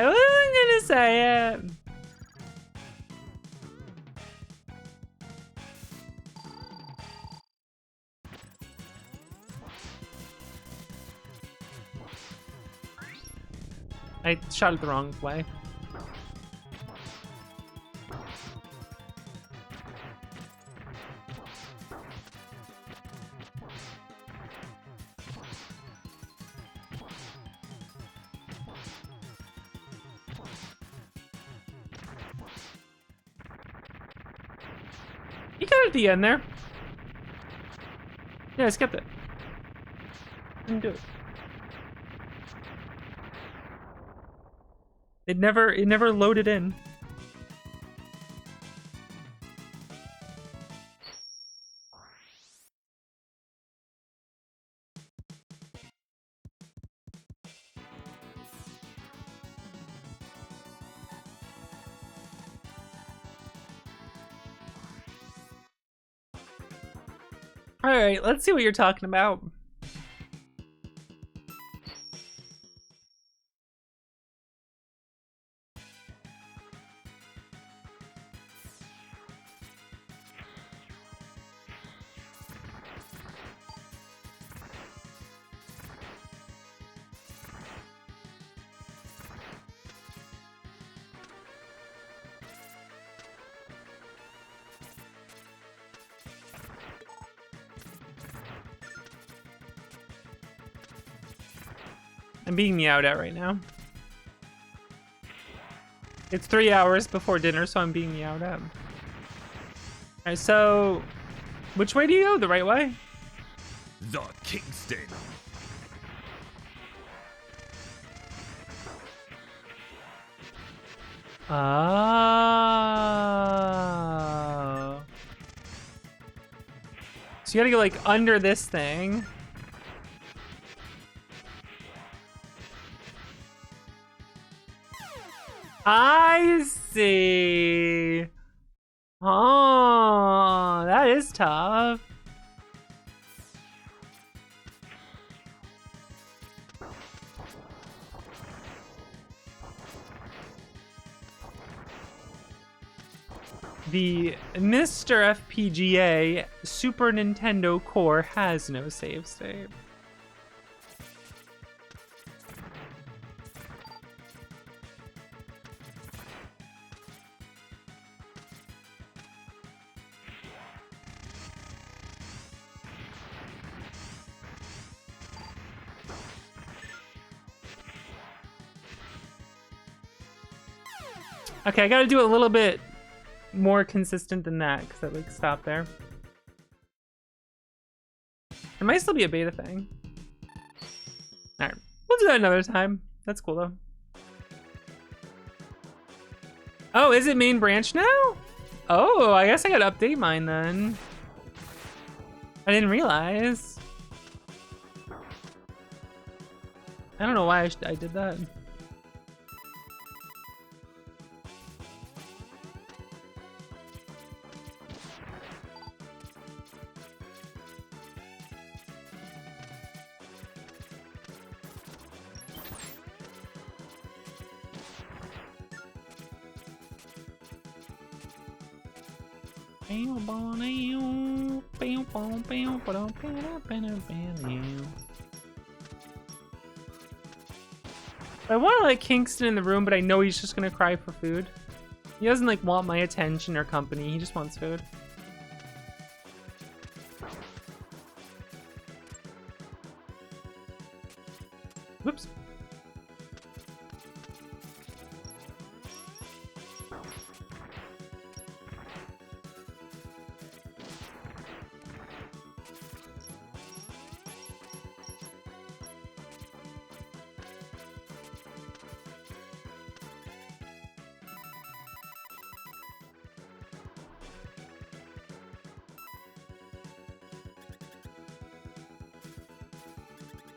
Speaker 4: wasn't gonna say it. I shot it the wrong way. You got it at the end there. Yeah, I skipped it. Didn't do it. It never loaded in. All right, let's see what you're talking about. I'm being meowed at right now. It's 3 hours before dinner, so I'm being meowed at. Alright, so which way do you go? The right way?
Speaker 8: The Kingston.
Speaker 4: Oh. So you gotta go like under this thing. I see. Oh, that is tough. The Mr. FPGA Super Nintendo core has no save state. Okay, I gotta do it a little bit more consistent than that, because I like stop there. I'm might still be a beta thing. All right, we'll do that another time. That's cool though. Oh, is it main branch now? Oh, I guess I gotta update mine then. I didn't realize. I don't know why I did that. I want to let Kingston in the room, but I know he's just gonna cry for food. He doesn't like want my attention or company. He just wants food. Whoops.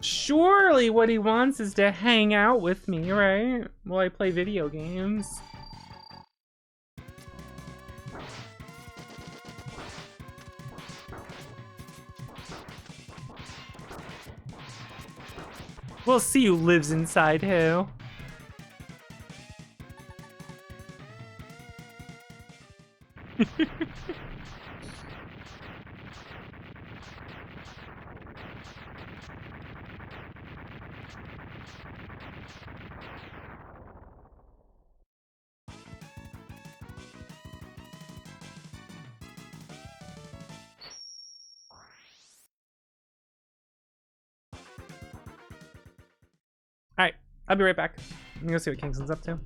Speaker 4: Surely what he wants is to hang out with me, right? While I play video games. We'll see who lives inside who. Alright, I'll be right back. I'm gonna go see what Kingston's up to.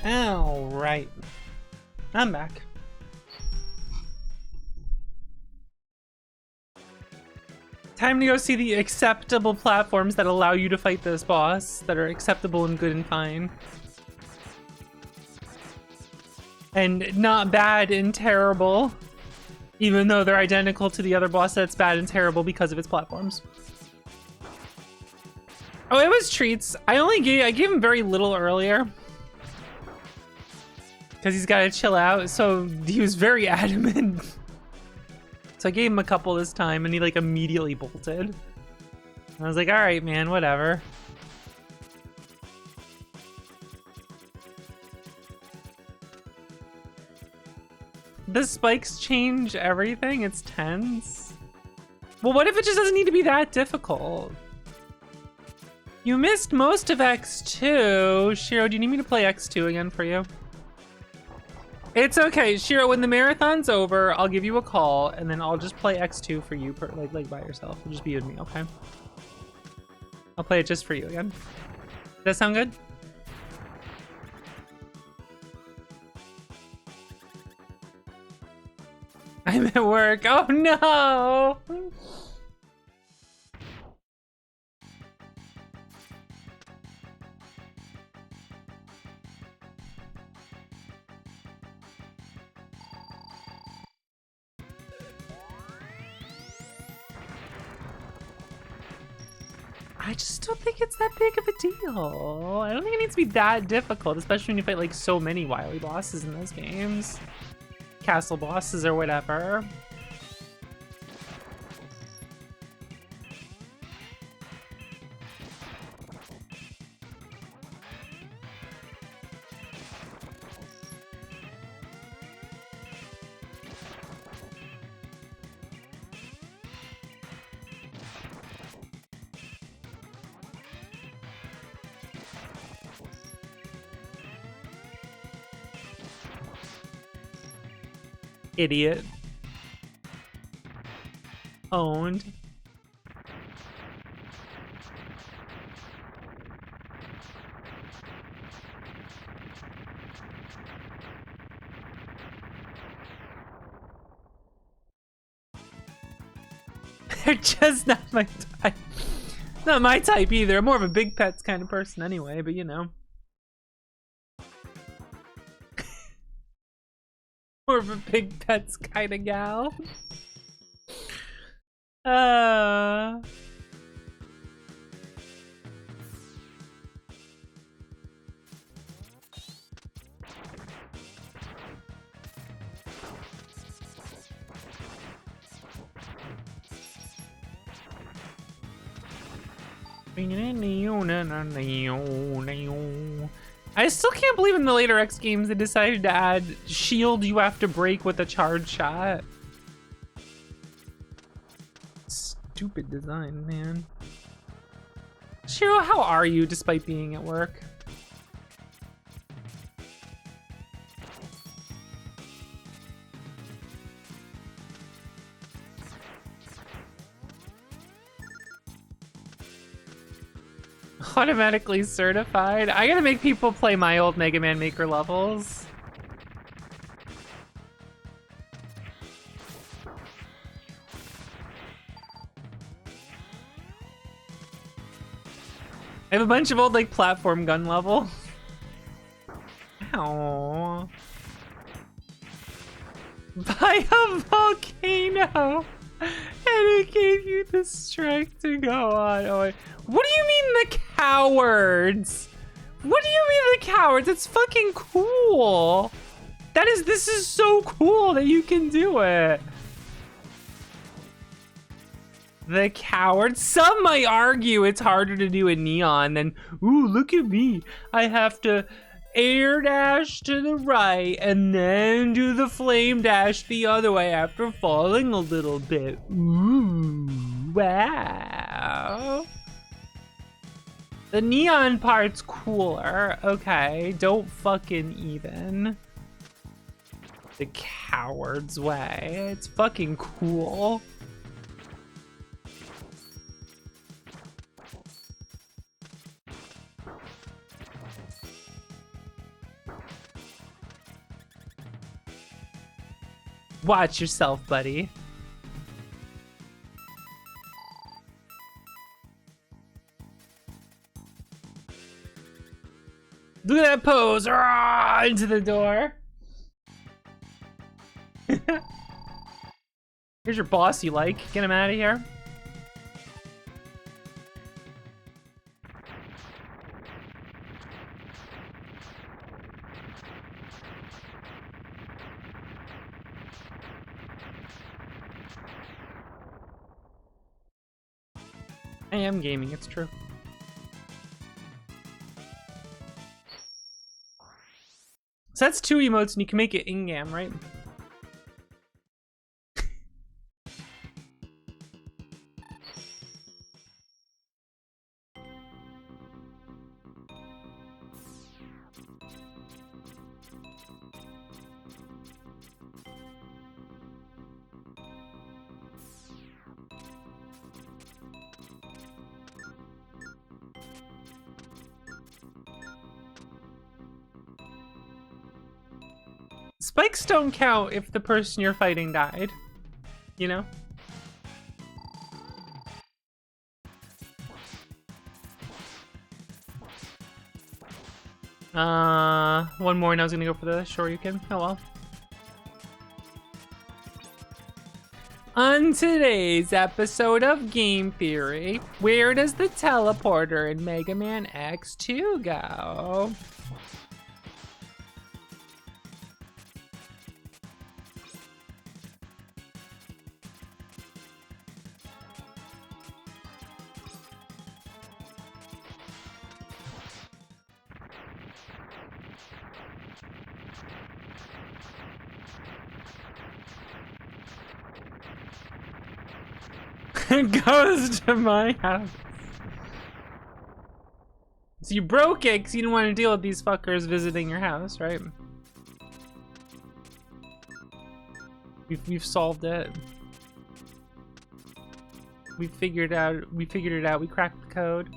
Speaker 1: All right. I'm back. Time to go see the acceptable platforms that allow you to fight this boss, that are acceptable and good and fine. And not bad and terrible, even though they're identical to the other boss that's bad and terrible because of its platforms. Oh, it was treats. I gave him very little earlier. Because he's got to chill out, so he was very adamant. So I gave him a couple this time, and he like immediately bolted. And I was like, all right, man, whatever. The spikes change everything? It's tense? Well, what if it just doesn't need to be that difficult? You missed most of X2. Shiro, do you need me to play X2 again for you? It's okay, Shiro, when the marathon's over, I'll give you a call, and then I'll just play X2 for you, like by yourself. It'll just be you and me, okay? I'll play it just for you again. Does that sound good? I'm at work. Oh no! I just don't think it's that big of a deal. I don't think it needs to be that difficult, especially when you fight like so many wily bosses in those games. Castle bosses or whatever. Idiot. Owned. They're just not my type. Not my type either. I'm more of a big pets kind of person anyway, but you know. More of a big pets kind of gal. I still can't believe in the later X games they decided to add shield you have to break with a charge shot. Stupid design, man. Shiro, how are you despite being at work? Automatically certified? I gotta make people play my old Mega Man Maker levels. I have a bunch of old like platform gun level. Ow. By a volcano! And it gave you the strength to go on. Oh, what do you mean the cowards? What do you mean the cowards? It's fucking cool. This is so cool that you can do it. The cowards. Some might argue it's harder to do in Neon than, ooh, look at me. I have to air dash to the right and then do the flame dash the other way after falling a little bit. Ooh, wow. The Neon part's cooler. Okay, don't fucking even. The coward's way. It's fucking cool.
Speaker 4: Watch yourself, buddy. Look at that pose! Rah, into the door. Here's your boss you like. Get him out of here. I am gaming, it's true. So that's 2 emotes and you can make it in-game, right? Spikes don't count if the person you're fighting died, you know? One more and I was gonna go for the Shoryuken. Oh well. On today's episode of Game Theory, where does the teleporter in Mega Man X2 go? Goes to my house. So you broke it because you didn't want to deal with these fuckers visiting your house, right? We've solved it. We figured it out. We cracked the code.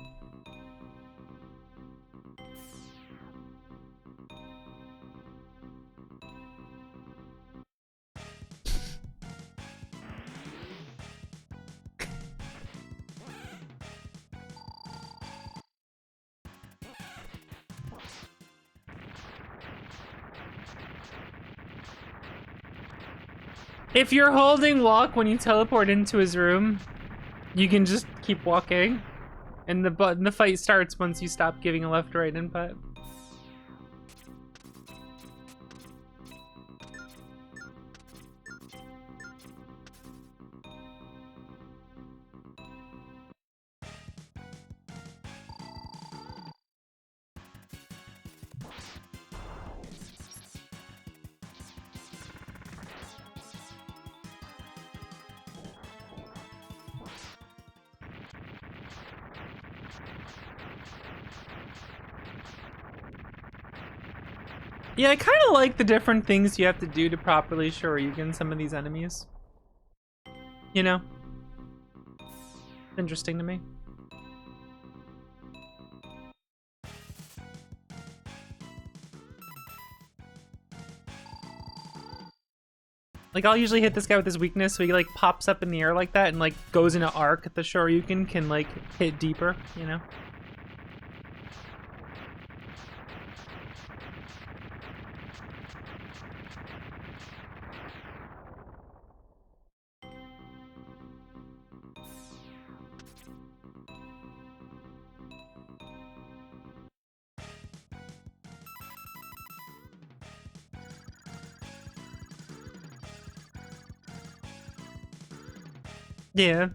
Speaker 4: If you're holding walk when you teleport into his room, you can just keep walking, and the fight starts once you stop giving a left-right input. Yeah, I kind of like the different things you have to do to properly Shoryuken some of these enemies. You know? Interesting to me. Like, I'll usually hit this guy with his weakness, so he, like, pops up in the air like that and, like, goes in an arc. The Shoryuken can, like, hit deeper, you know? Yeah.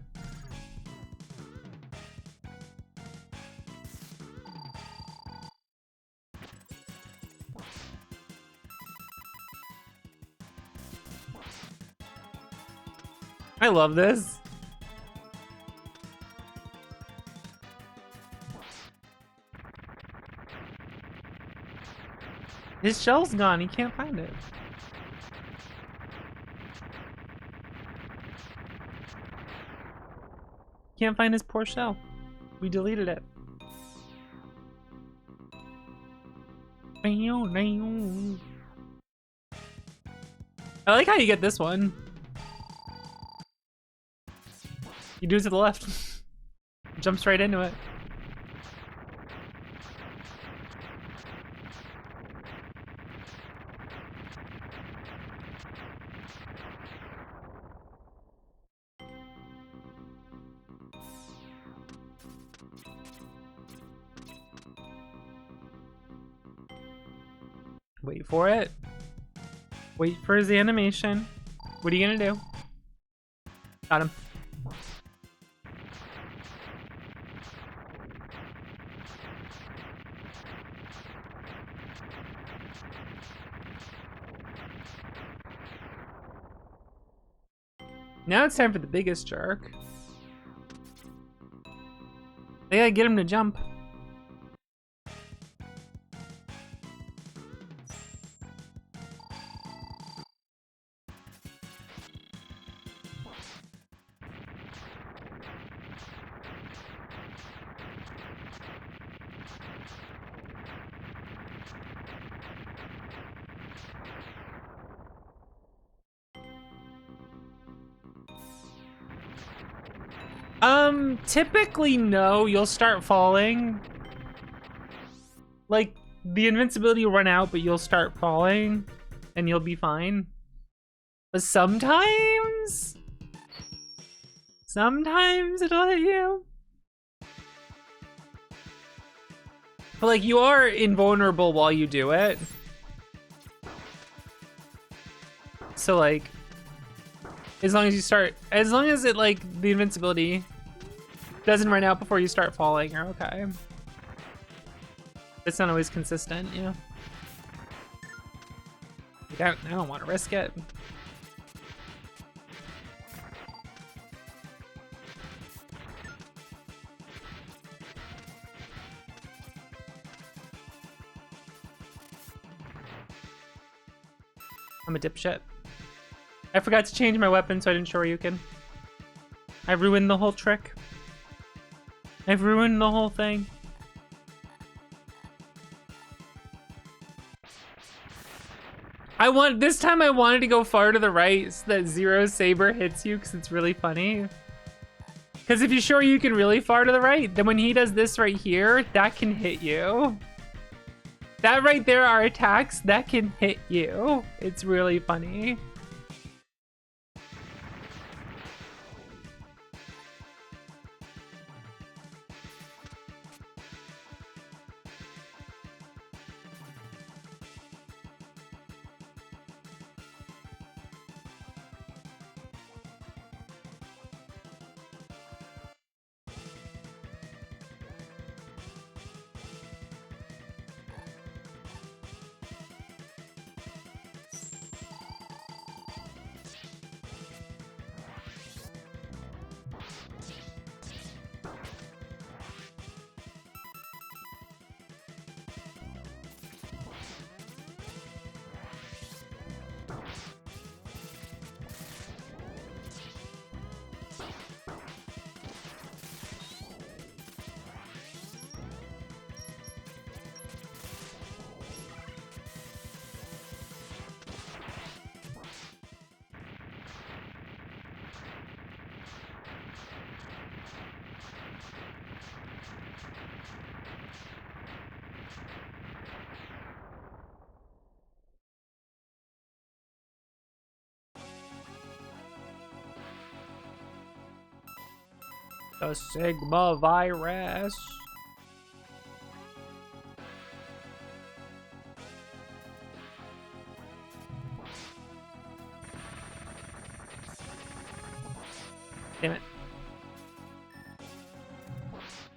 Speaker 4: I love this. His shell's gone, he can't find it. Can't find his poor shell. We deleted it. Oh,
Speaker 1: I like how you get this one. You do it to the left. Jumps right into it. Wait for it. Wait for his animation. What are you gonna do? Got him. Now it's time for the biggest jerk. They gotta get him to jump. Typically no, you'll start falling. Like, the invincibility will run out, but you'll start falling, and you'll be fine. But sometimes it'll hit you. But like, you are invulnerable while you do it. So like, as long as it like, the invincibility doesn't run out before you start falling, you're okay. It's not always consistent, you know? I don't want to risk it. I'm a dipshit. I forgot to change my weapon, so I didn't Shoryuken. I ruined the whole trick. I've ruined the whole thing. This time I wanted to go far to the right so that Zero Saber hits you, because it's really funny. Because if you Shoryuken really far to the right, then when he does this right here, that can hit you. That right there are attacks that can hit you. It's really funny. The Sigma virus. Damn it.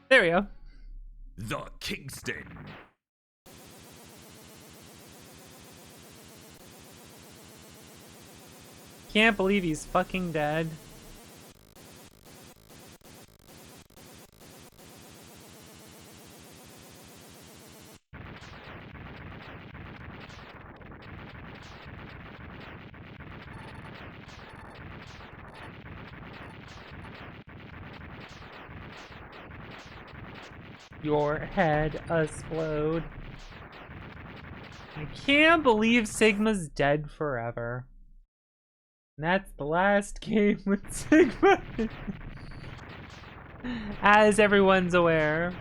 Speaker 1: There we go.
Speaker 8: The Kingston.
Speaker 1: Can't believe he's fucking dead. Your head explode. I can't believe Sigma's dead forever. And that's the last game with Sigma. As everyone's aware.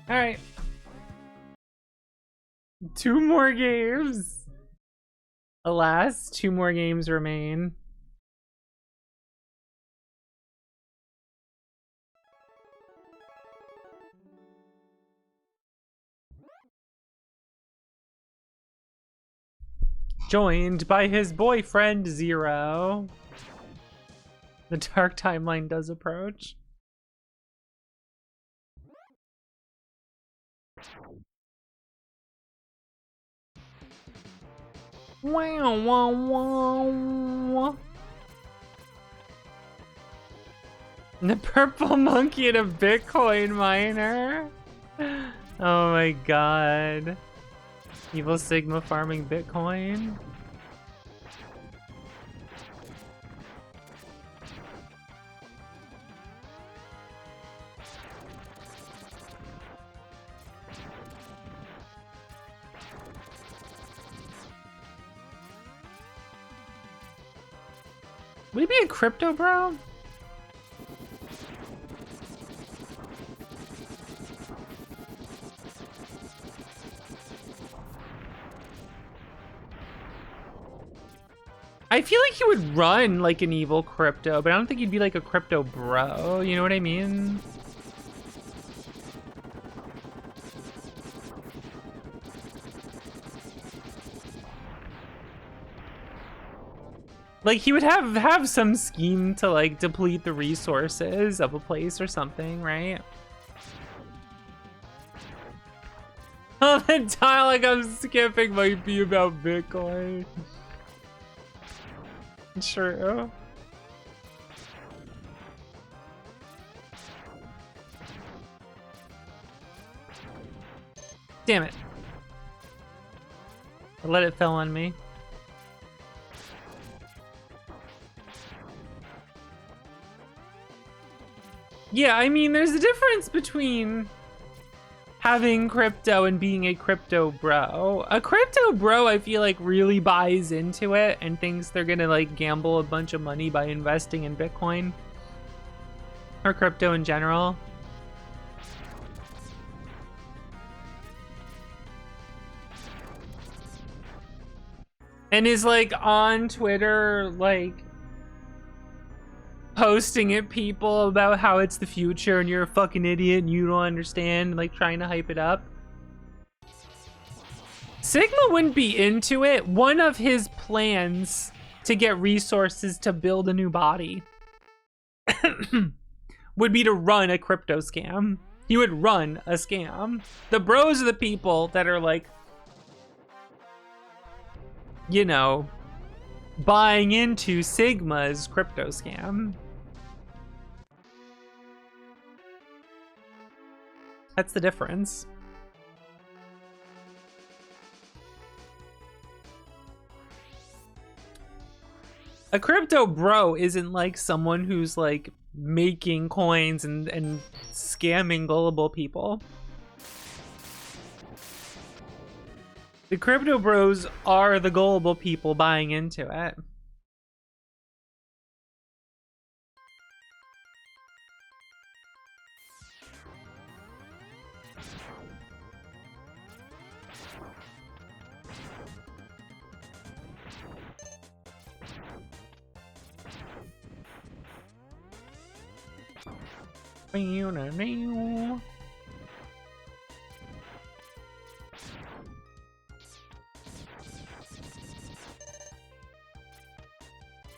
Speaker 1: All right. 2 more games. Alas, 2 more games remain. Joined by his boyfriend, Zero. The dark timeline does approach. Wow, wow, wow. The purple monkey and a Bitcoin miner. Oh my god. Evil Sigma farming Bitcoin. Would he be a crypto bro? I feel like he would run like an evil crypto, but I don't think he'd be like a crypto bro. You know what I mean? Like he would have some scheme to like deplete the resources of a place or something, right? Oh, the dialogue I'm skipping might be about Bitcoin. True. Damn it. I let it fell on me. Yeah, I mean, there's a difference between having crypto and being a crypto bro. A crypto bro, I feel like, really buys into it and thinks they're gonna like gamble a bunch of money by investing in Bitcoin or crypto in general. And is like on Twitter, like posting at people about how it's the future and you're a fucking idiot and you don't understand, like trying to hype it up. Sigma wouldn't be into it. One of his plans to get resources to build a new body would be to run a crypto scam. He would run a scam. The bros are the people that are like, you know, buying into Sigma's crypto scam. That's the difference. A crypto bro isn't like someone who's like making coins and scamming gullible people. The crypto bros are the gullible people buying into it.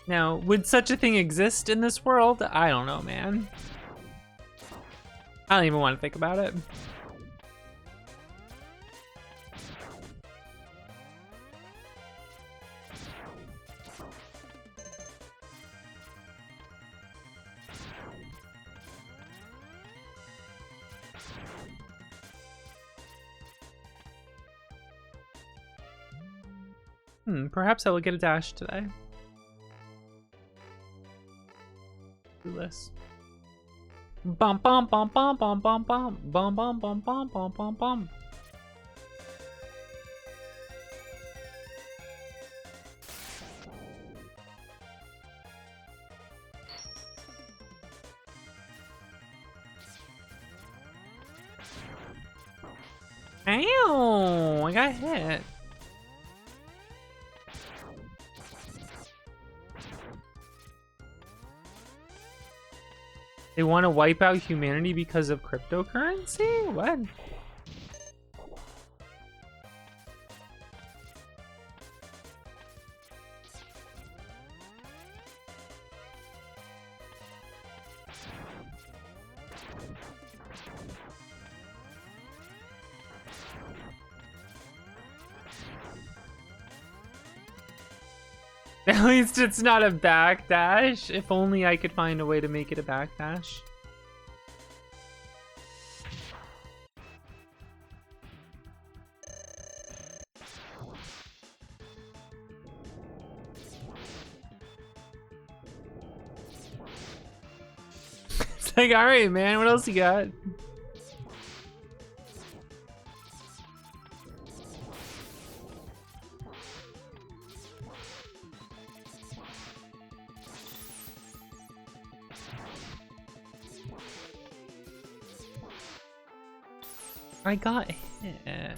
Speaker 1: Now, would such a thing exist in this world? I don't know, man. I don't even want to think about it. Perhaps I will get a dash today. Do this. Bum bum bum bum bum bum bum bum bum bum bum bum bum bum. Ow! I got hit. They want to wipe out humanity because of cryptocurrency? What? At least it's not a backdash. If only I could find a way to make it a backdash. It's like, all right, man, what else you got? I got hit.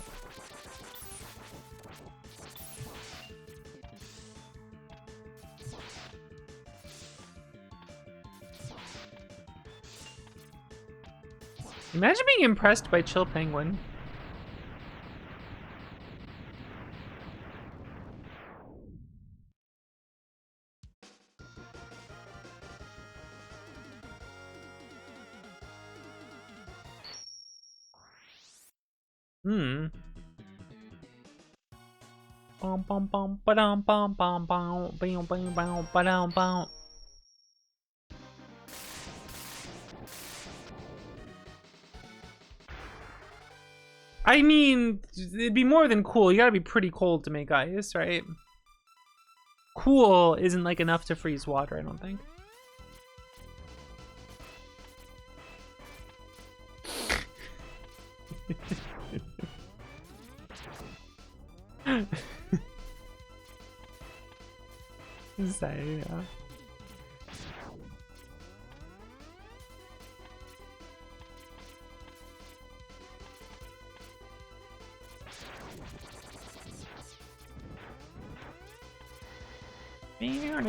Speaker 1: Imagine being impressed by Chill Penguin. Bum bum bum ba-dum bum bum bum bum bum bum ba-dum bum. I mean, it'd be more than cool. You gotta be pretty cold to make ice, right? Cool isn't like enough to freeze water, I don't think. So, yeah. Let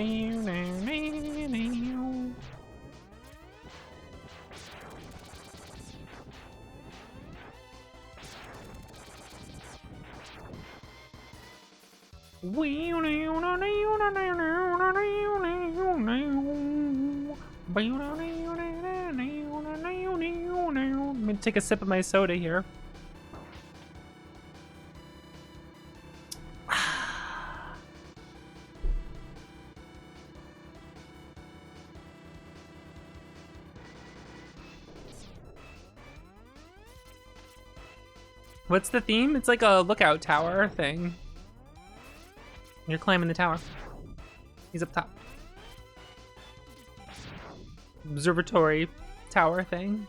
Speaker 1: me take a sip of my soda here. What's the theme? It's like a lookout tower thing. You're climbing the tower. He's up top. Observatory tower thing.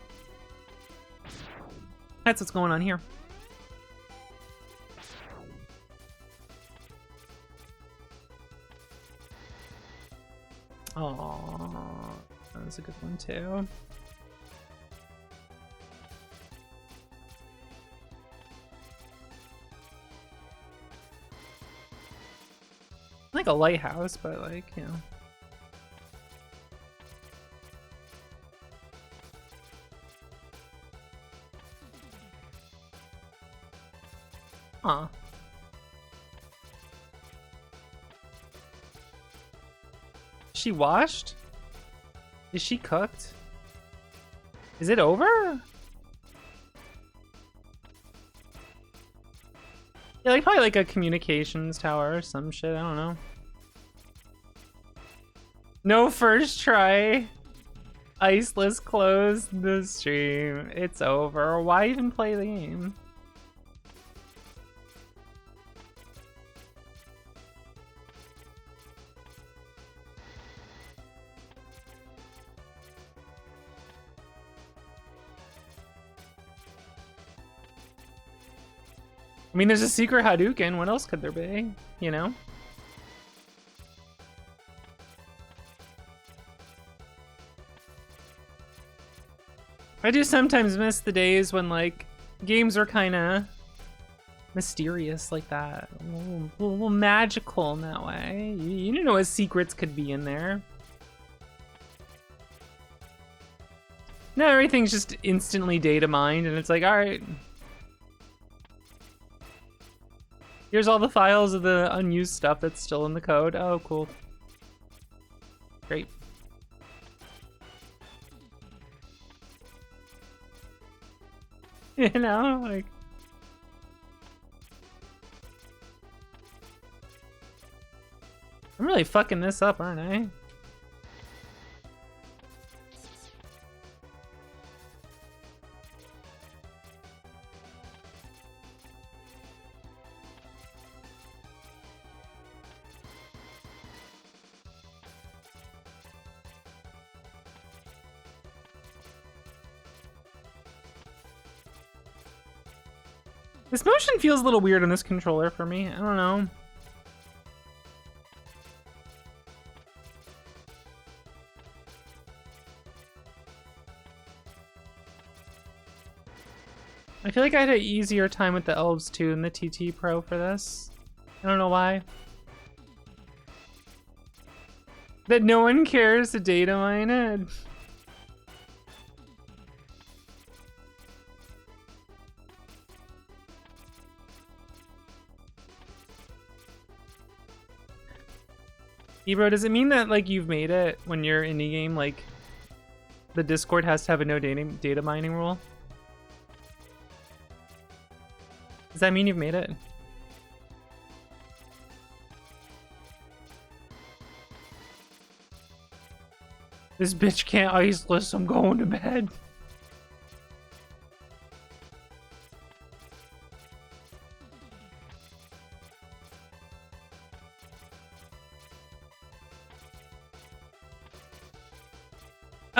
Speaker 1: That's what's going on here. Oh, that was a good one too. Like a lighthouse, but like, you know. Huh.
Speaker 4: She washed? Is she cooked? Is it over? Yeah, like probably like a communications tower or some shit, I don't know. No first try. Iceless closed the stream. It's over. Why even play the game? I mean, there's a secret Hadouken. What else could there be? You know? I do sometimes miss the days when, like, games were kind of mysterious like that. A little magical in that way. You didn't know what secrets could be in there. Now everything's just instantly data mined, and it's like, alright. Here's all the files of the unused stuff that's still in the code. Oh, cool. Great. You know, like... I'm really fucking this up, aren't I? This motion feels a little weird on this controller for me. I don't know. I feel like I had an easier time with the Elves 2 and the TT Pro for this. I don't know why. That no one cares to data mine it. Ebro, does it mean that, like, you've made it when you're indie game, like, the Discord has to have a no data mining rule? Does that mean you've made it? This bitch can't iceless, I'm going to bed.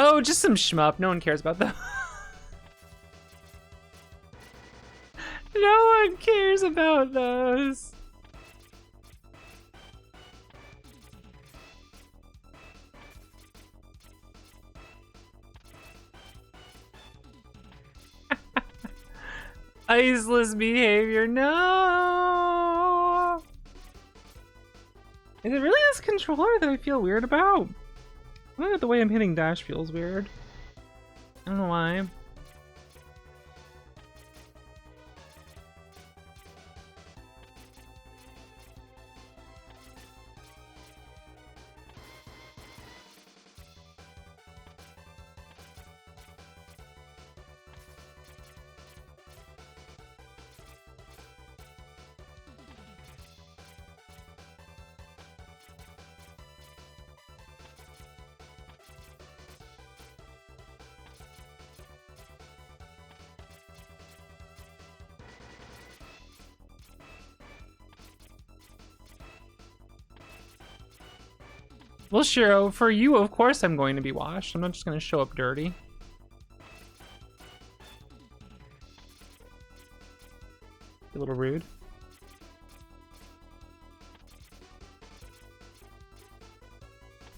Speaker 4: Oh, just some shmup. No one cares about that. No one cares about those. Iceless behavior, no! Is it really this controller that I feel weird about? I don't know, the way I'm hitting dash feels weird. I don't know why. Well, Shiro, for you, of course I'm going to be washed. I'm not just going to show up dirty. A little rude.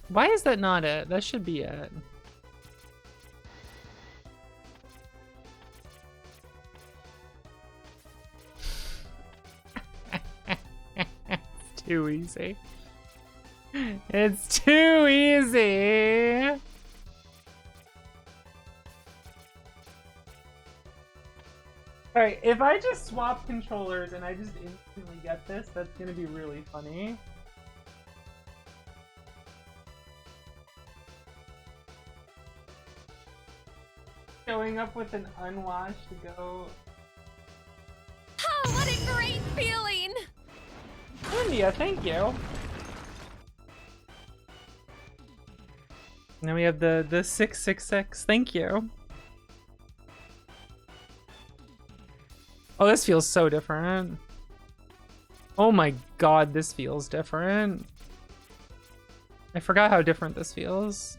Speaker 4: Why is that not it? That should be it. It's too easy. It's too easy. Alright, if I just swap controllers and I just instantly get this, that's gonna be really funny.
Speaker 1: Showing up with an unwashed goat.
Speaker 13: Oh, what a great feeling!
Speaker 1: India, thank you. Now we have the 666. Thank you. Oh, this feels so different. Oh my god, this feels different. I forgot how different this feels.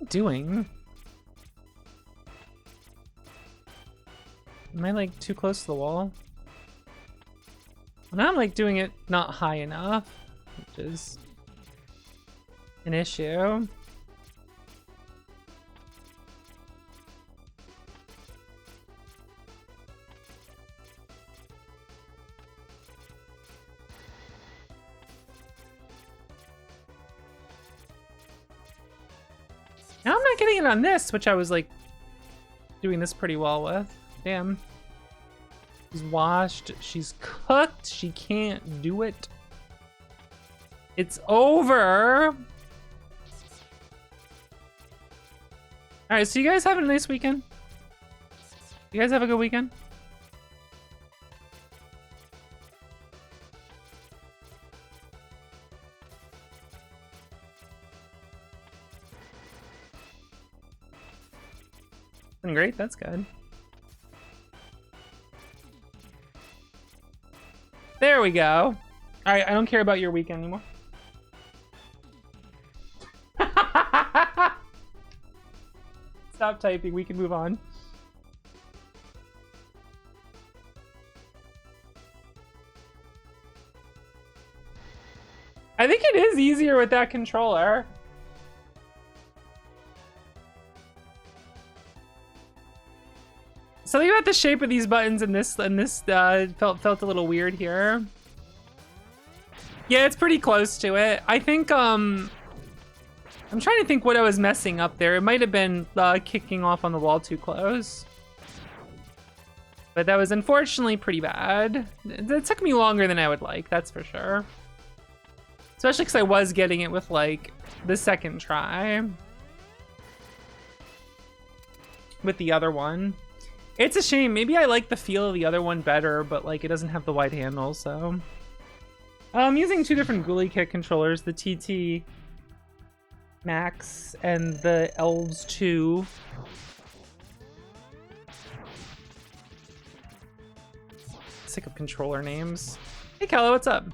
Speaker 1: Doing? Am I like too close to the wall? Well, now I'm like doing it not high enough, which is an issue. Now I'm not getting it on this, which I was like doing this pretty well with. Damn. She's washed, she's cooked, she can't do it. It's over. Alright, so you guys having a nice weekend? You guys have a good weekend? Been great, that's good. There we go. Alright, I don't care about your weekend anymore. Stop typing, we can move on. I think it is easier with that controller. Something about the shape of these buttons and this felt a little weird here. Yeah, it's pretty close to it. I think I'm trying to think what I was messing up there. It might have been kicking off on the wall too close. But that was unfortunately pretty bad. It took me longer than I would like, that's for sure. Especially because I was getting it with like the second try. With the other one. It's a shame. Maybe I like the feel of the other one better, but like it doesn't have the wide handle, so. I'm using two different Ghoulie Kit controllers, the TT Max and the Elves 2. Sick of controller names. Hey Kello, what's up?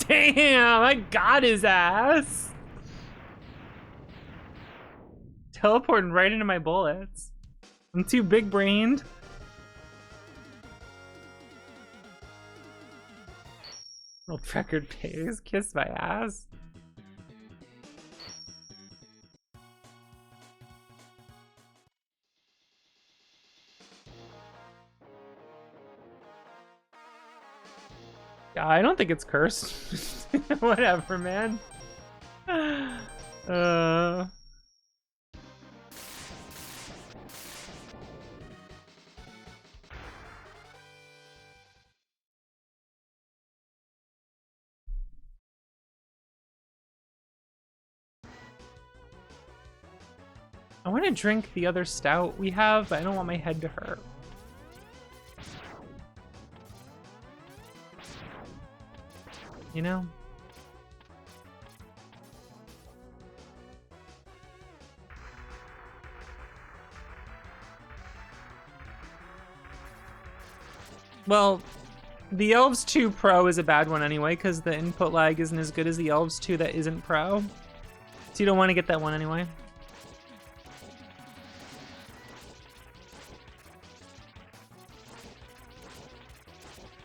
Speaker 1: Damn, I got his ass. Teleporting right into my bullets. I'm too big-brained. World record pace, kiss my ass. Yeah, I don't think it's cursed. Whatever, man. I want to drink the other stout we have, but I don't want my head to hurt. You know? Well,
Speaker 4: The Elves 2 Pro is a bad one anyway, because the input lag isn't as good as the Elves 2 that isn't Pro. So you don't want to get that one anyway.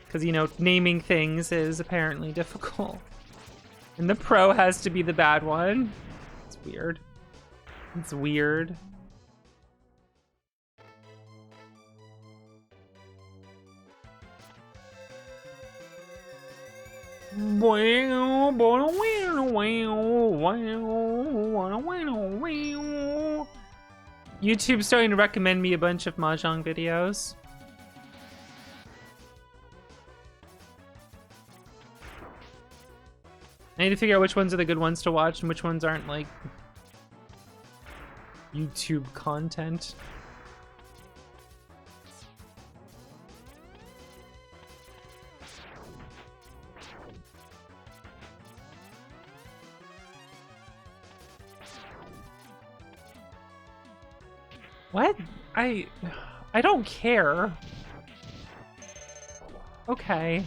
Speaker 4: Because, you know, naming things is apparently difficult. And the Pro has to be the bad one. It's weird. It's weird. YouTube's starting to recommend me a bunch of Mahjong videos. I need to figure out which ones are the good ones to watch and which ones aren't, like, YouTube content. What? I don't care. Okay.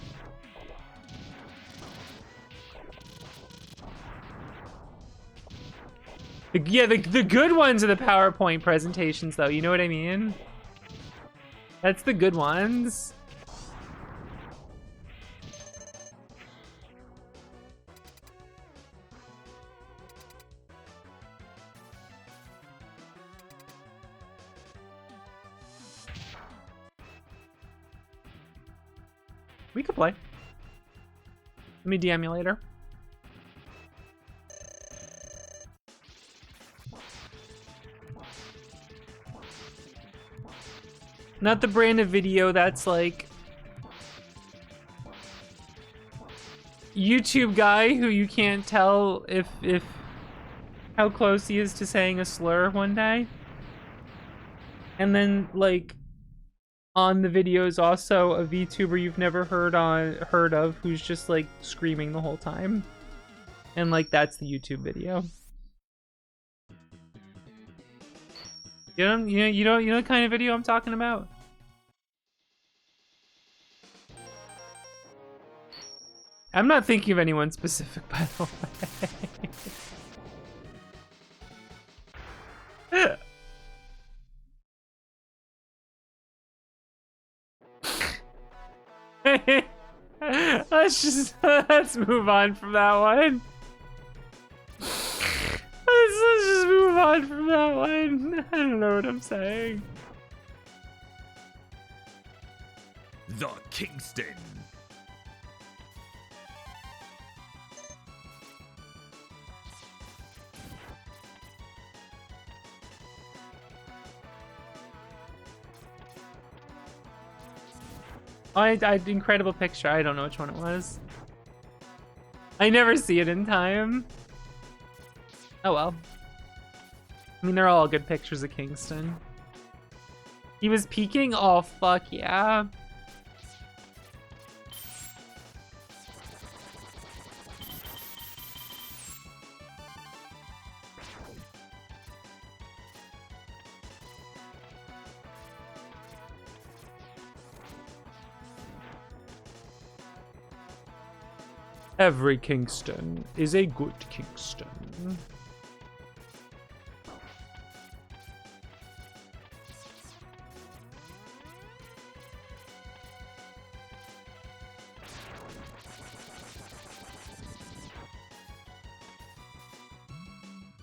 Speaker 4: Yeah, the good ones are the PowerPoint presentations, though. You know what I mean? That's the good ones. We could play. Let me DM you later. Not the brand of video that's like YouTube guy who you can't tell if how close he is to saying a slur one day. And then like on the video is also a VTuber you've never heard of who's just like screaming the whole time. And like that's the YouTube video. You know the kind of video I'm talking about? I'm not thinking of anyone specific, by the way. Let's move on from that one. Let's just move on from that one. I don't know what I'm saying.
Speaker 8: The Kingston.
Speaker 4: Incredible picture. I don't know which one it was. I never see it in time. Oh well. I mean, they're all good pictures of Kingston. He was peeking? Oh, fuck yeah. Every Kingston is a good Kingston.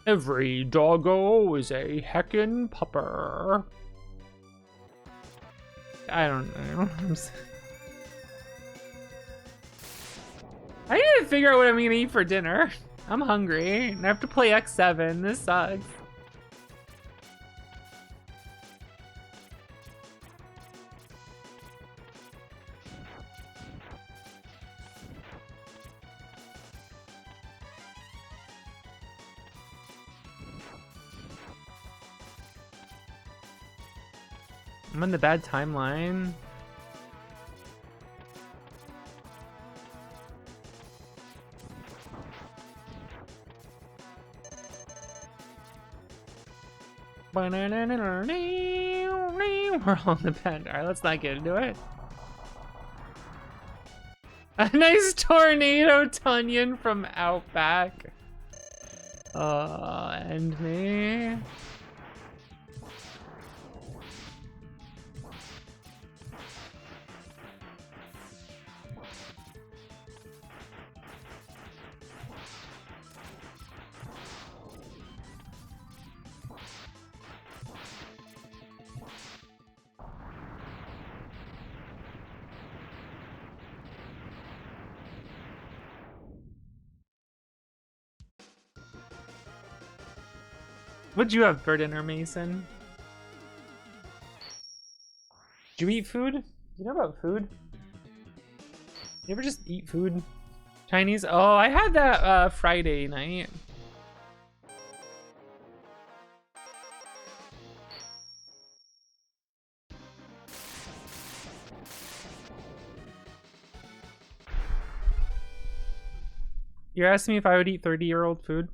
Speaker 4: Every doggo is a heckin' pupper. I don't know. I need to figure out what I'm gonna eat for dinner. I'm hungry and I have to play X7. This sucks. I'm on the bad timeline. We're on the bed. Alright, let's not get into it.
Speaker 1: A nice tornado Tunyon from Outback. And me. What'd you have for dinner, Mason? Did you eat food? You know about food? You ever just eat food? Chinese? Oh, I had that Friday night. You're asking me if I would eat 30-year-old food?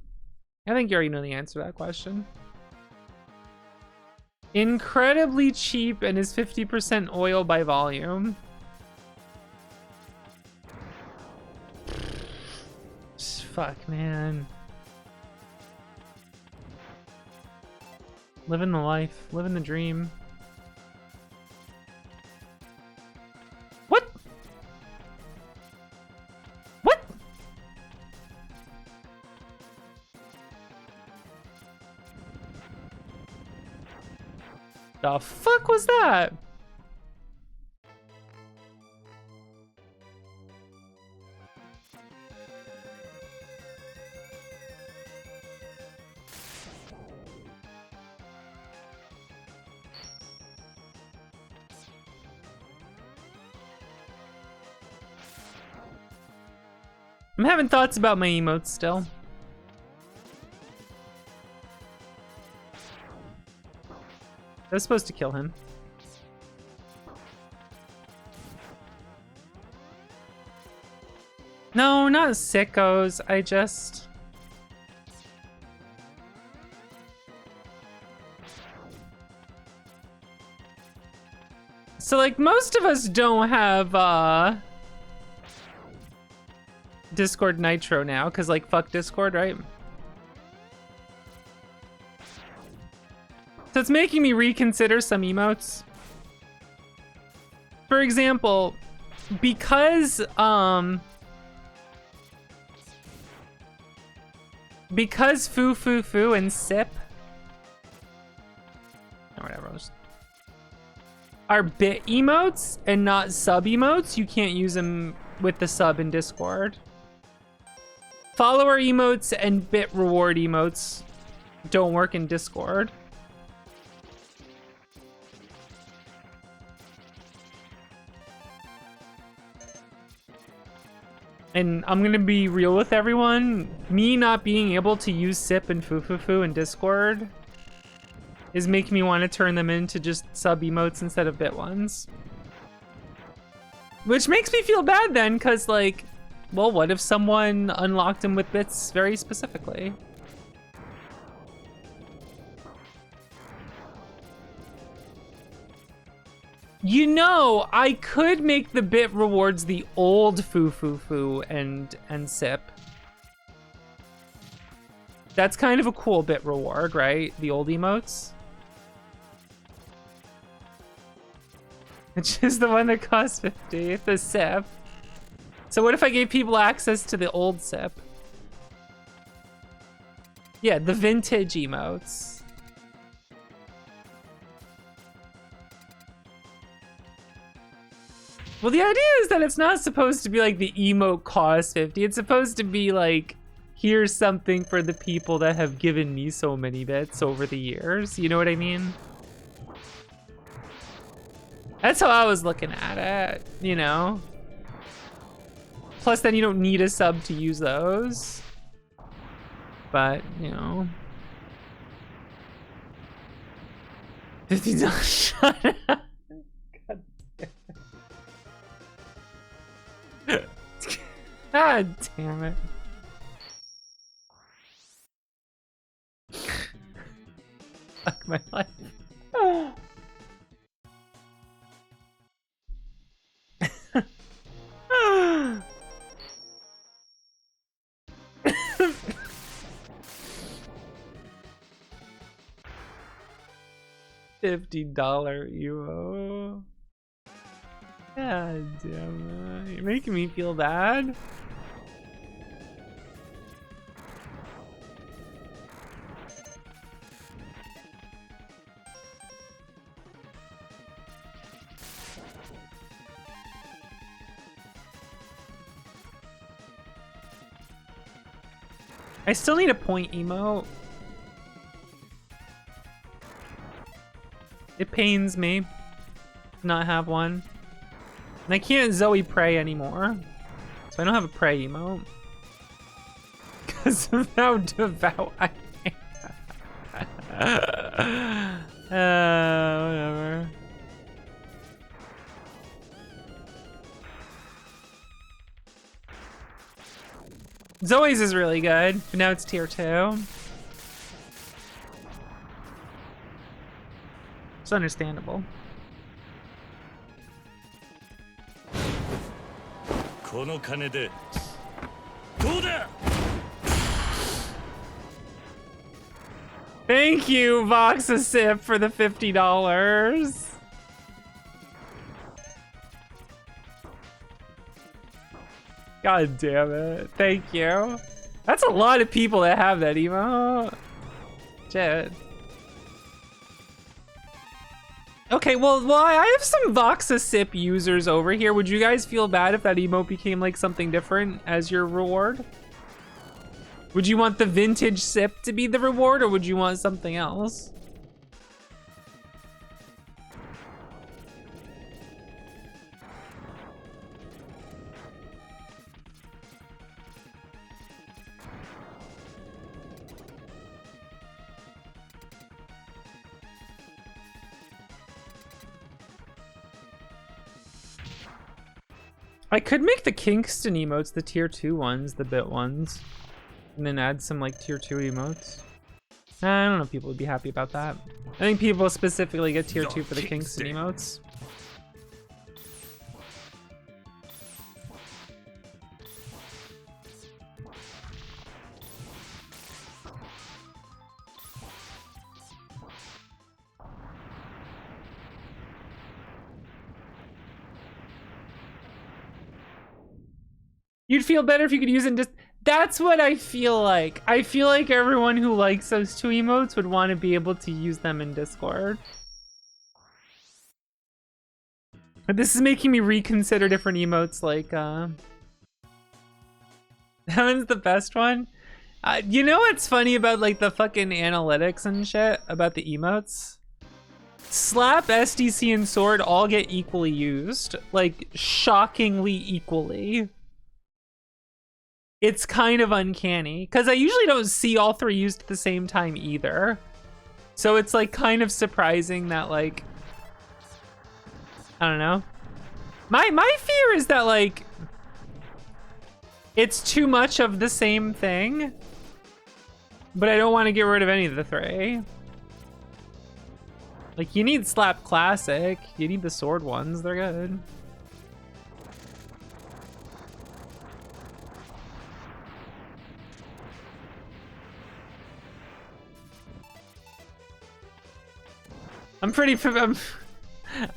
Speaker 1: I think you already know the answer to that question. Incredibly cheap and is 50% oil by volume. Fuck, man. Living the life, living the dream. What? What? The fuck was that? I'm having thoughts about my emotes still. I was supposed to kill him. No, not sickos. I just... So, like, most of us don't have, Discord Nitro now, because, like, fuck Discord, right? So it's making me reconsider some emotes. For example, because foo foo foo and sip or whatever are bit emotes and not sub emotes, you can't use them with the sub in Discord. Follower emotes and bit reward emotes don't work in Discord. And I'm gonna be real with everyone. Me not being able to use sip and foo foo foo in Discord is making me want to turn them into just sub emotes instead of bit ones. Which makes me feel bad then, because, like, well, what if someone unlocked them with bits very specifically? You know, I could make the bit rewards the old foo foo foo and sip. That's kind of a cool bit reward, right? The old emotes. Which is the one that costs 50, the sip. So what if I gave people access to the old sip? Yeah, the vintage emotes. Well, the idea is that it's not supposed to be like the emote costs 50. It's supposed to be like, here's something for the people that have given me so many bits over the years. You know what I mean? That's how I was looking at it, you know? Plus, then you don't need a sub to use those. But, you know. $50, shut up. God damn it. Fuck my life.
Speaker 4: $50 emo. God damn it. You're making me feel bad. I still need a point emote. It pains me to not have one. And I can't Zoe pray anymore. So I don't have a pray emote. Because of how devout I am. Whatever. Zoe's is really good, but now it's tier 2. It's understandable. Thank you, Voxasip, for the $50. God damn it. Thank you. That's a lot of people that have that emo. Shit. Okay, well, I have some Voxasip users over here. Would you guys feel bad if that emote became like something different as your reward? Would you want the vintage sip to be the reward, or would you want something else? I could make the Kingston emotes the tier 2 ones, the bit ones, and then add some like tier 2 emotes. I don't know if people would be happy about that. I think people specifically get tier 2 for the Kingston emotes. You'd feel better if you could use it in just... That's what I feel like. I feel like everyone who likes those 2 emotes would want to be able to use them in Discord. But this is making me reconsider different emotes, like, that one's the best one. You know what's funny about, like, the fucking analytics and shit about the emotes? Slap, SDC, and Sword all get equally used. Like, shockingly equally. It's kind of uncanny, because I usually don't see all 3 used at the same time either. So it's like kind of surprising that, like, I don't know. My fear is that, like, it's too much of the same thing, but I don't want to get rid of any of the 3. Like, you need Slap Classic, you need the Sword ones, they're good.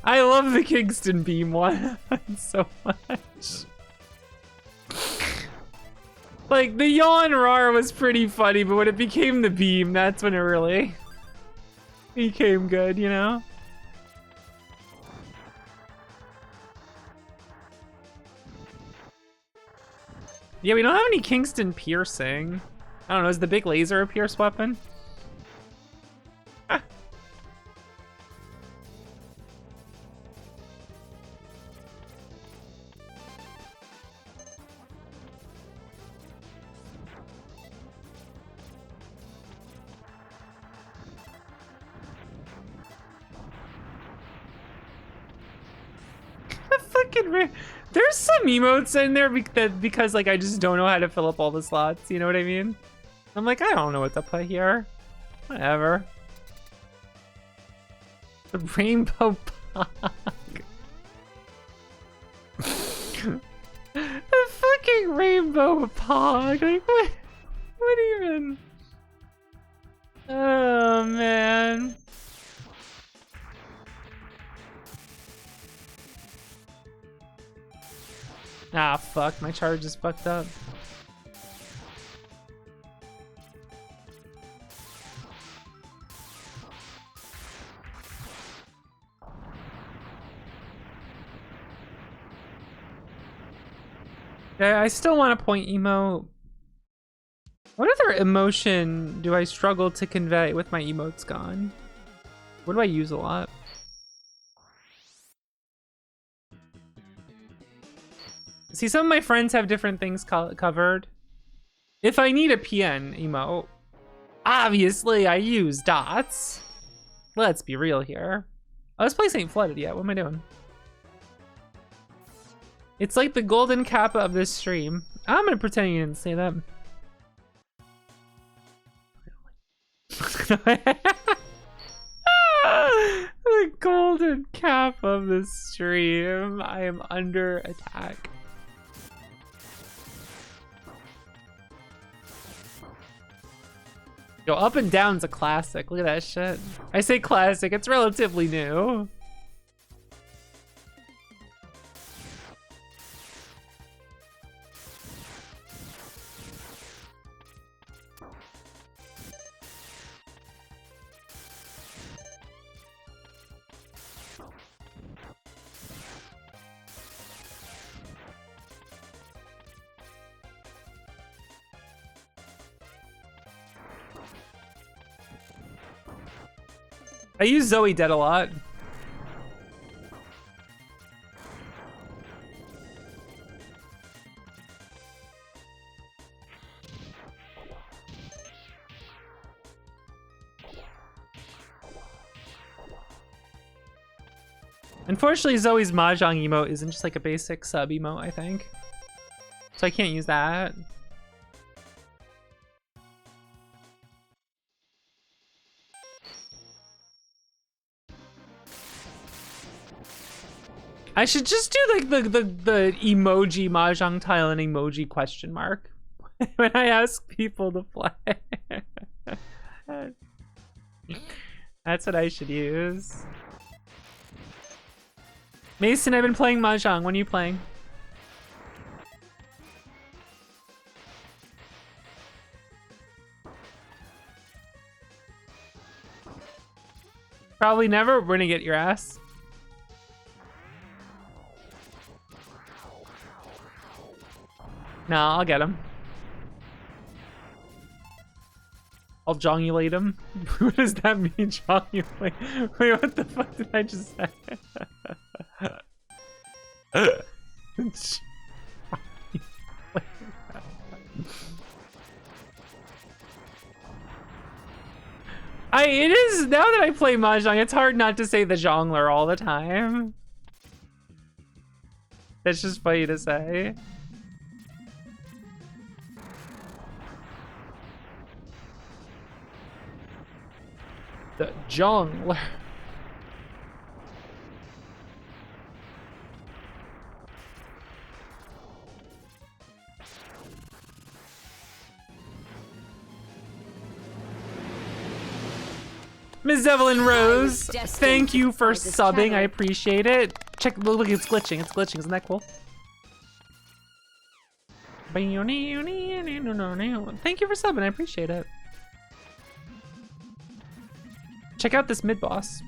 Speaker 4: I love the Kingston Beam one so much. Like, the Yawn Rar was pretty funny, but when it became the Beam, that's when it really became good, you know? Yeah, we don't have any Kingston Piercing. I don't know, is the big laser a pierce weapon? There's some emotes in there because like I just don't know how to fill up all the slots, you know what I mean? I'm like, I don't know what to put here. Whatever. The Rainbow Pog. The fucking Rainbow Pog. Like, what even? Oh, man. Ah, fuck, my charge is fucked up. Yeah, I still want a point emote. What other emotion do I struggle to convey with my emotes gone? What do I use a lot? See, some of my friends have different things covered. If I need a PN emote, obviously I use dots. Let's be real here. Oh, this place ain't flooded yet. What am I doing? It's like the golden kappa of this stream. I'm gonna pretend you didn't say that. The golden kappa of this stream. I am under attack. Yo, up and down's a classic. Look at that shit. I say classic, it's relatively new. I use Zoe Dead a lot. Unfortunately, Zoe's Mahjong emote isn't just like a basic sub emote, I think. So I can't use that. I should just do like the emoji Mahjong tile and emoji question mark when I ask people to play. That's what I should use. Mason, I've been playing Mahjong. When are you playing? Probably never. We're gonna get your ass. Nah, I'll get him. I'll jongulate him. What does that mean, jongulate? Wait, what the fuck did I just say? It is, now that I play Mahjong, it's hard not to say the jongler all the time. That's just funny to say. The jongler. Ms. Evelyn Rose, thank you for subbing. I appreciate it. Check, look, it's glitching. It's glitching. Isn't that cool? Thank you for subbing. I appreciate it. Check out this mid boss.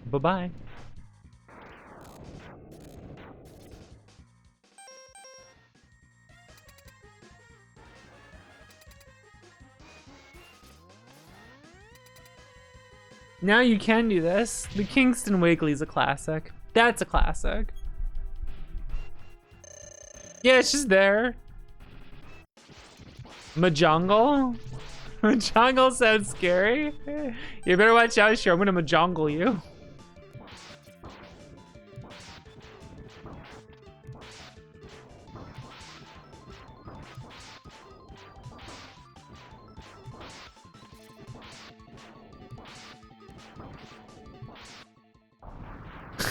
Speaker 4: Bye-bye. Now you can do this. The Kingston Wiggly's a classic. That's a classic. Yeah, it's just there. Majongle? Majongle sounds scary. You better watch out, sure. I'm gonna majongle you.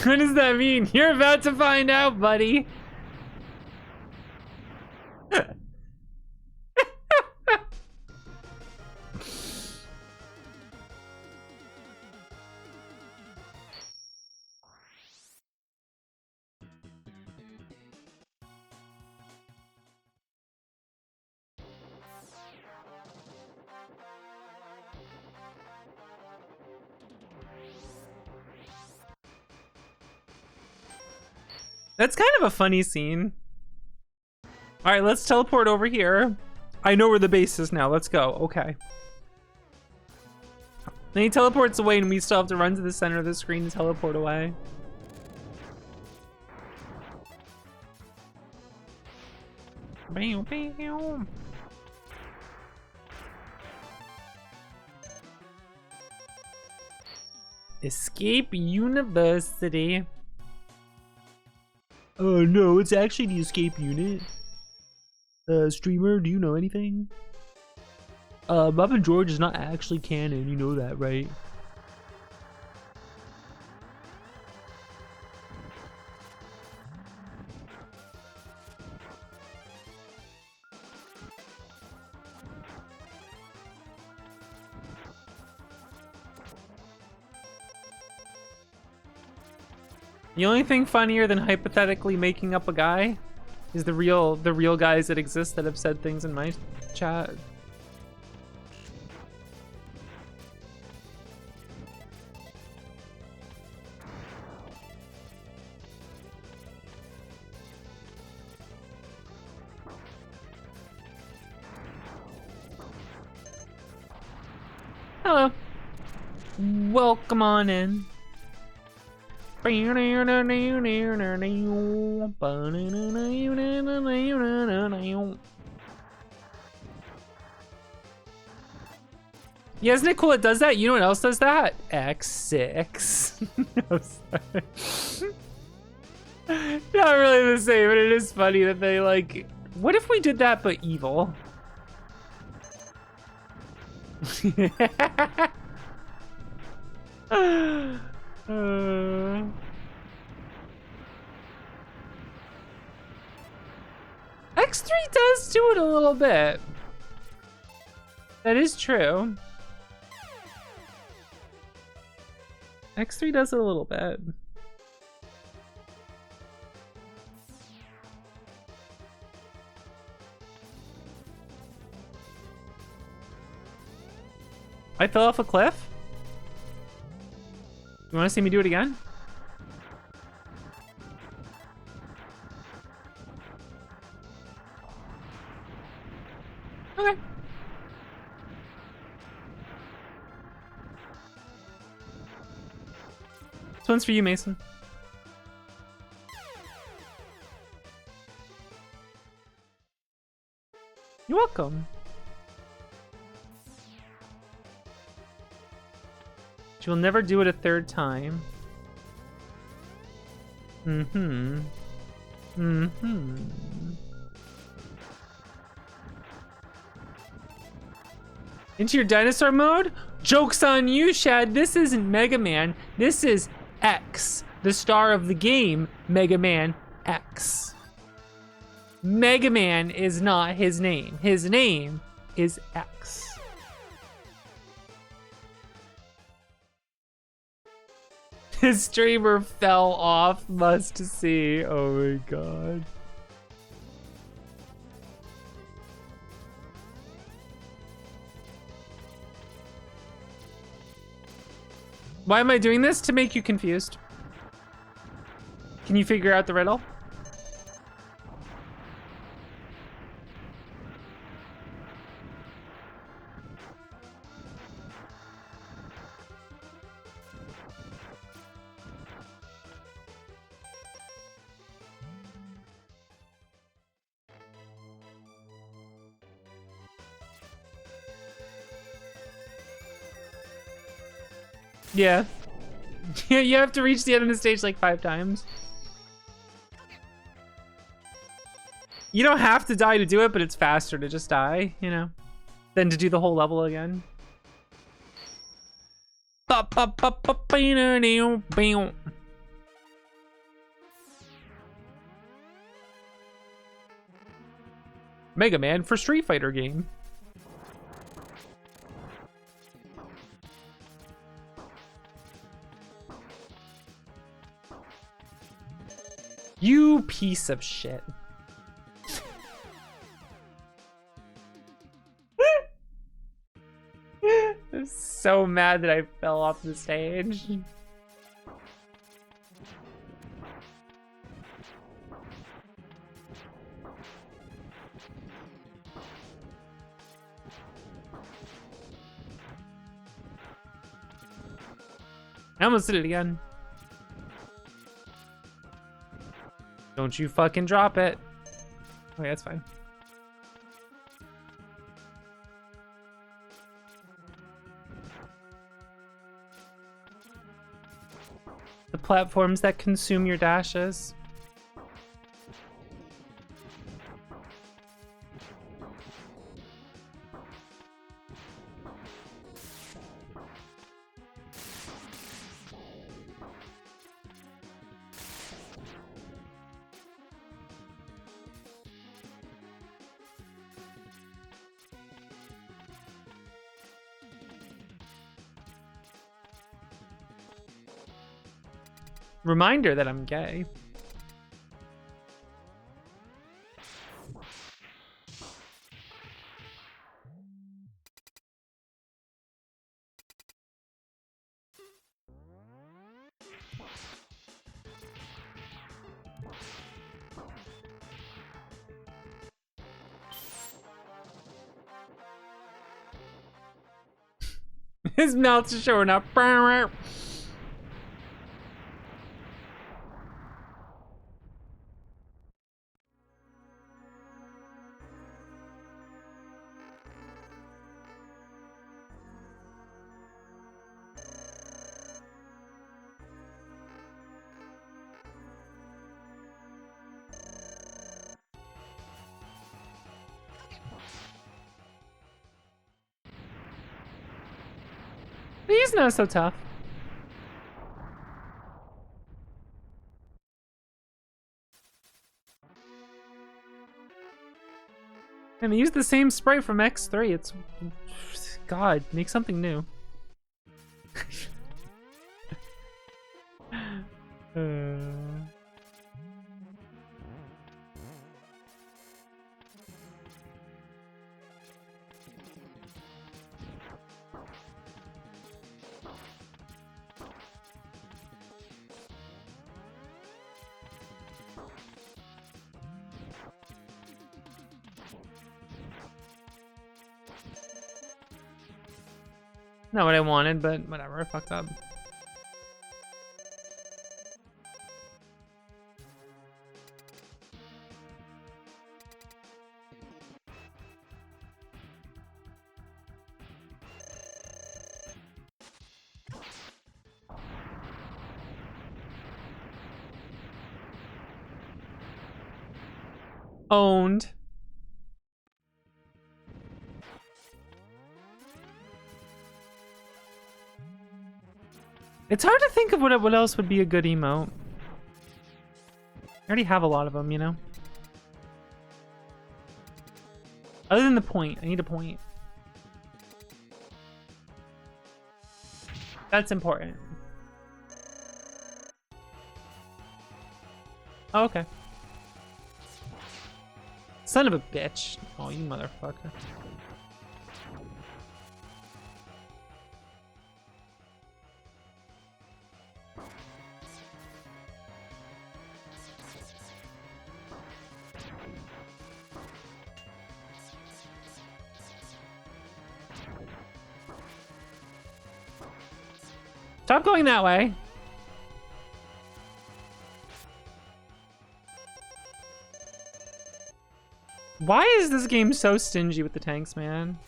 Speaker 4: What does that mean? You're about to find out, buddy. That's kind of a funny scene. All right, let's teleport over here. I know where the base is now. Let's go. Okay. Then he teleports away and we still have to run to the center of the screen to teleport away. Bam, bam. Escape University. Oh no, it's actually the escape unit. Streamer, do you know anything? Bob and George is not actually canon, you know that, right? The only thing funnier than hypothetically making up a guy is the real guys that exist that have said things in my chat. Hello. Welcome on in. Yes, Nicole, it does that. You know what else does that? X6. No, sorry. Not really the same, but it is funny that they like. What if we did that but evil? X3 does do it a little bit. That is true. X3 does it a little bit. I fell off a cliff? You want to see me do it again? Okay. This one's for you, Mason. You're welcome. She will never do it a third time. Mm-hmm. Mm-hmm. Into your dinosaur mode? Joke's on you, Shad. This isn't Mega Man. This is X, the star of the game, Mega Man X. Mega Man is not his name. His name is X. His streamer fell off, must see. Oh my god. Why am I doing this? To make you confused. Can you figure out the riddle? Yeah. You have to reach the end of the stage like 5 times. You don't have to die to do it, but it's faster to just die, you know, than to do the whole level again. Mega Man for Street Fighter game. You piece of shit. I'm so mad that I fell off the stage. I almost did it again. Don't you fucking drop it. Okay, that's fine. The platforms that consume your dashes. Reminder that I'm gay. His mouth's showing up. He's not so tough. And they use the same sprite from X3. It's... God, make something new. Not what I wanted, but whatever, I fucked up. Owned. It's hard to think of what else would be a good emote. I already have a lot of them, you know? Other than the point. I need a point. That's important. Oh, okay. Son of a bitch. Oh, you motherfucker. Stop going that way. Why is this game so stingy with the tanks, man?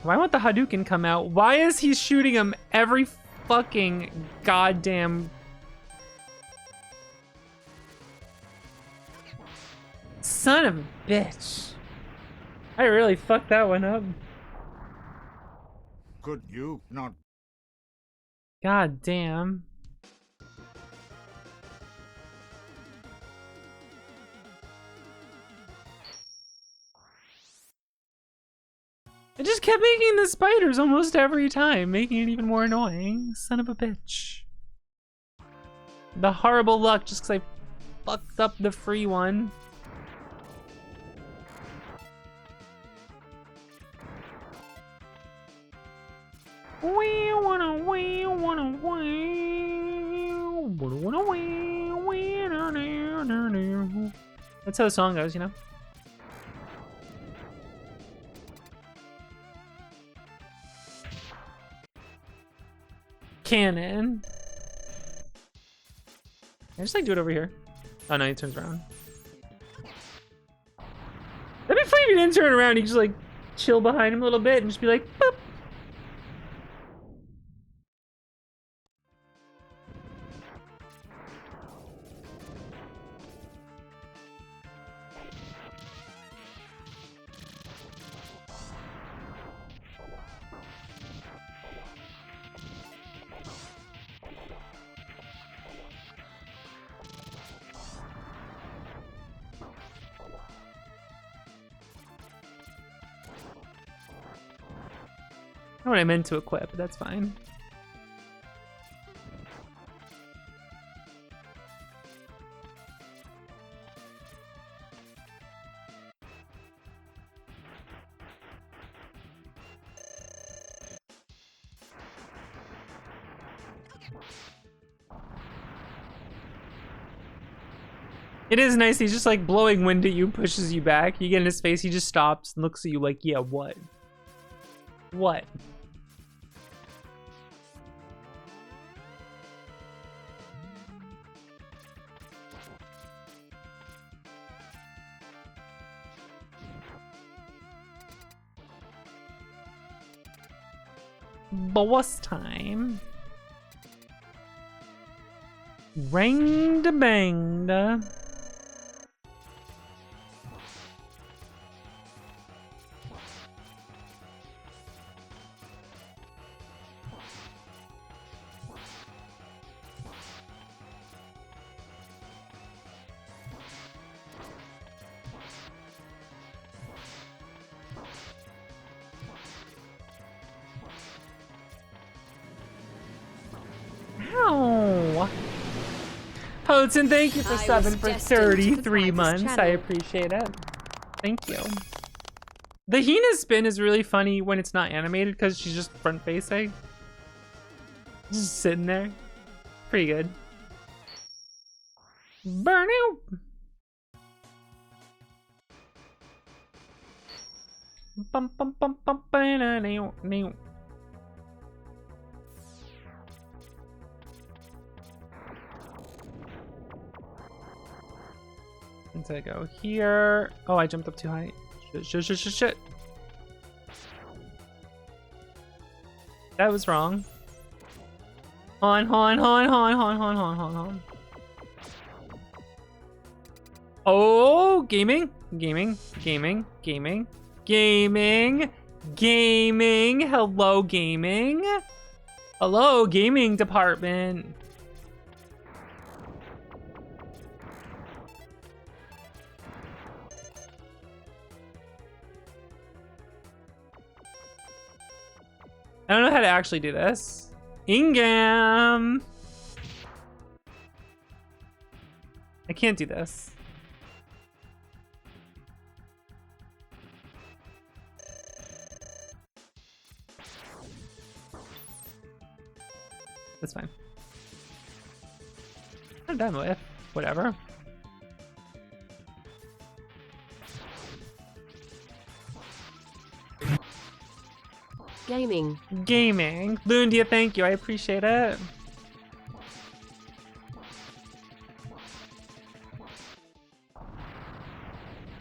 Speaker 4: Why won't the Hadouken come out? Why is he shooting him every fucking goddamn... Son of a bitch. I really fucked that one up.
Speaker 14: Could you not?
Speaker 4: God damn. I just kept making the spiders almost every time, making it even more annoying. Son of a bitch. The horrible luck just because I fucked up the free one. That's how the song goes, you know? cannon. I just like do it over here. Oh no, he turns around. That'd be funny if he didn't turn around. He just like chill behind him a little bit and just be like, boop. Not what I meant to equip, but that's fine. It is nice. He's just like blowing wind at you, pushes you back. You get in his face, he just stops and looks at you like, yeah, what? What? Boss time. Ring da bang da. Ow. Poten, thank you for subbing for 33 months. I appreciate it. Thank you. The Hina spin is really funny when it's not animated because she's just front facing. Just sitting there. Pretty good. Burn out. Bum bum bum bum ba-na-na-na. Once I go here. Oh, I jumped up too high. Shit. That was wrong. On. Oh, gaming. Hello, gaming. Hello, gaming department. I don't know how to actually do this. Ingam! I can't do this. That's fine. I'm done with. Whatever.
Speaker 6: Gaming.
Speaker 4: Lundia, thank you. I appreciate it.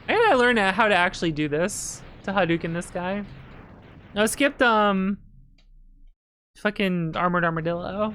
Speaker 4: I gotta learn how to actually do this. To Hadouken this guy. I skipped, fucking Armored Armadillo.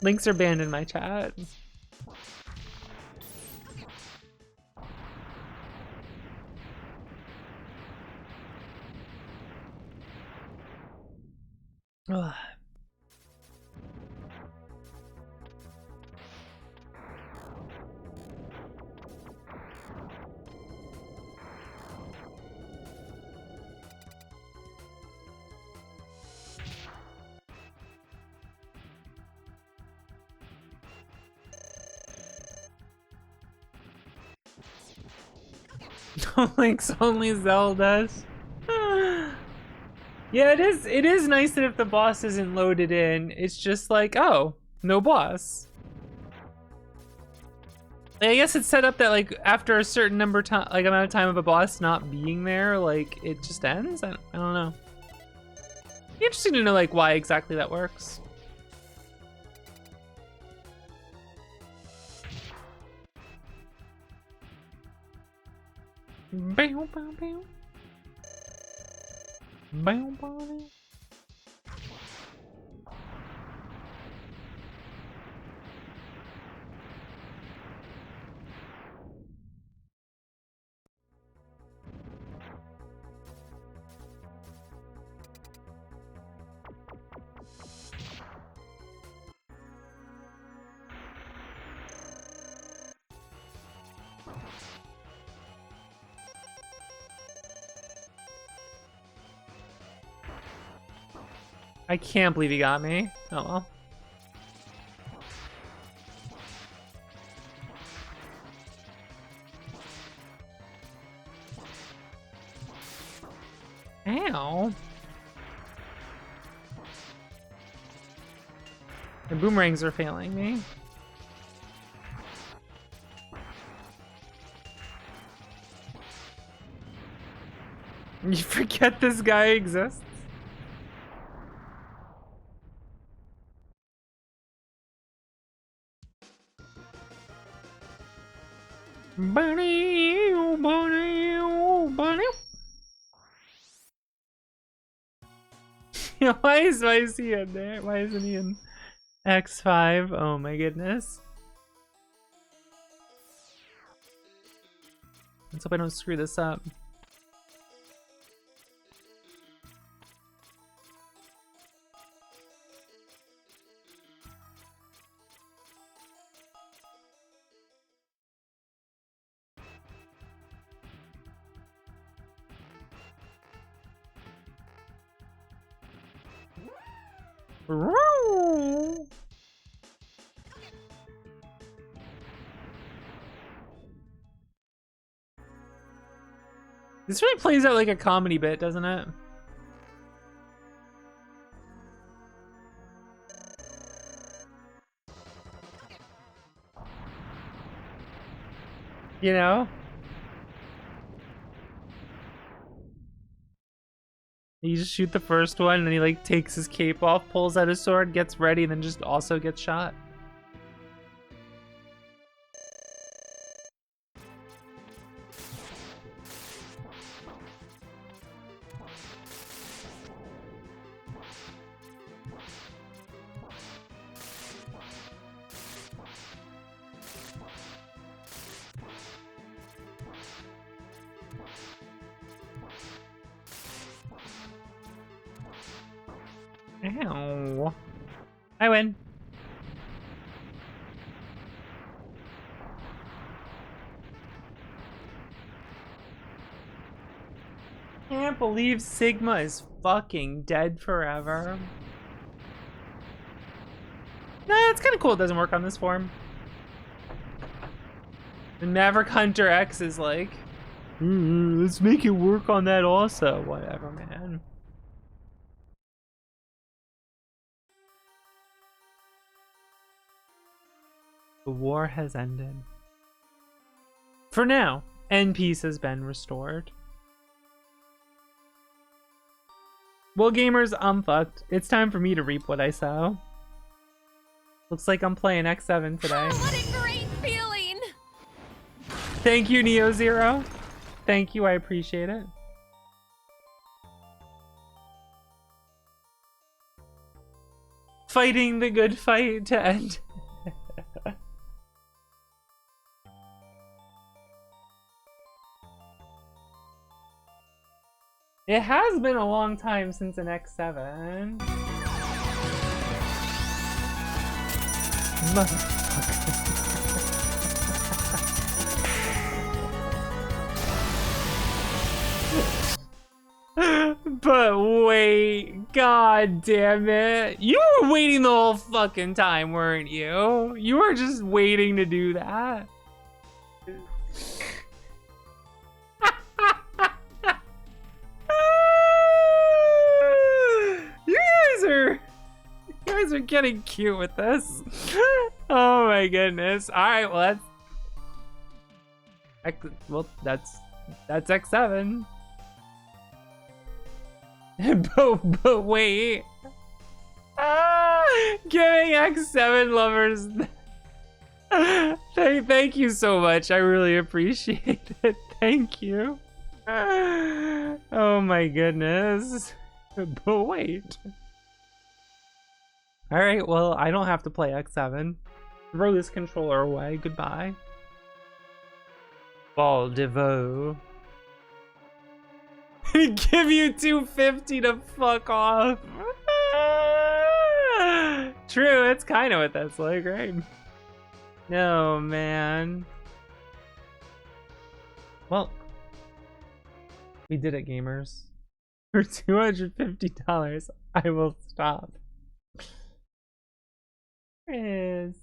Speaker 4: Links are banned in my chat. Ugh.
Speaker 1: Link's only Zelda's. Yeah, it is nice that if the boss isn't loaded in, it's just like, oh, no boss. I guess it's set up that like after a certain amount of time of a boss not being there, like it just ends. I don't know. Interesting to know like why exactly that works. Bow, bow, bow. Bow, bow. I can't believe he got me. Oh well. Ow. The boomerangs are failing me. You forget this guy exists? Bunny, oh bunny, oh bunny. Why is he in there? Why isn't he in X5? Oh my goodness. Let's hope I don't screw this up. This really plays out like a comedy bit, doesn't it? You know? You just shoot the first one and then he like takes his cape off, pulls out his sword, gets ready, and then just also gets shot. Ow. I win. Can't believe Sigma is fucking dead forever. Nah, it's kind of cool it doesn't work on this form. The Maverick Hunter X is like, let's make it work on that also. Whatever, man. The war has ended. For now, and peace has been restored. Well, gamers, I'm fucked. It's time for me to reap what I sow. Looks like I'm playing X7 today.
Speaker 13: Oh, what a great feeling!
Speaker 1: Thank you, Neo Zero. Thank you, I appreciate it. Fighting the good fight to end. It has been a long time since an X7. But wait, god damn it. You were waiting the whole fucking time, weren't you? You were just waiting to do that.
Speaker 4: are getting cute with this. Oh my goodness. All right, well that's X7. but wait. Giving X7 lovers. Thank you so much. I really appreciate it. Thank you. Oh my goodness. But wait. Alright, well, I don't have to play X7. Throw this controller away. Goodbye. Ball Devo. Give you 250 to fuck off. True, it's kind of what that's like, right? No, man. Well, we did it, gamers. For $250, I will stop. There is.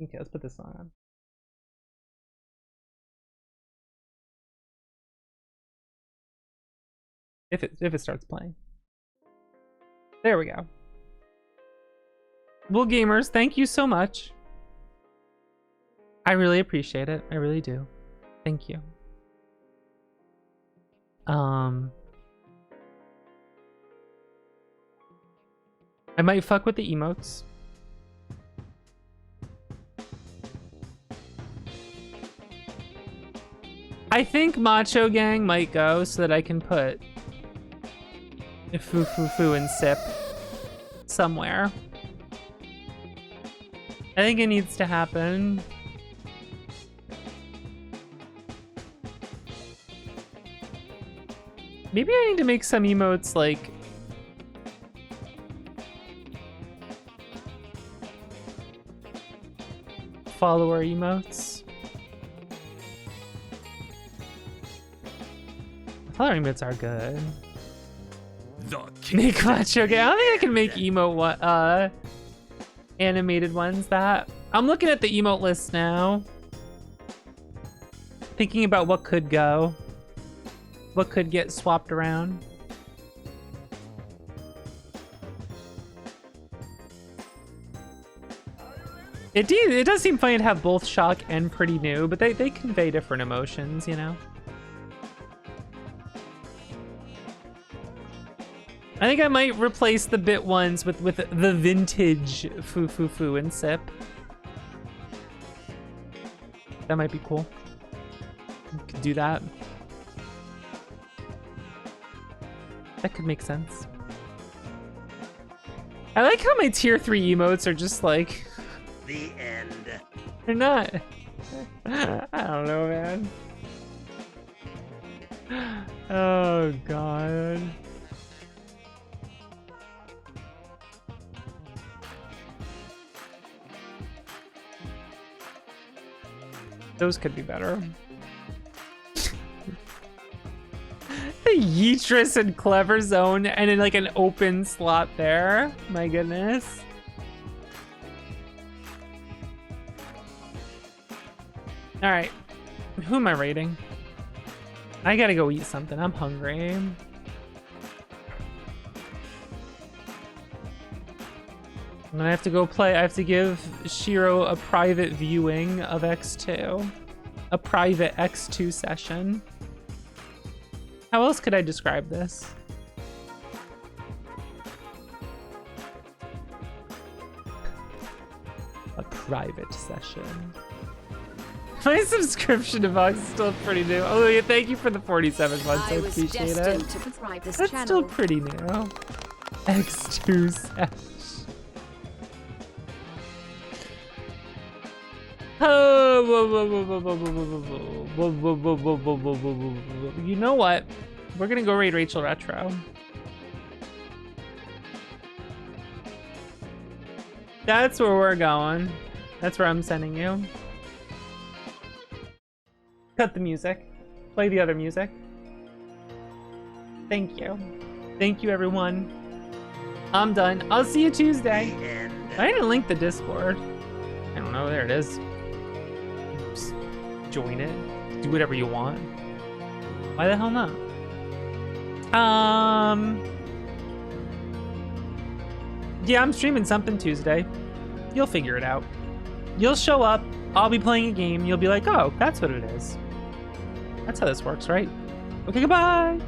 Speaker 4: Okay, let's put this song on. If it starts playing. There we go. Well, gamers, thank you so much. I really appreciate it. I really do. Thank you. I might fuck with the emotes. I think Macho Gang might go so that I can put Foo Foo Foo and Sip somewhere. I think it needs to happen. Maybe I need to make some emotes like follower emotes. Follower emotes are good. Make Macho Gang. I don't think I can make emote animated ones that. I'm looking at the emote list now. Thinking about what could go. What could get swapped around. It does seem funny to have both shock and pretty new, but they convey different emotions, you know? I think I might replace the bit ones with the vintage Foo Foo Foo and Sip. That might be cool. You could do that. That could make sense. I like how my tier 3 emotes are just like...
Speaker 11: The end.
Speaker 4: They're not. I don't know, man. Oh, God. Those could be better. The Yeetress and Clever Zone and in like an open slot there. My goodness. All right, who am I rating? I gotta go eat something. I'm hungry. I'm gonna have to go play. I have to give Shiro a private viewing of X2. A private X2 session. How else could I describe this? A private session. My subscription box is still pretty new. Oh yeah, thank you for the 47 months. I appreciate it. That's still pretty new. X2 sesh. You know what? We're gonna go raid Rachel Retro. That's where we're going. That's where I'm sending you. Cut the music. Play the other music. Thank you. Thank you, everyone. I'm done. I'll see you Tuesday. I didn't link the Discord. I don't know. There it is. Just join it. Do whatever you want. Why the hell not? Yeah, I'm streaming something Tuesday. You'll figure it out. You'll show up, I'll be playing a game, you'll be like, oh, that's what it is. That's how this works, right? Okay, goodbye!